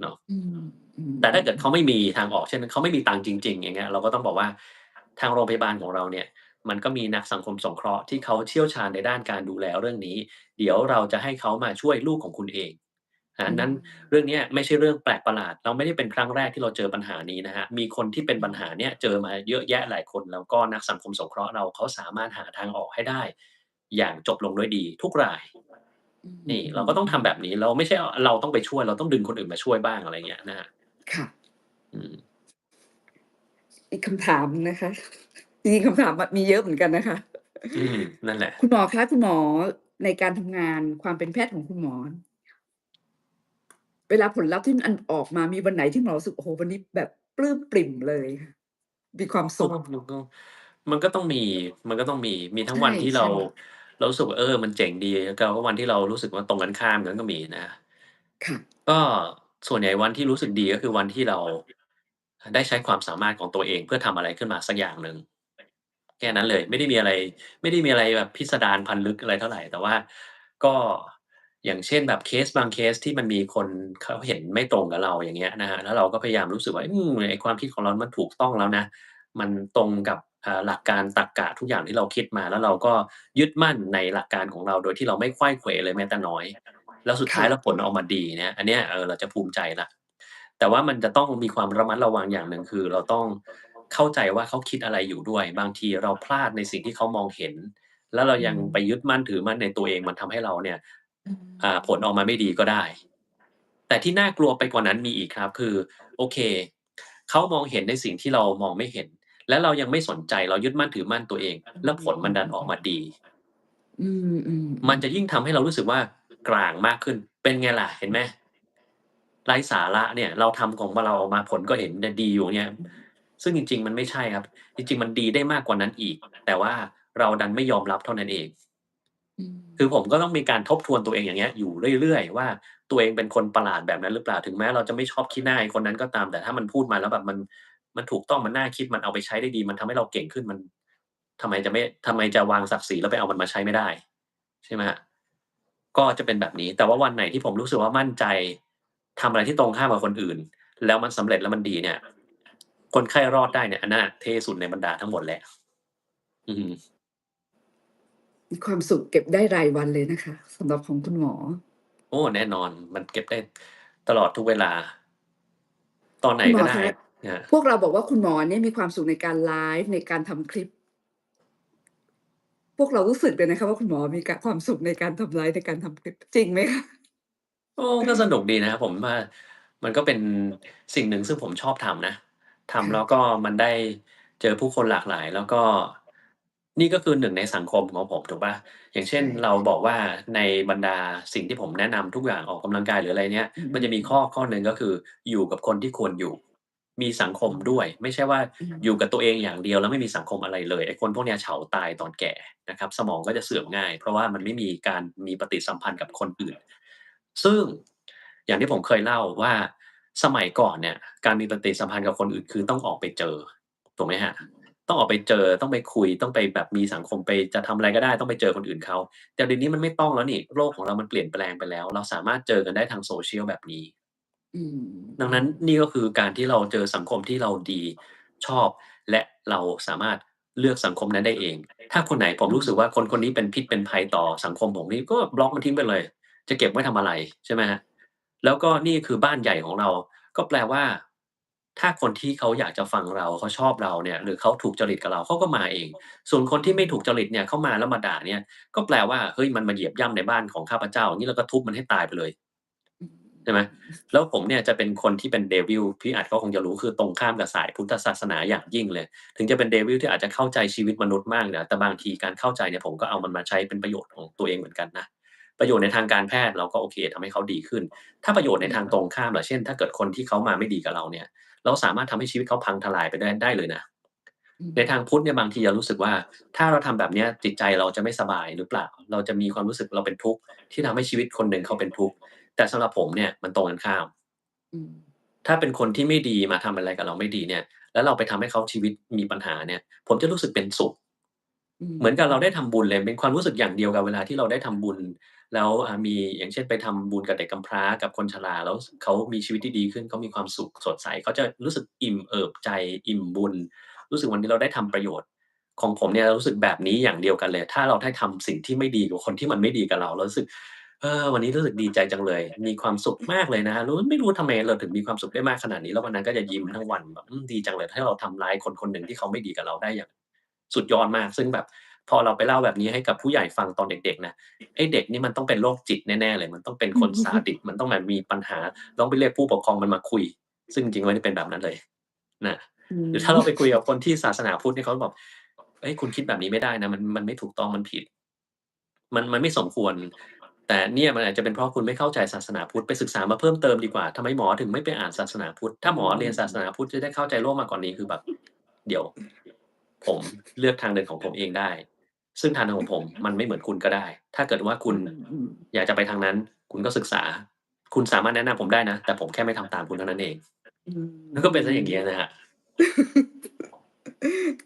เนาะ อืมอืแต่ถ้าเกิดเขาไม่มๆๆมีทางออกเช่นเขาไม่มีตังค์จริงๆอย่างเงี้ยเราก็ต้องบอกว่าทางโรงพยาบาลของเราเนี่ยมันก็มีนักสังคมสงเคราะห์ที่เขาเชี่ยวชาญในด้านการดูแลเรื่องนี้เดี๋ยวเราจะให้เขามาช่วยลูกของคุณเองอืมนั้นเรื่องเนี้ยไม่ใช่เรื่องแปลกประหลาดเราไม่ได้เป็นครั้งแรกที่เราเจอปัญหานี้นะครับมีคนที่เป็นอืมปัญหาเนี้ยเจอมาเยอะแยะหลายคนแล้วก็นักสังคมสงเคราะห์เราเขาสามารถหาทางออกให้ได้อย่างจบลงด้วยดีทุกรายอืนี่เราก็ต้องทำแบบมนี้เราไม่ใช่เราต้องไปช่วยเราต้องดึงคนอื่นมาช่วยบ้างอะไรเงี้ยนะครับๆค่ะ อืม อีกคำถามหนึ่งนะคะจริงๆคำถามอะมีเยอะเหมือนกันนะคะอืมนั่นแหละคุณหมอคะคุณหมอในการทำงานความเป็นแพทย์ของคุณหมอเวลาผลลัพธ์ที่มันออกมามีวันไหนที่หมอรู้สึกโอ้โฮวันนี้แบบปลื้มปริ่มเลยค่ะมีความก็สุขมันก็ต้องมีมันก็ต้องมีทั้งใช่วันที่เราใช่เรารู้สึกว่ามันเจ๋งดีแล้วก็วันที่เรารู้สึกว่าตรงกันข้ามกันก็มีนะค่ะก็ส่วนใหญ่วันที่รู้สึกดีก็คือวันที่เราได้ใช้ความสามารถของตัวเองเพื่อทำอะไรขึ้นมาสักอย่างหนึ่งแค่นั้นเลยไม่ได้มีอะไรแบบพิสดารพันลึกอะไรเท่าไรแต่ว่าก็อย่างเช่นแบบเคสบางเคสที่มันมีคนเขาเห็นไม่ตรงกับเราอย่างเงี้ยนะครับแล้วเราก็พยายามรู้สึกว่าไอ้ความคิดของเรามันถูกต้องแล้วนะ มันตรงกับหลักการตรรกะทุกอย่างที่เราคิดมาแล้วเราก็ยึดมั่นในหลักการของเราโดยที่เราไม่ไขว้เขวเลยแม้แต่น้อยแล้วสุดท้ายแล้วผค่ะลออกมาดีเนี่ยอันเนี้ยเราจะภูมิใจแล้วแต่ว่ามันจะต้องมีความระมัดระวังอย่างหนึ่งคือเราต้องเข้าใจว่าเขาคิดอะไรอยู่ด้วยบางทีเราพลาดในสิ่งที่เขามองเห็นแล้วเราอืยังไปยึมดมั่นถือมั่นในตัวเองมันทำให้เราเนี่ยอืผลออกมาไม่มดีก็ได้แต่ที่น่ากลัวไปกว่านั้นมีอีกครับคือโอเคเขามองเห็นในสิ่งที่เรามองไม่เห็น แล้วเรายังไม่สนใจเรายึดมั่นถือมั่นตัวเองอืแล้วผลมันดันออกมามดีอืมันจะมๆๆยิ่งทำให้เรารู้สึกว่ากลางมากขึ้นเป็นไงล่ะเห็นไหมไร้สาระเนี่ยเราทำของเราออกมาผลก็เห็นดีอยู่เนี่ยซึ่งจริงๆมันไม่ใช่ครับจริงๆมันดีได้มากกว่านั้นอีกแต่ว่าเราดันไม่ยอมรับเท่านั้นเองอืมคือผมก็ต้องมีการทบทวนตัวเองอย่างเงี้ยอยู่เรื่อยๆว่าตัวเองเป็นคนประหลาดแบบนั้นหรือเปล่าถึงแม้เราจะไม่ชอบขี้หน้าไอ้คนนั้นก็ตามแต่ถ้ามันพูดมาแล้วแบบมันถูกต้องมันน่าคิดมันเอาไปใช้ได้ดีมันทำให้เราเก่งขึ้นมันทำไมจะวางศักดิ์ศรีแล้วไปเอามันมาใช้ไม่ได้ใช่ไหมครับก็จะเป็นแบบนี้แต่ว่าวันไหนที่ผมรู้สึกว่ามั่นใจทำอะไรที่ตรงข้ามกับคนอื่นแล้วมันสำเร็จแล้วมันดีเนี่ยคนไข้รอดได้เนี่ยอันนั้นน่ะเท่สุดในบรรดาทั้งหมดแล้วอือฮึมีความสุขเก็บได้รายวันเลยนะคะสำหรับของคุณหมอโอ้แน่นอนมันเก็บได้ตลอดทุกเวลาตอนไหนก็ได้คุณหมอคะครับ พวกเราบอกว่าคุณหมอเนี่ยมีความสุขในการไลฟ์ในการทำคลิป พวกเรารู้สึกเลยนะคะว่าคุณหมอมีความสุขในการทำไลฟ์ในการทำคลิปจริงไหมคะ ก็สนุกดีนะครับผมว่ามันก็เป็นสิ่งหนึ่งซึ่งผมชอบทำนะทำแล้วค่ะก็มันได้เจอผู้คนหลากหลายแล้วก็นี่ก็คือหนึ่งในสังคมของผมถูกเปล่าอย่างเช่นใช่เราค่ะบอกว่าในบรรดาสิ่งที่ผมแนะนำทุกอย่างออกกำลังกายหรืออะไรเนี้ยอืมันจะมีมข้อหนึ่งก็คืออยู่กับคนที่ควรอยู่มีสังคอืมมด้วยไม่ใช่ว่าอืมอยู่กับตัวเองอย่างเดียวแล้วไม่มีสังคมอะไรเลยไอ้คนพวกเนี้ยเฉาตายตอนแก่นะครับสมองก็จะเสื่อมง่ายเพราะว่ามันไม่มีการมีปฏิสัมพันธ์กับคนอื่น ซึ่งอย่างที่ผมเคยเล่าว่าสมัยก่อนเนี่ยการมีปฏิสัมพันธ์กับคนอื่นคือต้องออกไปเจอถูกไหมครับต้องออกไปเจอต้องไปคุยต้องไปแบบมีสังคมไปจะทำอะไรก็ได้ต้องไปเจอคนอื่นเขาแต่เดี๋ยวนี้มันไม่ต้องแล้วนี่โลกของเรามันเปลี่ยนแปลงไปแล้วเราสามารถเจอกันได้ทาง social แบบนี้ อืมดังนั้นอืมนี่ก็คือการที่เราเจอสังคมที่เราดีชอบและเราสามารถเลือกสังคมนั้นได้เองถ้าคนไหนผมอืมรู้สึกว่าคนคนนี้เป็นพิษเป็นภัยต่อสังคมผมนี่ก็บล็อกมันทิ้งไปเลยจะเก็บไว้ทำอะไรใช่ไหมครับแล้วก็นี่คือบ้านใหญ่ของเราก็แปลว่าถ้าคนที่เขาอยากจะฟังเราเขาชอบเราเนี่ยหรือเขาถูกจริตกับเราเขาก็มาเองส่วนคนอืที่ไม่ถูกมจริตเนี่ยเข้ามาแล้วมาด่าเนี่ยก็แปลว่าเฮ้ยมันมาเหยียบย่ำในบ้านของข้าพเจ้าอย่างงี้เราก็ทุบมันให้ตายไปเลยอืใช่ไหม มแล้วผมเนี่ยจะเป็นคนที่เป็น Devil พี่อาจก็คงจะรู้คือตรงข้ามกับสายพุทธศาสนาอย่างยิ่งเลยถึงจะเป็น Devil ที่อาจจะเข้าใจชีวิตมนุษย์มากเนี่ยแต่บางทีการเข้าใจเนี่ยผมก็เอามันมาใช้เป็นประโยชน์ของตัวเองเหมือนกันนะประโยชน์ในทางการแพทย์เราก็โอเคทำให้เขาดีขึ้นถ้าประโยชน์ในทางตรงข้ามล่ะเช่นถ้าเกิดคนที่เขามาไม่ดีกับเราเนี่ยเราสามารถทำให้ชีวิตเขาพังทลายไปได้เลยนะอืมในทางพุทธเนี่ยบางทีเรารู้สึกว่าถ้าเราทำแบบเนี้ยจิตใจเราจะไม่สบายหรือเปล่าเราจะมีความรู้สึกเราเป็นทุกข์ที่ทำให้ชีวิตคนหนึ่งเขาเป็นทุกข์แต่สำหรับผมเนี่ยมันตรงกันข้าม อืมถ้าเป็นคนที่ไม่ดีมาทำอะไรกับเราไม่ดีเนี่ยแล้วเราไปทำให้เขาชีวิตมีปัญหาเนี่ยผมจะรู้สึกเป็นสุขอืมเหมือนกับอืมเราได้ทำบุญเลยเป็นความรู้สึกอย่างเดียวกับเวลาที่เราได้ทำบุญแล้วมีอย่างเช่นไปทำบุญกับเด็กกำพร้ากับคนชราแล้วเขามีชีวิตที่ดีขึ้นเขามีความสุขสดใสเขาจะรู้สึกอิ่มเอิบใจอิ่มบุญรู้สึกวันนี้เราได้ทำประโยชน์ของผมเนี่ยรู้สึกแบบนี้อย่างเดียวกันเลยถ้าเราได้ทำสิ่งที่ไม่ดีกับคนที่มันไม่ดีกับเรารู้สึก วันนี้รู้สึกดีใจจังเลย มีความสุขมากเลยนะครับไม่รู้ทำไมเราถึงมีความสุขได้มากขนาดนี้แล้ววันนั้นก็จะยิ้มทั้งวันแบบดีจังเลยถ้าเราทำร้ายคนคนหนึ่งที่เขาไม่ดีกับเราได้อย่างสุดยอดมากซึ่งแบบพอเราไปเล่าแบบนี้ให้กับผู้ใหญ่ฟังตอนเด็กๆนะไอ้เด็กนี่มันต้องเป็นโรคจิตแน่ๆเลยมันต้องเป็นคนซาดิสมันต้องแบบมีปัญหาต้องไปเรียกผู้ปกครองมันมาคุยซึ่งจริงๆไม่ได้เป็นแบบนั้นเลยนะอืหรือถ้าเราไปมคุยกับคนที่ศาสนาพุทธนี่เขาบอกเฮ้ยคุณคิดแบบนี้ไม่ได้นะมันไม่ถูกต้องมันผิด มันไม่สมควรแต่เนี่ยมันอาจจะเป็นเพราะคุณไม่เข้าใจศาสนาพุทธไปศึกษามาเพิ่มเติมดีกว่าทำไมหมอถึงไม่ไปอ่านศาสนาพุทธถ้าหมอเรียนศาสนาพุทธจะได้เข้าใจโลกมากกว่านี้คือแบบเดี๋ยวผมเลือกทางเดินของผมเองได้ซึ่งทางเดินของผมมันไม่เหมือนคุณก็ได้ถ้าเกิดว่าคุณอืมอืมอยากจะไปทางนั้นคุณก็ศึกษาคุณสามารถแนะนำผมได้นะแต่ผมแค่ไม่ทำตามคุณเท่านั้นเองอืมันก็เป็นเสียอย่างม งี้นะครับ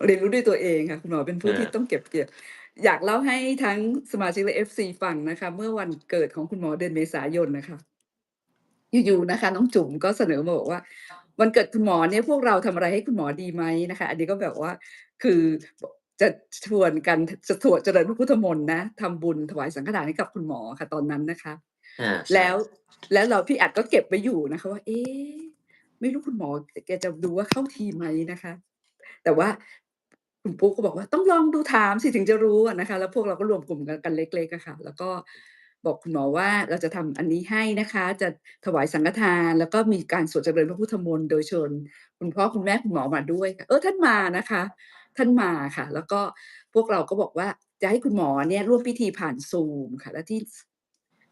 เรียนรู้ด้วยตัวเองค่ะคุณหมอเป็นเอผู้ที่อต้องเก็บเกี่ยวอยากเล่าให้ทั้งสมาชิกและ FC ฟังนะคะเมื่อวันเกิดของคุณหมอเดือนเมษายนน่ะค่ะอยู่ๆนะคะน้องจุ๋มก็เสนอมาบอกว่าวันเกิดคุณหมอเนี่ยพวกเราทำอะไรให้คุณหมอดีไหมนะคะอันนี้ก็แบบว่าคือจะชวนกันจะสวดเจริญพระพุทธมนต์นะทำบุญถวายสังฆทานให้กับคุณหมอค่ะตอนนั้นนะคะอาใช่แล้วแล้วเราพี่อัดก็เก็บไว้อยู่นะคะว่าเอ๊ไม่รู้คุณหมอแกจะดูว่าเข้าทีไหมนะคะ แต่ว่าคุณปุ๊กก็บอกว่าต้องลองดูถามสิถึงจะรู้อะนะคะแล้วพวกเราก็รวมกลุ่มกันเล็กๆอะค่ะแล้วก็บอกคุณหมอว่าเราจะทำอันนี้ให้นะคะจะถวายสังฆทานแล้วก็มีการสวดเจริญพระพุทธมนต์โดยเชิญคุณพ่อคุณแม่คุณหมอมาด้วยค่ะท่านมานะคะท่านมาค่ะแล้วก็พวกเราก็บอกว่าจะให้คุณหมอเนี่ยร่วมพิธีผ่าน Zoom ค่ะและ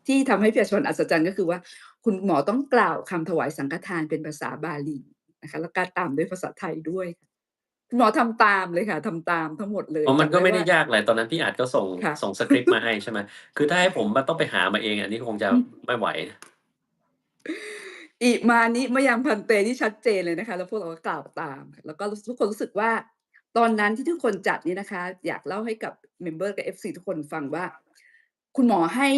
ที่ทำให้ประชาชนอัศจรรย์ก็คือว่าคุณหมอต้องกล่าวคำถวายสังฆทานเป็นภาษาบาลีนะคะแล้วก็ตามด้วยภาษาไทยด้วย คุณหมอทำตามเลยค่ะทำตามทั้งหมดเลยมันก็ไม่ได้จำได้ว่ายากอะไรตอนนั้นพี่อาจก็ค่ะ ส่งสกริปต์มาให้ใช่ไหมคือถ้าให้ผมแบบต้องไปหามาเองอันนี้คงจะไม่ไหว อิมานิมะยังพันเตนี่ชัดเจนเลยนะคะแล้วพวกเราก็กล่าวตามแล้วก็ทุกคนรู้สึกว่าตอนนั้นที่ทุกคนจัดนี่นะคะอยากเล่าให้กับเมมเบอร์กับ FC ทุกคนฟังว่าคุณหมอให้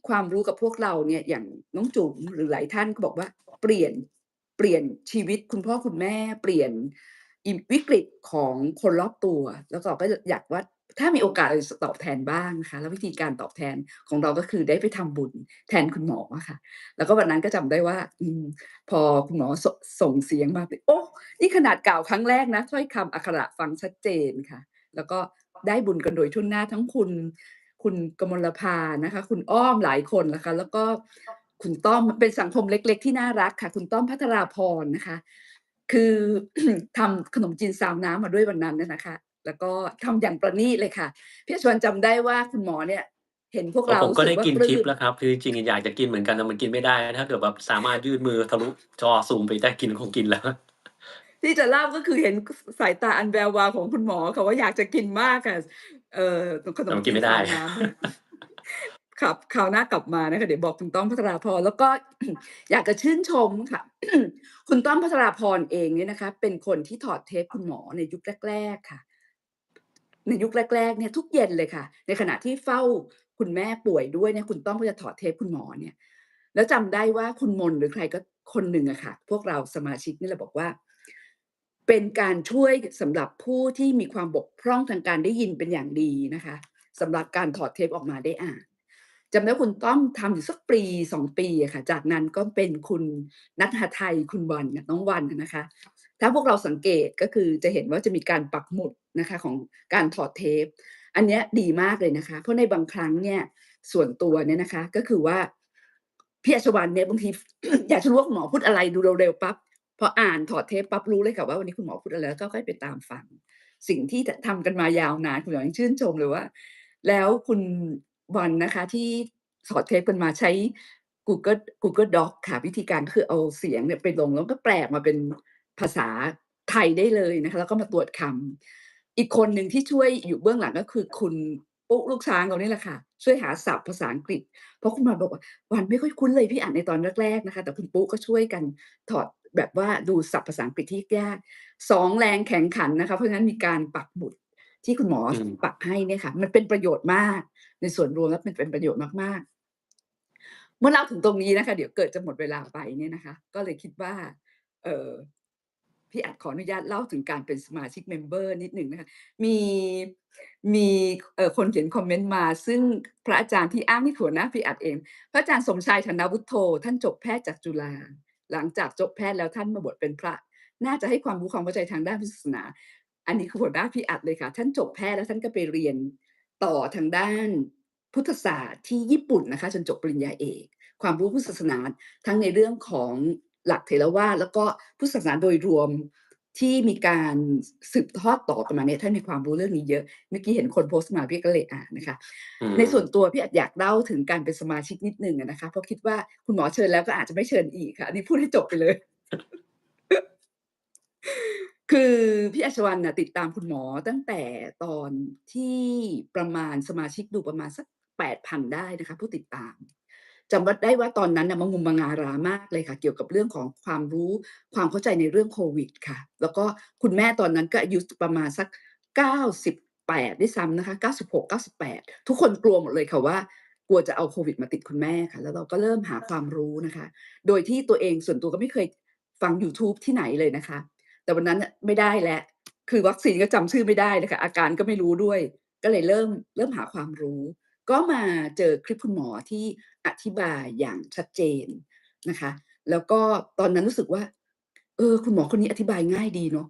ความรู้กับพวกเราเนี่ยอย่างน้องจุ๋มหรือหลายท่านก็บอกว่าเปลี่ยนเปลี่ยนชีวิตคุณพ่อคุณแม่เปลี่ยนวิกฤตของคนรอบตัวแล้วเราก็อยากว่าถ้ามีโอกาสเราจะตอบแทนบ้างนะคะแล้ววิธีการตอบแทนของเราก็คือได้ไปทำบุญแทนคุณหมออะค่ะ แล้วก็วันนั้นก็จำได้ว่าพอคุณหมอส่งเสียงมาโอ้นี่ขนาดกล่าวครั้งแรกนะถ้อยคำอักขระฟังชัดเจนค่ะแล้วก็ได้บุญกันโดยทั่วหน้าทั้งคุณกมลภานะคะคุณอ้อมหลายคนนะคะแล้วก็ คุณต้อมเป็นสังคมเล็กๆที่น่ารักค่ะคุณต้อมภัทราพรนะคะคือ ทำขนมจีนซาวน้ำมาด้วยวันนั้นเนี่ยนะคะแล้วก็ทำอย่างประณีตเลยค่ะพี่ชวนจำได้ว่าคุณหมอเนี่ยเห็นพวกอ๋อผมเรารู้สึกก็ได้กินว่าปลื้ม คลิปแล้วครับคือจริงๆอะอยากจะกินเหมือนกันแต่มันกินไม่ได้ถ้าเกิดแบบสามารถยื่นมือทะลุจอซูมไปได้กินคงกินแล้ว ที่จะเล่าก็คือเห็นสายตาอันแวววาวของคุณหมอค่ะว่าอยากจะกินมากค่ะขนแต่มจีนมันกินไม่ได้ ซาวน้ำเนี่ยครับคราวหน้ากลับมานะคะเดี๋ยวบอกคุณต้อมพัชราพรแล้วก็อยากจะชื่นชมค่ะคุณต้อมพัชราพรเองเนี่ยนะคะเป็นคนที่ถอดเทปคุณหมอในยุคแรกๆค่ะในยุคแรกๆเนี่ยทุกเย็นเลยค่ะในขณะที่เฝ้าคุณแม่ป่วยด้วยเนี่ยคุณต้อมก็จะถอดเทปคุณหมอเนี่ยแล้วจำได้ว่าคุณมนหรือใครก็คนหนึ่งอะค่ะพวกเราสมาชิกนี่แหละบอกว่า เป็นการช่วยสำหรับผู้ที่มีความบกพร่องทางการได้ยินเป็นอย่างดีนะคะสำหรับการถอดเทปออกมาได้อ่านจำได้คุณต้อมทำอยู่สักปี2ปีอะค่ะจากนั้นก็เป็นคุณณัฐไทยคุณวันน้องวันอะนะคะถ้าพวกเราสังเกตก็คือจะเห็นว่าจะมีการปักหมุดนะคะของการถอดเทปอันเนี้ยดีมากเลยนะคะเพราะในบางครั้งเนี่ยส่วนตัวเนี่ยนะคะก็คือว่าพี่อัศวรรณเนี่ยบางทีอยากจะรู้ว่าคุณหมอพูดอะไรดูเร็วๆปั๊บ พออ่านถอดเทปปั๊บรู้เลยค่ะว่าวันนี้คุณหมอพูดอะไรแล้วก็ค่อยไปตามฟังสิ่งที่ทำกันมายาวนานคุณหมอยังชื่นชมเลยว่าแล้วคุณวันนะคะที่ถอดเทปกันมาใช้ Google Docs ค่ะวิธีการคือเอาเสียงเนี่ยไปลงแล้วก็แปลออกมาเป็นภาษาไทยได้เลยนะคะแล้วก็มาตรวจคำอีกคนหนึ่งที่ช่วยอยู่เบื้องหลังก็คือคุณปุ๊ลูกช้างเรานี่แหละค่ะช่วยหาศัพท์ภาษาอังกฤษเพราะคุณวันบอกว่าวันไม่ค่อยคุ้นเลยพี่อ่านในตอนแรกๆนะคะแต่คุณปุ๊ก็ช่วยกันถอด แบบว่าดูศัพท์ภาษาอังกฤษที่ยาก2แรงแข่งขันนะคะเพราะฉะนั้นมีการปักหมุดที่คุณหมออืมปักให้เนี่ยค่ะมันเป็นประโยชน์มากในส่วนรวมแล้วมันเป็นประโยชน์มากๆเมื่อเล่าถึงตรงนี้นะคะเดี๋ยวเกิดจะหมดเวลาไปเนี่ยนะคะก็เลยคิดว่าเอ่อพี่อาจขออนุญาตเล่าถึงการเป็นสมาชิกเมมเบอร์นิดหนึ่งนะคะมีมีคนเขียนคอมเมนต์มาซึ่งพระอาจารย์ที่อ้างนี่หัวหน้าพี่อัดเองพระอาจารย์สมชายธนวุฒโธท่านจบแพทย์จากจุฬา หลังจากจบแพทย์แล้วท่านมาบวชเป็นพระน่าจะให้ความรู้ความเข้าใจทางด้านพุทธศาสนาอันนี้คือหัวหน้าพี่อัดเลยค่ะท่านจบแพทย์แล้วท่านก็ไปเรียนต่อทางด้านพุทธศาสตร์ที่ญี่ปุ่นนะคะจนจบปริญญาเอกความรู้พุทธศาสนาทั้งในเรื่องของหลักเถรวาทแล้วก็พุทธศาสนาโดยรวมที่มีการสืบทอดต่อกันมาเนี่ยท่านมีความรู้เรื่องนี้เยอะเมื่อกี้เห็นคนโพสต์มาพี่ก็เลยอ่านนะคะอืในส่วนมตัวพี่อาจอยากเล่าถึงการเป็นสมาชิกนิดหนึ่งอะนะคะเพราะคิดว่าคุณหมอเชิญแล้วก็อาจจะไม่เชิญอีกค่ะอันนี้พูดให้จบไปเลย คือพี่อัชวัลน่ะติดตามคุณหมอตั้งแต่ตอนที่ประมาณสมาชิกดูประมาณสัก8,000ได้นะคะผู้ติดตามจำได้ว่าตอนนั้นน่ะมะงุมมะงารามากเลยค่ะเกี่ยวกับเรื่องของความรู้ความเข้าใจในเรื่องโควิดค่ะแล้วก็คุณแม่ตอนนั้นก็อายุประมาณสัก98ด้วยซ้ำนะคะ96-98ทุกคนกลัวหมดเลยค่ะว่ากลัวจะเอาโควิดมาติดคุณแม่ค่ะแล้วเราก็เริ่มหาความรู้นะคะโดยที่ตัวเองส่วนตัวก็ไม่เคยฟังยูทูบที่ไหนเลยนะคะ แต่วันนั้นน่ะไม่ได้แล้วคือวัคซีนก็จำชื่อไม่ได้เลยค่ะอาการก็ไม่รู้ด้วย ก็เลยเริ่มหาความรู้ ก็มาเจอคลิปคุณหมอที่อธิบายอย่างชัดเจนนะคะ แล้วก็ตอนนั้นรู้สึกว่าคุณหมอคนนี้อธิบายง่ายดีเนาะ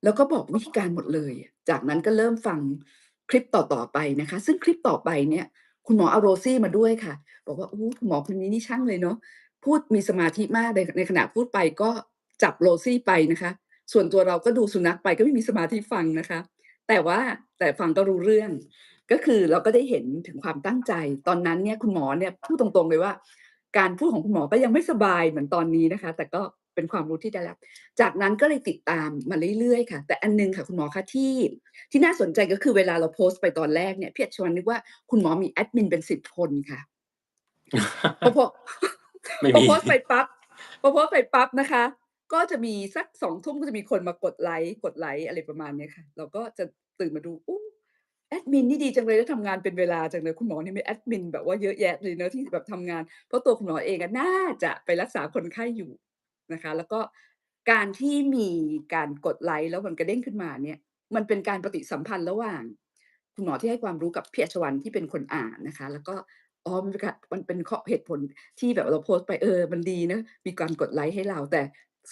แล้วก็บอกวิธีการหมดเลยอะจากนั้นก็เริ่มฟังคลิปต่อๆไปนะคะ ซึ่งคลิปต่อไปเนี่ยคุณหมอเอา Rosie มาด้วยค่ะ บอกว่าโอ้คุณหมอคนนี้นี่ช่างเลยเนาะพูดมีสมาธิมากเลยในขณะพูดไปก็จับ Rosie ไปนะคะ ส่วนตัวเราก็ดูสุนัขไปก็ไม่มีสมาธิฟังนะคะแต่ฟังก็รู้เรื่องก็คือเราก็ได้เห็นถึงความตั้งใจตอนนั้นเนี่ยคุณหมอเนี่ยพูดตรงๆเลยว่าการพูดของคุณหมอก็ยังไม่สบายเหมือนตอนนี้นะคะแต่ก็เป็นความรู้ที่ได้รับจากนั้นก็เลยติดตามมาเรื่อยๆค่ะแต่อันหนึ่งค่ะคุณหมอคะที่น่าสนใจก็คือเวลาเราโพสต์ไปตอนแรกเนี่ยพี่อัญชวนนึกว่าคุณหมอมีแอดมินเป็น10คนค่ะ พอพอ ไม่ พอมี โพสต์ไปปั๊บพอโพสต์ไปปั๊บนะคะก็จะมีสัก2ทุ่มก็จะมีคนมากดไลก์อะไรประมาณเนี้ยค่ะเราก็จะตื่นมาดูแอดมินนี่ดีจังเลยแล้วทำงานเป็นเวลาจังเลยคุณหมอนี่มีแอดมินแบบว่าเยอะแยะเลยเนาะที่แบบทำงานเพราะตัวคุณหมอเองอะน่าจะไปรักษาคนไข้อยู่นะคะแล้วก็การที่มีการกดไลก์แล้วมันกระเด้งขึ้นมาเนี่ยมันเป็นการปฏิสัมพันธ์ระหว่างคุณหมอที่ให้ความรู้กับพี่อัชวัลที่เป็นคนอ่านนะคะแล้วก็ อ๋อมันเป็นข้อเหตุผลที่แบบเราโพสต์ไปมันดีนะมีการกดไลก์ให้เราแต่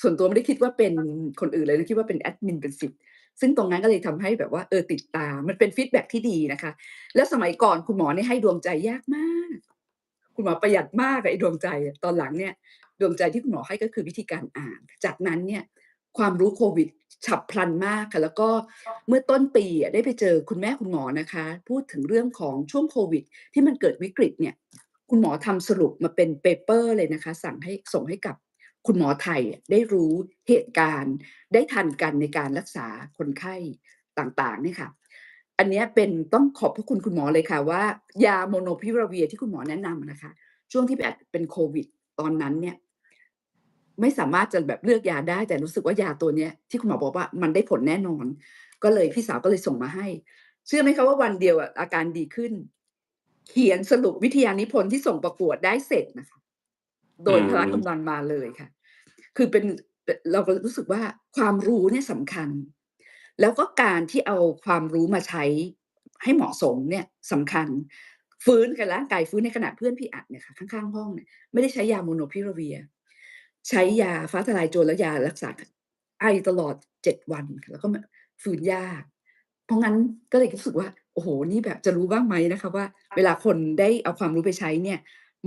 ส่วนตัวไม่ได้คิดว่าเป็นคนอื่นเลยนะคิดว่าเป็นแอดมินเป็น10ซึ่งตรงนั้นก็เลยทำให้แบบว่าติดตามมันเป็นฟีดแบ็กที่ดีนะคะแล้วสมัยก่อนคุณหมอเนี่ยให้ดวงใจยากมาก คุณหมอประหยัดมากอะไอ้ดวงใจอะตอนหลังเนี่ยดวงใจที่คุณหมอให้ก็คือวิธีการอ่านจากนั้นเนี่ยความรู้โควิดฉับพลันมากค่ะแล้วก็เมื่อต้นปีอะได้ไปเจอคุณแม่คุณหมอนะคะพูดถึงเรื่องของช่วงโควิดที่มันเกิดวิกฤตเนี่ยคุณหมอทำสรุปมาเป็นเปเปอร์เลยนะคะส่งให้กับคุณหมอไทยอะได้รู้เหตุการณ์ได้ทันกันในการรักษาคนไข้ต่างๆเนี่ยค่ะ อันเนี้ยเป็นต้องขอบพระคุณคุณหมอเลยค่ะว่ายา Molnupiravir ที่คุณหมอแนะนำอะนะคะช่วงที่แบบเป็นโควิดตอนนั้นเนี่ยไม่สามารถจะแบบเลือกยาได้แต่รู้สึกว่ายาตัวเนี้ยที่คุณหมอบอกว่ามันได้ผลแน่นอนก็เลยพี่สาวก็เลยส่งมาให้เชื่อไหมคะว่าวันเดียวอะอาการดีขึ้นเขียนสรุปวิทยานิพนธ์ที่ส่งประกวดได้เสร็จน่ะค่ะโดอืยพละกำลังมมาเลยค่ะคือเป็นเราก็รู้สึกว่าความรู้เนี่ยสำคัญ แล้วก็การที่เอาความรู้มาใช้ให้เหมาะสมเนี่ยสำคัญฟื้นกับร่างกายฟื้นในขณะเพื่อนพี่อัดเนี่ยค่ะข้างๆห้องเนี่ยไม่ได้ใช้ยา Molnupiravir ใช้ยาฟ้าทะลายโจรและยารักษาไอตลอด7วันค่ะแล้วก็ฟื้นยากเพราะงั้นก็เลยรู้สึกว่าโอ้โฮนี่แบบจะรู้บ้างไหมนะคะว่าเวลาคนได้เอาความรู้ไปใช้เนี่ย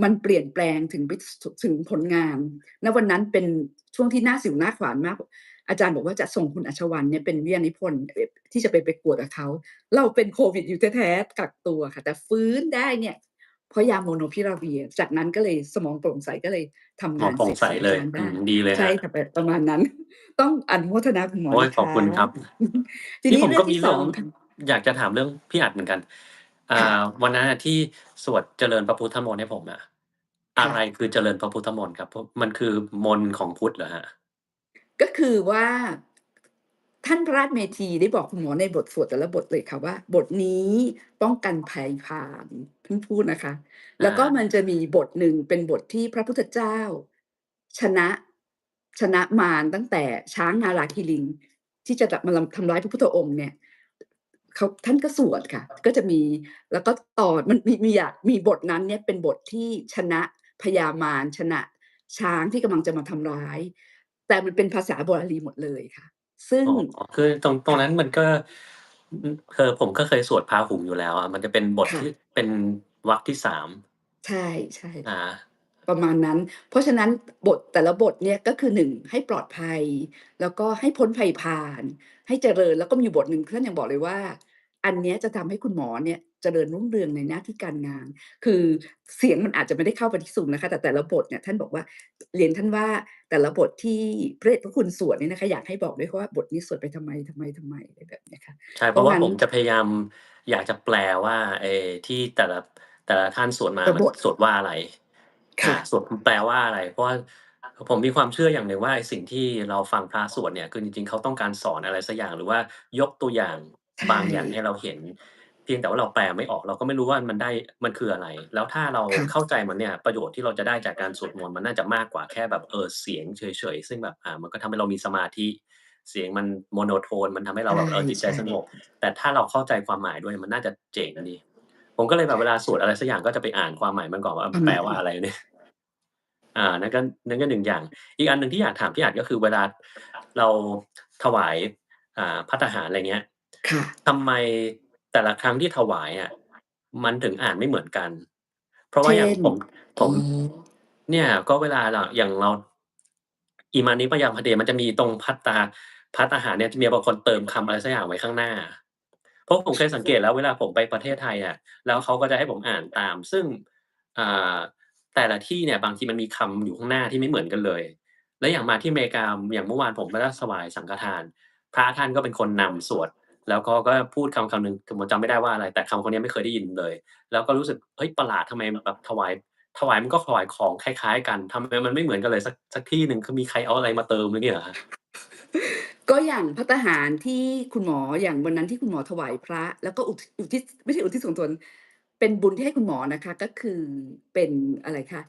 มันเปลี่ยนแปลงถึงผลงานณวันนั้นเป็นช่วงที่หน้าสิวหน้าขวานมาก อาจารย์บอกว่าจะส่งคุณอัชวรรณเนี่ยเป็นวิทยานิพนธ์ที่จะไปประกวดกับเขาเราเป็นโควิดอยู่แท้ๆกักตัวค่ะแต่ฟื้นได้เนี่ยเพราะยา Molnupiravir จากนั้นก็เลยสมองโปร่งใสก็เลยทำงานหมอโปร่งใสเสร็จส่งอาเลยจารย์ได้ดีเลยครับใช่ค่ะประมาณนั้นต้องอนุโมทนาคุณหมอโอ๊ยนะคะ ขอบคุณครับ ทีนี่ผมนี้เรื่องที่ก็มีเรื่อง2ค่ะอยากจะถามเรื่องพี่อัดเหมือนกันค่ะวันนั้นอะที่สวดเจริญพระพุทธมนต์ให้ผมอะอะค่ะ ไรคือเจริญพระพุทธมนต์ครับเพราะมันคือมนต์ของพุทธเหรอครับก็คือว่าท่านพระราชเมธีได้บอกคุณหมอในบทสวดแต่ละบทเลยค่ะว่าบทนี้ป้องกันภัยพาลท่านพูดนะคะแล้วก็มันอาจะมีบทหนึ่งเป็นบทที่พระพุทธเจ้าชนะชนะมารตั้งแต่ช้างนาราคิริงที่จะมาทำร้ายพระพุทธองค์เนี่ยท่านก็สวดค่ะก็จะมีแล้วก็ต่อมันมีบทนั้นเนี่ยเป็นบทที่ชนะพญามารชนะช้างที่กำลังจะมาทำร้าย แต่มันเป็นภาษาบาลีหมดเลยค่ะซึ่งอ๋อคือตรงค่ะนั้นมันก็ผมก็เคยสวดพาหุงอยู่แล้วอะมันจะเป็นบทค่ะที่เป็นวรรคที่3ใช่ใช่อาค่ะประมาณนั้นเพราะฉะนั้นบทแต่ละบทเนี่ยก็คือ1ให้ปลอดภัยแล้วก็ให้พ้นภัยพาลให้เจริญแล้วก็มีอยู่บทหนึ่งท่านยังบอกเลยว่าอันเนี้ยจะทำให้คุณหมอเนี่ยเจริญรุ่งเรืองในหน้าที่การงานคือเสียงมันอาจจะไม่ได้เข้าไปที่ Zoom นะคะแต่ละบทเนี่ยท่านบอกว่าเรียนท่านว่าแต่ละบทที่พระเดชพระคุณสวดเนี่ยนะคะอยากให้บอกด้วยว่าบทนี้สวดไปทำไมอะไรแบบเนี้ยค่ะใช่เพราะงั้นเพราะว่าผมจะพยายามอยากจะแปลว่าที่แต่ละท่านสวดมามันแต่บทสวดว่าอะไรค่ะสวดแปลว่าอะไรเพราะว่าผมมีความเชื่ออย่างหนึ่งว่าไอ้สิ่งที่เราฟังพระสวดเนี่ยคือจริงๆเขาต้องการสอนอะไรสักอย่างหรือว่ายกตัวอย่างใช่บางอย่างให้เราเห็นเพียงแต่ว่าเราแปลไม่ออกเราก็ไม่รู้ว่ามันคืออะไรแล้วถ้าเราเข้าค่ะใจมันเนี่ยประโยชน์ที่เราจะได้จากการสวดมนต์มันน่าจะมากกว่าแค่แบบเสียงเฉยๆซึ่งแบบมันก็ทำให้เรามีสมาธิเสียงมัน monotone มันทำให้เราใช่แบบจิตใจใช่สงบแต่ถ้าเราเข้าใจความหมายด้วยมันน่าจะเจ๋งดีผมก็เลยแบบเวลาสวดอะไรสักอย่างก็จะไปอ่านความหมายมันก่อนว่าความหมายแปลว่าอะไรเนี่ยนั่นก็1อย่างอีกอันหนึ่งที่อยากถามพี่อัดก็คือเวลาเราถวายภัตตาหารอะไรเงี้ยค่ะทำไมแต่ละครั้งที่ถวายอะมันถึงอ่านไม่เหมือนกันเพราะว่าอย่างเช่นผมอ๋อเนี่ยก็เวลาอย่างเราอิมานิมะยังพะเดมันจะมีตรงภัตตาหารเนี่ยจะมีบางคนเติมคำอะไรสักอย่างไว้ข้างหน้าเพราะผมเคยสังเกตแล้วเวลาผมไปประเทศไทยอะแล้วเขาก็จะให้ผมอ่านตามซึ่งอ่า แต่ละที่เนี่ยบางทีมันมีคำอยู่ข้างหน้าที่ไม่เหมือนกันเลยแล้วอย่างมาที่อเมริกาอย่างเมื่อวานผมไปถวายสังฆทานพระท่านก็เป็นคนนำสวดแล้วก็พูดคำหนึ่งผมจำไม่ได้ว่าอะไรแต่คำคนนี้ไม่เคยได้ยินเลยแล้วก็รู้สึกเฮ้ยประหลาดทำไมแบบถวายมันก็ถวายของคล้ายๆกันทำไมมันไม่เหมือนกันเลยสักที่หนึ่งคือมีใครเอาอะไรมาเติมหรืองี้เหรอครับก็อย่างภัตตาหารที่คุณหมออย่างวันนั้นที่คุณหมอถวายพระแล้วก็อุทิศไม่ใช่อุทิศส่วนตนเป็นบุญที่ให้คุณหมอนะคะก็คือเป็นอะไรคะ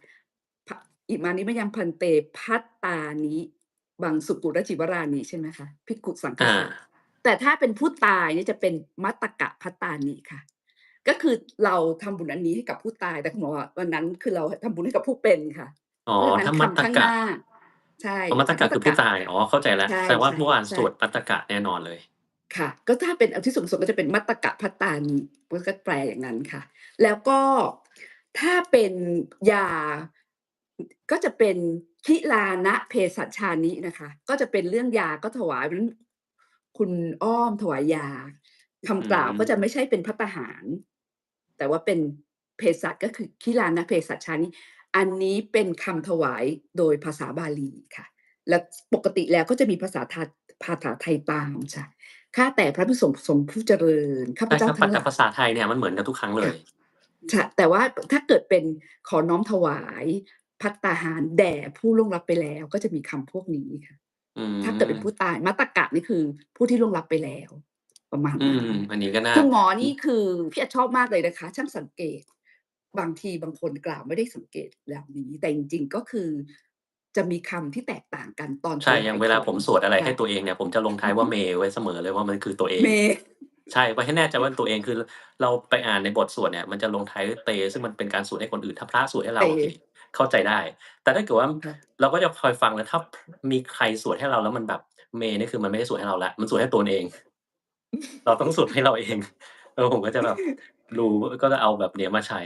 พอิมานิมะยังพันเตภัตตานิบังสุกุรจิวรานิใช่ไหมคะภิกขุสังฆอาสะแต่ถ้าเป็นผู้ตายเนี่ยจะเป็นมัตตกะภัตตานิค่ะก็คือเราทำบุญอันนี้ให้กับผู้ตายแต่คุณหมออะวันนั้นคือเราทำบุญให้กับผู้เป็นค่ะอ๋อเพราะฉะนั้นถ้ามัตตกะคำข้างหน้าใช่อ๋อมัตตค่ะกะคือผู้ตายอ๋อเข้าใจแล้วใช่แสดงว่าเมื่อวานสวดๆๆ มัตตกะแน่นอนเลยค่ะก็ถ้าเป็นอุทิศส่วนกุศลก็จะเป็นมัตตกะพัตตานิมันก็แปลอย่างนั้นค่ะแล้วก็ ถ้าเป็นยาก็จะเป็นคิลานะเภสัชชานินะคะก็จะเป็นเรื่องยาก็ถวายคุณอ้อมถวายยาอืคำกล่าวก็จะไม่มใช่เป็นภัตตาหารแต่ว่าเป็นเภสัชก็คือคิลานะเภสัชชานิอันนี้เป็นคำถวายโดยภาษาบาลีค่ะและปกติแล้วก็จะมีภาษาไทยตามจ้ะข้าแต่พระภิกษุสงฆ์ผู้เจริญข้าพใช่ครับเจ้าทั้งหลาย แต่ภาษาไทยเนี่ยมันเหมือนกันทุกครั้งเลค่ะยชแต่ว่าถ้าเกิดเป็นขอน้อมถวายภัตตาหารแด่ผู้ล่วงลับไปแล้วก็จะมีคำพวกนี้ค่ะอืถ้าเกิดเป็นผู้มตายมัตตกะนี่คือผู้ที่ล่วงลับไปแล้วประมาณอืนั้นมอันนี้ก็น่าคุณหมออือนี่คือพี่อะชอบมากเลยนะคะช่างสังเกตบางทีบางคนกล่าวไม่ได้สังเกตแบบนี้แต่จริงๆก็คือจะมีคำที่แตกต่างกันตอนถใช่อย่างเวลาวายของผมสวดอะไรให้ค่ะตัวเองเนี่ยผมจะลงท้ายว่าเมไว้เสมอเลยว่ามันคือตัวเองเมใช่ไว้ให้แน่ใจว่าตัวเองคือเราไปอ่านในบทสวดเนี่ยมันจะลงท้ายด้วยเตซึ่งมันเป็นการสวดให้คนอื่นถ้าพระสวดให้เตเราโอเคเข้าใจได้แต่ถ้าเกิดว่าค่ะเราก็จะคอยฟังแล้วถ้ามีใครสวดให้เราแล้วมันแบบเมนี่คือมันไม่ได้สวดให้เราแล้วมันสวดให้ตนเองเราต้องสวดให้เราเองผมก็จะแบบรู้ก็จะเอาแบบเนี้ยมาใช้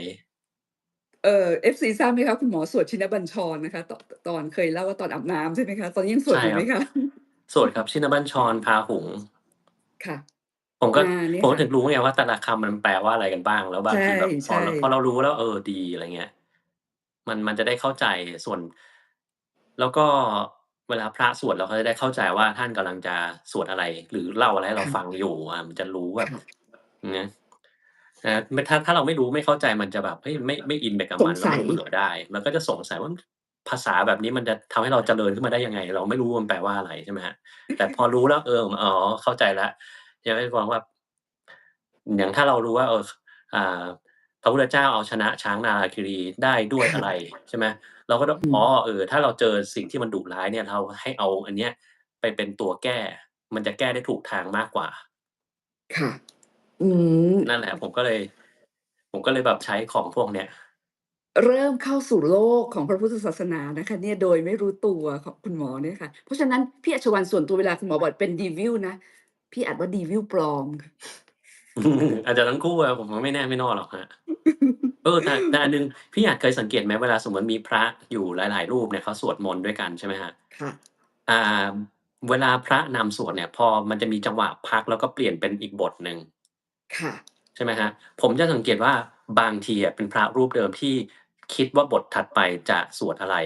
FC ทราบไหมคะคุณหมอสวดชินบัญชรนะคะตอนเคยเล่าว่าตอนอาบน้ำใช่ไหมคะตอนนี้ยังสวดใช่ครับอยู่ไหมคะ สวดครับชินบัญชรพาหุง ค่ะผมก็เนี่ยค่ะผมก็ถึงรู้ไงว่าแต่ละคำมันแปลว่าอะไรกันบ้างแล้วบางใช่ทีแบบใช่พอเรารู้แล้วดีอะไรเงี้ยมันจะได้เข้าใจส่วนแล้วก็เวลาพระสวดเราก็จะได้เข้าใจว่าท่านกำลังจะสวดอะไรหรือเล่าอะไรให้เราฟังค่ะอยู่มันจะรู้แบบค่ะนะไม่ถ้าเราไม่รู้ไม่เข้าใจมันจะแบบเฮ้ยไม่อินไปกับมันแล้วมันสงสัยเบื่อได้มันก็จะสงสัยว่าภาษาแบบนี้มันจะทำให้เราเจริญขึ้นมาได้ยังไงเราไม่รู้ว่ามันแปลว่าอะไรใช่ไหมครับแต่พอรู้แล้วอ๋อเข้าใจแล้ว จะให้ฟังว่าอย่างถ้าเรารู้ว่าอ่าพระพุทธเจ้าเอาชนะช้างนาราคิรีได้ด้วยอะไรค่ะใช่ไหมเราก็ต้องอืมถ้าเราเจอสิ่งที่มันดุร้ายเนี่ยเราให้เอาอันเนี้ยไปเป็นตัวแก้มันจะแก้ได้ถูกทางมากกว่าค่ะอืมนั่นแหละผมก็เลยแบบใช้ของพวกเนี้ย เริ่มเข้าสู่โลกของพระพุทธศาสนานะคะเนี่ยโดยไม่รู้ตัวของคุณหมอเนี่ยค่ะเพราะฉะนั้นพี่อัชวรรณส่วนตัวเวลาคุณหมอบอกเป็น Devil นะพี่อ่านว่า Devil ปลอมค่ะ อาจจะทั้งคู่อะผมว่าไม่แน่ไม่นอนหรอกครับแต่อันหนึ่งพี่อาจเคยสังเกตไหมเวลาสมมุติมีพระอยู่หลายๆรูปเนี่ยเขาสวดมนต์ด้วยกันใช่ไหมครับ ค่ะอ่าเวลาพระนำสวดเนี่ยพอมันจะมีจังหวะพักแล้วก็เปลี่ยนเป็นอีกบทหนึ่งค่ะใช่ไหมครับผมจะสังเกตว่าบางทีอะเป็นพระรูปเดิมที่คิดว่าบทถัดไปจะสวดอะไร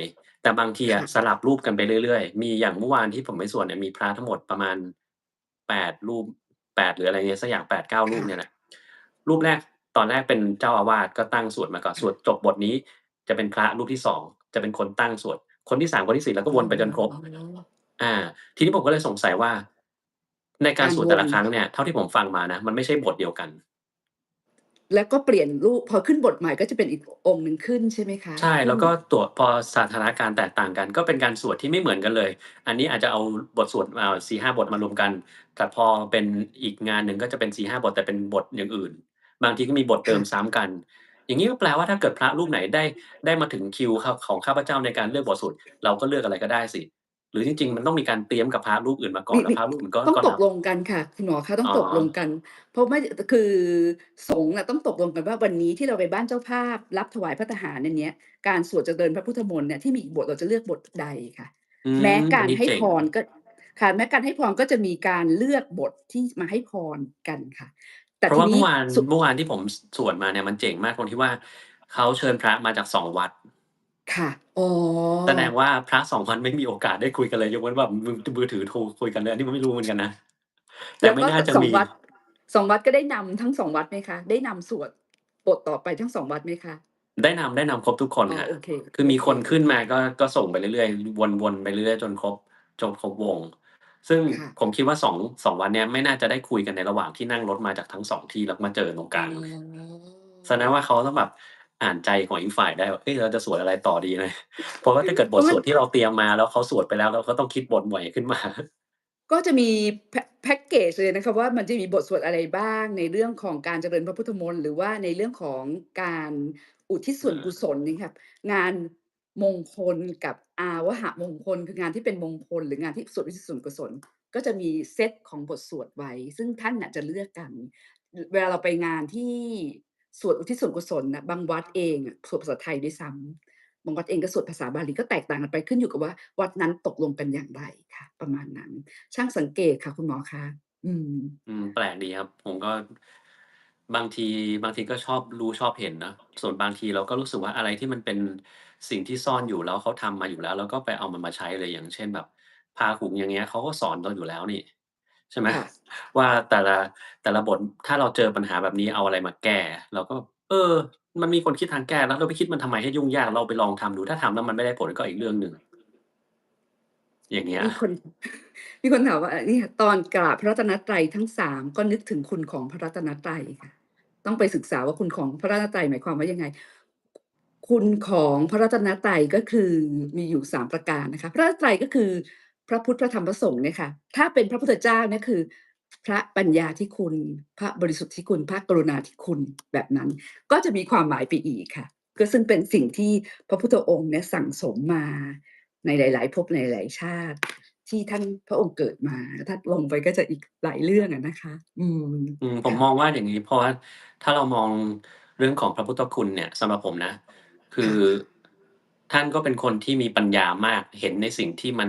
แต่บางทีอะสค่ะลับรูปกันไปเรื่อยๆมีอย่างเมื่อวานที่ผมไปสวดเนี่ยมีพระทั้งหมดประมาณ8รูป8หรืออะไรเงี้ยสักอย่าง8-9รูปค่ะเนี่ยแหละรูปแรกตอนแรกเป็นเจ้าอาวาสก็ตั้งสวดมาก่อนสวดค่ะจบบทนี้จะเป็นพระรูปที่2จะเป็นคนตั้งสวดคนที่3คนที่4แล้วก็อ๋วนไปจนครบ ออาทีนี้ผมก็เลยสงสัยว่าในการการวนสวดแต่ละครั้งเนี่ยเท่าที่ผมฟังมานะมันไม่ใช่บทเดียวกันแล้วก็เปลี่ยนรูปพอขึ้นบทใหม่ก็จะเป็นอีกองค์หนึ่งขึ้นใช่ไหมคะใช่ขึ้นแล้วก็พอสถานการณ์แตกต่างกันก็เป็นการสวดที่ไม่เหมือนกันเลยอันนี้อาจจะเอาบทสวด4-5บทมารวมกันแต่พอเป็นอีกงานหนึ่งก็จะเป็น4-5บทแต่เป็นบทอย่างอื่นบางทีก็มีบทเดิมค่ะซ้ำกันอย่างงี้ก็แปลว่าถ้าเกิดพระรูปไหนได้มาถึงคิวของข้าพเจ้าในการเลือกบทสวดเราก็เลือกอะไรก็ได้สิหรือจริงๆมันต้องมีการเตรียมกับพระรูปอื่นมาก่อนแล้วมีพระรูปอื่นก็ต้องก็รับตกลงกันค่ะคุณหมอคะต้ออ๋องตกลงกันเพราะไม่คือสงฆ์อะต้องตกลงกันว่าวันนี้ที่เราไปบ้านเจ้าภาพรับถวายภัตตาหารอันเนี้ยการสวดเจริญพระพุทธมนต์เนี่ยที่มีอีกบทเราจะเลือกบทใดค่ะอืแม้มการให้พอันนี้เจ๋ง รก็ค่ะแม้การให้พรก็จะมีการเลือกบทที่มาให้พรกันค่ะแต่เพราะทีนี้ว่าเมื่อวานสุที่ผมสวดมาเนี่ยมันเจ๋งมากตรงที่ว่าเขาเชิญพระมาจาก2วัดค่ะอ๋อแสดงว่าพระ2วัดไม่มีโอกาสได้คุยกันเลยยกเว้นแบบมือถือโทรคุยกันเลยอันนี้ไม่รู้เหมือนกันนะแต่ไม่แล้วก็น่าจะมี2วัด2วัดก็ได้นำทั้ง2วัดไหมคะได้นำสวดบทต่อไปทั้ง2วัดไหมคะได้นำครบทุกคนครับอ๋อโอเคคือโอเคมีคนโอเค ขึ้นมาก็ส่งไปเรื่อยๆวนๆไปเรื่อยๆจนครบวงซึ่งค่ะผมคิดว่า2วัดเนี้ยไม่น่าจะได้คุยกันในระหว่างที่นั่งรถมาจากทั้ง2ที่แล้วมาเจอตรงกอ๋ลางอแสดงว่าเขาต้องแบบอ่านใจของอีกฝ่ายได้ว่าเฮ้ยเราจะสวดอะไรต่อดีนะ เพราะว่าถ้าเกิดบเพราะมันทสวดที่เราเตรียมมาแล้วเขาสวดไปแล้วเราก็ต้องคิดบทใหม่ขึ้นมา ก็จะมีแพ็กเกจเลยนะคะว่ามันจะมีบทสวดอะไรบ้างในเรื่องของการเจริญพระพุทธมนต์หรือว่าในเรื่องของการอุทิศส่วนกุศอาลนี่ค่ะงานมงคลกับอาวหมงคลคืองานที่เป็นมงคลหรืองานที่สวดอุทิศส่วนกุศลก็จะมีเซตของบทสวดไว้ซึ่งท่านน่ะจะเลือกกันเวลาเราไปงานที่ สวดอุทิศส่วนกุศลน่ะบางวัดเองอะสวดภาษาไทยด้วยซ้ำบางวัดเองก็สวดภาษาบาลีก็แตกต่างกันไปขึ้นอยู่กับว่าวัดนั้นตกลงกันอย่างไรค่ะประมาณนั้นช่างสังเกตค่ะคุณหมอคะอืมแปลกดีครับผมก็บางทีบางทีก็ชอบรู้ชอบเห็นนะส่วนบางทีเราก็รู้สึกว่าอะไรที่มันเป็นสิ่งที่ซ่อนอยู่แล้วเขาทำมาอยู่แล้วเราก็ไปเอามันมาใช้เลยอย่างเช่นแบบพาหุงอย่างเงี้ยเขาก็สอนเราอยู่แล้วนี่ใช่ไหม ค่ะ ว่าแต่ละบทถ้าเราเจอปัญหาแบบนี้เอาอะไรมาแก้เราก็เออมันมีคนคิดทางแก้แล้วเราไปคิดมันทำไมให้ยุ่งยากเราไปลองทำดูถ้าทำแล้วมันไม่ได้ผลก็อีกเรื่องหนึ่งอย่างเงี้ยมีคนมีคนถามว่าเนี่ยตอนกราบพระรัตนตรัยทั้ง3ก็นึกถึงคุณของพระรัตนตรัยค่ะต้องไปศึกษาว่าคุณของพระรัตนตรัยหมายความว่ายังไงคุณของพระรัตนตรัยก็คือมีอยู่3ประการนะคะพระรัตนตรัยก็คือพระพุทธพระธรรมพระสงฆ์เนี่ยค่ะถ้าเป็นพระพุทธเจ้าเนี่ยคือพระปัญญาธิคุณพระบริสุทธิคุณพระกรุณาธิคุณแบบนั้นก็จะมีความหมายไปอีกค่ะก็ซึ่งเป็นสิ่งที่พระพุทธองค์เนี่ยสั่งสมมาในหลายๆภพในหลายๆชาติ ที่ท่านพระองค์เกิดมาถ้าลงไปก็จะอีกหลายเรื่องอะนะคะอืมผมค่ะมองว่าอย่างงี้เพราะว่าถ้าเรามองเรื่องของพระพุทธคุณเนี่ยสำหรับผมนะคือค่ะท่านก็เป็นคนที่มีปัญญามากเห็นในสิ่งที่มั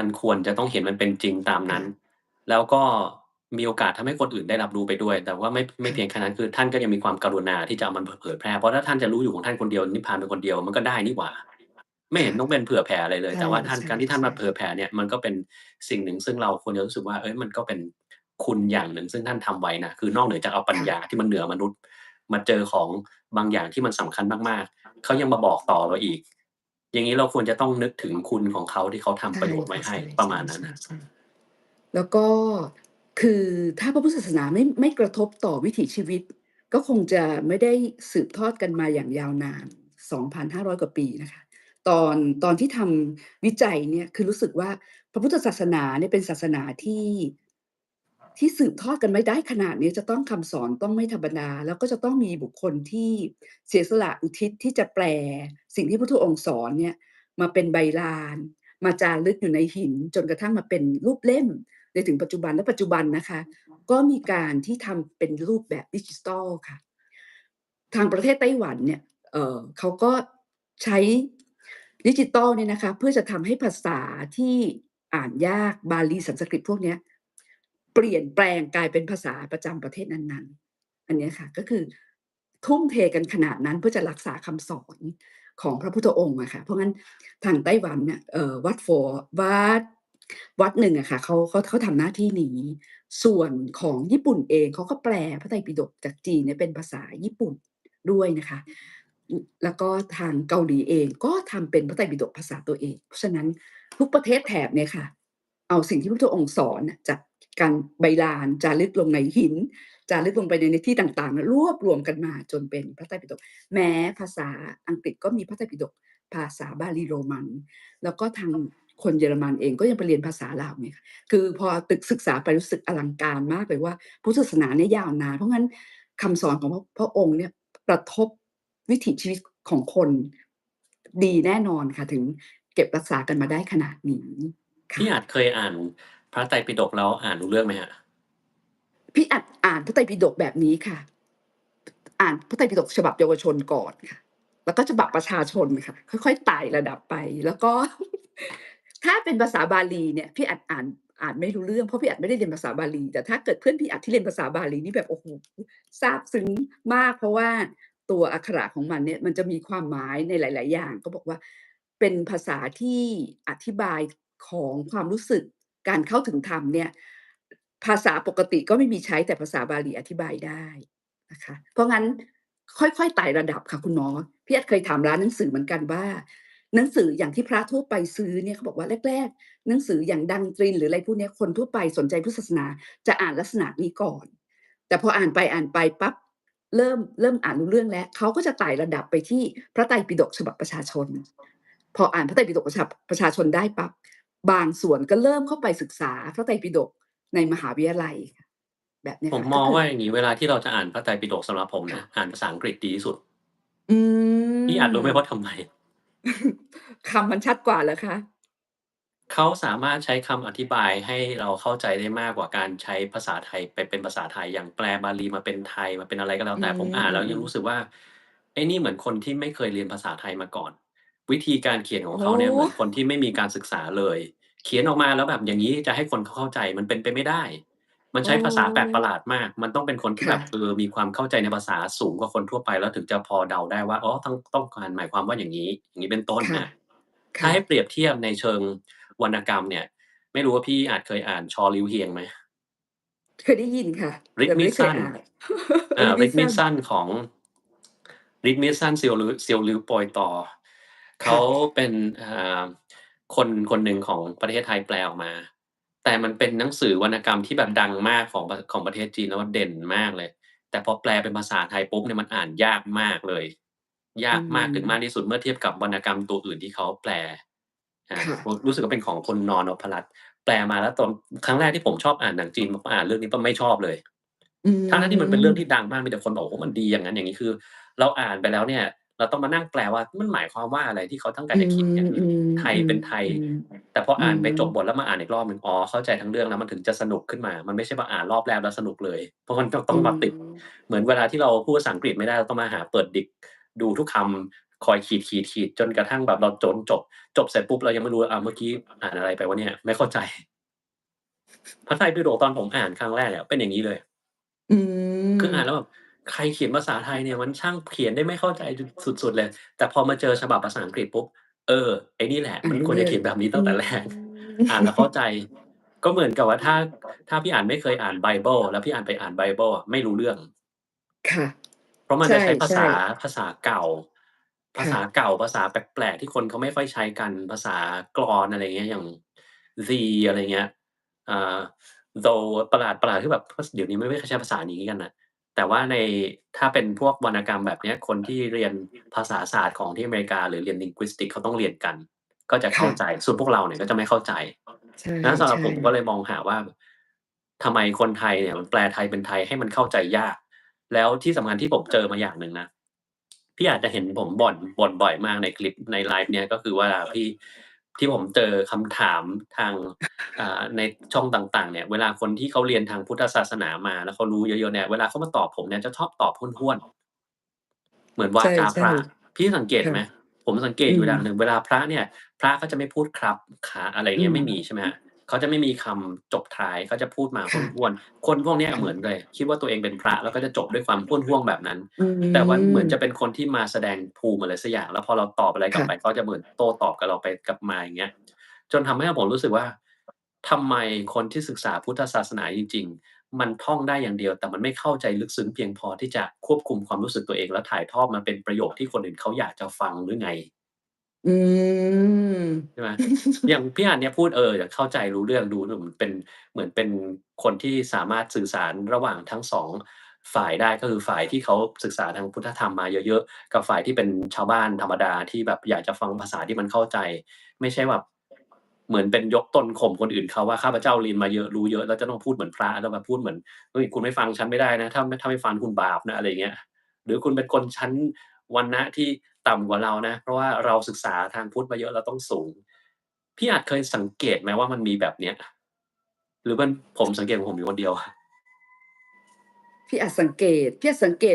นควรจะต้องเห็นมันเป็นจริงตามนั้นค่ะแล้วก็มีโอกาสทำให้คนอื่นได้รับรู้ไปด้วยแต่ว่าไม่เพียงแค่ค่ะนั้นคือท่านก็ยังมีความกรุณาที่จะเอามันเผยแพร่เพราะถ้าท่านจะรู้อยู่ของท่านคนเดียวนิพพานไปคนเดียวมันก็ได้นี่หว่าไม่เห็นค่ะต้องเป็นเผื่อแผ่อะไรเลยใช่แต่ว่าการที่ท่านมาเผื่อๆแผ่เนี่ยมันก็เป็นสิ่งหนึ่งซึ่งเราควรจะรู้สึกว่าเฮ้ยมันก็เป็น คุณอย่างหนึ่งซึ่งท่านทำไว้นะคือนอกเหนือจากเอาปัญค่ะญาที่มันเหนือมนุษย์มาเจอของบางอย่างที่มันสำคัญมากๆเขายังมาบอกต่อเราอีกอย่างงี้เราควรจะต้องนึกถึงคุณของเขาที่เขาใช่ทำประโยชน์ไว้ค่ะใให้ประมาณนั้นน่ะช่ๆๆๆแล้วก็คือถ้าพระพุทธศาสนาไม่กระทบต่อวิถีชีวิตก็คงจะไม่ได้สืบทอดกันมาอย่างยาวนาน2,500กว่าปีนะคะตอนตอนที่ทำวิจัยเนี่ยคือรู้สึกว่าพระพุทธศาสนาเนี่ยเป็นศาสนาที่สืบทอดกันไม่ได้ขนาดนี้จะต้องคำสอนต้องไม่ธรรมดาแล้วก็จะต้องมีบุคคลที่เสียสละอุทิศที่จะแปลสิ่งที่พระพุทธองค์สอนเนี่ยมาเป็นใบลานมาจารึกอยู่ในหินจนกระทั่งมาเป็นรูปเล่มในถึงปัจจุบันและปัจจุบันนะคะก็มีการที่ทำเป็นรูปแบบดิจิทัลค่ะทางประเทศไต้หวันเนี่ยเขาก็ใช้ดิจิทัลเนี่ยนะคะเพื่อจะทำให้ภาษาที่อ่านยากบาลีสันสกฤตพวกเนี้ย เปลี่ยนแปลงกลายเป็นภาษาประจำประเทศนั้นๆอันเนี้ยค่ะก็คือทุ่มเทกันขนาดนั้นเพื่อจะรักษาคำสอนของพระพุทธองค์อะค่ะเพราะงั้นทางไต้หวันเนี่ยวัดโฝวัดหนึ่งอะค่ะเขาทำหน้าที่นี้ส่วนของญี่ปุ่นเองเขาก็แปลพระไตรปิฎกจากจีนเนี่ยเป็นภาษาญี่ปุ่นด้วยนะคะแล้วก็ทางเกาหลีเองก็ทำเป็นพระไตรปิฎกภาษาตัวเองเพราะฉะนั้นทุกประเทศแถบเนี่ยค่ะ เอาสิ่งที่พระพุทธองค์สอนน่ะจากการใบลานจารึกลงในหินจารึกลงไปในที่ต่างๆรวบรวมกันมาจนเป็นพระไตรปิฎกแม้ภาษาอังกฤษก็มีพระไตรปิฎกภาษาบาลีโรมันแล้วก็ทางคนเยอรมันเองก็ยังไปเรียนภาษาลาวไงคะคือพอตึกศึกษาไปรู้สึกอลังการมากเลยว่าพุทธศาสนาเนี่ยยาวนานเพราะงั้นคำสอนของพระองค์เนี่ยกระทบวิถีชีวิตของคนดีแน่นอนค่ะถึงเก็บรักษากันมาได้ขนาดนี้ค่ะ พี่อาจเคยอ่านพระไตรปิฎกแล้วอ่านรู้เรื่องไหมครับพี่อัดอ่านพระไตรปิฎกแบบนี้ค่ะอ่านพระไตรปิฎกฉบับเยาวชนก่อนค่ะแล้วก็ฉบับประชาชนค่ะค่อยๆไต่ระดับไปแล้วก็ถ้าเป็นภาษาบาลีเนี่ยพี่อัดอ่านไม่รู้เรื่องเพราะพี่อัดไม่ได้เรียนภาษาบาลีแต่ถ้าเกิดเพื่อนพี่อัดที่เรียนภาษาบาลีนี่แบบโอ้โฮซาบซึ้งมากเพราะว่าตัวอักขระของมันเนี่ยมันจะมีความหมายในหลายๆอย่างเขาบอกว่าเป็นภาษาที่อธิบายของความรู้สึกการเข้าถึงธรรมเนี่ย ภาษาปกติก็ไม่มีใช้แต่ภาษาบาลีอธิบายได้นะคะเพราะงั้นค่อยๆไต่ระดับค่ะคุณหมอพี่เคยถามร้านหนังสือเหมือนกันว่าหนังสืออย่างที่พระทั่วไปซื้อเนี่ยเขาบอกว่าแรกๆหนังสืออย่างดังตรินหรืออะไรพวกเนี้ยคนทั่วไปสนใจพุทธศาสนาจะอ่านลักษณะนี้ก่อนแต่พออ่านไปปั๊บเริ่มอ่านรู้เรื่องแล้วเขาก็จะไต่ระดับไปที่พระไตรปิฎกฉบับประชาชนพออ่านพระไตรปิฎกประชาชนได้ปั๊บบางส่วนก็เริ่มเข้าไปศึกษาพระไตรปิฎก ในมหาวิทยาลัยค่ะแบบเนี้ยผมมองค่ะก็คือว่าอย่างงี้เวลาที่เราจะอ่านพระไตรปิฎกสำหรับผมค่ะนะอ่านภาษาอังกฤษดีที่สุดอืพี่อาจรู้ไหมว่ามทำไม คำมันชัดกว่าเหรอคะ เขาสามารถใช้คำอธิบายให้เราเข้าใจได้มากกว่าการใช้ภาษาไทยไปเป็นภาษาไทยอย่างแปลบาลีมาเป็นไทยมาเป็นอะไรก็แล้วอืแต่ผมอ่านแล้วยังรู้สึกมว่าไอ้นี่เหมือนคนที่ไม่เคยเรียนภาษาไทยมาก่อนวิธีการเขียนของโอ้เขาเนี่ยเหมือนคนที่ไม่มีการศึกษาเลยเขียนออกมาแล้วแบบอย่างงี้จะให้คนเขาเข้าใจมันเป็นไปไม่ได้มันโอใช้ภาษาแปลกประ้หลาดมากมันต้องเป็นคนที่แบค่ะบมีความเข้าใจในภาษาสูงกว่าคนทั่วไปแล้วถึงจะพอเดาได้ว่าอ๋อต้องการหมายความว่าอย่างงี้อย่างงี้เป็นต้นค่ะอา ถ้าค่ะให้เปรียบเทียบในเชิงวรรณกรรมเนี่ยไม่รู้ว่าพี่อาจเคยอ่านชอลิวเฮียงไหม เคยได้ยินค่ะ แต่ Rick ไม่เคย Mason อ่าน Rick Revision Mason ของ Rick Mason เซียวลือโปรยต่อเขาค่ะเป็นคนหนึ่งของประเทศไทยแปลออกมาแต่มันเป็นหนังสือวรรณกรรมที่แบบดังมากของประเทศจีนแล้วเด่นมากเลยแต่พอแปลเป็นภาษาไทยปุ๊บเนี่ยมันอ่านยากมากเลยยาอืกมากถึงมากที่มสุดเมื่อเทียบกับวรรณกรรมตัวอื่นที่เขาแปลค่ะรู้สึกว่าเป็นของคุณนนพรัตน์แปลมาแล้วตอนครั้งแรกที่ผมชอบอ่านหนังจีนผมอ่านเรื่องนี้ปุ๊บไม่ชอบเลย อืทั้งๆที่มันเป็นเรื่องที่มดังมากมีแต่คนบอกโอ้โฮมันดีอย่างงั้นอย่างงี้คือเราอ่านไปแล้วเนี่ยเราต้องมานั่งแปลว่ามันหมายความว่าอะไรที่เขาต้องการอืจะคิดเนี่ยคือมไทยอืมเป็นไทยอืมแต่พออือ่านไปจบบทมแล้วมาอ่านอีกรอบหนึ่งอ๋อเข้าใจทั้งเรื่องแล้วมันถึงจะสนุกขึ้นมามันไม่ใช่ว่าอ่านรอบแรกแล้วสนุกเลยเพราะมันต้อืองมาติดมเหมือนเวลาที่เราพูดภาษาอังกฤษไม่ได้เราต้องมาหาเปิด Dict ดูทุกคำคอยขีดๆๆจนกระทั่งแบบเราจบเสร็จปุ๊บเรายังไม่รู้เมื่อกี้อ่านอะไรไปวะเนี่ยไม่เข้าใจพระไตรปิฎกตอนผมอ่านครั้งแรกอะเป็นอย่างงี้เลย อืคืออ่านแล้วมแบบใครเขียนภาษาไทยเนี่ยมันช่างเขียนได้ไม่เข้าใจสุดๆเลยแต่พอมาเจอฉบับภาษาอังกฤษปุ๊บไอ้นี่แหละอ่านมันควรจะรู้เรื่องเขียนแบบนี้อืตั้งแต่แรก ม อ่านแล้วเข้าใจก็เหมือนกับว่าถ้าพี่อ่านไม่เคยอ่านไบเบิลแล้วพี่อ่านไปอ่านไบเบิลอะไม่รู้เรื่อง ค่ะเพราะมันใจะใช้ภาช่ษาๆภาษาเก่าค่ะภาษาแปลกๆที่คนเขาไม่ค่อยใช้กันภาษากลอนอะไรอย่างเงี้ยอย่าง thee อะไรเงี้ยอ่า though ประหลาดๆที่แบบเดี๋ยวนี้ไม่ค่อยใช้ภาษานี้กันน่ะแต่ว่าถ้าเป็นพวกวรรณกรรมแบบเนี้ยคนที่เรียนภาษาศาสตร์ของที่อเมริกาหรือเรียน Linguistics เขาต้องเรียนกันก็จะเข้าค่ะใจส่วนพวกเราเนี่ยก็จะไม่เข้าใจใงั้นสำหรับช่ผมก็เลยมองหาว่าทำไมคนไทยเนี่ยมันแปลไทยเป็นไทยให้มันเข้าใจยาก แล้วที่สำคัญที่ผมเจอมาอย่างหนึ่งนะพี่อาจจะเห็นผมบ่นบ่อยมากในคลิปในไลฟ์เนี่ยก็คือเวลาที่ผมเจอคำถามทางในช่องต่างๆเนี่ยเวลาคนที่เขาเรียนทางพุทธศาสนามาแล้วเขารู้เยอะๆเนี่ยเวลาเขามาตอบผมเนี่ยจะชอบตอบห้วนๆ เหมือนๆใวาจาพช่ระพี่สังเกตค่ะไหมผมสังเกตอืมอยู่อย่างหนึ่งเวลาพระเนี่ยพระเขาจะไม่พูดครับขาอะไรอย่างอืมเงี้ยไม่มีใช่ไหมครับเขาจะไม่มีคำจบท้ายเขาจะพูดมาค่ะห้วนๆคนพวกเนี้ยเหมือนค่ะเลยคิดว่าตัวเองเป็นพระแล้วก็จะจบด้วยความห้วงๆแบบนั้นอืแต่ว่าเหมือนจะเป็มนคนที่มาแสดงภูมิอะไรสักอย่างแล้วพอเราตอบอะไรกลับค่ะไปเขาจะเหมือนโต้ตอบกับเราไปกลับมาอย่างเงี้ยจนทำให้ผมรู้สึกว่าทำไมคนที่ศึกษาพุทธศาสนาจริงๆ มันท่องได้อย่างเดียวแต่มันไม่เข้าใจลึกซึ้งเพียงพอที่จะควบคุมความรู้สึกตัวเองแล้วถ่ายทอดมาเป็นประโยคที่คนอื่นเขาอยากจะฟังหรือไงอืใช่ไหมมอย่างพี่อันเนี่ยพูดอย่างเข้าใจรู้เรื่องดูเหมือนเป็นคนที่สามารถสื่อสารระหว่างทั้ง2ฝ่ายได้ก็คือฝ่ายที่เขาศึกษาทางพุทธธรรมมาเยอะๆกับฝ่ายที่เป็นชาวบ้านธรรมดาที่แบบอยากจะฟังภาษาที่มันเข้าใจไม่ใช่แบบเหมือนเป็นยกตนข่มคนอื่นเขาว่าข้าพเจ้าเรียนมาเยอะรู้เยอะแล้วจะต้องพูดเหมือนพระแล้วมาพูดเหมือน เฮ้ยคุณไม่ฟังฉันไม่ได้นะถ้าไม่ฟังคุณบาปนะอะไรอย่างเงี้ยหรือคุณเป็นคนชั้นวรรณะที่ต่ำกว่าเรานะเพราะว่าเราศึกษาทางพุทธมาเยอะเราต้องสูงพี่อาจเคยสังเกตไหมว่ามันมีแบบเนี้ยหรือมันผมสังเกตของผมอยู่คนเดียวพี่อาจสังเก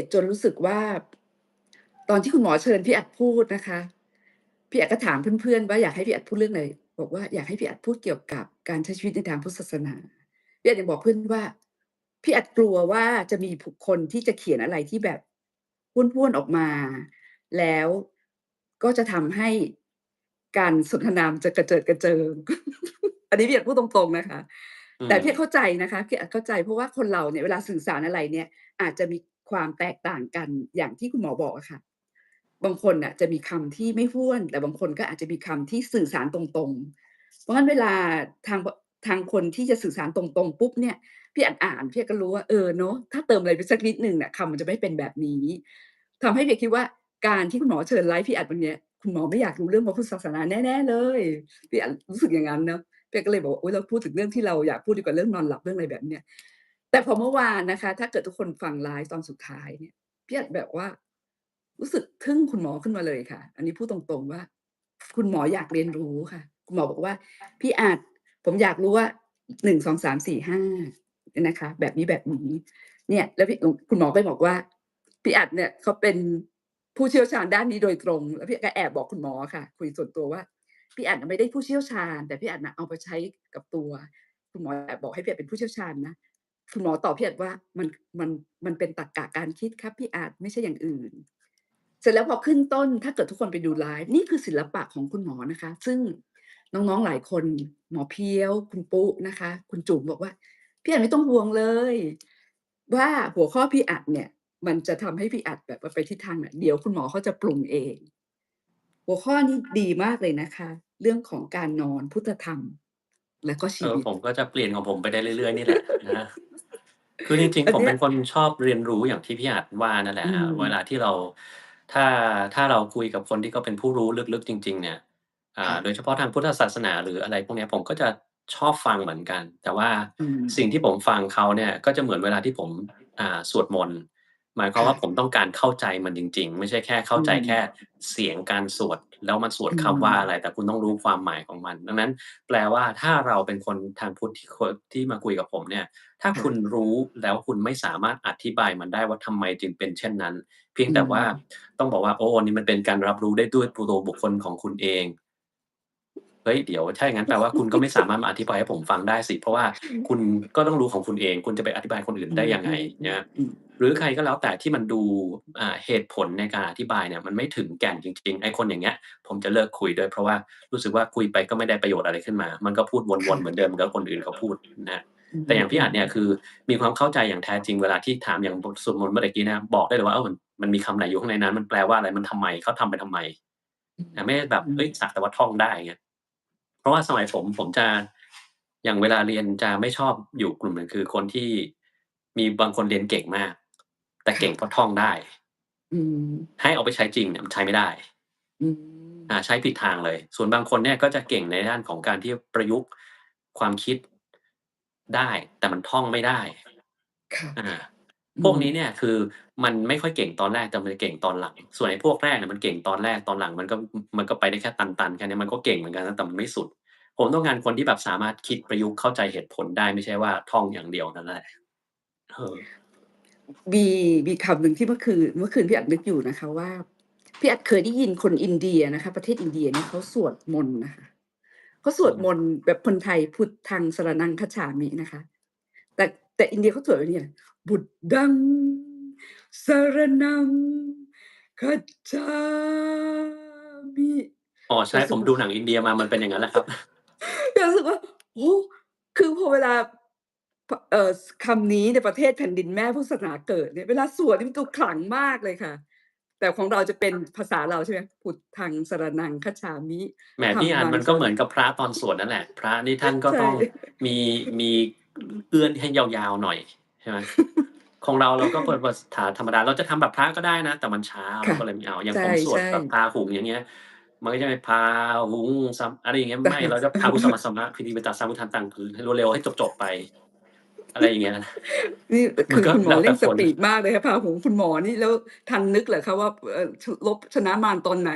ตจนรู้สึกว่าตอนที่คุณหมอเชิญพี่อัดพูดนะคะพี่อัดก็ถามเพื่อนๆว่าอยากให้พี่อัดพูดเรื่องอะไรบอกว่าอยากให้พี่อัดพูดเกี่ยวกับการใช้ชีวิตในทางพุทธศาสนาพี่อัดยังบอกเพื่อนว่าพี่อัดกลัวว่าจะมีคนที่จะเขียนอะไรที่แบบห้วนๆออกมาแล้วก็จะทำให้การสนทนามันจะกระเจิดกระเจิงอันนี้พี่อัดพูดตรงๆนะคะ อืมแต่พี่เข้าใจนะคะพี่อาจเข้าใจเพราะว่าคนเราเนี่ยเวลาสื่อสารอะไรเนี่ยอาจจะมีความแตกต่างกันอย่างที่คุณหมอบอกอะค่ะบางคนน่ะจะมีคำที่ไม่ห้วนแต่บางคนก็อาจจะมีคำที่สื่อสารตรงๆเพราะงั้นเวลาทางบทางคนที่จะสื่อสารตรงๆปุ๊บเนี่ยพี่อ่านๆพี่ก็รู้ว่าเนาะถ้าเติมอะไรไปสักนิดหนึ่งน่ะคำมันจะไม่เป็นแบบนี้ทำให้พี่คิดว่าการที่คุณหมอเชิญไลฟ์พี่อัดวันเนี้ยคุณหมอไม่อยากรู้เรื่องพระพุทธศาสนาแน่ๆเลยพี่อัดรู้สึกอย่างงั้นเนาะ เป๊กก็เลยบอกว่าอุ๊ยเราพูดถึงเรื่องที่เราอยากพูดดีกว่าเรื่องนอนหลับเรื่องอะไรแบบเนี้ยแต่พอเมื่อวานนะคะถ้าเกิดทุกคนฟังไลฟ์ตอนสุดท้ายเนี่ยพี่อาจแบบว่ารู้สึกทึ่งคุณหมอขึ้นมาเลยค่ะอันนี้พูดตรงๆว่าคุณหมออยากเรียนรู้ค่ะ คุณหมอบอกว่าพี่อาจผมอยากรู้ว่า1 2 3 4 5เนี่ยนะคะแบบนี้ๆเนี่ยแล้วคุณหมอก็บอกว่าพี่อัดเนี่ยเขาเป็นผู้เชี่ยวชาญด้านนี้โดยตรงแล้วพี่ก็แอบบอกคุณหมออะค่ะคุยส่วนตัวว่าพี่อัดน่ะไม่ได้ผู้เชี่ยวชาญแต่พี่อัดน่ะเอามาใช้กับตัวคุณหมอแอบบอกให้พี่อัดเป็นผู้เชี่ยวชาญนะคุณหมอตอบพี่อัดว่ามันมันเป็นตรรกะการคิดครับพี่อัดไม่ใช่อย่างอื่น เสร็จแล้วพอขึ้นต้นถ้าเกิดทุกคนไปดูไลฟ์นี่คือศิลปะของคุณหมอนะคะซึ่งน้องๆหลายคนหมอเพียวคุณปุ๊นะคะคุณจุ๋มบอกว่าพี่อัดไม่ต้องห่วงเลยว่าหัวข้อพี่อัดเนี่ยมันจะทำให้พี่อัดแบบว่าไปทิศทางไหนเดี๋ยวคุณหมอเขาจะปรุงเองหัวข้อนี้ดีมากเลยนะคะเรื่องของการนอนพุทธธรรมและก็ชีวิต ผมก็จะเปลี่ยนของผมไปได้เรื่อยๆนี่แหละนะครับ คือจริงอันเนี้ยๆผมเป็นคนชอบเรียนรู้อย่างที่พี่อาจว่านั่นแหอืละครับมเวลาที่เราถ้าถ้าเราคุยกับคนที่เขาเป็นผู้รู้ลึกๆจริงๆเนี่ยค่ะโดยเฉพาะทางพุทธศาสนาหรืออะไรพวกเนี้ยผมก็จะชอบฟังเหมือนกันแต่ว่าอืมสิ่งที่ผมฟังเขาเนี่ยก็จะเหมือนเวลาที่ผมสวดมนต์หมายความค่ะว่าผมต้องการเข้าใจมันจริงๆไม่ใช่แค่เข้าอืมใจแค่เสียงการสวดแล้วมันสวดอืคำว่าอะไรมแต่คุณต้องรู้ความหมายของมันดังนั้นแปลว่าถ้าเราเป็นคนทางพุทธที่มาคุยกับผมเนี่ย ถ้าค่ะคุณรู้แล้วคุณไม่สามารถอธิบายมันได้ว่าทำไมจึงเป็นเช่นนั้นเพียงอืมแต่ว่าต้องบอกว่าโอ้อันนี้มันเป็นการรับรู้ได้ด้วยตัวบุคคลของคุณเองเฮ้ยเดี๋ยวถ้าอย่างงั้นแปลว่าคุณก็ไม่สามารถมาอธิบายให้ผมฟังได้สิเพราะว่าคุณก็ต้องรู้ของคุณเองคุณจะไปอธิบายคนอื่นอืได้ยังไงมเนี่ยๆๆๆหรือใครก็แล้วแต่ที่มันดูเหตุผลในการอธิบายเนี่ยมันไม่ถึงแก่นจริงๆไอ้คนอย่างเงี้ยผมจะเลิกคุยด้วยเพราะว่ารู้สึกว่าคุยไปก็ไม่ได้ประโยชน์อะไรขึ้นมามันก็พูดวนๆเหมือนเดิค่ะมกับคนอื่นเขาพูดนะครับ อืแต่อย่างพี่อัดเนี่ยคือมๆมีความเข้าใจอย่างแท้จริงเวลาที่ถามอย่างบทสวดมนต์เมื่อตะกี้นะครับบอกได้เลยว่ามันมีคำไหนอยู่ข้างในนั้นมันแปลว่าอะไรมันทำไมเขาทำไปทำไมอืไม่ได้แบบมเฮ้ยสักแต่ว่าท่องได้อย่างเงี้ยเพราะว่าสมัยผมจะอย่างเวลาเรียนจะไม่ชอบอยู่กลุ่มหนึ่งคือคนที่มีบางคนเรียนเก่งมากแต่ค่ะเก่งเพราะท่องได้อืมให้เอาไปใช้จริงเนี่ยมันใช้ไม่ได้ อืมใช้ผิดทางเลย ส่วนบางคนเนี่ยก็จะเก่งในด้านของการที่ประยุกต์ความคิดได้แต่มันท่องไม่ได้ค่ะอาพอืมวกนี้เนี่ยคือมันไม่ค่อยเก่งตอนแรกแต่มันจะเก่งตอนหลังส่วนไอ้พวกแรกเนี่ยมันเก่งตอนแรกตอนหลังมันก็ไปได้แค่ตันๆแค่เนี้ยมันก็เก่งเหมือนกันนะแต่มันไม่สุดผมต้องการคนที่แบบสามารถคิดประยุกต์เข้าใจเหตุผลได้ไม่ใช่ว่าท่องอย่างเดียวนั่นแหละเออมีมีคำหนึ่งที่เมื่อคืนพี่อัดนึกอยู่นะคะว่าพี่อัดเคยได้ยินคนอินเดียนะคะประเทศอินเดียเนี่ยเขาสวดมนต์น่ะค่ะเขาสวดอืมมนต์แบบคนไทยพุทธังสรณังคัจฉามินะคะแต่แต่อินเดียเขาสวดแบบนี้บุตดังสรณังคัจฉามิอ๋อใช่เรารู้สึกว่า ผมดูหนังอินเดียมามันเป็นอย่างงั้นแหละครับ เรารู้สึกว่าโอ้โฮคือพอเวลาคำนี้ในประเทศแผ่นดินแม่พุทธศาสนาเกิดเนี่ยเวลาสวดนี่มันดูขลังมากเลยค่ะแต่ของเราจะเป็นภาษาเราใช่ไหมพุทธังสรณังคัจฉามิแหมพี่ธัมมังอันมันก็เหมือนกับพระตอนสวดนั่นแหละพระนี่ท่านก็ใช่ ต้องมีมีเอื้อนให้ยาวๆหน่อยใช่ไหมของเราก็เปิดภาษาธรรมดาเราจะทำแบบพระก็ได้นะแต่มันช้าเราค่ะก็เลยไม่เอาอย่าใงผมสวดช่แบบพาๆหุงอย่างเงี้ยมันก็จะเป็นพาหุงสัมอะไรอย่างเงี้ยแต่ ไม่เราจะพาหุสมะสมะพิธีปิตาสามุทันตังคือให้เร็วๆให้จบๆไปอะไรอย่างเงี้ย นี่มันก็คือคุณหมอแล้วแต่คน เร่งสปีดมากเลยค่ะพาหุงคุณหมอนี่แล้วทันนึกเหรอคะว่ารบชนะมารตอนไหน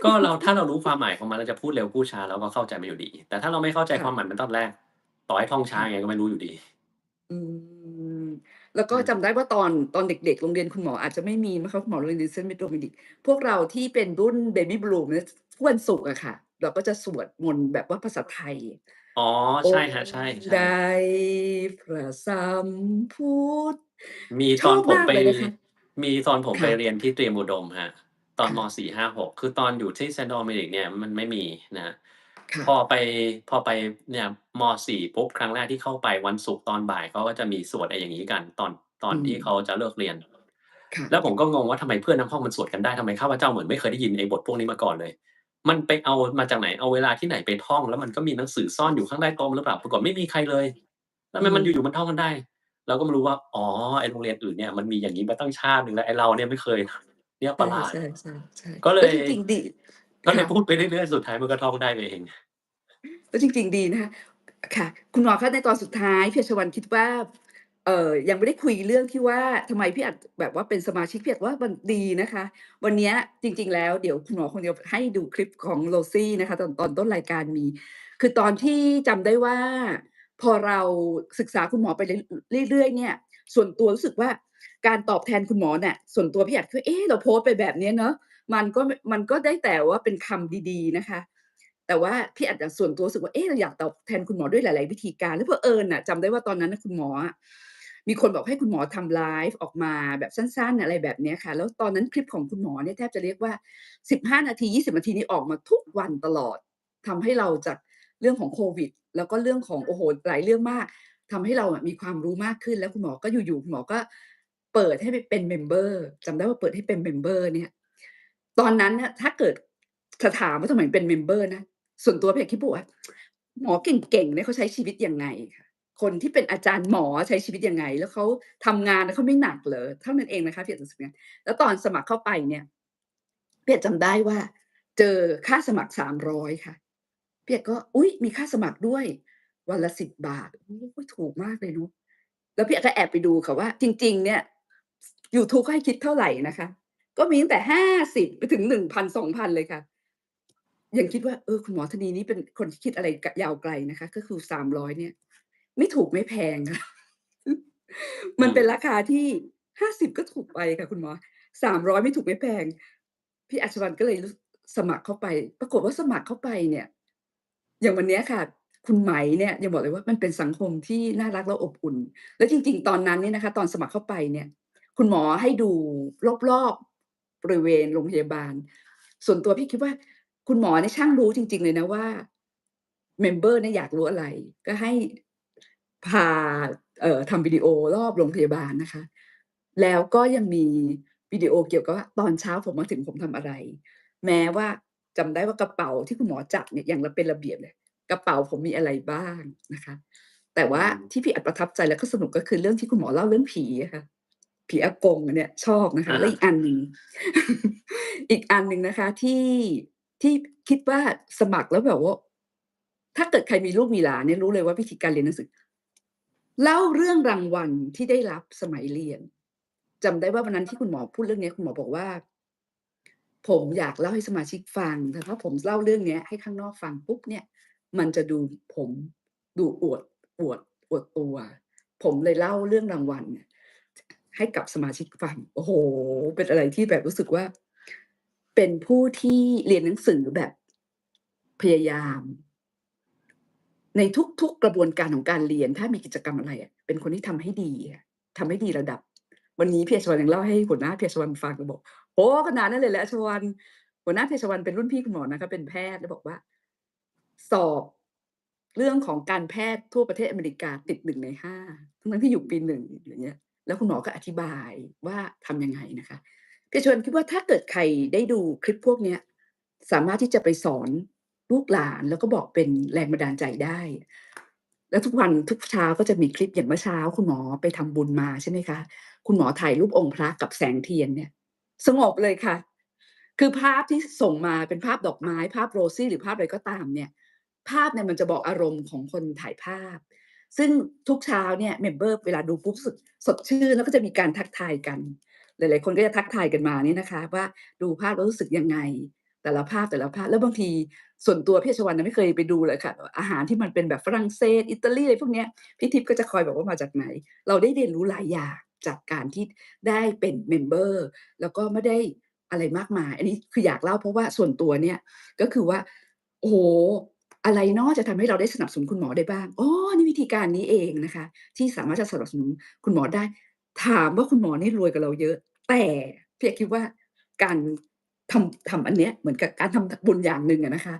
ก็ถ้าเรารู้ความหมายของมันเราจะพูดเร็วพูดช้าเราก็เข้าใจมันอยู่ดีแต่ถ้าเราไม่เข้าใจความหมายค่ะมันตอนแรกต่อให้ท่องช้าค่ะ ยังไงก็ไม่รู้อยู่ดีอืมแล้วก็อืมจำได้ว่าตอนเด็กๆโรงเรียนคุณหมออาจจะไม่มีมั้งคะคุณหมอโรงเรียน St. Dominic พวกเราที่เป็นรุ่น Baby Boom เนี่ยทุกวันศุกร์อะค่ะเราก็จะสวดมนต์แบบว่าภาษาไทยอ๋อใช่องครับใค์ใดช่ๆพระสัมพุทธมีชอบมาตอนผมไปกเลยนะคะมีตอนผมไปค่ะเรียนที่เตรียมอุดมครับตอนค่ะม4-5-6คือตอนอยู่ที่ St. Dominic เนี่ยมันไม่มีนะครับค่ะพอไปพอไปเนี่ยม4ปุ๊บครั้งแรกที่เข้าไปวันศุกร์ตอนบ่ายเขาก็จะมีสวดไอ้อย่างงี้กันตอนอืมที่เขาจะเลิกเรียนค่ะแล้วผมก็งงว่าทำไมเพื่อนทั้งห้องมันสวดกันได้ทำไมข้าพเจ้าเหมือนไม่เคยได้ยินไอ้บทพวกนี้มาก่อนเลย มันไปเอามาจากไหนเอาเวลาที่ไหนไปท่องแล้วมันก็มีหนังสือซ่อนอยู่ข้างใต้โต๊ะหรือเปล่าปรากฏไม่มีใครเลยแล้วทำอืมไมมันอยู่ๆมันท่องกันได้เราก็มารู้ว่าอ๋อไอ้โรงเรียนอื่นเนี่ยมันมีอย่างงี้มาตั้งชาติหนึ่งแล้วไอ้เราเนี่ยไม่เคยเนี่ยประหลาดใช่ๆๆก็เลยๆแล้วจริงๆดีค่ะ พูดไปเรื่อยๆสุดท้ายมันก็ท่องได้ไปเองแล้วจริงๆดีนะคะค่ะคุณหมอคะในตอนสุดท้ายเภสัชวัลคิดว่า ยังไม่ได้คุยเรื่องที่ว่าทำไมพี่อัดแบบว่าเป็นสมาชิกพี่อัดว่ามันดีนะคะวันเนี้ยจริงๆแล้วเดี๋ยวคุณหมอคงจะให้ดูคลิปของ Rosie นะคะตอนต้นรายการมีคือตอนที่จำได้ว่าพอเราศึกษาคุณหมอไปเรื่อยๆเนี่ยส่วนตัวรู้สึกว่าการตอบแทนคุณหมอเนี่ยส่วนตัวพี่อัดคือเอ๊ะเราโพสต์ไปแบบเนี้ยเนาะมันก็ได้แต่ว่าเป็นคำดีๆนะคะแต่ว่าพี่อัดอะส่วนตัวรู้สึกว่าเอ๊ะเราอยากตอบแทนคุณหมอด้วยหลายๆวิธีการแล้วเผอิญน่ะจำได้ว่าตอนนั้นน่ะคุณหมออะ มีคนบอกให้คุณหมอทำไลฟ์ออกมาแบบสั้นๆอะไรแบบเนี้ยค่ะแล้วตอนนั้นคลิปของคุณหมอเนี่ยแทบจะเรียกว่า15นาที20นาทีนี้ออกมาทุกวันตลอดทำให้เราจากเรื่องของโควิดแล้วก็เรื่องของโอ้โฮหลายเรื่องมากทำให้เราอะมีความรู้มากขึ้นแล้วคุณหมอก็อยู่ๆคุณหมอก็เปิดให้ไปเป็นเมมเบอร์จำได้ว่าเปิดให้เป็นเมมเบอร์เนี่ยตอนนั้นน่ะถ้าเกิดจะถามว่าทำไมเป็นเมมเบอร์นะส่วนตัวพี่อะคิดบวกว่าหมอเก่งๆเนี่ยเขาใช้ชีวิตยังไงคะ คนที่เป็นอาจารย์หมอใช้ชีวิตยังไงแล้วเขาทำงานแล้วเขาไม่หนักเหรอเท่านั้นเองนะคะที่อาจจะรู้สึกงั้นแล้วตอนสมัครเข้าไปเนี่ยพี่อะจำได้ว่าเจอค่าสมัคร300ค่ะพี่อะก็อุ๊ยมีค่าสมัครด้วยวันละ10บาทโอ้โฮถูกมากเลยเนาะแล้วพี่อะก็แอบไปดูค่ะว่าจริงๆเนี่ยยูทูบเขาให้คิดเท่าไรนะคะก็มีตั้งแต่50ไปถึง1,000 2,000เลยค่ะ ยังคิดว่าคุณหมอท่านนี้เป็นคนที่คิดอะไรยาวไกลนะคะก็คือ300เนี่ยไม่ถูกไม่แพงค่ะอืมมันเป็นราคาที่50ก็ถูกไปค่ะคุณหมอ300ไม่ถูกไม่แพงพี่อัศวรรณก็เลยสมัครเข้าไปปรากฏว่าสมัครเข้าไปเนี่ยอย่างวันเนี้ยค่ะคุณไหมเนี่ยยังบอกเลยว่ามันเป็นสังคมที่น่ารักและอบอุ่นแล้วจริงๆตอนนั้นเนี่ยนะคะตอนสมัครเข้าไปเนี่ยคุณหมอให้ดูรอบๆบริเวณโรงพยาบาลส่วนตัวพี่คิดว่า คุณหมอเนี่ยช่างรู้จริงๆเลยนะว่าเมมเบอร์เนี่ยอยากรู้อะไรก็ให้พาทำวิดีโอรอบโรงพยาบาลนะคะแล้วก็ยังมีวิดีโอเกี่ยวกับว่าตอนเช้าผมมาถึงผมทำอะไรแม้ว่าจำได้ว่ากระเป๋าที่คุณหมอจัดเนี่ยอย่างเป็นระเบียบเลยกระเป๋าผมมีอะไรบ้างนะคะแต่อืว่ามที่พี่อัดประทับใจแล้วก็สนุกก็คือเรื่องที่คุณหมอเล่าเรื่องผีอะค่ะผีอากงอันเนี้ยชอบนะคะอาและอีกอันหนึ่งอีกอันหนึ่งนะคะที่คิดว่าสมัครแล้วแบบว่าถ้าเกิดใครมีลูกมีหลานเนี่ยรู้เลยว่าวิธีการเรียนหนังสือเล่าเรื่องรางวัลที่ได้รับสมัยเรียนจำได้ว่าวันนั้นที่คุณหมอพูดเรื่องเนี้ยคุณหมอบอกว่าผมอยากเล่าให้สมาชิกฟังแต่ถ้าผมเล่าเรื่องเนี้ยให้ข้างนอกฟังปุ๊บเนี่ยมันจะดูผมดูอวดอวดตัวผมเลยเล่าเรื่องรางวัลเนี่ยให้กับสมาชิกฟังโอ้โฮเป็นอะไรที่แบบรู้สึกว่าเป็นผู้ที่เรียนหนังสือแบบพยายาม ในทุกๆกระบวนการของการเรียนถ้ามีกิจกรรมอะไรอะเป็นคนที่ทำให้ดีอะทำให้ดีระดับวันนี้พี่อัชวรรณยังเล่าให้หัวหน้าพี่อัชวรรณฟังเลยบอกโอ้โฮขนาดนั้นเลยเหรออัชวรรณหัวหน้าพี่อัชวรรณเป็นรุ่นพี่คุณหมอนะคะเป็นแพทย์แล้วบอกว่าสอบเรื่องของการแพทย์ทั่วประเทศอเมริกาติด1ใน5ทั้งๆที่อยู่ปี1อย่างเงี้ยแล้วคุณหมอก็อธิบายว่าทำยังไงนะคะพี่อัชวรรณคิดว่าถ้าเกิดใครได้ดูคลิปพวกเนี้ยสามารถที่จะไปสอน ลูกหลานแล้วก็บอกเป็นแรงบันดาลใจได้แล้วทุกวันทุกเช้าก็จะมีคลิปอย่างเมื่อเช้าคุณหมอไปทำบุญมาใช่ไหมคะคุณหมอถ่ายรูปองค์พระกับแสงเทียนเนี่ยสงบเลยค่ะคือภาพที่ส่งมาเป็นภาพดอกไม้ภาพ Rosy หรือภาพอะไรก็ตามเนี่ยภาพเนี่ยมันจะบอกอารมณ์ของคนถ่ายภาพซึ่งทุกเช้าเนี่ยเมมเบอร์เวลาดูปุ๊บรู้สึกสดชื่นแล้วก็จะมีการทักทายกันหลายๆคนก็จะทักทายกันมาเนี่ยนะคะว่าดูภาพแล้วรู้สึกยังไง แต่ละภาพแต่ละภาพแล้วบางทีส่วนตัวพี่ชวัลน่ะไม่เคยไปดูเลยค่ะอาหารที่มันเป็นแบบฝรั่งเศสอิตาลีอะไรพวกเนี้ยพี่ทิพย์ก็จะคอยบอกว่ามาจากไหนเราได้เรียนรู้หลายอย่างจากการที่ได้เป็นเมมเบอร์แล้วก็ไม่ได้อะไรมากมายอันนี้คืออยากเล่าเพราะว่าส่วนตัวเนี่ยก็คือว่าโอ้โฮอะไรเนาะจะทำให้เราได้สนับสนุนคุณหมอได้บ้างอ๋อนี่วิธีการนี้เองนะคะที่สามารถจะสนับสนุนคุณหมอได้ถามว่าคุณหมอนี่รวยกว่าเราเยอะแต่พี่อะคิดว่าการ ทำอันเนี้ยเหมือนกับการทำบุญอย่างหนึ่งอะนะคะ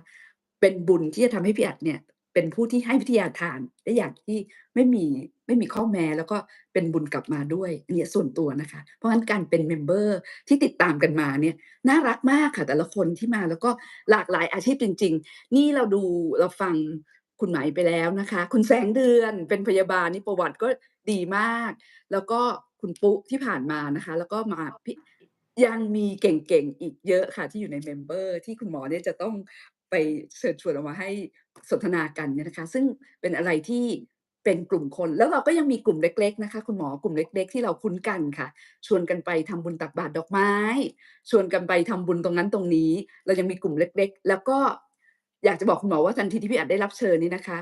เป็นบุญที่จะทำให้พี่อัดเนี่ยเป็นผู้ที่ให้วิทยาทานได้อย่างที่ไม่มีไม่มีข้อแม้แล้วก็เป็นบุญกลับมาด้วยอันเนี้ยส่วนตัวนะคะเพราะงั้นการเป็นเมมเบอร์ที่ติดตามกันมาเนี่ยน่ารักมากค่ะแต่ละคนที่มาแล้วก็หลากหลายอาชีพจริงๆนี่เราฟังคุณไหมไปแล้วนะคะคุณแสงเดือนเป็นพยาบาลนี่ประวัติก็ดีมากแล้วก็คุณปุ๊ที่ผ่านมานะคะแล้วก็มายังมีเก่งๆอีกเยอะค่ะที่อยู่ในเมมเบอร์ที่คุณหมอเนี่ยจะต้องไปเชิญชวนออกมาให้สนทนากันเนี่ยนะคะซึ่งเป็นอะไรที่ เป็นกลุ่มคนแล้วเราก็ยังมีกลุ่มเล็กๆนะคะคุณหมอกลุ่มเล็กๆที่เราคุ้นกันค่ะชวนกันไปทำบุญตักบาตรดอกไม้ชวนกันไปทำบุญตรงนั้นตรงนี้เรายังมีกลุ่มเล็กๆแล้วก็อยากจะบอกคุณหมอว่าทันทีที่พี่อัดได้รับเชิญนี่นะคะ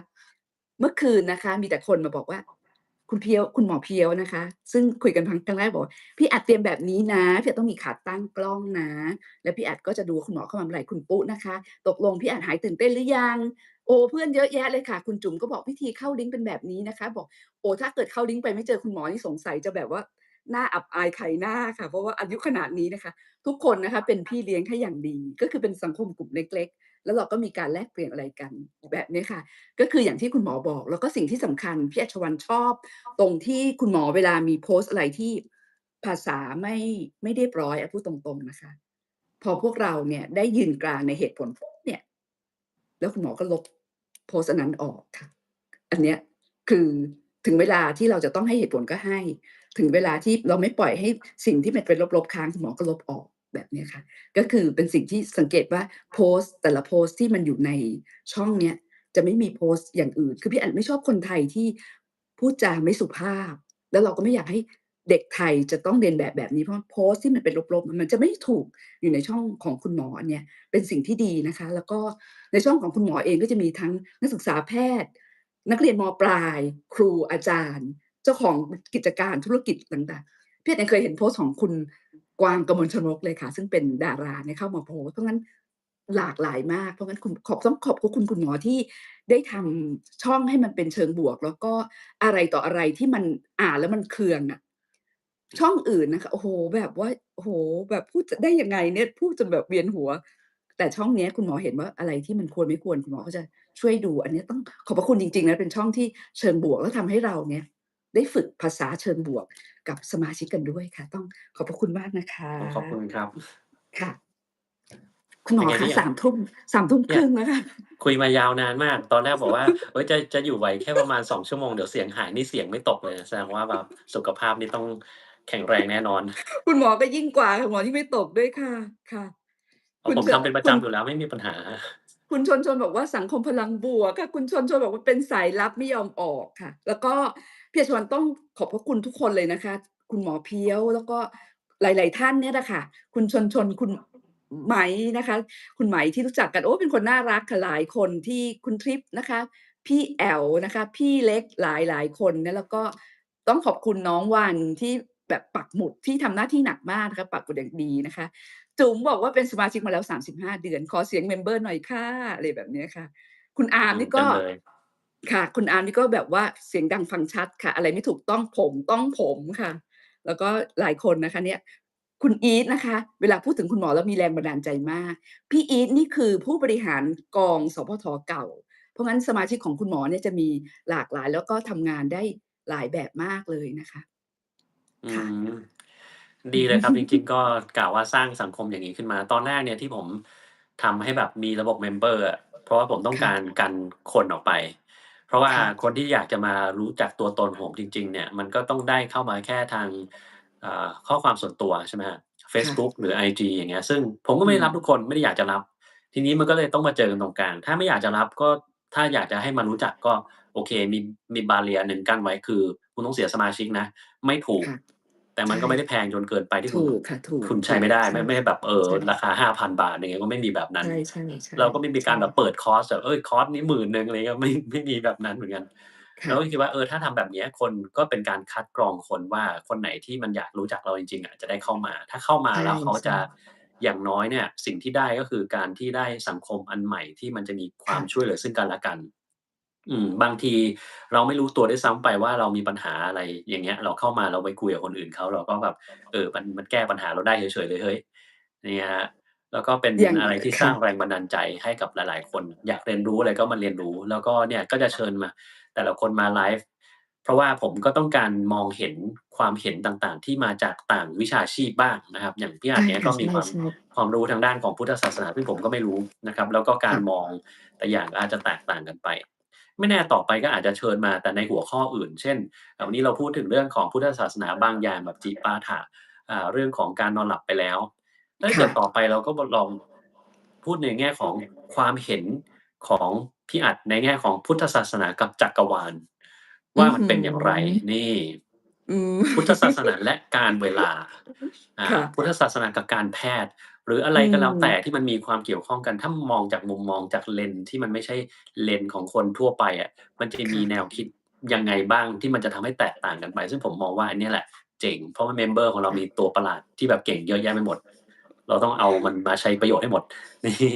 เมื่อคืนนะคะมีแต่คนมาบอกว่าคุณเพียวคุณหมอเพียวนะคะซึ่งคุยกันครั้งแรกบอกว่าพี่อัดเตรียมแบบนี้นะพี่อัดต้องมีขาตั้งกล้องนะแล้วพี่อัดก็จะดูว่าคุณหมอเข้ามาเมื่อไรคุณปุ๊นะคะตกลงพี่อัดหายตื่นเต้นหรือยัง โอ้เพื่อนเยอะแยะเลยค่ะคุณจุ๋มก็บอกวิธีเข้าลิงก์เป็นแบบนี้นะคะบอกโอ้ถ้าเกิดเข้าลิงก์ไปไม่เจอคุณหมอนี่สงสัยจะแบบว่าหน้าอับอายขายหน้าค่ะเพราะว่าอายุขนาดนี้นะคะทุกคนนะคะเป็นพี่เลี้ยงให้อย่างดีก็คือเป็นสังคมกลุ่มเล็กๆแล้วเราก็มีการแลกเปลี่ยนอะไรกันแบบนี้ค่ะก็คืออย่างที่คุณหมอบอกแล้วก็สิ่งที่สำคัญพี่อัชวันชอบตรงที่คุณหมอเวลามีโพสต์อะไรที่ภาษาไม่เรียบร้อยอะพูดตรงๆนะคะพอพวกเราเนี่ยได้ยืนกลางในเหตุผลปุ๊บเนี่ย แล้วคุณหมอก็ลบโพสต์อันนั้นออกค่ะอันเนี้ยคือถึงเวลาที่เราจะต้องให้เหตุผลก็ให้ ถึงเวลาที่เราไม่ปล่อยให้สิ่งที่มันเป็นลบๆค้างคุณหมอก็ลบออกแบบเนี้ยค่ะก็คือเป็นสิ่งที่สังเกตว่าโพสต์แต่ละโพสต์ที่มันอยู่ในช่องเนี้ยจะไม่มีโพสต์อย่างอื่นคือพี่อันไม่ชอบคนไทยที่พูดจาไม่สุภาพแล้วเราก็ไม่อยากให้เด็กไทยจะต้องเรียนแบบนี้เพราะโพสต์ที่มันเป็นลบๆมันจะไม่ถูกอยู่ในช่องของคุณหมออันเนี้ยเป็นสิ่งที่ดีนะคะแล้วก็ ในช่องของคุณหมอเองก็จะมีทั้งนักศึกษาแพทย์นักเรียนมปลายครูอาจารย์เจ้าของกิจการธุรกิจต่างๆพี่เนี่ยเคยเห็นโพสต์ของคุณกวางกมลชนกเลยค่ะซึ่งเป็นดาราเนี่ยเข้ามาโพสต์เพราะงั้นหลากหลายมากเพราะงั้นคุณต้องขอบคุณคุณหมอที่ได้ทำช่องให้มันเป็นเชิงบวกแล้วก็อะไรต่ออะไรที่มันอ่านแล้วมันเคืองอะช่องอื่นนะคะโอ้โฮแบบว่าโอ้โฮแบบพูดจะได้ยังไงเนี่ยพูดจนแบบเวียนหัว แต่ช่องเนี้ยคุณหมอเห็นว่าอะไรที่มันควรไม่ควรคุณหมอก็จะช่วยดูอันเนี้ยต้องขอบพระคุณจริงๆนะเป็นช่องที่เชิงบวกแล้วทำให้เราเนี่ยได้ฝึกภาษาเชิงบวกกับสมาชิกกันด้วยค่ะต้องขอบพระคุณมากนะคะต้องขอบคุณครับค่ะคุณหมอคะเป็นไงพี่อะ3 ทุ่ม3ทุ่มคเนี่ยรึ่งแล้วค่ะคุยมายาวนานมากตอนแรกบอกว่าเฮ้ยจะอยู่ไหวแค่ประมาณ2ชั่วโมงเดี๋ยวเสียงหายนี่เสียงไม่ตกเลยแสดงว่าแบบสุขภาพนี่ต้องแข็งแรงแน่นอนคุณหมอก็ยิ่งกว่าค่ะหมอที่ไม่ตกด้วยค่ะค่ะเพราะผมทำเป็นประคุณ จำอยู่แล้วไม่มีปัญหาคุณชนชนบอกว่าสังคมพลังบวกค่ะคุณชนชนบอกว่าเป็นสายลับไม่ยอมออกค่ะแล้วก็พี่อชวนต้องขอบพระคุณทุกคนเลยนะคะคุณหมอเพี้ยวแล้วก็หลายๆท่านเนี่ยแหละค่ะคุณชนชนคุณไหมนะคะคุณไหมที่รู้จักกันโอ้เป็นคนน่ารักค่ะหลายคนที่คุณทริปนะคะพี่แอ๋วนะคะพี่เล็กหลายๆคนเนี่ยแล้วก็ต้องขอบคุณน้องวันที่แบบปักหมุดที่ทำหน้าที่หนักมากนะคะปักหมุดอย่างดีนะคะ จุ๋มบอกว่าเป็นสมาชิกมาแล้ว35เดือนขอเสียงเมมเบอร์หน่อยค่ะอะไรแบบเนี้ยค่ะคุณอาร์มนี่ก็เต็มเลยค่ะคุณอาร์มนี่ก็แบบว่าเสียงดังฟังชัดค่ะอะไรไม่ถูกต้องผมต้องผมค่ะแล้วก็หลายคนนะคะเนี่ยคุณอีทนะคะเวลาพูดถึงคุณหมอแล้วมีแรงบันดาลใจมากพี่อีทนี่คือผู้บริหารกองสพทเก่าเพราะงั้นสมาชิกของคุณหมอเนี่ยจะมีหลากหลายแล้วก็ทำงานได้หลายแบบมากเลยนะคะอืค่ะ ม ดีเลยครับจริงๆก็กะว่าสร้างสังคมอย่างงี้ขึ้นมาตอนแรกเนี่ยที่ผมทำให้แบบมีระบบ Member อะเพราะว่าผมต้องการค่ะกันคนออกไปเพราะว่าค่ะคนที่อยากจะมารู้จักตัวตนของผมจริงๆเนี่ยมันก็ต้องได้เข้ามาแค่ทางข้อความส่วนตัวใช่ไหมครับเฟซค่ะบุ๊กหรือไอจีอย่างเงี้ยซึ่งผมก็อืมไม่ได้รับทุกคนไม่ได้อยากจะรับทีนี้มันก็เลยต้องมาเจอกันตรงกลางถ้าไม่อยากจะรับก็ถ้าอยากจะให้มารู้จักก็โอเคมี barrier หนึ่งกั้นไว้คือคุณต้องเสียสมาชิกนะไม่ถูก ค่ะ แต่มันใช่ก็ไม่ได้แพงจนเกินไปที่คุณถูกค่ะถูกคุณใช้ถูกไม่ได้ใช่ไม่ให้แบบใช่ราคา5,000บาทอย่างเงี้ยก็ไม่มีแบบนั้นใช่ใช่ใช่เราก็ไม่มีใช่การแบบเปิดคอร์สแบบเฮ้ยคอร์สนี้10,000อะไรเงี้ยไม่มีแบบนั้นเหมือนกันเราค่ะก็คิดว่าถ้าทำแบบเนี้ยคนก็เป็นการคัดกรองคนว่าคนไหนที่มันอยากรู้จักเราจริงๆอะจะได้เข้ามาถ้าเข้ามาใช่แล้วเขาใช่จะอย่างน้อยเนี่ยสิ่งที่ได้ก็คือการที่ได้สังคมอันใหม่ที่มันจะมีความค่ะช่วยเหลือซึ่งกันและกัน บางทีเราไม่รู้ตัวด้วยซ้ำไปว่าเรามีปัญหาอะไรอย่างเงี้ยเราเข้ามาเราไปคุยกับคนอื่นเขาเราก็แบบมันแก้ปัญหาเราได้เฉยๆเลยเฮ้ยอย่างเงี้ยครับแล้วก็เป็นอย่างอะไรที่สร้างแรค่ะงบันดาลใจให้กับหลายๆคนอยากเรียนรู้อะไรก็มาเรียนรู้แล้วก็เนี่ยก็จะเชิญมาแต่ละคนมาไลฟ์เพราะว่าผมก็ต้องการมองเห็นความเห็นต่างๆที่มาจากต่างวิชาชีพบ้างนะครับอย่างพี่อัดใช่เนี่ยค่ะใชก็มีความ่ๆความรู้ทางด้านของพุทธศาสนาซึ่งผมก็ไม่รู้นะครับแล้วก็การมค่ะองแต่ละอย่างก็อาจจะแตกต่างกันไป ไม่แน่ต่อไปก็อาจจะเชิญมาแต่ในหัวข้ออื่นเช่นวันนี้เราพูดถึงเรื่องของพุทธศาสนาบางอย่างแบบจิปาถะเรื่องของการนอนหลับไปแล้วแล้วถ้าเกิค่ะดต่อไปเราก็ลองพูดในแง่ของความเห็นของพี่อัดในแง่ของพุทธศาสนากับจักรวาล ว่าอื้อฮืมันเป็นอย่างไรอนี่อืม พุทธศาสนาและการเวลา พุทค่ะธศาสนากับการแพทย์หรืออะไรอืก็แล้วแต่ที่มมันมีความเกี่ยวข้องกันถ้ามองจากมุมมองจากเลนส์ที่มันไม่ใช่เลนส์ของคนทั่วไปอะมันจะมีแนวค่ะคิดยังไงบ้างที่มันจะทำให้แตกต่างกันไปซึ่งผมมองว่าอันเนี้ยแหละเจ๋งเพราะว่าเมมเบอร์ของเรามีค่ะตัวประหลาดที่แบบเก่งเยอะแยะไปหมดเราต้องเอามันมาใช้ประโยชน์ให้หมดนี่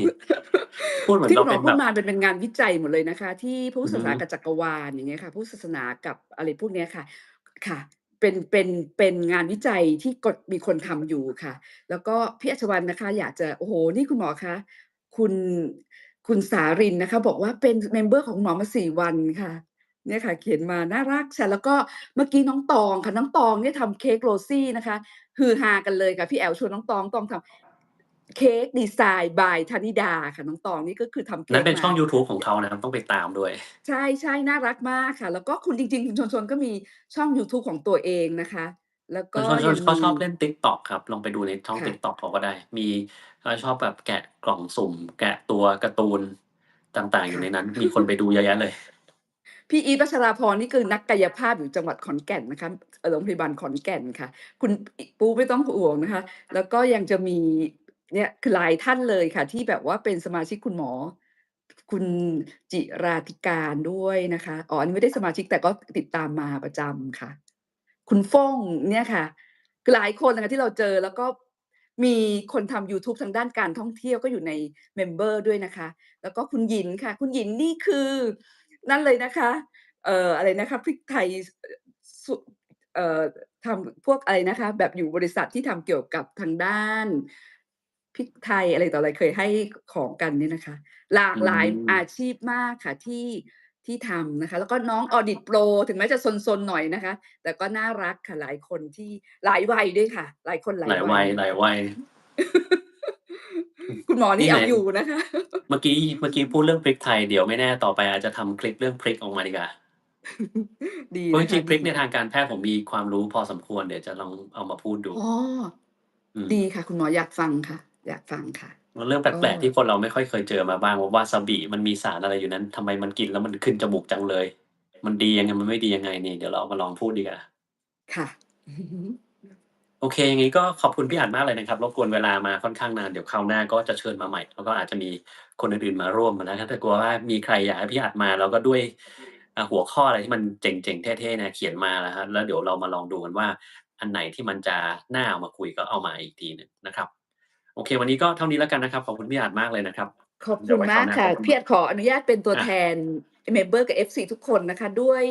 พูดเหมือนที่คุณหมอเราเป็นแบบพูดมาเป็นงานวิจัยหมดเลยนะคะที่พุทธอือฮึศาสนากับจักรวาลอย่างเงี้ยค่ะพุทธศาสนากับอะไรพวกเนี้ยค่ะค่ะเป็นงานวิจัยที่มีคนทำอยู่ค่ะแล้วก็พี่อัชวัลนะคะอยากจะโอ้โฮนี่คุณหมอคะคุณคุณสารินนะคะบอกว่าเป็นเมมเบอร์ของคุณหมอมา4วันค่ะเนี่ยค่ะเขียนมาน่ารักเชียวแล้วก็เมื่อกี้น้องตองค่ะน้องตองเนี่ยทำเค้กโรซี่นะคะฮือฮากันเลยค่ะพี่แอ๋วชวนน้องตองน้องตองทำ เค้กดีไซน์ by ธนิดาค่ะน้องตองนี่ก็คือทำเค้กมานั้นเป็นช่องยูทูบของเขานะครับต้องไปตามด้วยใช่ๆน่ารักมากค่ะแล้วก็คุณจริงๆคุณชนๆก็มีช่องยูทูบของตัวเองนะคะแล้วก็เขายังมีชอบเล่น TikTok ครับลองไปดูในช่อง ค่ะ TikTok เขาก็ได้มีเขาชอบแบบแกะกล่องสุ่มแกะตัวการ์ตูนต่างๆอยู่ค่ะ ในนั้นมีคนไปดูเยอะแยะเลย พี่อีทวัชราพรนี่คือนักกายภาพอยู่จังหวัดขอนแก่นนะคะโรงพยาบาลขอนแก่นค่ะคุณปูไม่ต้องห่วงนะคะแล้วก็ยังจะมีเนี่ยคือหลายท่านเลยค่ะที่แบบว่าเป็นสมาชิกคุณหมอคุณจิราธิการด้วยนะคะอ๋ออันนี้ไม่ได้สมาชิกแต่ก็ติดตามมาประจำค่ะคุณโฟ้งเนี่ยค่ะคือหลายคนนะคะที่เราเจอแล้วก็มีคนทำยูทูบทางด้านการท่องเที่ยวก็อยู่ในเมมเบอร์ด้วยนะคะแล้วก็คุณหญิงค่ะคุณหญิงนี่คือ นั่นเลยนะคะอะไรนะคะพริกไทยสุเอ่อทำพวกอะไรนะคะแบบอยู่บริษัทที่ทำเกี่ยวกับทางด้านพริกไทยอะไรต่ออะไรเคยให้ของกันเนี่ยนะคะหลาอืกหลายอามชีพมากค่ะที่ทำนะคะแล้วก็น้อง Audit Pro ถึงแม้จะซนๆหน่อยนะคะแต่ก็น่ารักค่ะหลายคนที่หลายวัยด้วยค่ะหลายคนหลายวัย หลายวัย คุณหมอนี่นี่ไหนเอาอยู่นะคะ เมื่อกี้พูดเรื่องพริกไทยเดี๋ยวไม่แน่ต่อไปอาจจะทำคลิปเรื่องพริกออกมาดีกว่า ดีเพราะจนะคะดีริงๆพริกในทางการแพทย์ผมมีความรู้พอสมควรเดี๋ยวจะลองเอามาพูดดูอ๋อ อืมดีค่ะคุณหมออยากฟังค่ะอยากฟังค่ะแล้วเรื่องแปก็ลกๆที่คนเราไม่ค่อยเคยเจอมาบ้างว่าวาซาบิมันมีสารอะไรอยู่นั้นทำไมมันกินแล้วมันขึ้นจมูกจังเลยมันดียังไงมันไม่ดียังไงนี่เดี๋ยวเรามาลองพูดดีกว่า ค่ะอือฮึโอเคอย่างงี้ก็ขอบคุณพี่อั๋นมากเลยนะครับรบกวนเวลามาค่อนข้างนานเดี๋ยวคราวหน้าก็จะเชิญมาใหม่แล้วก็อาจจะมีคนอื่นๆมาร่วมอะนะครับแต่กลัวว่ามีใครอยากให้พี่อัดมาแล้วก็ด้วยหัวข้ออะไรที่มันเจ๋งๆเท่ๆเนี่ยเขียนมานะครับแล้วเดี๋ยวเรามาลองดูกันว่าอันไหนที่มันจะน่าเอามาคุยก็เอามาอีกทีหนึ่งนะครับโอเควันนี้ก็เท่านี้แล้วกันนะครับขอบคุณพี่อัดมากเลยนะครับขอบคุเดี๋ยวไว้คราวหน้าณมากค่ะพบกันใหม่พี่อาจขออนุญาตเป็นตัวอาแทนเมมเบอร์กับ FC ทุกคนนะคะด้วย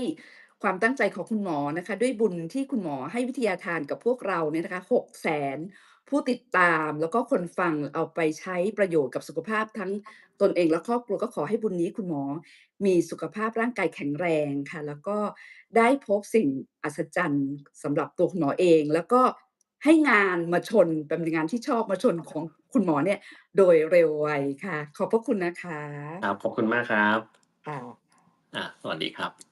ความตั้งใจของคุณหมอนะคะด้วยบุญที่คุณหมอให้วิทยาทานกับพวกเราเนี่ยนะคะ600,000ผู้ติดตามแล้วก็คนฟังเอาไปใช้ประโยชน์กับสุขภาพทั้งตนเองและครอบครัวก็ขอให้บุญนี้คุณหมอมีสุขภาพร่างกายแข็งแรงค่ะแล้วก็ได้พบสิ่งอัศจรรย์สำหรับตัวคุณหมอเองแล้วก็ให้งานมาชนเป็นงานที่ชอบมาชนของคุณหมอเนี่ย โดยเร็วไวค่ะขอบพระคุณนะคะครับขอบคุณมากครับค่ะสวัสดีครับ